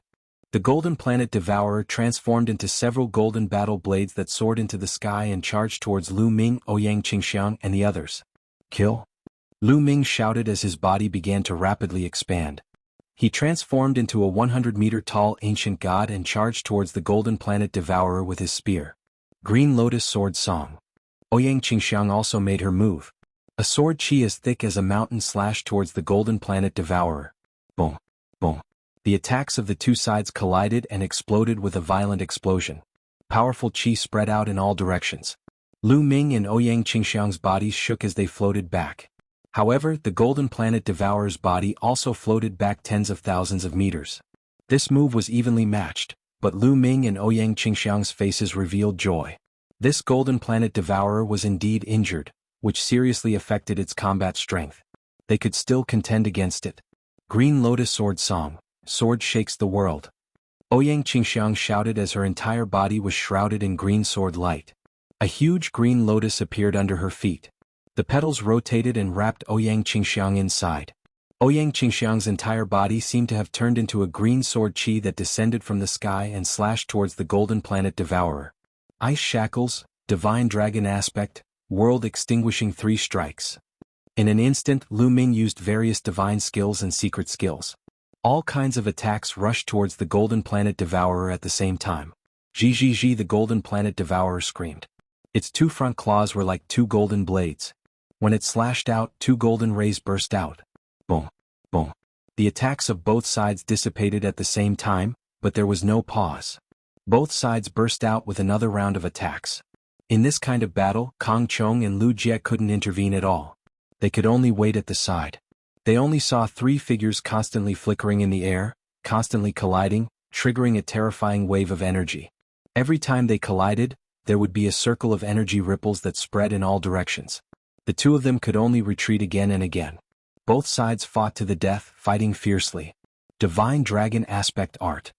The Golden Planet Devourer transformed into several golden battle blades that soared into the sky and charged towards Lu Ming, Ouyang Qingxiang, and the others. Kill! Lu Ming shouted as his body began to rapidly expand. He transformed into a 100-meter-tall ancient god and charged towards the Golden Planet Devourer with his spear. Green Lotus Sword Song. Ouyang Qingxiang also made her move. A sword chi as thick as a mountain slashed towards the Golden Planet Devourer. Boom! Boom! The attacks of the two sides collided and exploded with a violent explosion. Powerful chi spread out in all directions. Lu Ming and Ouyang Qingxiang's bodies shook as they floated back. However, the Golden Planet Devourer's body also floated back tens of thousands of meters. This move was evenly matched, but Lu Ming and Ouyang Qingxiang's faces revealed joy. This Golden Planet Devourer was indeed injured, which seriously affected its combat strength. They could still contend against it. Green Lotus Sword Song. Sword shakes the world. Ouyang Qingxiang shouted as her entire body was shrouded in green sword light. A huge green lotus appeared under her feet. The petals rotated and wrapped Ouyang Qingxiang inside. Ouyang Qingxiang's entire body seemed to have turned into a green sword chi that descended from the sky and slashed towards the Golden Planet Devourer. Ice Shackles, Divine Dragon Aspect, World Extinguishing 3 strikes. In an instant, Lu Ming used various divine skills and secret skills. All kinds of attacks rushed towards the Golden Planet Devourer at the same time. Zhi, the Golden Planet Devourer screamed. Its 2 front claws were like 2 golden blades. When it slashed out, 2 golden rays burst out. Boom! Boom! The attacks of both sides dissipated at the same time, but there was no pause. Both sides burst out with another round of attacks. In this kind of battle, Kang Chong and Lu Jie couldn't intervene at all. They could only wait at the side. They only saw three figures constantly flickering in the air, constantly colliding, triggering a terrifying wave of energy. Every time they collided, there would be a circle of energy ripples that spread in all directions. The two of them could only retreat again and again. Both sides fought to the death, fighting fiercely. Divine Dragon Aspect Art.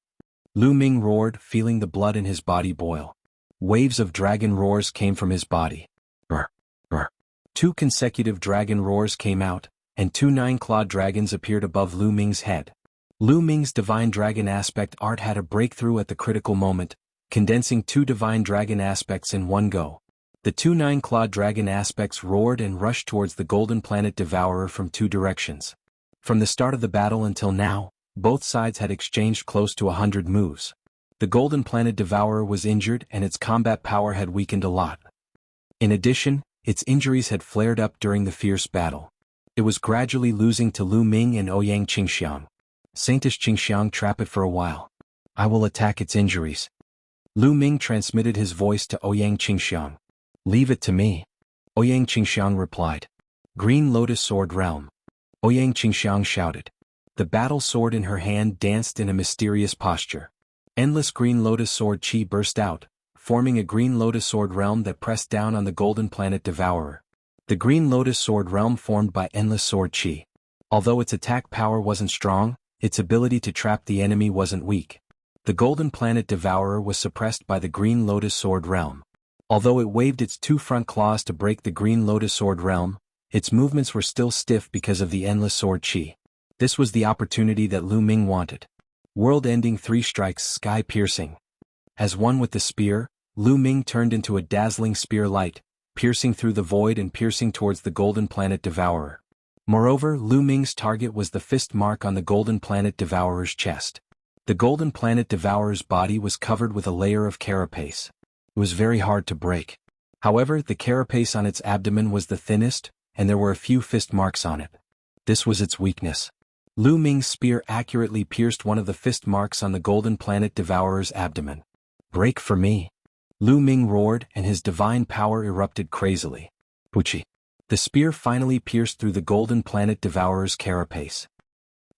Lu Ming roared, feeling the blood in his body boil. Waves of dragon roars came from his body. Brr, brr. 2 consecutive dragon roars came out, and 2 9-clawed dragons appeared above Lu Ming's head. Lu Ming's Divine Dragon Aspect Art had a breakthrough at the critical moment, condensing 2 Divine Dragon Aspects in one go. The 2 9-clawed dragon aspects roared and rushed towards the Golden Planet Devourer from 2 directions. From the start of the battle until now, both sides had exchanged close to 100 moves. The Golden Planet Devourer was injured and its combat power had weakened a lot. In addition, its injuries had flared up during the fierce battle. It was gradually losing to Lu Ming and Ouyang Qingxiang. Saintish Qingxiang, trap it for a while. I will attack its injuries. Lu Ming transmitted his voice to Ouyang Qingxiang. Leave it to me. Ouyang Qingxiang replied. Green Lotus Sword Realm. Ouyang Qingxiang shouted. The battle sword in her hand danced in a mysterious posture. Endless Green Lotus Sword Chi burst out, forming a Green Lotus Sword Realm that pressed down on the Golden Planet Devourer. The Green Lotus Sword Realm formed by Endless Sword Chi. Although its attack power wasn't strong, its ability to trap the enemy wasn't weak. The Golden Planet Devourer was suppressed by the Green Lotus Sword Realm. Although it waved its 2 front claws to break the Green Lotus Sword Realm, its movements were still stiff because of the Endless Sword Chi. This was the opportunity that Lu Ming wanted. World-ending 3 strikes, sky-piercing. As one with the spear, Lu Ming turned into a dazzling spear light, piercing through the void and piercing towards the Golden Planet Devourer. Moreover, Lu Ming's target was the fist mark on the Golden Planet Devourer's chest. The Golden Planet Devourer's body was covered with a layer of carapace. It was very hard to break. However, the carapace on its abdomen was the thinnest, and there were a few fist marks on it. This was its weakness. Lu Ming's spear accurately pierced one of the fist marks on the Golden Planet Devourer's abdomen. Break for me. Lu Ming roared and his divine power erupted crazily. Puchi. The spear finally pierced through the Golden Planet Devourer's carapace.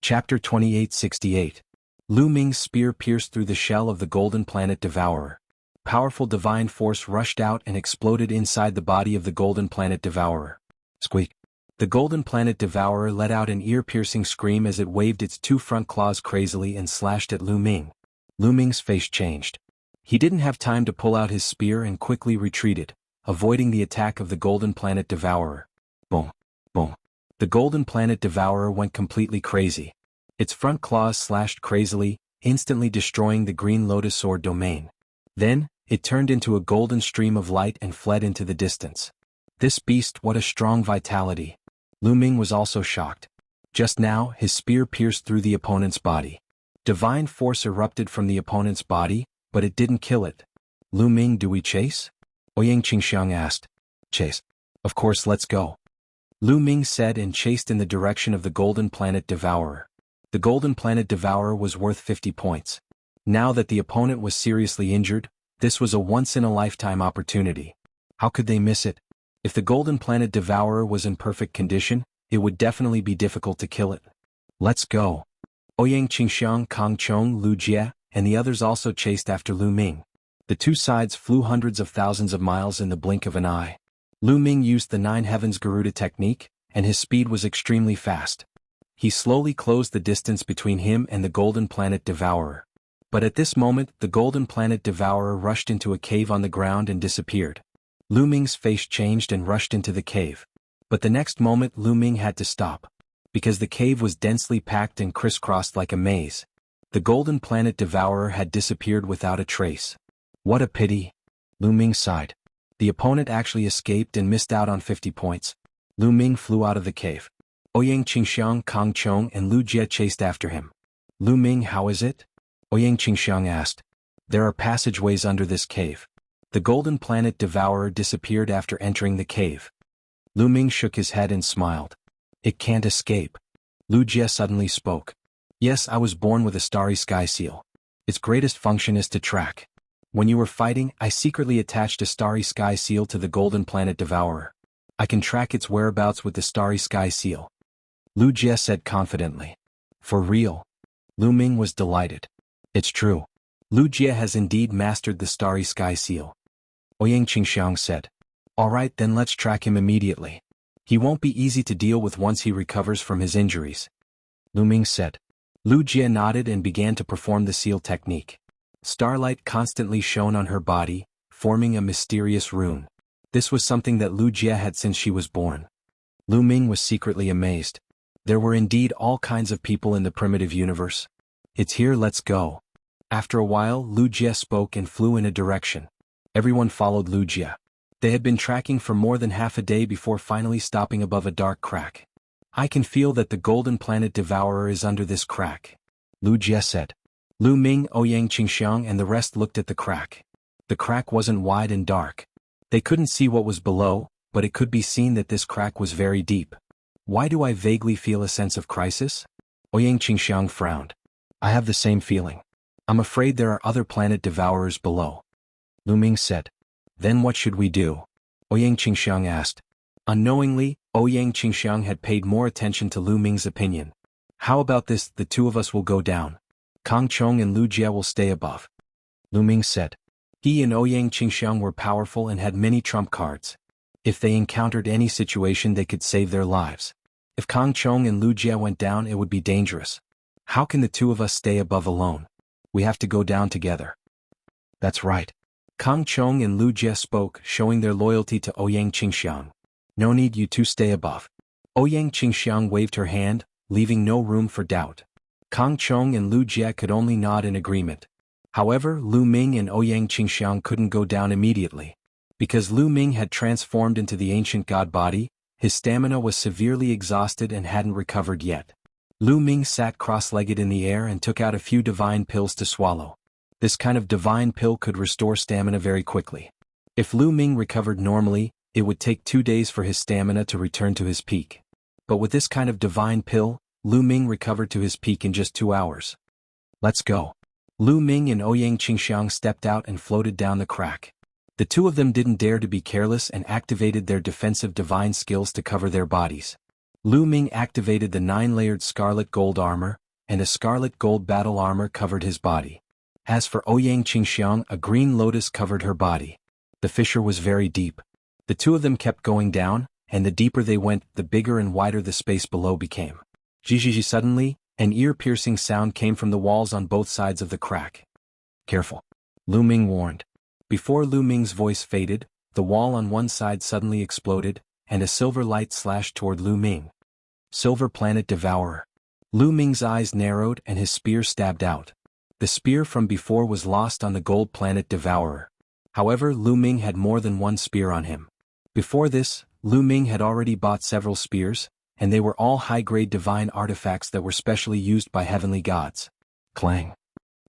Chapter 2868. Lu Ming's spear pierced through the shell of the Golden Planet Devourer. Powerful divine force rushed out and exploded inside the body of the Golden Planet Devourer. Squeak. The Golden Planet Devourer let out an ear-piercing scream as it waved its 2 front claws crazily and slashed at Lu Ming. Lu Ming's face changed. He didn't have time to pull out his spear and quickly retreated, avoiding the attack of the Golden Planet Devourer. Boom. Boom. The Golden Planet Devourer went completely crazy. Its front claws slashed crazily, instantly destroying the Green Lotus Sword domain. Then, it turned into a golden stream of light and fled into the distance. This beast, what a strong vitality. Lu Ming was also shocked. Just now, his spear pierced through the opponent's body. Divine force erupted from the opponent's body, but it didn't kill it. Lu Ming, do we chase? Ouyang Qingxiang asked. Chase. Of course, let's go. Lu Ming said and chased in the direction of the Golden Planet Devourer. The Golden Planet Devourer was worth 50 points. Now that the opponent was seriously injured, this was a once-in-a-lifetime opportunity. How could they miss it? If the Golden Planet Devourer was in perfect condition, it would definitely be difficult to kill it. Let's go. Ouyang Qingxiang, Kang Chong, Lu Jie, and the others also chased after Lu Ming. The two sides flew hundreds of thousands of miles in the blink of an eye. Lu Ming used the 9 Heavens Garuda technique, and his speed was extremely fast. He slowly closed the distance between him and the Golden Planet Devourer. But at this moment, the Golden Planet Devourer rushed into a cave on the ground and disappeared. Lu Ming's face changed and rushed into the cave. But the next moment Lu Ming had to stop. Because the cave was densely packed and crisscrossed like a maze. The Golden Planet Devourer had disappeared without a trace. What a pity. Lu Ming sighed. The opponent actually escaped and missed out on 50 points. Lu Ming flew out of the cave. Ouyang Qingxiang, Kang Chong, and Lu Jie chased after him. Lu Ming, how is it? Ouyang Qingxiang asked. There are passageways under this cave. The Golden Planet Devourer disappeared after entering the cave. Lu Ming shook his head and smiled. It can't escape. Lu Jie suddenly spoke. Yes, I was born with a starry sky seal. Its greatest function is to track. When you were fighting, I secretly attached a starry sky seal to the golden planet devourer. I can track its whereabouts with the starry sky seal. Lu Jie said confidently. For real? Lu Ming was delighted. It's true. Lu Jie has indeed mastered the starry sky seal. Ouyang Qingxiang said. Alright, then let's track him immediately. He won't be easy to deal with once he recovers from his injuries. Lu Ming said. Lu Jie nodded and began to perform the seal technique. Starlight constantly shone on her body, forming a mysterious rune. This was something that Lu Jie had since she was born. Lu Ming was secretly amazed. There were indeed all kinds of people in the primitive universe. It's here, let's go. After a while, Lu Jie spoke and flew in a direction. Everyone followed Lu Jie. They had been tracking for more than half a day before finally stopping above a dark crack. I can feel that the golden planet devourer is under this crack. Lu Jie said. Lu Ming, Ouyang Qingxiang and the rest looked at the crack. The crack wasn't wide and dark. They couldn't see what was below, but it could be seen that this crack was very deep. Why do I vaguely feel a sense of crisis? Ouyang Qingxiang frowned. I have the same feeling. I'm afraid there are other planet devourers below. Lu Ming said. Then what should we do? Ouyang Qingxiang asked. Unknowingly, Ouyang Qingxiang had paid more attention to Lu Ming's opinion. How about this, the two of us will go down. Kang Chong and Lu Jie will stay above. Lu Ming said. He and Ouyang Qingxiang were powerful and had many trump cards. If they encountered any situation they could save their lives. If Kang Chong and Lu Jie went down it would be dangerous. How can the two of us stay above alone? We have to go down together. That's right. Kang Chong and Lu Jie spoke, showing their loyalty to Ouyang Qingxiang. No need, you two stay above. Ouyang Qingxiang waved her hand, leaving no room for doubt. Kang Chong and Lu Jie could only nod in agreement. However, Lu Ming and Ouyang Qingxiang couldn't go down immediately. Because Lu Ming had transformed into the ancient god body, his stamina was severely exhausted and hadn't recovered yet. Lu Ming sat cross-legged in the air and took out a few divine pills to swallow. This kind of divine pill could restore stamina very quickly. If Lu Ming recovered normally, it would take 2 days for his stamina to return to his peak. But with this kind of divine pill, Lu Ming recovered to his peak in just 2 hours. Let's go. Lu Ming and Ouyang Qingxiang stepped out and floated down the crack. The two of them didn't dare to be careless and activated their defensive divine skills to cover their bodies. Lu Ming activated the 9-layered scarlet gold armor, and a scarlet gold battle armor covered his body. As for Ouyang Qingxiang, a green lotus covered her body. The fissure was very deep. The two of them kept going down, and the deeper they went, the bigger and wider the space below became. Jijiji, suddenly, an ear-piercing sound came from the walls on both sides of the crack. Careful. Lu Ming warned. Before Lu Ming's voice faded, the wall on one side suddenly exploded, and a silver light slashed toward Lu Ming. Silver Planet Devourer. Lu Ming's eyes narrowed and his spear stabbed out. The spear from before was lost on the Gold Planet Devourer. However, Lu Ming had more than one spear on him. Before this, Lu Ming had already bought several spears, and they were all high-grade divine artifacts that were specially used by heavenly gods. Clang.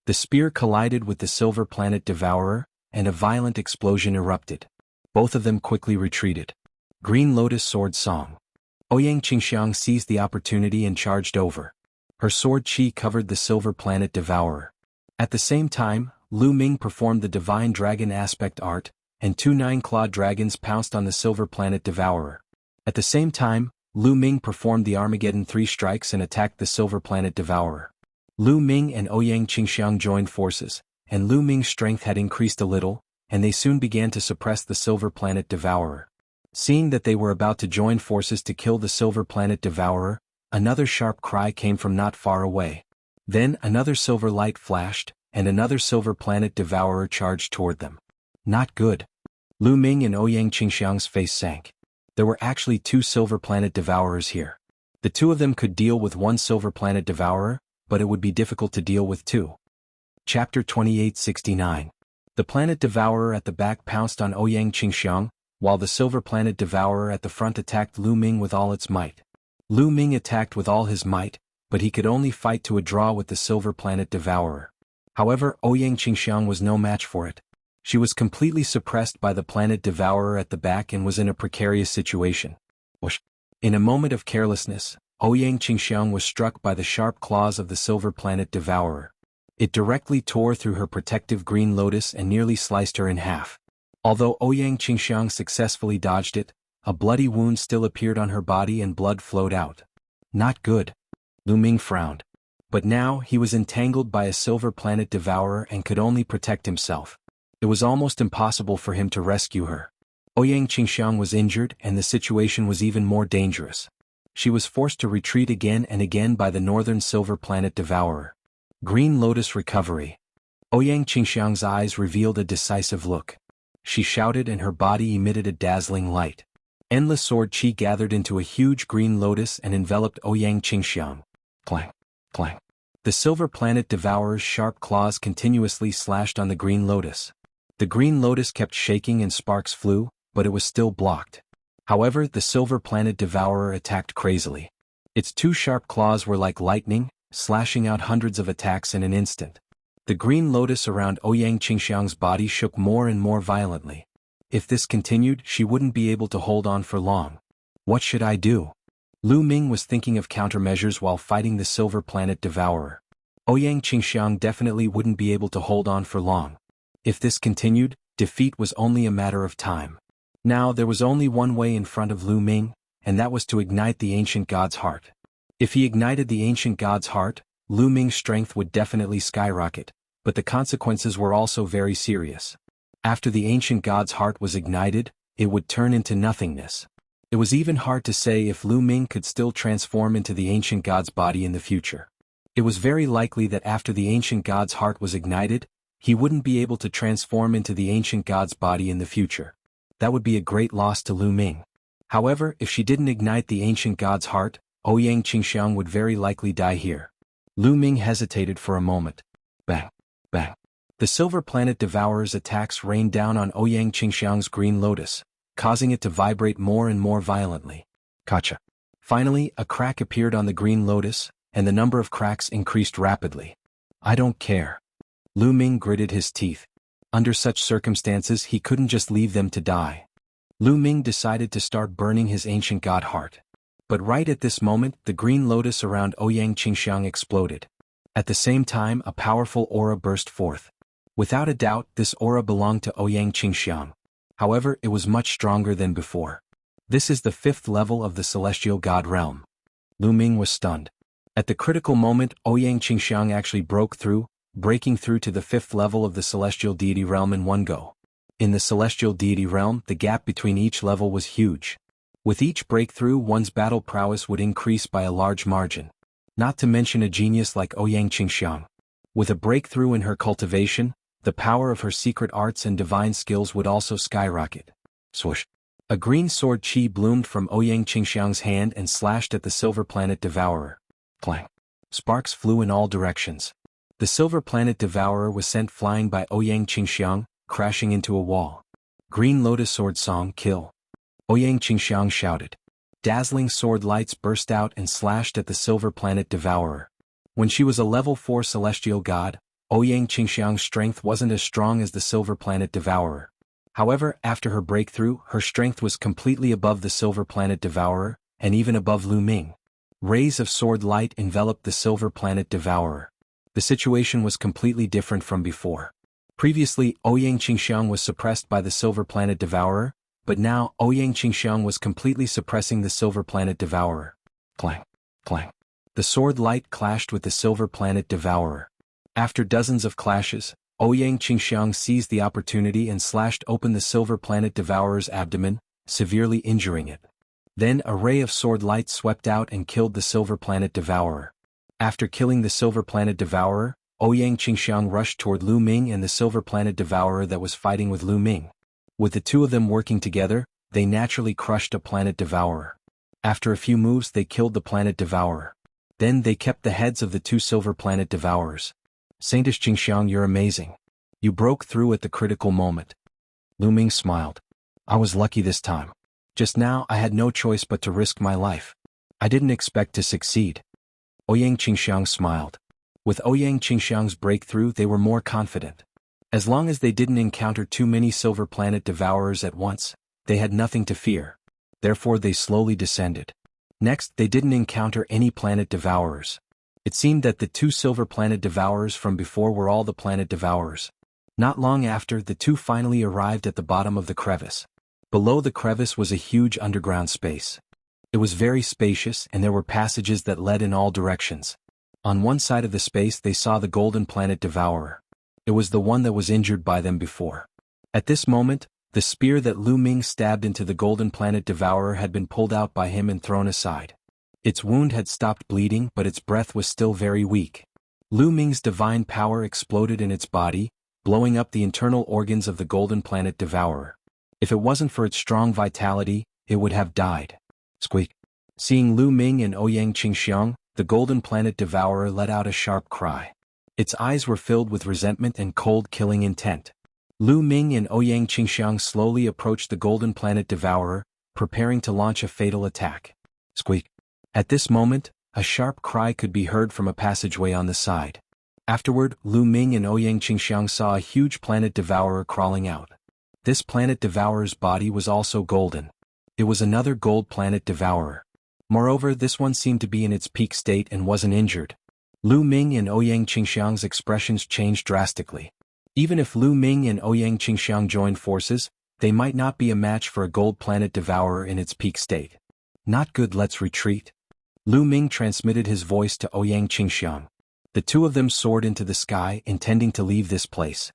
The spear collided with the Silver Planet Devourer, and a violent explosion erupted. Both of them quickly retreated. Green Lotus Sword Song. Ouyang Qingxiang seized the opportunity and charged over. Her sword chi covered the Silver Planet Devourer. At the same time, Lu Ming performed the Divine Dragon Aspect Art, and 2 9-clawed dragons pounced on the Silver Planet Devourer. At the same time, Lu Ming performed the Armageddon 3 strikes and attacked the Silver Planet Devourer. Lu Ming and Ouyang Qingxiang joined forces, and Lu Ming's strength had increased a little, and they soon began to suppress the Silver Planet Devourer. Seeing that they were about to join forces to kill the Silver Planet Devourer, another sharp cry came from not far away. Then another silver light flashed, and another Silver Planet Devourer charged toward them. Not good. Lu Ming and Ouyang Qingxiang's face sank. There were actually 2 Silver Planet Devourers here. The two of them could deal with 1 Silver Planet Devourer, but it would be difficult to deal with 2. Chapter 2869. The Planet Devourer at the back pounced on Ouyang Qingxiang, while the Silver Planet Devourer at the front attacked Lu Ming with all its might. Lu Ming attacked with all his might, but he could only fight to a draw with the Silver Planet Devourer. However, Ouyang Qingxiang was no match for it. She was completely suppressed by the Planet Devourer at the back and was in a precarious situation. Whoosh. In a moment of carelessness, Ouyang Qingxiang was struck by the sharp claws of the Silver Planet Devourer. It directly tore through her protective green lotus and nearly sliced her in half. Although Ouyang Qingxiang successfully dodged it, a bloody wound still appeared on her body and blood flowed out. Not good. Lu Ming frowned. But now he was entangled by a silver planet devourer and could only protect himself. It was almost impossible for him to rescue her. Ouyang Qingxiang was injured and the situation was even more dangerous. She was forced to retreat again and again by the northern silver planet devourer. Green Lotus recovery. Ouyang Qingxiang's eyes revealed a decisive look. She shouted and her body emitted a dazzling light. Endless sword chi gathered into a huge green lotus and enveloped Ouyang Qingxiang. Clang, clang. The silver planet devourer's sharp claws continuously slashed on the green lotus. The green lotus kept shaking and sparks flew, but it was still blocked. However, the silver planet devourer attacked crazily. Its two sharp claws were like lightning, slashing out hundreds of attacks in an instant. The green lotus around Ouyang Qingxiang's body shook more and more violently. If this continued, she wouldn't be able to hold on for long. What should I do? Lu Ming was thinking of countermeasures while fighting the silver planet devourer. Ouyang Qingxiang definitely wouldn't be able to hold on for long. If this continued, defeat was only a matter of time. Now there was only one way in front of Lu Ming, and that was to ignite the ancient god's heart. If he ignited the ancient god's heart, Lu Ming's strength would definitely skyrocket, but the consequences were also very serious. After the ancient god's heart was ignited, it would turn into nothingness. It was even hard to say if Lu Ming could still transform into the ancient god's body in the future. It was very likely that after the ancient god's heart was ignited, he wouldn't be able to transform into the ancient god's body in the future. That would be a great loss to Lu Ming. However, if she didn't ignite the ancient god's heart, Ouyang Qingxiang would very likely die here. Lu Ming hesitated for a moment. Bang, bang. The silver planet devourer's attacks rained down on Ouyang Qingxiang's green lotus, causing it to vibrate more and more violently. Gotcha. Finally, a crack appeared on the green lotus, and the number of cracks increased rapidly. I don't care. Lu Ming gritted his teeth. Under such circumstances he couldn't just leave them to die. Lu Ming decided to start burning his ancient god heart. But right at this moment, the green lotus around Ouyang Qingxiang exploded. At the same time, a powerful aura burst forth. Without a doubt, this aura belonged to Ouyang Qingxiang. However, it was much stronger than before. This is the 5th level of the celestial god realm. Lu Ming was stunned. At the critical moment, Ouyang Qingxiang actually broke through, breaking through to the 5th level of the celestial deity realm in one go. In the celestial deity realm, the gap between each level was huge. With each breakthrough, one's battle prowess would increase by a large margin. Not to mention a genius like Ouyang Qingxiang. With a breakthrough in her cultivation, the power of her secret arts and divine skills would also skyrocket. Swoosh. A green sword chi bloomed from Ouyang Qingxiang's hand and slashed at the silver planet devourer. Clang. Sparks flew in all directions. The silver planet devourer was sent flying by Ouyang Qingxiang, crashing into a wall. Green Lotus Sword Song Kill. Ouyang Qingxiang shouted. Dazzling sword lights burst out and slashed at the silver planet devourer. When she was a level 4 celestial god, Ouyang Qingxiang's strength wasn't as strong as the silver planet devourer. However, after her breakthrough, her strength was completely above the silver planet devourer, and even above Lu Ming. Rays of sword light enveloped the silver planet devourer. The situation was completely different from before. Previously, Ouyang Qingxiang was suppressed by the silver planet devourer, but now Ouyang Qingxiang was completely suppressing the silver planet devourer. Clang, clang. The sword light clashed with the silver planet devourer. After dozens of clashes, Ouyang Qingxiang seized the opportunity and slashed open the silver planet devourer's abdomen, severely injuring it. Then a ray of sword light swept out and killed the silver planet devourer. After killing the silver planet devourer, Ouyang Qingxiang rushed toward Lu Ming and the silver planet devourer that was fighting with Lu Ming. With the two of them working together, they naturally crushed a planet devourer. After a few moves they killed the planet devourer. Then they kept the heads of the two silver planet devourers. Saintish Qingxiang, you're amazing. You broke through at the critical moment. Lu Ming smiled. I was lucky this time. Just now I had no choice but to risk my life. I didn't expect to succeed. Ouyang Qingxiang smiled. With Ouyang Qingxiang's breakthrough they were more confident. As long as they didn't encounter too many silver planet devourers at once, they had nothing to fear. Therefore they slowly descended. Next, they didn't encounter any planet devourers. It seemed that the two silver planet devourers from before were all the planet devourers. Not long after, the two finally arrived at the bottom of the crevice. Below the crevice was a huge underground space. It was very spacious, and there were passages that led in all directions. On one side of the space they saw the golden planet devourer. It was the one that was injured by them before. At this moment, the spear that Lu Ming stabbed into the golden planet devourer had been pulled out by him and thrown aside. Its wound had stopped bleeding, but its breath was still very weak. Lu Ming's divine power exploded in its body, blowing up the internal organs of the golden planet devourer. If it wasn't for its strong vitality, it would have died. Squeak. Seeing Lu Ming and Ouyang Qingxiang, the golden planet devourer let out a sharp cry. Its eyes were filled with resentment and cold killing intent. Lu Ming and Ouyang Qingxiang slowly approached the golden planet devourer, preparing to launch a fatal attack. Squeak. At this moment, a sharp cry could be heard from a passageway on the side. Afterward, Lu Ming and Ouyang Qingxiang saw a huge planet devourer crawling out. This planet devourer's body was also golden. It was another gold planet devourer. Moreover, this one seemed to be in its peak state and wasn't injured. Lu Ming and Ouyang Qingxiang's expressions changed drastically. Even if Lu Ming and Ouyang Qingxiang joined forces, they might not be a match for a gold planet devourer in its peak state. Not good, let's retreat. Lu Ming transmitted his voice to Ouyang Qingxiang. The two of them soared into the sky, intending to leave this place.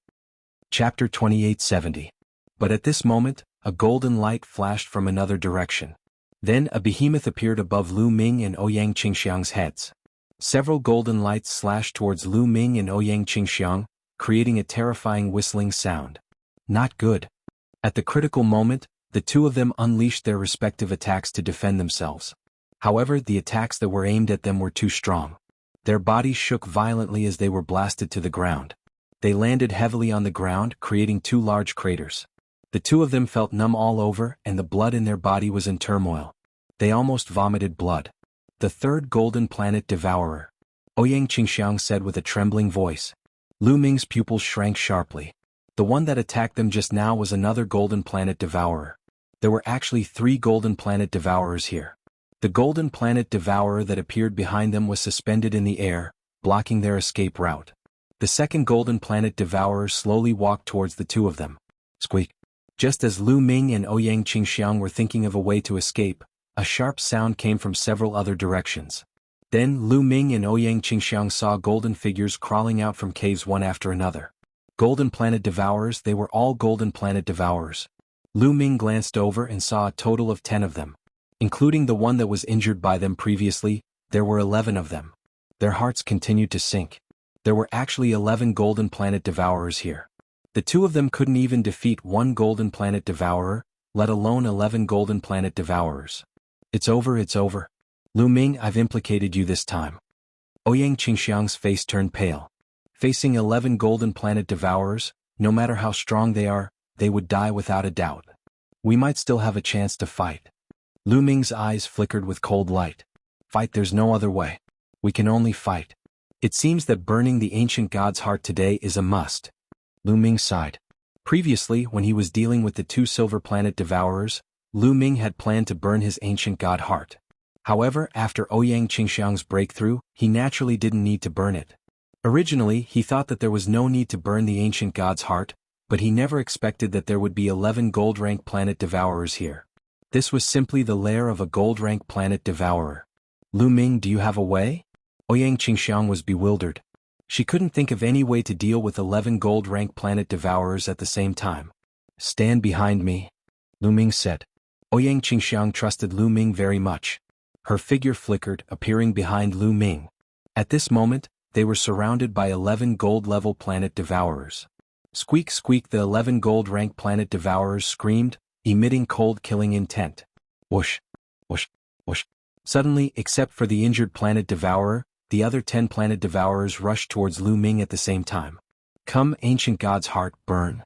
Chapter 2870. But at this moment, a golden light flashed from another direction. Then a behemoth appeared above Lu Ming and Ouyang Qingxiang's heads. Several golden lights slashed towards Lu Ming and Ouyang Qingxiang, creating a terrifying whistling sound. Not good. At the critical moment, the two of them unleashed their respective attacks to defend themselves. However, the attacks that were aimed at them were too strong. Their bodies shook violently as they were blasted to the ground. They landed heavily on the ground, creating two large craters. The two of them felt numb all over, and the blood in their body was in turmoil. They almost vomited blood. The third golden planet devourer. Ouyang Qingxiang said with a trembling voice. Lu Ming's pupils shrank sharply. The one that attacked them just now was another golden planet devourer. There were actually 3 golden planet devourers here. The golden planet devourer that appeared behind them was suspended in the air, blocking their escape route. The second golden planet devourer slowly walked towards the two of them. Squeak. Just as Lu Ming and Ouyang Qingxiang were thinking of a way to escape, a sharp sound came from several other directions. Then Lu Ming and Ouyang Qingxiang saw golden figures crawling out from caves one after another. Golden planet devourers, they were all golden planet devourers. Lu Ming glanced over and saw a total of 10 of them. Including the one that was injured by them previously, there were 11 of them. Their hearts continued to sink. There were actually 11 golden planet devourers here. The two of them couldn't even defeat one golden planet devourer, let alone 11 golden planet devourers. It's over, it's over. Lu Ming, I've implicated you this time. Ouyang Qingxiang's face turned pale. Facing 11 golden planet devourers, no matter how strong they are, they would die without a doubt. We might still have a chance to fight. Lu Ming's eyes flickered with cold light. Fight, there's no other way. We can only fight. It seems that burning the ancient god's heart today is a must. Lu Ming sighed. Previously, when he was dealing with the 2 silver planet devourers, Lu Ming had planned to burn his ancient god heart. However, after Ouyang Qingxiang's breakthrough, he naturally didn't need to burn it. Originally, he thought that there was no need to burn the ancient god's heart, but he never expected that there would be 11 gold-rank planet devourers here. This was simply the lair of a gold-rank planet devourer. Lu Ming, do you have a way? Ouyang Qingxiang was bewildered. She couldn't think of any way to deal with 11 gold-rank planet devourers at the same time. Stand behind me, Lu Ming said. Ouyang Qingxiang trusted Lu Ming very much. Her figure flickered, appearing behind Lu Ming. At this moment, they were surrounded by 11 gold-level planet devourers. Squeak, squeak, the 11 gold-rank planet devourers screamed, emitting cold-killing intent. Whoosh, whoosh, whoosh. Suddenly, except for the injured planet devourer, the other 10 planet devourers rushed towards Lu Ming at the same time. Come, ancient god's heart, burn.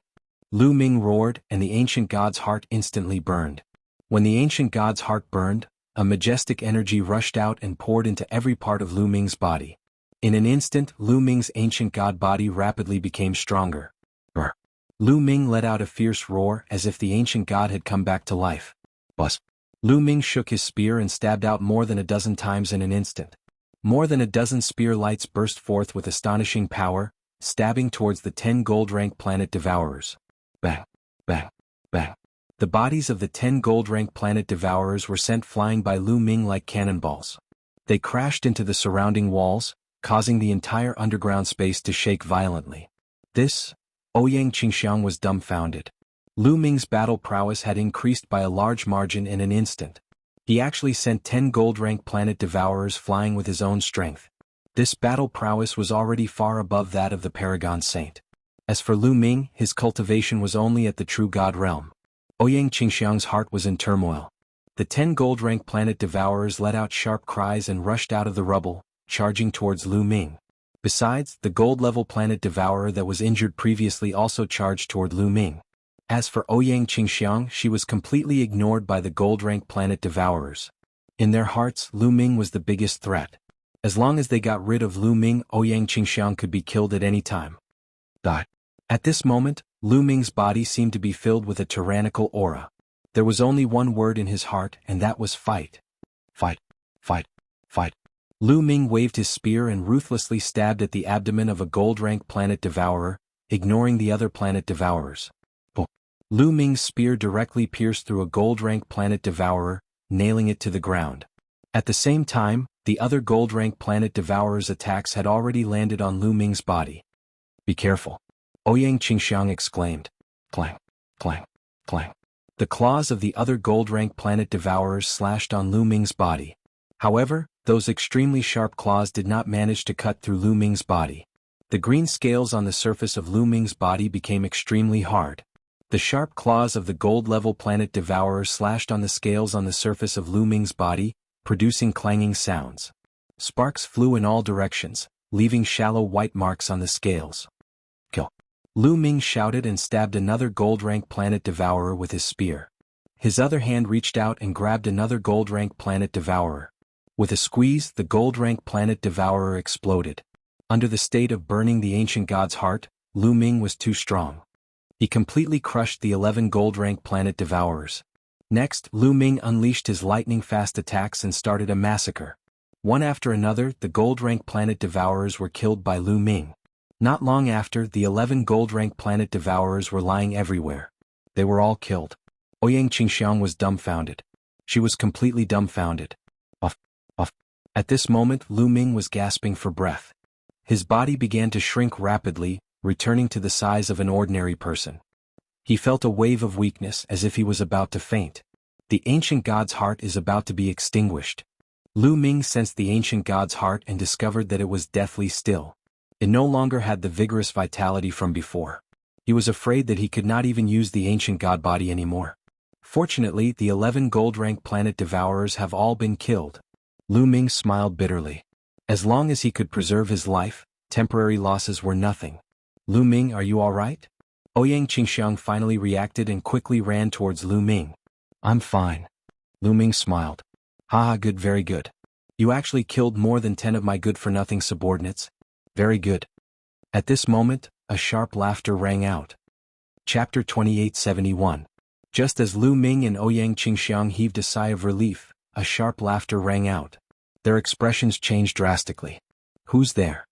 Lu Ming roared, and the ancient god's heart instantly burned. When the ancient god's heart burned, a majestic energy rushed out and poured into every part of Lu Ming's body. In an instant, Lu Ming's ancient god body rapidly became stronger. Brr. Lu Ming let out a fierce roar as if the ancient god had come back to life. Buzz. Lu Ming shook his spear and stabbed out more than a dozen times in an instant. More than a dozen spear lights burst forth with astonishing power, stabbing towards the 10 gold-rank planet devourers. Bang, bang, bang. The bodies of the 10 gold-rank planet devourers were sent flying by Lu Ming like cannonballs. They crashed into the surrounding walls, causing the entire underground space to shake violently. Ouyang Qingxiang was dumbfounded. Lu Ming's battle prowess had increased by a large margin in an instant. He actually sent 10 gold-rank planet devourers flying with his own strength. This battle prowess was already far above that of the Paragon Saint. As for Lu Ming, his cultivation was only at the true God realm. Ouyang Qingxiang's heart was in turmoil. The 10 gold-rank planet devourers let out sharp cries and rushed out of the rubble, charging towards Lu Ming. Besides, the gold-level planet devourer that was injured previously also charged toward Lu Ming. As for Ouyang Qingxiang, she was completely ignored by the gold-rank planet devourers. In their hearts, Lu Ming was the biggest threat. As long as they got rid of Lu Ming, Ouyang Qingxiang could be killed at any time. At this moment, Lu Ming's body seemed to be filled with a tyrannical aura. There was only one word in his heart, and that was fight. Fight, fight, fight. Lu Ming waved his spear and ruthlessly stabbed at the abdomen of a gold-rank planet devourer, ignoring the other planet devourers. Lu Ming's spear directly pierced through a gold-rank planet devourer, nailing it to the ground. At the same time, the other gold-rank planet devourer's attacks had already landed on Lu Ming's body. Be careful. Ouyang Qingxiang exclaimed. Clang, clang, clang. The claws of the other gold-rank planet devourers slashed on Lu Ming's body. However, those extremely sharp claws did not manage to cut through Lu Ming's body. The green scales on the surface of Lu Ming's body became extremely hard. The sharp claws of the gold-level planet devourer slashed on the scales on the surface of Lu Ming's body, producing clanging sounds. Sparks flew in all directions, leaving shallow white marks on the scales. Kill! Lu Ming shouted and stabbed another gold-rank planet devourer with his spear. His other hand reached out and grabbed another gold-rank planet devourer. With a squeeze, the gold-rank planet devourer exploded. Under the state of burning the ancient god's heart, Lu Ming was too strong. He completely crushed the 11 gold-rank planet devourers. Next, Lu Ming unleashed his lightning-fast attacks and started a massacre. One after another, the gold-rank planet devourers were killed by Lu Ming. Not long after, the 11 gold-rank planet devourers were lying everywhere. They were all killed. Ouyang Qingxiang was dumbfounded. She was completely dumbfounded. Off. At this moment, Lu Ming was gasping for breath. His body began to shrink rapidly, returning to the size of an ordinary person. He felt a wave of weakness as if he was about to faint. The ancient god's heart is about to be extinguished. Lu Ming sensed the ancient god's heart and discovered that it was deathly still. It no longer had the vigorous vitality from before. He was afraid that he could not even use the ancient god body anymore. Fortunately, the 11 gold-rank planet devourers have all been killed. Lu Ming smiled bitterly. As long as he could preserve his life, temporary losses were nothing. Lu Ming, are you all right? Ouyang Qingxiang finally reacted and quickly ran towards Lu Ming. I'm fine. Lu Ming smiled. Haha, good, very good. You actually killed more than 10 of my good-for-nothing subordinates. Very good. At this moment, a sharp laughter rang out. Chapter 2871. Just as Lu Ming and Ouyang Qingxiang heaved a sigh of relief, a sharp laughter rang out. Their expressions changed drastically. Who's there?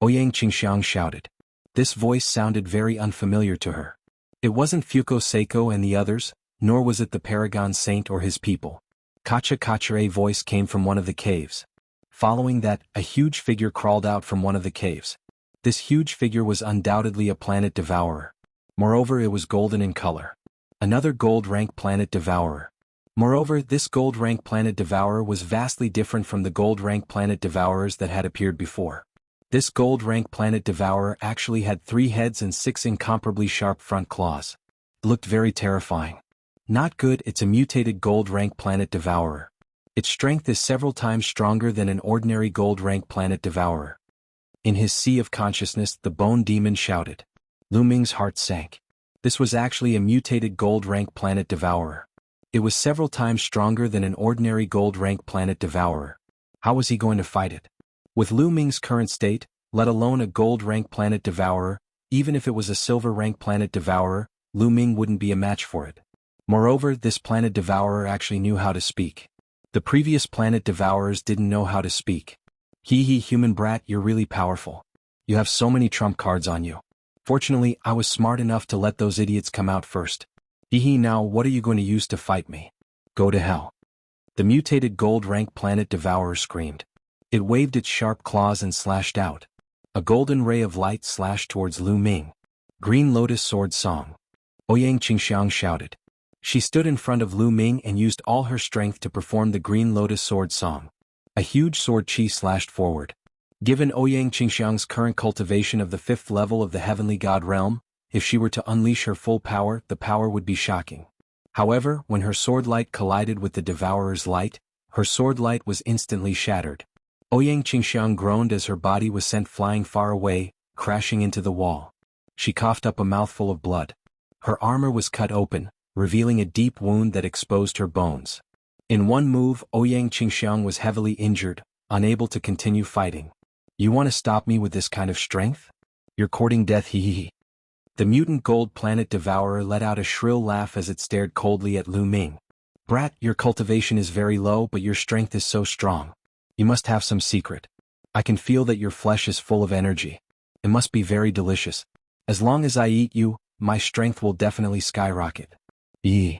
Ouyang Qingxiang shouted. This voice sounded very unfamiliar to her. It wasn't Fuko Seiko and the others, nor was it the Paragon Saint or his people. Kacha-Kacha, a voice came from one of the caves. Following that, a huge figure crawled out from one of the caves. This huge figure was undoubtedly a planet devourer. Moreover, it was golden in color. Another gold-rank planet devourer. Moreover, this gold-rank planet devourer was vastly different from the gold-rank planet devourers that had appeared before. This gold-rank planet devourer actually had 3 heads and 6 incomparably sharp front claws. It looked very terrifying. Not good, it's a mutated gold-rank planet devourer. Its strength is several times stronger than an ordinary gold-rank planet devourer. In his sea of consciousness, the bone demon shouted. Lu Ming's heart sank. This was actually a mutated gold-rank planet devourer. It was several times stronger than an ordinary gold-rank planet devourer. How was he going to fight it? With Lu Ming's current state, let alone a gold-rank planet devourer, even if it was a silver-rank planet devourer, Lu Ming wouldn't be a match for it. Moreover, this planet devourer actually knew how to speak. The previous planet devourers didn't know how to speak. Hee hee, human brat, you're really powerful. You have so many trump cards on you. Fortunately, I was smart enough to let those idiots come out first. Hee hee, now what are you going to use to fight me? Go to hell. The mutated gold-rank planet devourer screamed. It waved its sharp claws and slashed out. A golden ray of light slashed towards Lu Ming. Green Lotus Sword Song. Ouyang Qingxiang shouted. She stood in front of Lu Ming and used all her strength to perform the Green Lotus Sword Song. A huge sword chi slashed forward. Given Ouyang Qingxiang's current cultivation of the 5th level of the Heavenly God realm, if she were to unleash her full power, the power would be shocking. However, when her sword light collided with the Devourer's light, her sword light was instantly shattered. Ouyang Qingxiang groaned as her body was sent flying far away, crashing into the wall. She coughed up a mouthful of blood. Her armor was cut open, revealing a deep wound that exposed her bones. In one move, Ouyang Qingxiang was heavily injured, unable to continue fighting. You want to stop me with this kind of strength? You're courting death, hee hee hee. The mutant gold planet devourer let out a shrill laugh as it stared coldly at Lu Ming. Brat, your cultivation is very low, but your strength is so strong. You must have some secret. I can feel that your flesh is full of energy. It must be very delicious. As long as I eat you, my strength will definitely skyrocket. Yee.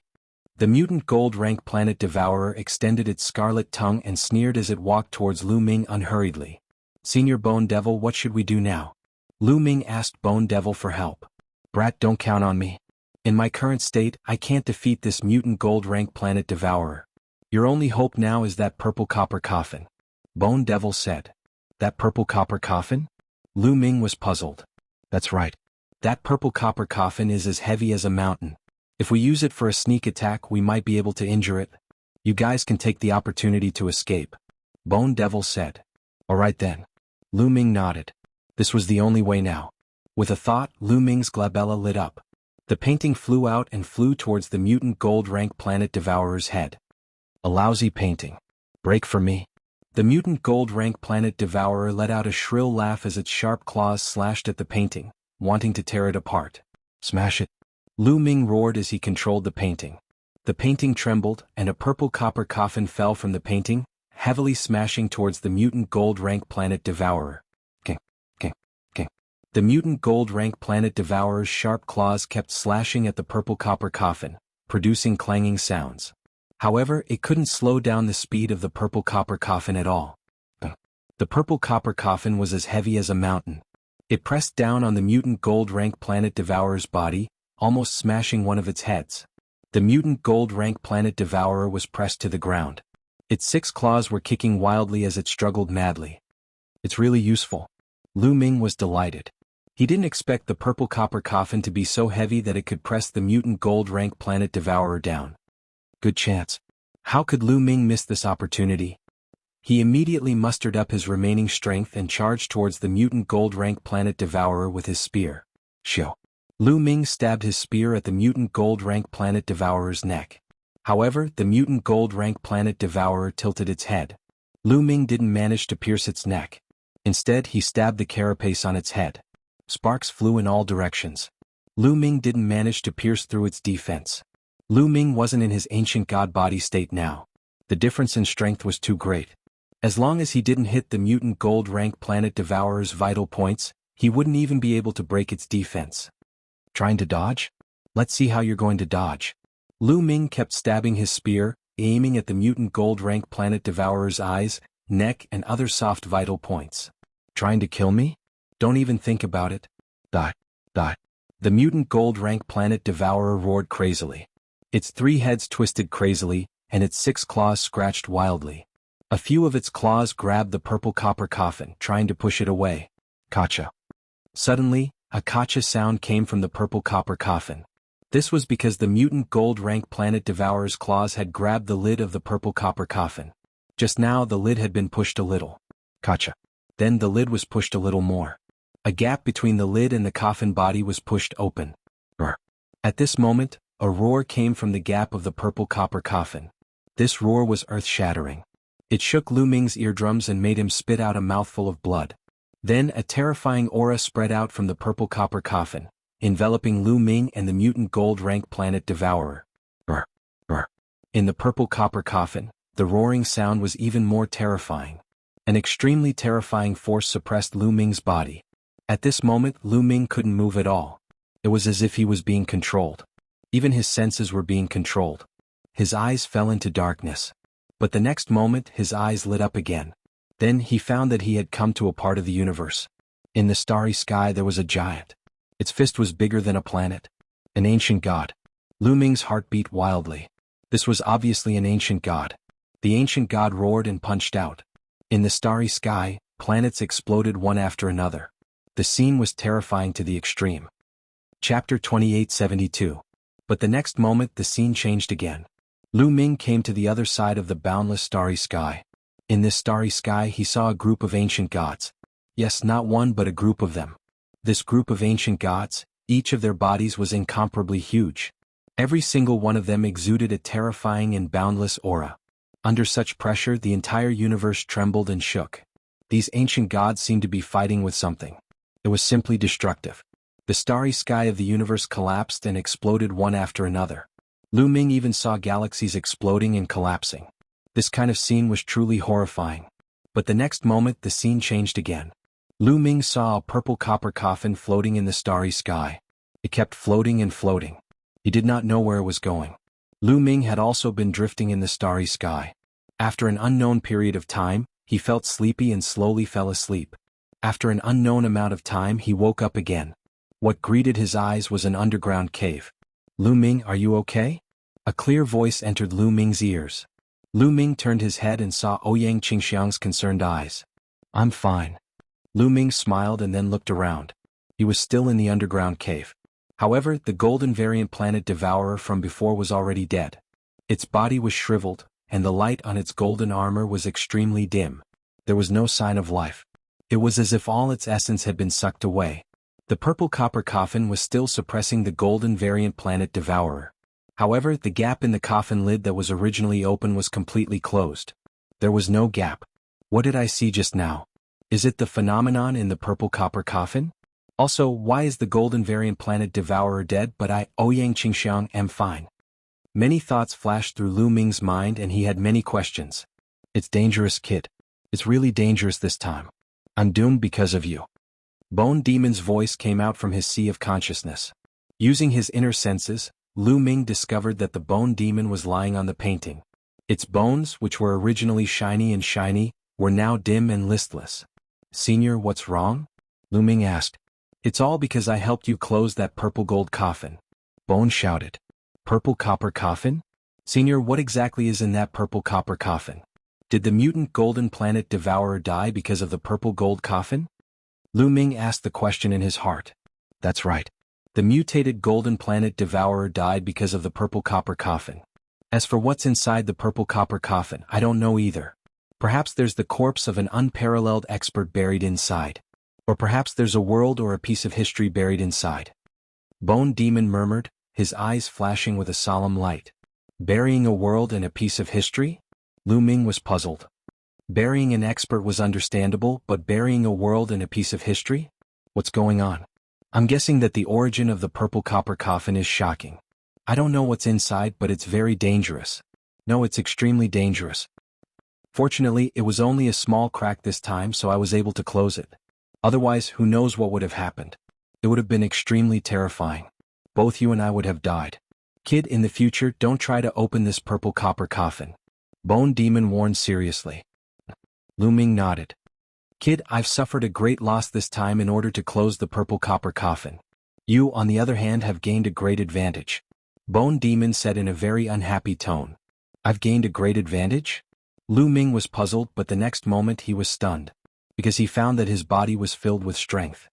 The mutant gold-rank planet devourer extended its scarlet tongue and sneered as it walked towards Lu Ming unhurriedly. Senior Bone Devil, what should we do now? Lu Ming asked Bone Devil for help. Brat, don't count on me. In my current state, I can't defeat this mutant gold-rank planet devourer. Your only hope now is that purple copper coffin. Bone Devil said. That purple copper coffin? Lu Ming was puzzled. That's right. That purple copper coffin is as heavy as a mountain. If we use it for a sneak attack, we might be able to injure it. You guys can take the opportunity to escape. Bone Devil said. Alright then. Lu Ming nodded. This was the only way now. With a thought, Lu Ming's glabella lit up. The painting flew out and flew towards the mutant gold-rank planet devourer's head. A lousy painting. Break for me. The mutant gold-rank planet devourer let out a shrill laugh as its sharp claws slashed at the painting, wanting to tear it apart. Smash it. Lu Ming roared as he controlled the painting. The painting trembled, and a purple copper coffin fell from the painting, heavily smashing towards the mutant gold-rank planet devourer. King, king, king. The mutant gold-rank planet devourer's sharp claws kept slashing at the purple copper coffin, producing clanging sounds. However, it couldn't slow down the speed of the purple copper coffin at all. The purple copper coffin was as heavy as a mountain. It pressed down on the mutant gold-rank planet devourer's body, almost smashing one of its heads. The mutant gold-rank planet devourer was pressed to the ground. Its 6 claws were kicking wildly as it struggled madly. It's really useful. Lu Ming was delighted. He didn't expect the purple copper coffin to be so heavy that it could press the mutant gold-rank planet devourer down. Good chance. How could Lu Ming miss this opportunity? He immediately mustered up his remaining strength and charged towards the mutant gold-rank planet devourer with his spear. Shoo. Lu Ming stabbed his spear at the mutant gold-rank planet devourer's neck. However, the mutant gold-rank planet devourer tilted its head. Lu Ming didn't manage to pierce its neck. Instead, he stabbed the carapace on its head. Sparks flew in all directions. Lu Ming didn't manage to pierce through its defense. Lu Ming wasn't in his ancient god body state now. The difference in strength was too great. As long as he didn't hit the mutant gold-rank planet devourer's vital points, he wouldn't even be able to break its defense. Trying to dodge? Let's see how you're going to dodge. Lu Ming kept stabbing his spear, aiming at the mutant gold-rank planet devourer's eyes, neck and other soft vital points. Trying to kill me? Don't even think about it. Die. Die. The mutant gold-rank planet devourer roared crazily. Its 3 heads twisted crazily, and its 6 claws scratched wildly. A few of its claws grabbed the purple copper coffin, trying to push it away. Kacha. Suddenly, a kacha sound came from the purple copper coffin. This was because the mutant gold-rank planet devourer's claws had grabbed the lid of the purple copper coffin. Just now the lid had been pushed a little. Kacha. Then the lid was pushed a little more. A gap between the lid and the coffin body was pushed open. Brr. At this moment, a roar came from the gap of the purple copper coffin. This roar was earth-shattering. It shook Lu Ming's eardrums and made him spit out a mouthful of blood. Then a terrifying aura spread out from the purple copper coffin, enveloping Lu Ming and the mutant gold-rank planet devourer. Brr, brr. In the purple copper coffin, the roaring sound was even more terrifying. An extremely terrifying force suppressed Lu Ming's body. At this moment, Lu Ming couldn't move at all. It was as if he was being controlled. Even his senses were being controlled. His eyes fell into darkness. But the next moment, his eyes lit up again. Then he found that he had come to a part of the universe. In the starry sky there was a giant. Its fist was bigger than a planet. An ancient god. Lu Ming's heart beat wildly. This was obviously an ancient god. The ancient god roared and punched out. In the starry sky, planets exploded one after another. The scene was terrifying to the extreme. Chapter 2872. But the next moment the scene changed again. Lu Ming came to the other side of the boundless starry sky. In this starry sky he saw a group of ancient gods. Yes, not one but a group of them. This group of ancient gods, each of their bodies was incomparably huge. Every single one of them exuded a terrifying and boundless aura. Under such pressure the entire universe trembled and shook. These ancient gods seemed to be fighting with something. It was simply destructive. The starry sky of the universe collapsed and exploded one after another. Lu Ming even saw galaxies exploding and collapsing. This kind of scene was truly horrifying. But the next moment the scene changed again. Lu Ming saw a purple copper coffin floating in the starry sky. It kept floating and floating. He did not know where it was going. Lu Ming had also been drifting in the starry sky. After an unknown period of time, he felt sleepy and slowly fell asleep. After an unknown amount of time he woke up again. What greeted his eyes was an underground cave. Lu Ming, are you okay? A clear voice entered Lu Ming's ears. Lu Ming turned his head and saw Ouyang Qingxiang's concerned eyes. I'm fine. Lu Ming smiled and then looked around. He was still in the underground cave. However, the golden variant planet devourer from before was already dead. Its body was shriveled, and the light on its golden armor was extremely dim. There was no sign of life. It was as if all its essence had been sucked away. The purple copper coffin was still suppressing the golden variant planet devourer. However, the gap in the coffin lid that was originally open was completely closed. There was no gap. What did I see just now? Is it the phenomenon in the purple copper coffin? Also, why is the golden variant planet devourer dead but I, Ouyang Qingxiang, am fine? Many thoughts flashed through Lu Ming's mind and he had many questions. It's dangerous, kid. It's really dangerous this time. I'm doomed because of you. Bone Demon's voice came out from his sea of consciousness. Using his inner senses, Lu Ming discovered that the Bone Demon was lying on the painting. Its bones, which were originally shiny, were now dim and listless. Senior, what's wrong? Lu Ming asked. It's all because I helped you close that purple gold coffin. Bone shouted. Purple copper coffin? Senior, what exactly is in that purple copper coffin? Did the mutant golden planet devourer die because of the purple gold coffin? Lu Ming asked the question in his heart. That's right. The mutated golden planet devourer died because of the purple copper coffin. As for what's inside the purple copper coffin, I don't know either. Perhaps there's the corpse of an unparalleled expert buried inside. Or perhaps there's a world or a piece of history buried inside. Bone Demon murmured, his eyes flashing with a solemn light. Burying a world and a piece of history? Lu Ming was puzzled. Burying an expert was understandable, but burying a world and a piece of history? What's going on? I'm guessing that the origin of the purple copper coffin is shocking. I don't know what's inside, but it's very dangerous. No, it's extremely dangerous. Fortunately, it was only a small crack this time, so I was able to close it. Otherwise, who knows what would have happened. It would have been extremely terrifying. Both you and I would have died. Kid, in the future, don't try to open this purple copper coffin. Bone Demon warned seriously. Lu Ming nodded. Kid, I've suffered a great loss this time in order to close the purple copper coffin. You, on the other hand, have gained a great advantage. Bone Demon said in a very unhappy tone. I've gained a great advantage? Lu Ming was puzzled, but the next moment he was stunned. Because he found that his body was filled with strength.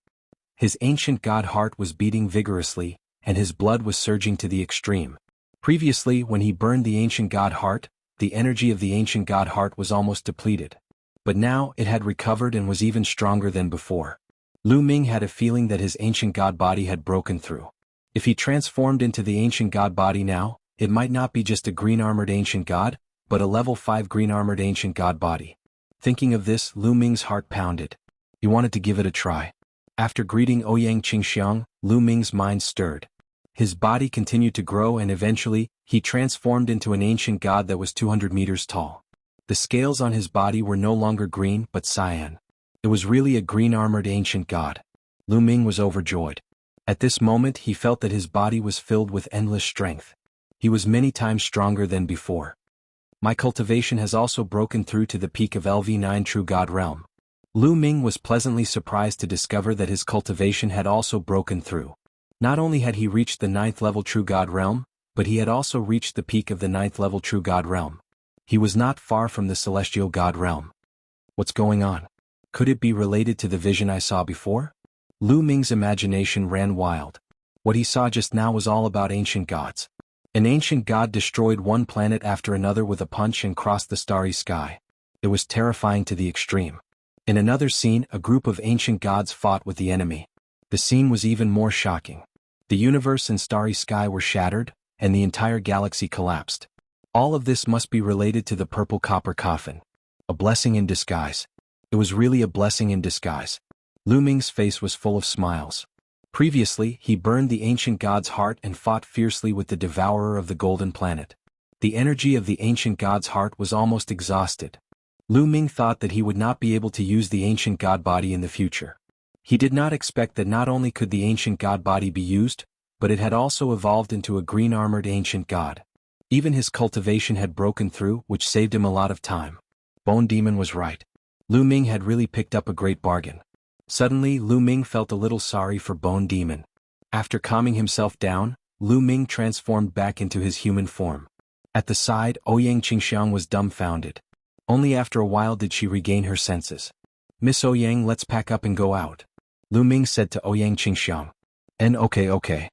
His ancient god heart was beating vigorously, and his blood was surging to the extreme. Previously, when he burned the ancient god heart, the energy of the ancient god heart was almost depleted. But now, it had recovered and was even stronger than before. Lu Ming had a feeling that his ancient god body had broken through. If he transformed into the ancient god body now, it might not be just a green-armored ancient god, but a level 5 green-armored ancient god body. Thinking of this, Lu Ming's heart pounded. He wanted to give it a try. After greeting Ouyang Qingxiang, Lu Ming's mind stirred. His body continued to grow and eventually, he transformed into an ancient god that was 200 meters tall. The scales on his body were no longer green but cyan. It was really a green-armored ancient god. Lu Ming was overjoyed. At this moment he felt that his body was filled with endless strength. He was many times stronger than before. My cultivation has also broken through to the peak of LV9 True God Realm. Lu Ming was pleasantly surprised to discover that his cultivation had also broken through. Not only had he reached the 9th level True God Realm, but he had also reached the peak of the 9th level True God Realm. He was not far from the Celestial God Realm. What's going on? Could it be related to the vision I saw before? Lu Ming's imagination ran wild. What he saw just now was all about ancient gods. An ancient god destroyed one planet after another with a punch and crossed the starry sky. It was terrifying to the extreme. In another scene, a group of ancient gods fought with the enemy. The scene was even more shocking. The universe and starry sky were shattered, and the entire galaxy collapsed. All of this must be related to the purple copper coffin. A blessing in disguise. It was really a blessing in disguise. Lu Ming's face was full of smiles. Previously, he burned the ancient god's heart and fought fiercely with the devourer of the golden planet. The energy of the ancient god's heart was almost exhausted. Lu Ming thought that he would not be able to use the ancient god body in the future. He did not expect that not only could the ancient god body be used, but it had also evolved into a green-armored ancient god. Even his cultivation had broken through, which saved him a lot of time. Bone Demon was right. Lu Ming had really picked up a great bargain. Suddenly, Lu Ming felt a little sorry for Bone Demon. After calming himself down, Lu Ming transformed back into his human form. At the side, Ouyang Qingxiang was dumbfounded. Only after a while did she regain her senses. "Miss Ouyang, let's pack up and go out," Lu Ming said to Ouyang Qingxiang. Okay.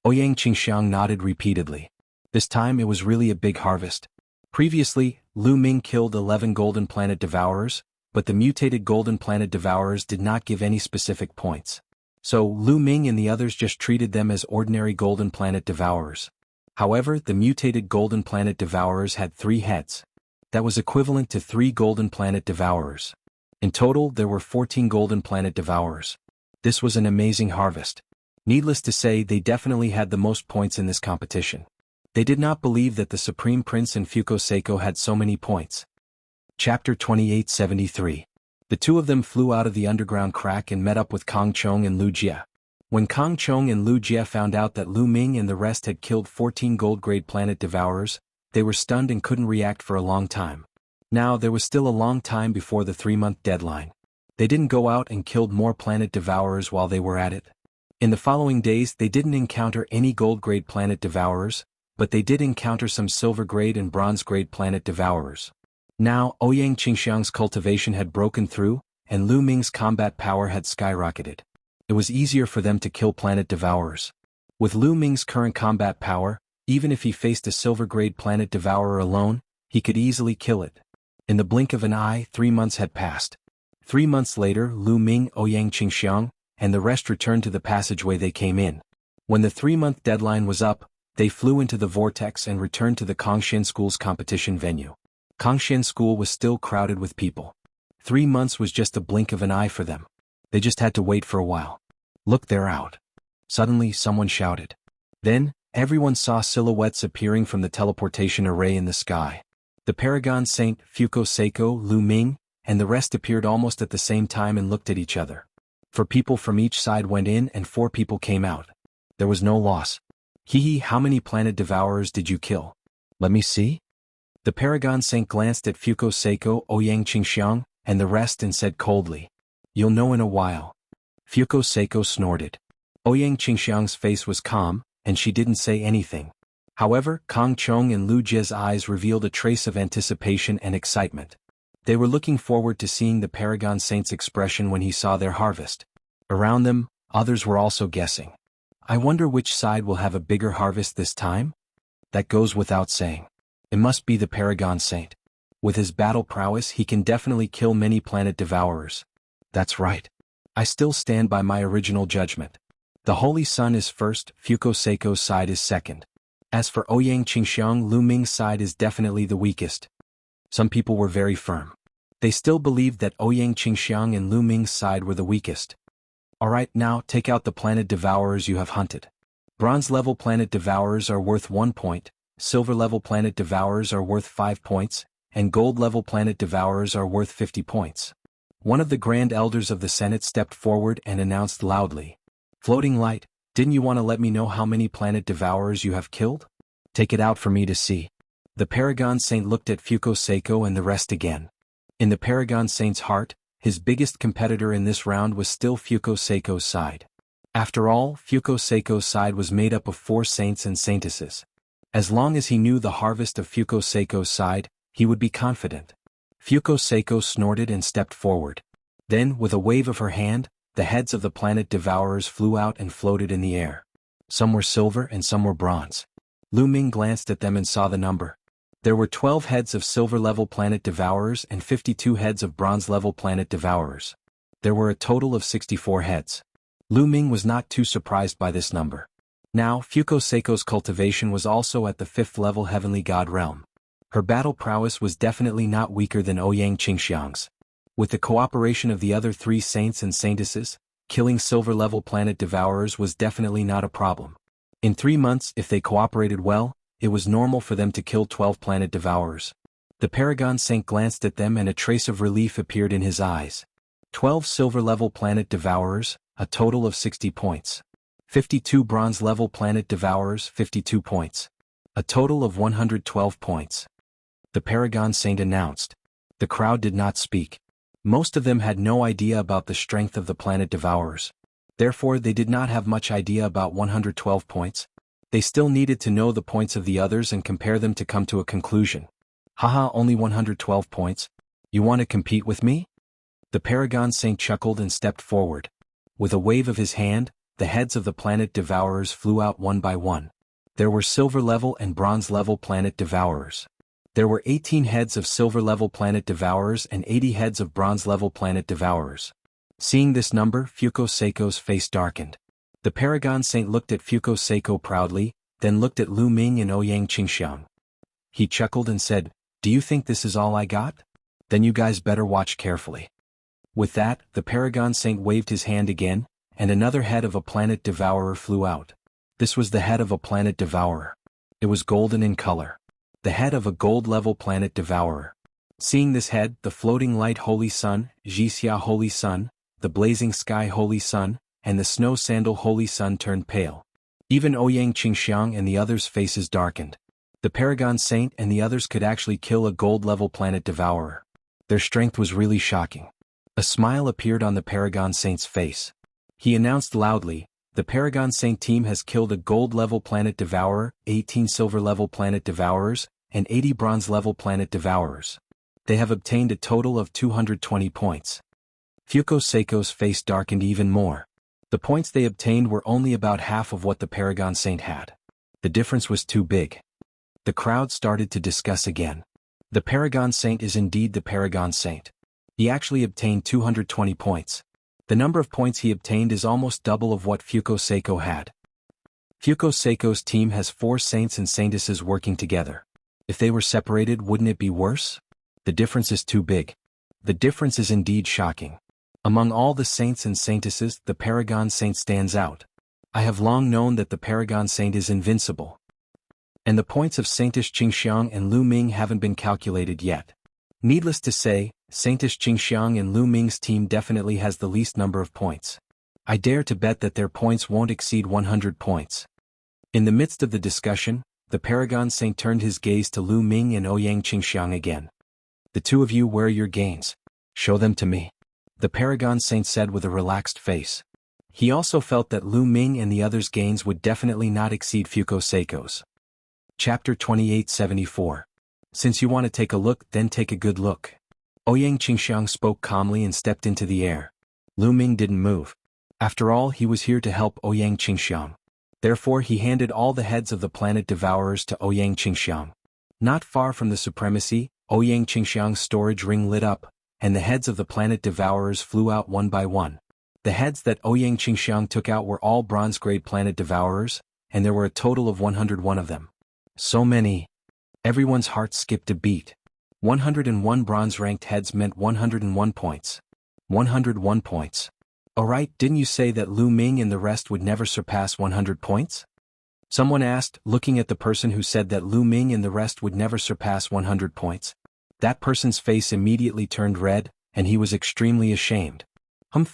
Ouyang Qingxiang nodded repeatedly. This time it was really a big harvest. Previously, Lu Ming killed 11 Golden Planet Devourers, but the mutated Golden Planet Devourers did not give any specific points. So Lu Ming and the others just treated them as ordinary Golden Planet Devourers. However, the mutated Golden Planet Devourers had 3 heads. That was equivalent to 3 Golden Planet Devourers. In total, there were 14 Golden Planet Devourers. This was an amazing harvest. Needless to say, they definitely had the most points in this competition. They did not believe that the Supreme Prince and Fuko Seiko had so many points. Chapter 2873. The two of them flew out of the underground crack and met up with Kang Chong and Lu Jie. When Kang Chong and Lu Jie found out that Lu Ming and the rest had killed 14 gold-grade planet devourers, they were stunned and couldn't react for a long time. Now, there was still a long time before the 3-month deadline. They didn't go out and killed more planet devourers while they were at it. In the following days, they didn't encounter any gold-grade planet devourers, but they did encounter some silver-grade and bronze-grade planet devourers. Now, Ouyang Qingxiang's cultivation had broken through, and Lu Ming's combat power had skyrocketed. It was easier for them to kill planet devourers. With Lu Ming's current combat power, even if he faced a silver-grade planet devourer alone, he could easily kill it. In the blink of an eye, 3 months had passed. 3 months later, Lu Ming, Ouyang Qingxiang, and the rest returned to the passageway they came in. When the 3-month deadline was up, they flew into the vortex and returned to the Kongshin School's competition venue. Kongshin School was still crowded with people. 3 months was just a blink of an eye for them. They just had to wait for a while. Look, they're out. Suddenly, someone shouted. Then, everyone saw silhouettes appearing from the teleportation array in the sky. The Paragon Saint, Fuko Seiko, Lu Ming, and the rest appeared almost at the same time and looked at each other. 4 people from each side went in and 4 people came out. There was no loss. Hee, how many planet devourers did you kill? Let me see. The Paragon Saint glanced at Fuko Seiko, Ouyang Qingxiang, and the rest and said coldly, "You'll know in a while." Fuko Seiko snorted. Ouyang Qingxiang's face was calm, and she didn't say anything. However, Kang Chong and Lu Jie's eyes revealed a trace of anticipation and excitement. They were looking forward to seeing the Paragon Saint's expression when he saw their harvest. Around them, others were also guessing. I wonder which side will have a bigger harvest this time? That goes without saying. It must be the Paragon Saint. With his battle prowess, he can definitely kill many planet devourers. That's right. I still stand by my original judgment. The Holy Sun is first, Fuko Seiko's side is second. As for Ouyang Qingxiang, Lu Ming's side is definitely the weakest. Some people were very firm. They still believed that Ouyang Qingxiang and Lu Ming's side were the weakest. Alright, now take out the planet devourers you have hunted. Bronze-level planet devourers are worth 1 point, silver-level planet devourers are worth 5 points, and gold-level planet devourers are worth 50 points. One of the Grand Elders of the Senate stepped forward and announced loudly, "Floating light, didn't you want to let me know how many planet devourers you have killed? Take it out for me to see." The Paragon Saint looked at Fuko Seiko and the rest again. In the Paragon Saint's heart, his biggest competitor in this round was still Fuko Seiko's side. After all, Fuko Seiko's side was made up of 4 saints and saintesses. As long as he knew the harvest of Fuko Seiko's side, he would be confident. Fuko Seiko snorted and stepped forward. Then, with a wave of her hand, the heads of the planet devourers flew out and floated in the air. Some were silver and some were bronze. Lu Ming glanced at them and saw the number. There were 12 heads of silver-level planet devourers and 52 heads of bronze-level planet devourers. There were a total of 64 heads. Lu Ming was not too surprised by this number. Now, Fuko Seiko's cultivation was also at the 5th level heavenly god realm. Her battle prowess was definitely not weaker than Ouyang Qingxiang's. With the cooperation of the other 3 saints and saintesses, killing silver-level planet devourers was definitely not a problem. In 3 months, if they cooperated well, it was normal for them to kill 12 planet devourers. The Paragon Saint glanced at them and a trace of relief appeared in his eyes. 12 silver-level planet devourers, a total of 60 points. 52 bronze-level planet devourers, 52 points. A total of 112 points. The Paragon Saint announced. The crowd did not speak. Most of them had no idea about the strength of the planet devourers. Therefore they did not have much idea about 112 points. They still needed to know the points of the others and compare them to come to a conclusion. Haha, only 112 points? You want to compete with me? The Paragon Saint chuckled and stepped forward. With a wave of his hand, the heads of the planet devourers flew out one by one. There were silver-level and bronze-level planet devourers. There were 18 heads of silver-level planet devourers and 80 heads of bronze-level planet devourers. Seeing this number, Fuko Seiko's face darkened. The Paragon Saint looked at Fuko Seiko proudly, then looked at Lu Ming and Ouyang Qingxiang. He chuckled and said, "Do you think this is all I got? Then you guys better watch carefully." With that, the Paragon Saint waved his hand again, and another head of a planet devourer flew out. This was the head of a planet devourer. It was golden in color. The head of a gold-level planet devourer. Seeing this head, the floating light Holy Sun, Jixia Holy Sun, the blazing sky Holy Sun, and the snow sandal Holy Sun turned pale. Even Ouyang Qingxiang and the others' faces darkened. The Paragon Saint and the others could actually kill a gold-level planet devourer. Their strength was really shocking. A smile appeared on the Paragon Saint's face. He announced loudly, "The Paragon Saint team has killed a gold-level planet devourer, 18 silver-level planet devourers, and 80 bronze-level planet devourers. They have obtained a total of 220 points." Fuko Seiko's face darkened even more. The points they obtained were only about half of what the Paragon Saint had. The difference was too big. The crowd started to discuss again. The Paragon Saint is indeed the Paragon Saint. He actually obtained 220 points. The number of points he obtained is almost double of what Fuko Seiko had. Fuko Seiko's team has 4 saints and saintesses working together. If they were separated, wouldn't it be worse? The difference is too big. The difference is indeed shocking. Among all the saints and saintesses, the Paragon Saint stands out. I have long known that the Paragon Saint is invincible. And the points of Saintish Qingxiang and Lu Ming haven't been calculated yet. Needless to say, Saintish Qingxiang and Lu Ming's team definitely has the least number of points. I dare to bet that their points won't exceed 100 points. In the midst of the discussion, the Paragon Saint turned his gaze to Lu Ming and Ouyang Qingxiang again. "The two of you, where are your gains? Show them to me," the Paragon Saint said with a relaxed face. He also felt that Lu Ming and the others' gains would definitely not exceed Fuko Seiko's. Chapter 2874. Since you want to take a look, then take a good look. Ouyang Qingxiang spoke calmly and stepped into the air. Lu Ming didn't move. After all, he was here to help Ouyang Qingxiang. Therefore he handed all the heads of the planet devourers to Ouyang Qingxiang. Not far from the supremacy, Ouyang Qingxiang's storage ring lit up, and the heads of the planet devourers flew out one by one. The heads that Ouyang Qingxiang took out were all bronze-grade planet devourers, and there were a total of 101 of them. So many. Everyone's heart skipped a beat. 101 bronze-ranked heads meant 101 points. 101 points. Alright, didn't you say that Lu Ming and the rest would never surpass 100 points? Someone asked, looking at the person who said that Lu Ming and the rest would never surpass 100 points. That person's face immediately turned red, and he was extremely ashamed.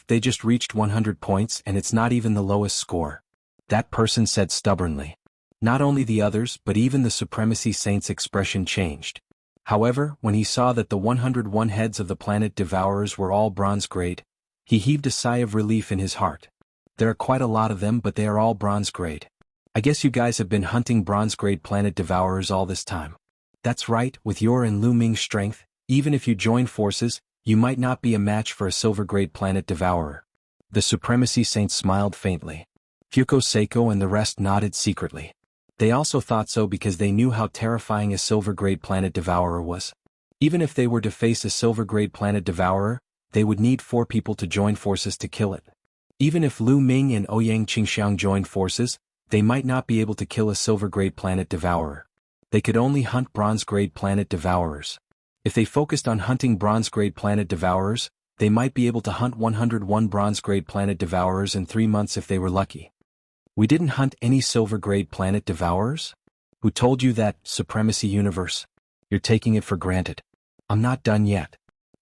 They just reached 100 points and it's not even the lowest score. That person said stubbornly. Not only the others but even the Supremacy Saint's expression changed. However, when he saw that the 101 heads of the planet devourers were all bronze grade, he heaved a sigh of relief in his heart. There are quite a lot of them but they are all bronze grade. I guess you guys have been hunting bronze grade planet devourers all this time. That's right, with your and Lu Ming's strength, even if you join forces, you might not be a match for a silver grade planet devourer. The Supremacy Saint smiled faintly. Fuko Seiko and the rest nodded secretly. They also thought so because they knew how terrifying a silver grade planet devourer was. Even if they were to face a silver grade planet devourer, they would need 4 people to join forces to kill it. Even if Lu Ming and Ouyang Qingxiang joined forces, they might not be able to kill a silver grade planet devourer. They could only hunt bronze grade planet devourers. If they focused on hunting bronze grade planet devourers, they might be able to hunt 101 bronze grade planet devourers in 3 months if they were lucky. We didn't hunt any silver grade planet devourers? Who told you that, Supremacy Universe? You're taking it for granted. I'm not done yet.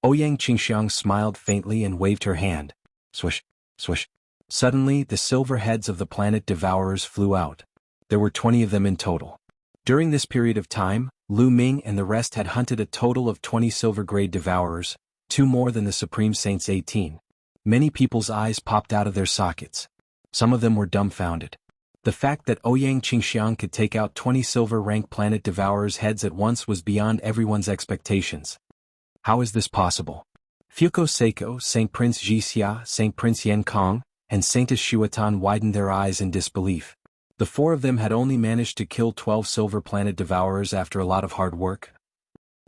Ouyang Qingxiang smiled faintly and waved her hand. Swish, swish. Suddenly, the silver heads of the planet devourers flew out. There were 20 of them in total. During this period of time, Lu Ming and the rest had hunted a total of 20 silver grade devourers, 2 more than the Supreme Saint's 18. Many people's eyes popped out of their sockets. Some of them were dumbfounded. The fact that Ouyang Qingxiang could take out 20 silver-rank planet devourers' heads at once was beyond everyone's expectations. How is this possible? Fuko Seiko, Saint Prince Jixia, Saint Prince Yan Kong, and Saintess Shuatan widened their eyes in disbelief. The 4 of them had only managed to kill 12 silver planet devourers after a lot of hard work.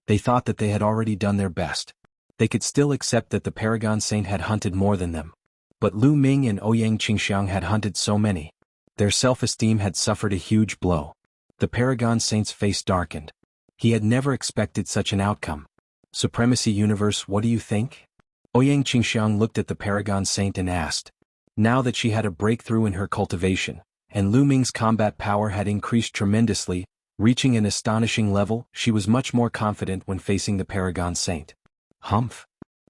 They thought that they had already done their best. They could still accept that the Paragon Saint had hunted more than them. But Lu Ming and Ouyang Qingxiang had hunted so many. Their self-esteem had suffered a huge blow. The Paragon Saint's face darkened. He had never expected such an outcome. Supremacy Universe, what do you think? Ouyang Qingxiang looked at the Paragon Saint and asked. Now that she had a breakthrough in her cultivation, and Lu Ming's combat power had increased tremendously, reaching an astonishing level, she was much more confident when facing the Paragon Saint. Humph.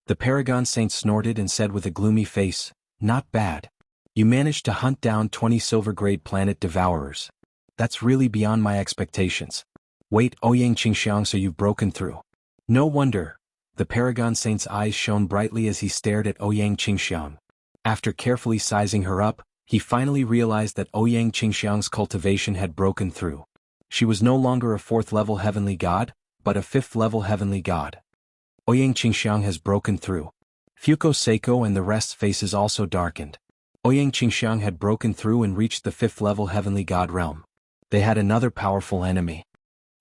The Paragon Saint snorted and said with a gloomy face, not bad. You managed to hunt down 20 silver-grade planet devourers. That's really beyond my expectations. Wait, Ouyang Qingxiang, so you've broken through. No wonder. The Paragon Saint's eyes shone brightly as he stared at Ouyang Qingxiang. After carefully sizing her up, he finally realized that Ouyang Qingxiang's cultivation had broken through. She was no longer a 4th-level heavenly god, but a 5th-level heavenly god. Ouyang Qingxiang has broken through. Fuko Seiko and the rest's faces also darkened. Ouyang Qingxiang had broken through and reached the 5th-level heavenly god realm. They had another powerful enemy.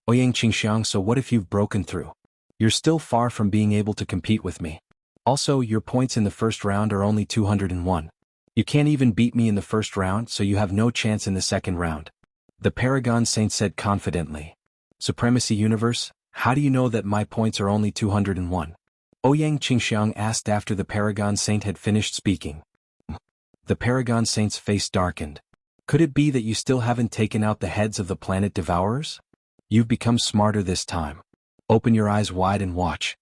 Ouyang Qingxiang, so what if you've broken through? You're still far from being able to compete with me. Also, your points in the first round are only 201. You can't even beat me in the first round, so you have no chance in the second round. The Paragon Saint said confidently. Supremacy Universe, how do you know that my points are only 201? Ouyang Qingxiang asked after the Paragon Saint had finished speaking. The Paragon Saint's face darkened. Could it be that you still haven't taken out the heads of the planet devourers? You've become smarter this time. Open your eyes wide and watch.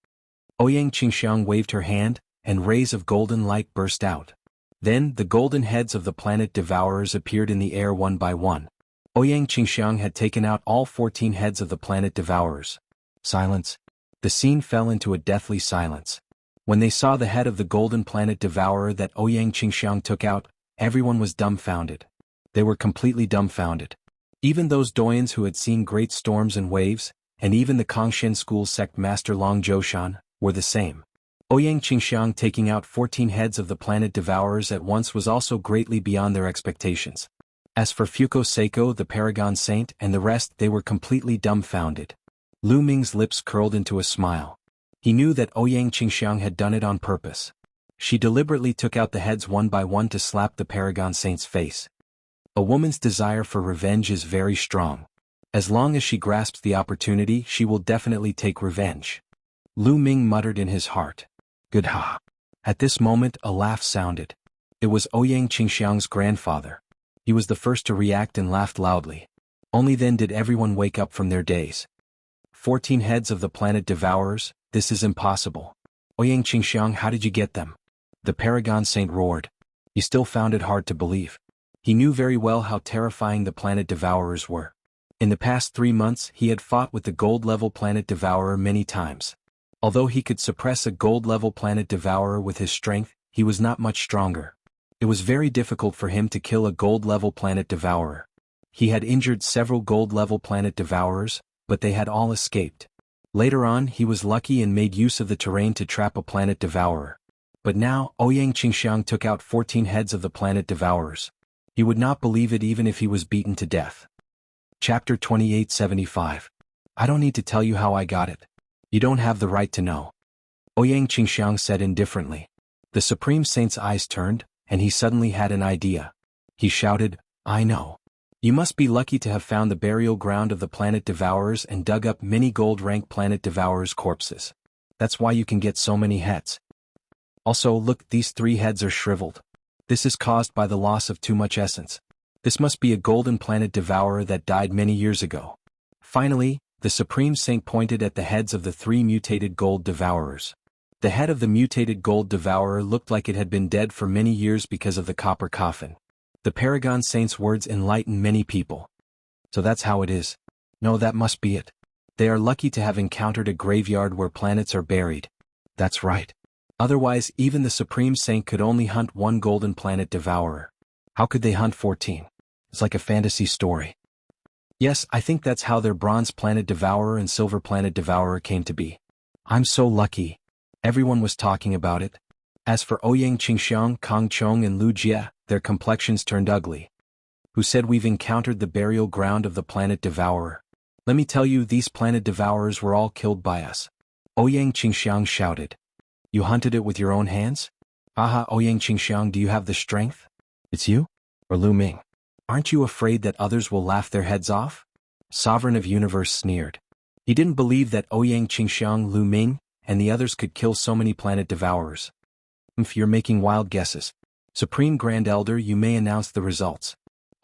Ouyang Qingxiang waved her hand, and rays of golden light burst out. Then, the golden heads of the planet devourers appeared in the air one by one. Ouyang Qingxiang had taken out all 14 heads of the planet devourers. Silence. The scene fell into a deathly silence. When they saw the head of the golden planet devourer that Ouyang Qingxiang took out, everyone was dumbfounded. They were completely dumbfounded. Even those doyens who had seen great storms and waves, and even the Kongshen school sect master Long Zhoushan, were the same. Ouyang Qingxiang taking out 14 heads of the planet devourers at once was also greatly beyond their expectations. As for Fuko Seiko, the Paragon Saint, and the rest, they were completely dumbfounded. Lu Ming's lips curled into a smile. He knew that Ouyang Qingxiang had done it on purpose. She deliberately took out the heads one by one to slap the Paragon Saint's face. A woman's desire for revenge is very strong. As long as she grasps the opportunity, she will definitely take revenge. Lu Ming muttered in his heart. Good ha. At this moment, a laugh sounded. It was Ouyang Qingxiang's grandfather. He was the first to react and laughed loudly. Only then did everyone wake up from their daze. 14 heads of the planet devourers, this is impossible. Ouyang Qingxiang, how did you get them? The Paragon Saint roared. He still found it hard to believe. He knew very well how terrifying the planet devourers were. In the past 3 months he had fought with the gold-level planet devourer many times. Although he could suppress a gold-level planet devourer with his strength, he was not much stronger. It was very difficult for him to kill a gold-level planet devourer. He had injured several gold-level planet devourers, but they had all escaped. Later on he was lucky and made use of the terrain to trap a planet devourer. But now, Ouyang Qingxiang took out 14 heads of the planet devourers. He would not believe it even if he was beaten to death. Chapter 2875. I don't need to tell you how I got it. You don't have the right to know. Ouyang Qingxiang said indifferently. The Supreme Saint's eyes turned, and he suddenly had an idea. He shouted, I know. You must be lucky to have found the burial ground of the planet devourers and dug up many gold-rank planet devourers' corpses. That's why you can get so many heads. Also, look, these 3 heads are shriveled. This is caused by the loss of too much essence. This must be a golden planet devourer that died many years ago. Finally, the Supreme Saint pointed at the heads of the 3 mutated gold devourers. The head of the mutated gold devourer looked like it had been dead for many years because of the copper coffin. The Paragon Saint's words enlightened many people. So that's how it is. No, that must be it. They are lucky to have encountered a graveyard where planets are buried. That's right. Otherwise, even the Supreme Saint could only hunt 1 golden planet devourer. How could they hunt 14? It's like a fantasy story. Yes, I think that's how their bronze planet devourer and silver planet devourer came to be. I'm so lucky. Everyone was talking about it. As for Ouyang Qingxiang, Kang Chong and Lu Jie, their complexions turned ugly. Who said we've encountered the burial ground of the planet devourer? Let me tell you, these planet devourers were all killed by us. Ouyang Qingxiang shouted. You hunted it with your own hands? Aha, Ouyang Qingxiang, do you have the strength? It's you? Or Lu Ming? Aren't you afraid that others will laugh their heads off? Sovereign of Universe sneered. He didn't believe that Ouyang Qingxiang, Lu Ming, and the others could kill so many planet devourers. You're making wild guesses. Supreme Grand Elder, you may announce the results.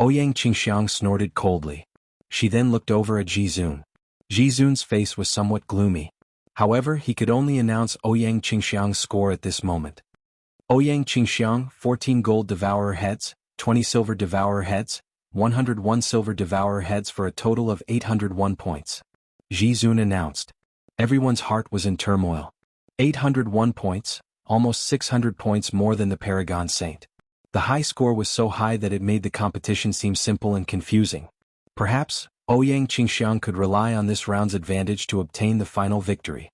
Ouyang Qingxiang snorted coldly. She then looked over at Jizun. Jizun's face was somewhat gloomy. However, he could only announce Ouyang Qingxiang's score at this moment. Ouyang Qingxiang, 14 gold devourer heads, 20 silver devourer heads, 101 silver devourer heads for a total of 801 points. Jizun announced. Everyone's heart was in turmoil. 801 points, almost 600 points more than the Paragon Saint. The high score was so high that it made the competition seem simple and confusing. Perhaps, Ouyang Qingxiang could rely on this round's advantage to obtain the final victory.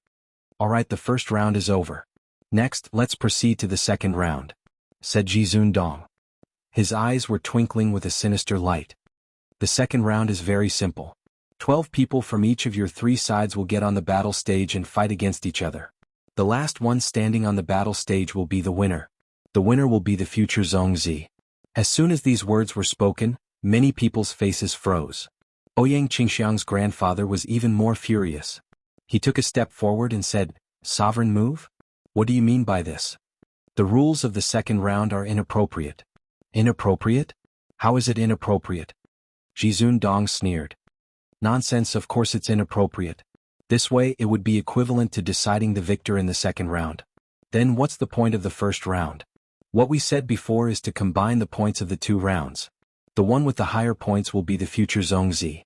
Alright, the first round is over. Next, let's proceed to the second round, said Jizun Dong. His eyes were twinkling with a sinister light. The second round is very simple. 12 people from each of your 3 sides will get on the battle stage and fight against each other. The last one standing on the battle stage will be the winner. The winner will be the future Zhongzi. As soon as these words were spoken, many people's faces froze. Ouyang Qingxiang's grandfather was even more furious. He took a step forward and said, Sovereign move? What do you mean by this? The rules of the second round are inappropriate. Inappropriate? How is it inappropriate? Jizun Dong sneered. Nonsense, of course it's inappropriate. This way it would be equivalent to deciding the victor in the second round. Then what's the point of the first round? What we said before is to combine the points of the 2 rounds. The one with the higher points will be the future Zhongzi.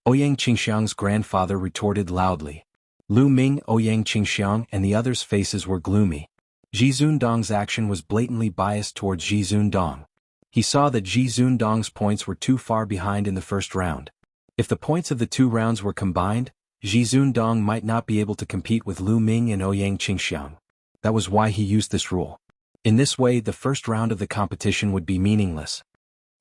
Ouyang Qingxiang's grandfather retorted loudly. Lu Ming, Ouyang Qingxiang, and the others' faces were gloomy. Jizun Dong's action was blatantly biased towards Jizun Dong. He saw that Jizun Dong's points were too far behind in the first round. If the points of the 2 rounds were combined, Jizun Dong might not be able to compete with Lu Ming and Ouyang Qingxiang. That was why he used this rule. In this way, the first round of the competition would be meaningless.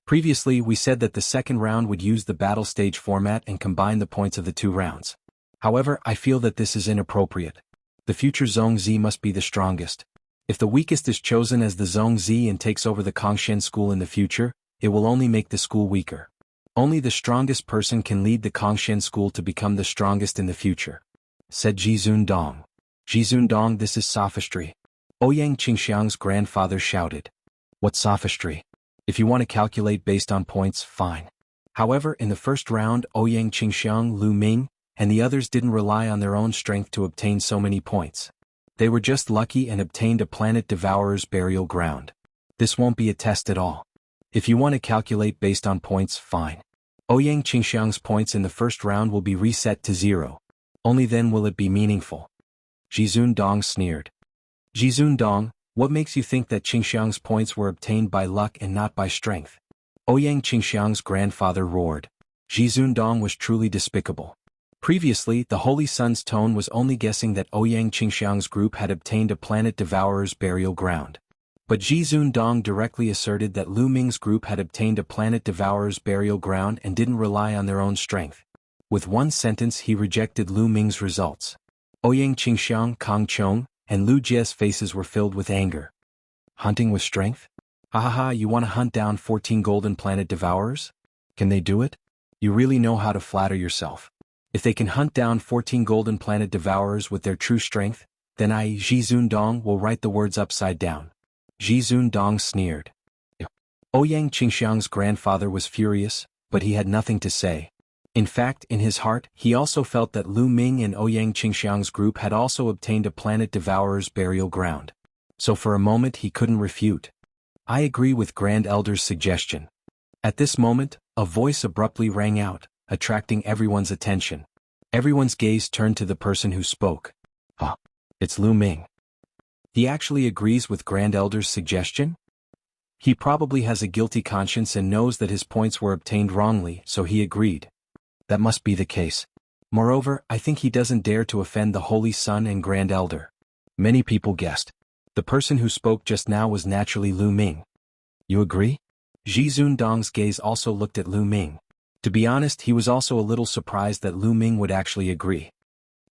Previously, we said that the second round would use the battle stage format and combine the points of the 2 rounds. However, I feel that this is inappropriate. The future Zhongzi must be the strongest. If the weakest is chosen as the Zhongzi and takes over the Kongshen school in the future, it will only make the school weaker. Only the strongest person can lead the Kongshen school to become the strongest in the future, said Jizun Dong. Jizun Dong, this is sophistry. Ouyang Qingxiang's grandfather shouted. What sophistry? If you want to calculate based on points, fine. However, in the first round, Ouyang Qingxiang, Lu Ming, and the others didn't rely on their own strength to obtain so many points. They were just lucky and obtained a planet devourer's burial ground. This won't be a test at all. If you want to calculate based on points, fine. Ouyang Qingxiang's points in the first round will be reset to 0. Only then will it be meaningful. Jizun Dong sneered. Jizun Dong, what makes you think that Qingxiang's points were obtained by luck and not by strength? Ouyang Qingxiang's grandfather roared. Jizun Dong was truly despicable. Previously, the Holy Sun's tone was only guessing that Ouyang Qingxiang's group had obtained a planet devourer's burial ground. But Jizun Dong directly asserted that Lu Ming's group had obtained a planet devourer's burial ground and didn't rely on their own strength. With one sentence he rejected Lu Ming's results. Ouyang Qingxiang, Kang Chong, and Lu Jie's faces were filled with anger. Hunting with strength? Hahaha, you want to hunt down 14 golden planet devourers? Can they do it? You really know how to flatter yourself. If they can hunt down 14 golden planet devourers with their true strength, then I, Jizun Dong, will write the words upside down. Jizun Dong sneered. Ouyang Qingxiang's grandfather was furious, but he had nothing to say. In fact, in his heart, he also felt that Lu Ming and Ouyang Qingxiang's group had also obtained a planet devourer's burial ground. So for a moment he couldn't refute. I agree with Grand Elder's suggestion. At this moment, a voice abruptly rang out, attracting everyone's attention. Everyone's gaze turned to the person who spoke. It's Lu Ming. He actually agrees with Grand Elder's suggestion? He probably has a guilty conscience and knows that his points were obtained wrongly, so he agreed. That must be the case. Moreover, I think he doesn't dare to offend the Holy Sun and Grand Elder. Many people guessed. The person who spoke just now was naturally Lu Ming. You agree? Jizun Dong's gaze also looked at Lu Ming. To be honest, he was also a little surprised that Lu Ming would actually agree.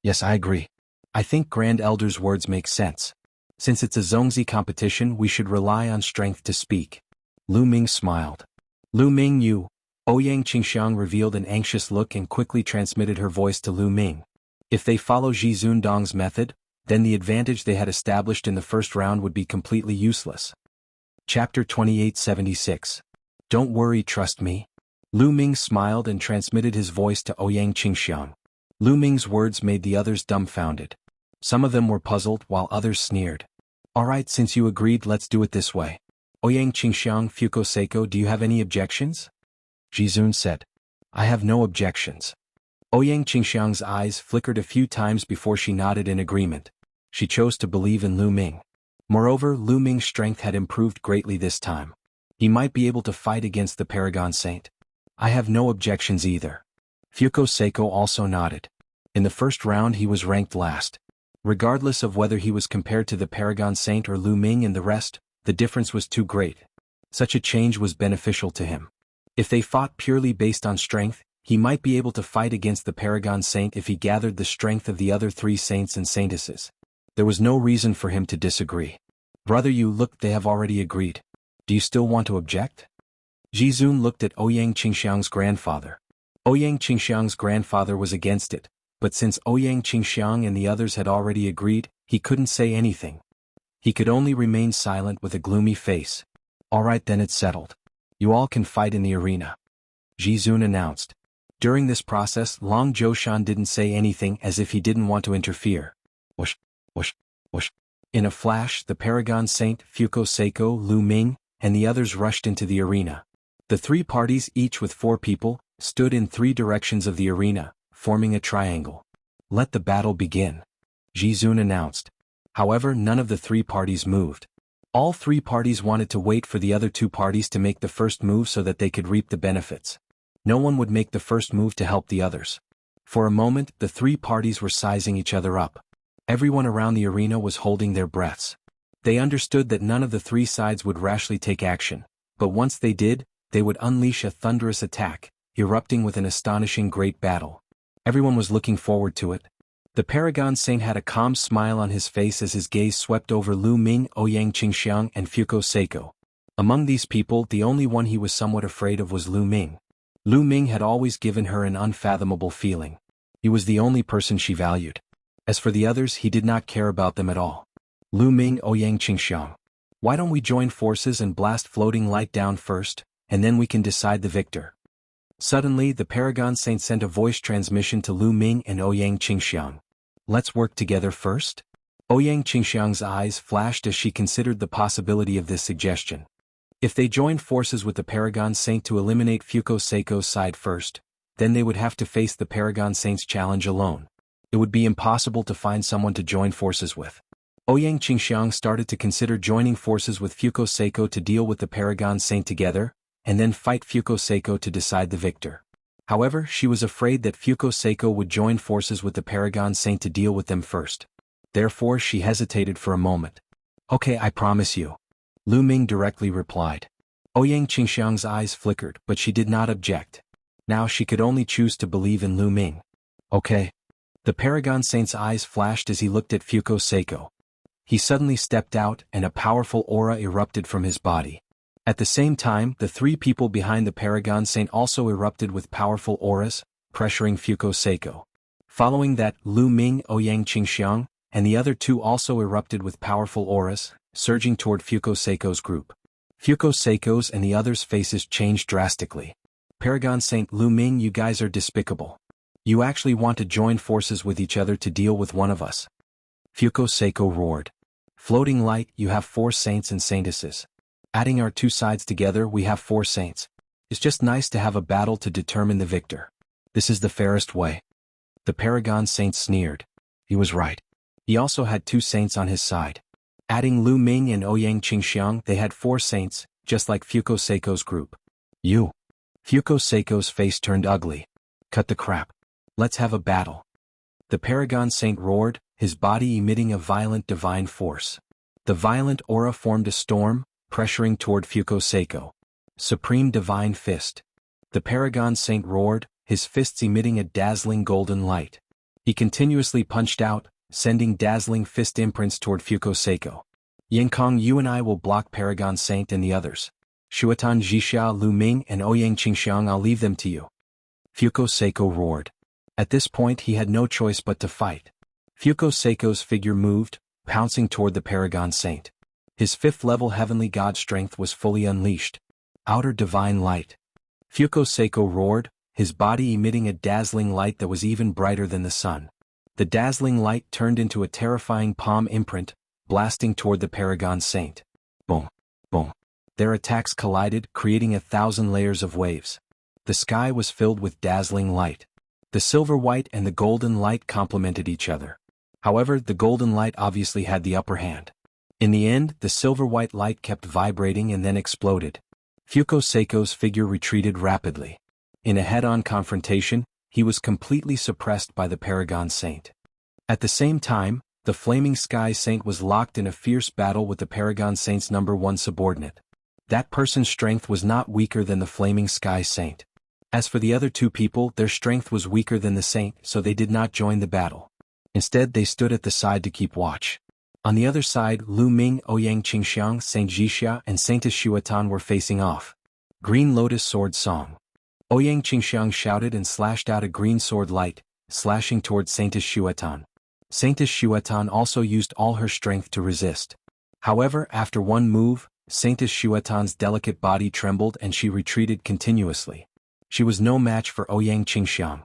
Yes, I agree. I think Grand Elder's words make sense. Since it's a Zongzi competition, we should rely on strength to speak. Lu Ming smiled. Lu Ming, you. Ouyang Qingxiang revealed an anxious look and quickly transmitted her voice to Lu Ming. If they follow Jizun Dong's method, then the advantage they had established in the first round would be completely useless. Chapter 2876. Don't worry, trust me. Lu Ming smiled and transmitted his voice to Ouyang Qingxiang. Lu Ming's words made the others dumbfounded. Some of them were puzzled while others sneered. Alright, since you agreed, let's do it this way. Ouyang Qingxiang, Fuko Seiko, do you have any objections? Jizun said. I have no objections. Ouyang Qingxiang's eyes flickered a few times before she nodded in agreement. She chose to believe in Lu Ming. Moreover, Lu Ming's strength had improved greatly this time. He might be able to fight against the Paragon Saint. I have no objections either. Fuko Seiko also nodded. In the first round he was ranked last. Regardless of whether he was compared to the Paragon Saint or Lu Ming and the rest, the difference was too great. Such a change was beneficial to him. If they fought purely based on strength, he might be able to fight against the Paragon Saint if he gathered the strength of the other 3 saints and saintesses. There was no reason for him to disagree. Brother, you look, they have already agreed. Do you still want to object? Jizun looked at Ouyang Qingxiang's grandfather. Ouyang Qingxiang's grandfather was against it, but since Ouyang Qingxiang and the others had already agreed, he couldn't say anything. He could only remain silent with a gloomy face. Alright then, it's settled. You all can fight in the arena. Jizun announced. During this process, Long Zhoushan didn't say anything as if he didn't want to interfere. Whoosh, whoosh, whoosh. In a flash, the Paragon Saint, Fuko Seiko, Lu Ming, and the others rushed into the arena. The 3 parties, each with 4 people, stood in 3 directions of the arena, forming a triangle. Let the battle begin. Jizun announced. However, none of the 3 parties moved. All 3 parties wanted to wait for the other 2 parties to make the first move so that they could reap the benefits. No one would make the first move to help the others. For a moment, the 3 parties were sizing each other up. Everyone around the arena was holding their breaths. They understood that none of the 3 sides would rashly take action, but once they did, they would unleash a thunderous attack, erupting with an astonishing great battle. Everyone was looking forward to it. The Paragon Saint had a calm smile on his face as his gaze swept over Lu Ming, Ouyang Qingxiang, and Fuko Seiko. Among these people, the only one he was somewhat afraid of was Lu Ming. Lu Ming had always given her an unfathomable feeling. He was the only person she valued. As for the others, he did not care about them at all. Lu Ming, Ouyang Qingxiang. Why don't we join forces and blast floating light down first, and then we can decide the victor. Suddenly, the Paragon Saint sent a voice transmission to Lu Ming and Ouyang Qingxiang. Let's work together first? Ouyang Qingxiang's eyes flashed as she considered the possibility of this suggestion. If they joined forces with the Paragon Saint to eliminate Fuko Seiko's side first, then they would have to face the Paragon Saint's challenge alone. It would be impossible to find someone to join forces with. Ouyang Qingxiang started to consider joining forces with Fuko Seiko to deal with the Paragon Saint together, and then fight Fuko Seiko to decide the victor. However, she was afraid that Fuko Seiko would join forces with the Paragon Saint to deal with them first. Therefore, she hesitated for a moment. Okay, I promise you. Lu Ming directly replied. Ouyang Qingxiang's eyes flickered, but she did not object. Now she could only choose to believe in Lu Ming. Okay. The Paragon Saint's eyes flashed as he looked at Fuko Seiko. He suddenly stepped out, and a powerful aura erupted from his body. At the same time, the three people behind the Paragon Saint also erupted with powerful auras, pressuring Fuko Seiko. Following that, Lu Ming, Ouyang Qingxiang, and the other two also erupted with powerful auras, surging toward Fuko Seiko's group. Fuko Seiko's and the others' faces changed drastically. Paragon Saint Lu Ming, you guys are despicable. You actually want to join forces with each other to deal with one of us? Fuko Seiko roared. Floating light, you have 4 saints and saintesses. Adding our 2 sides together, we have 4 saints. It's just nice to have a battle to determine the victor. This is the fairest way. The Paragon Saint sneered. He was right. He also had 2 saints on his side. Adding Lu Ming and Ouyang Qingxiang, they had 4 saints, just like Fuko Seiko's group. You. Fuko Seiko's face turned ugly. Cut the crap. Let's have a battle. The Paragon Saint roared, his body emitting a violent divine force. The violent aura formed a storm, pressuring toward Fuko Seiko. Supreme Divine Fist. The Paragon Saint roared, his fists emitting a dazzling golden light. He continuously punched out, sending dazzling fist imprints toward Fuko Seiko. Yankong, you and I will block Paragon Saint and the others. Shuatan Jixia, Lu Ming, and Ouyang Qingxiang, I'll leave them to you. Fuko Seiko roared. At this point he had no choice but to fight. Fuko Seiko's figure moved, pouncing toward the Paragon Saint. His 5th-level heavenly god strength was fully unleashed. Outer divine light. Fuko Seiko roared, his body emitting a dazzling light that was even brighter than the sun. The dazzling light turned into a terrifying palm imprint, blasting toward the Paragon Saint. Boom. Boom. Their attacks collided, creating 1,000 layers of waves. The sky was filled with dazzling light. The silver white and the golden light complemented each other. However, the golden light obviously had the upper hand. In the end, the silver white light kept vibrating and then exploded. Fuko Seiko's figure retreated rapidly. In a head-on confrontation, he was completely suppressed by the Paragon Saint. At the same time, the Flaming Sky Saint was locked in a fierce battle with the Paragon Saint's #1 subordinate. That person's strength was not weaker than the Flaming Sky Saint. As for the other 2 people, their strength was weaker than the saint, so they did not join the battle. Instead, they stood at the side to keep watch. On the other side, Lu Ming, Ouyang Qingxiang, Saint Jixia, and Saintess Shuatan were facing off. Green Lotus Sword Song. Ouyang Qingxiang shouted and slashed out a green sword light, slashing toward Saintess Shuatan. Saintess Shuatan also used all her strength to resist. However, after one move, Saintess Shuatan's delicate body trembled and she retreated continuously. She was no match for Ouyang Qingxiang.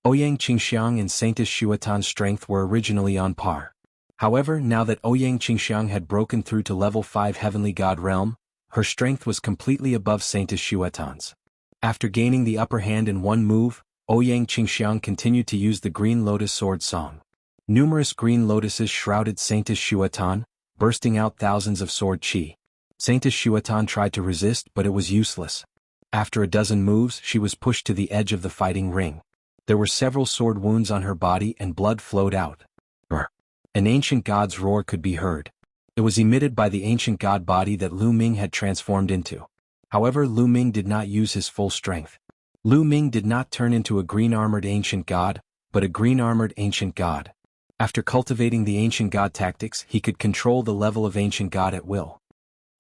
Ouyang Qingxiang and Saintess Shuatan's strength were originally on par. However, now that Ouyang Qingxiang had broken through to level 5 Heavenly God Realm, her strength was completely above Saintess Shuatan's. After gaining the upper hand in one move, Ouyang Qingxiang continued to use the Green Lotus Sword Song. Numerous green lotuses shrouded Saintess Shuatan, bursting out thousands of sword chi. Saintess Shuatan tried to resist, but it was useless. After a dozen moves, she was pushed to the edge of the fighting ring. There were several sword wounds on her body and blood flowed out. Brr. An ancient god's roar could be heard. It was emitted by the ancient god body that Lu Ming had transformed into. However, Lu Ming did not use his full strength. Lu Ming did not turn into a green-armored ancient god, but a green-armored ancient god. After cultivating the ancient god tactics, he could control the level of ancient god at will.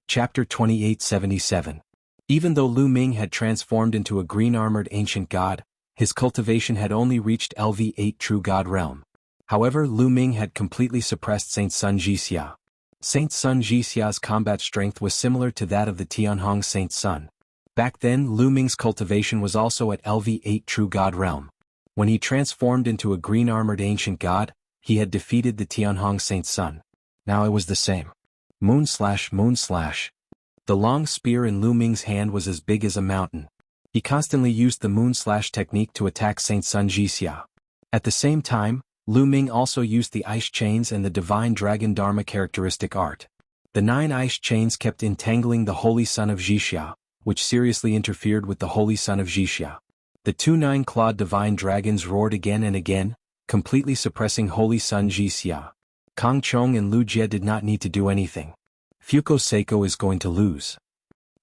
Chapter 2877. Even though Lu Ming had transformed into a green-armored ancient god, his cultivation had only reached LV8 True God Realm. However, Lu Ming had completely suppressed Saint Sun Jixia. Saint Sun Jixia's combat strength was similar to that of the Tianhong Saint Sun. Back then Lu Ming's cultivation was also at LV8 True God realm. When he transformed into a green-armored ancient god, he had defeated the Tianhong Saint Sun. Now it was the same. Moon slash. The long spear in Lu Ming's hand was as big as a mountain. He constantly used the moon slash technique to attack Saint Sun Jixia. At the same time, Lu Ming also used the ice chains and the divine dragon dharma characteristic art. The 9 ice chains kept entangling the holy son of Jixia, which seriously interfered with the holy son of Jixia. The 2 9-clawed divine dragons roared again and again, completely suppressing holy son Jixia. Kang Chong and Lu Jie did not need to do anything. Fuko Seiko is going to lose.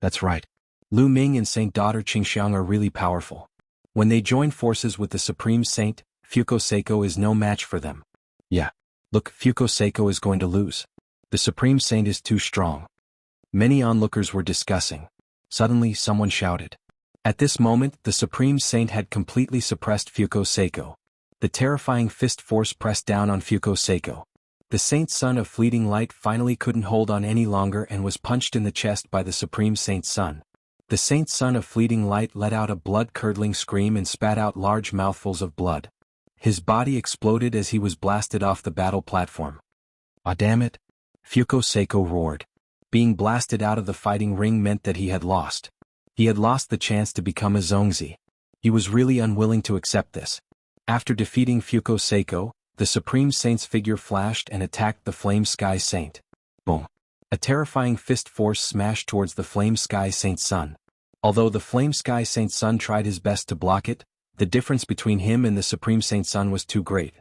That's right. Lu Ming and Saint Daughter Qingxiang are really powerful. When they join forces with the Supreme Saint, Fuko Seiko is no match for them. Yeah. Look, Fuko Seiko is going to lose. The Supreme Saint is too strong. Many onlookers were discussing. Suddenly someone shouted. At this moment the Supreme Saint had completely suppressed Fuko Seiko. The terrifying fist force pressed down on Fuko Seiko. The Saint Son of Fleeting Light finally couldn't hold on any longer and was punched in the chest by the Supreme Saint Son. The Saint Son of Fleeting Light let out a blood-curdling scream and spat out large mouthfuls of blood. His body exploded as he was blasted off the battle platform. Ah, damn it! Fuko Seiko roared. Being blasted out of the fighting ring meant that he had lost. He had lost the chance to become a Zongzi. He was really unwilling to accept this. After defeating Fuko Seiko, the Supreme Saint's figure flashed and attacked the Flame Sky Saint. Boom! A terrifying fist force smashed towards the Flame Sky Saint Sun. Although the Flame Sky Saint Sun tried his best to block it, the difference between him and the Supreme Saint Sun was too great.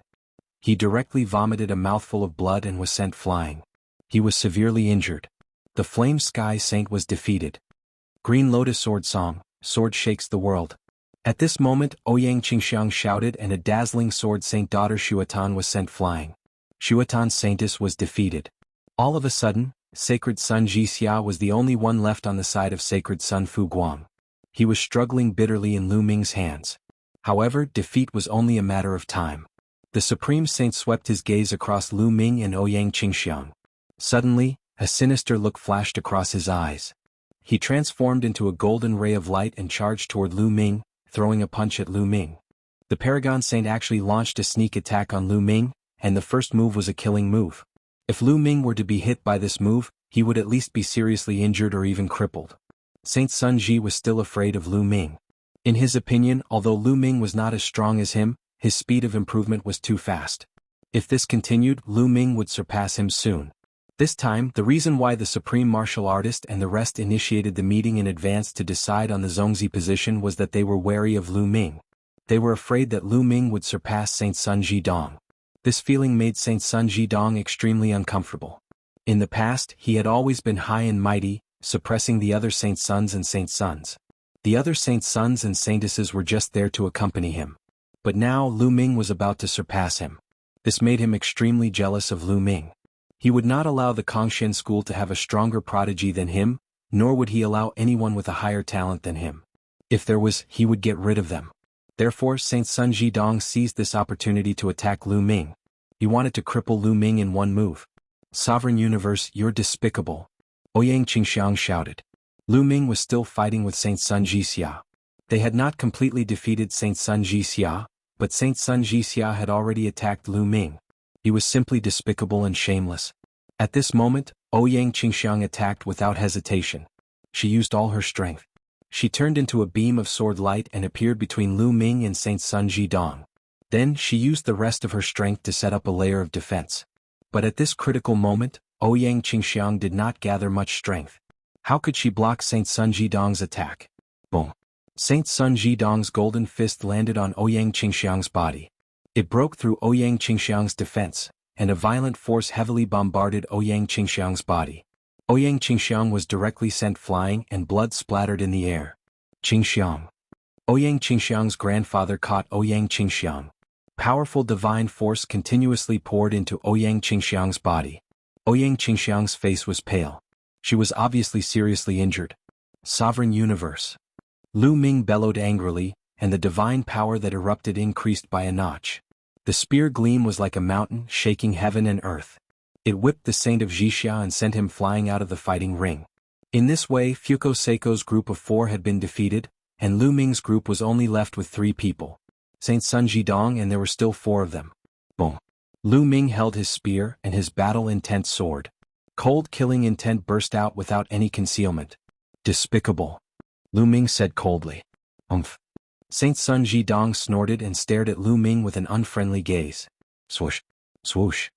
He directly vomited a mouthful of blood and was sent flying. He was severely injured. The Flame Sky Saint was defeated. Green Lotus Sword Song, Sword Shakes the World. At this moment Ouyang Qingxiang shouted and a dazzling sword Saint Daughter Shuatan was sent flying. Shuatan's Saintess was defeated. All of a sudden, Sacred Sun Jixia was the only one left on the side of Sacred Sun Fu Guang. He was struggling bitterly in Lu Ming's hands. However, defeat was only a matter of time. The Supreme Saint swept his gaze across Lu Ming and Ouyang Qingxiang. Suddenly, a sinister look flashed across his eyes. He transformed into a golden ray of light and charged toward Lu Ming, throwing a punch at Lu Ming. The Paragon Saint actually launched a sneak attack on Lu Ming, and the first move was a killing move. If Lu Ming were to be hit by this move, he would at least be seriously injured or even crippled. Saint Sun Ji was still afraid of Lu Ming. In his opinion, although Lu Ming was not as strong as him, his speed of improvement was too fast. If this continued, Lu Ming would surpass him soon. This time, the reason why the Supreme Martial Artist and the rest initiated the meeting in advance to decide on the Zongzi position was that they were wary of Lu Ming. They were afraid that Lu Ming would surpass Saint Sun Jidong. This feeling made Saint Sun Jidong extremely uncomfortable. In the past, he had always been high and mighty, suppressing the other Saint Suns and Saint Suns. The other Saint Suns and Saintesses were just there to accompany him. But now Lu Ming was about to surpass him. This made him extremely jealous of Lu Ming. He would not allow the Kongshen school to have a stronger prodigy than him, nor would he allow anyone with a higher talent than him. If there was, he would get rid of them. Therefore Saint Sun Jidong seized this opportunity to attack Lu Ming. He wanted to cripple Lu Ming in one move. Sovereign Universe, you're despicable. Ouyang Qingxiang shouted. Lu Ming was still fighting with Saint Sun Jixia. They had not completely defeated Saint Sun Jixia, but Saint Sun Jixia had already attacked Lu Ming. He was simply despicable and shameless. At this moment, Ouyang Qingxiang attacked without hesitation. She used all her strength. She turned into a beam of sword light and appeared between Lu Ming and Saint Sun Jidong. Then she used the rest of her strength to set up a layer of defense. But at this critical moment, Ouyang Qingxiang did not gather much strength. How could she block Saint Sun Jidong's attack? Boom! Saint Sun Jidong's golden fist landed on Ouyang Qingxiang's body. It broke through Ouyang Qingxiang's defense, and a violent force heavily bombarded Ouyang Qingxiang's body. Ouyang Qingxiang was directly sent flying and blood splattered in the air. Qingxiang. Ouyang Qingxiang's grandfather caught Ouyang Qingxiang. Powerful divine force continuously poured into Ouyang Qingxiang's body. Ouyang Qingxiang's face was pale. She was obviously seriously injured. Sovereign Universe. Lu Ming bellowed angrily, and the divine power that erupted increased by a notch. The spear gleam was like a mountain, shaking heaven and earth. It whipped the Saint of Jixia and sent him flying out of the fighting ring. In this way, Fuko Seiko's group of 4 had been defeated, and Lu Ming's group was only left with 3 people. Saint Sun Jidong, and there were still 4 of them. Boom. Lu Ming held his spear and his battle-intent sword. Cold killing intent burst out without any concealment. Despicable. Lu Ming said coldly. Umph. Saint Sun Jidong snorted and stared at Lu Ming with an unfriendly gaze. Swoosh. Swoosh.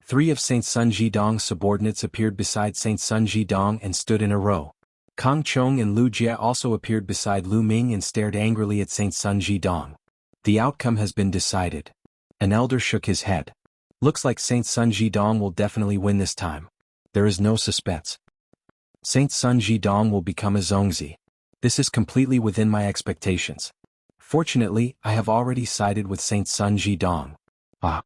3 of Saint Sun Jidong's subordinates appeared beside Saint Sun Jidong and stood in a row. Kang Chong and Lu Jie also appeared beside Lu Ming and stared angrily at Saint Sun Jidong. The outcome has been decided. An elder shook his head. Looks like Saint Sun Jidong will definitely win this time. There is no suspense. Saint Sun Jidong will become a Zongzi. This is completely within my expectations. Fortunately, I have already sided with Saint Sun Jidong. Ah.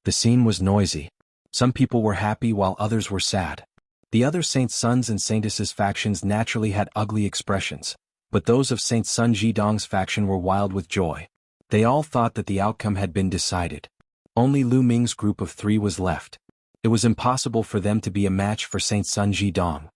The scene was noisy. Some people were happy while others were sad. The other Saint Sun's and Saintesses factions naturally had ugly expressions, but those of Saint Sun Jidong's faction were wild with joy. They all thought that the outcome had been decided. Only Lu Ming's group of 3 was left. It was impossible for them to be a match for Saint Sun Jidong.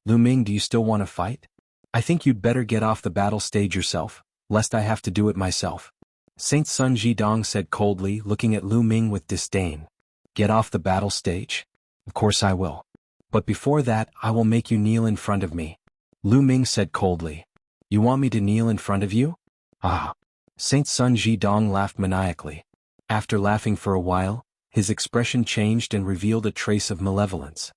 Lu Ming, do you still want to fight? I think you'd better get off the battle stage yourself, lest I have to do it myself. Saint Sun Jidong said coldly, looking at Lu Ming with disdain. Get off the battle stage? Of course I will. But before that, I will make you kneel in front of me. Lu Ming said coldly. You want me to kneel in front of you? Ah. Saint Sun Jidong laughed maniacally. After laughing for a while, his expression changed and revealed a trace of malevolence.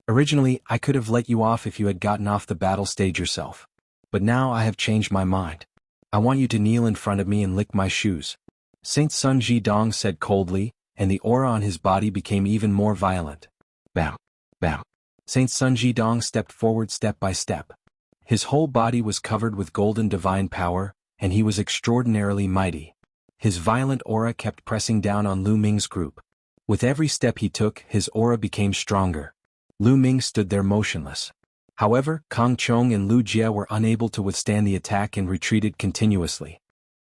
Originally, I could have let you off if you had gotten off the battle stage yourself. But now I have changed my mind. I want you to kneel in front of me and lick my shoes. Saint Sun Jidong said coldly, and the aura on his body became even more violent. Bam. Bam. Saint Sun Jidong stepped forward step by step. His whole body was covered with golden divine power, and he was extraordinarily mighty. His violent aura kept pressing down on Lu Ming's group. With every step he took, his aura became stronger. Lu Ming stood there motionless. However, Kang Chong and Lu Jie were unable to withstand the attack and retreated continuously.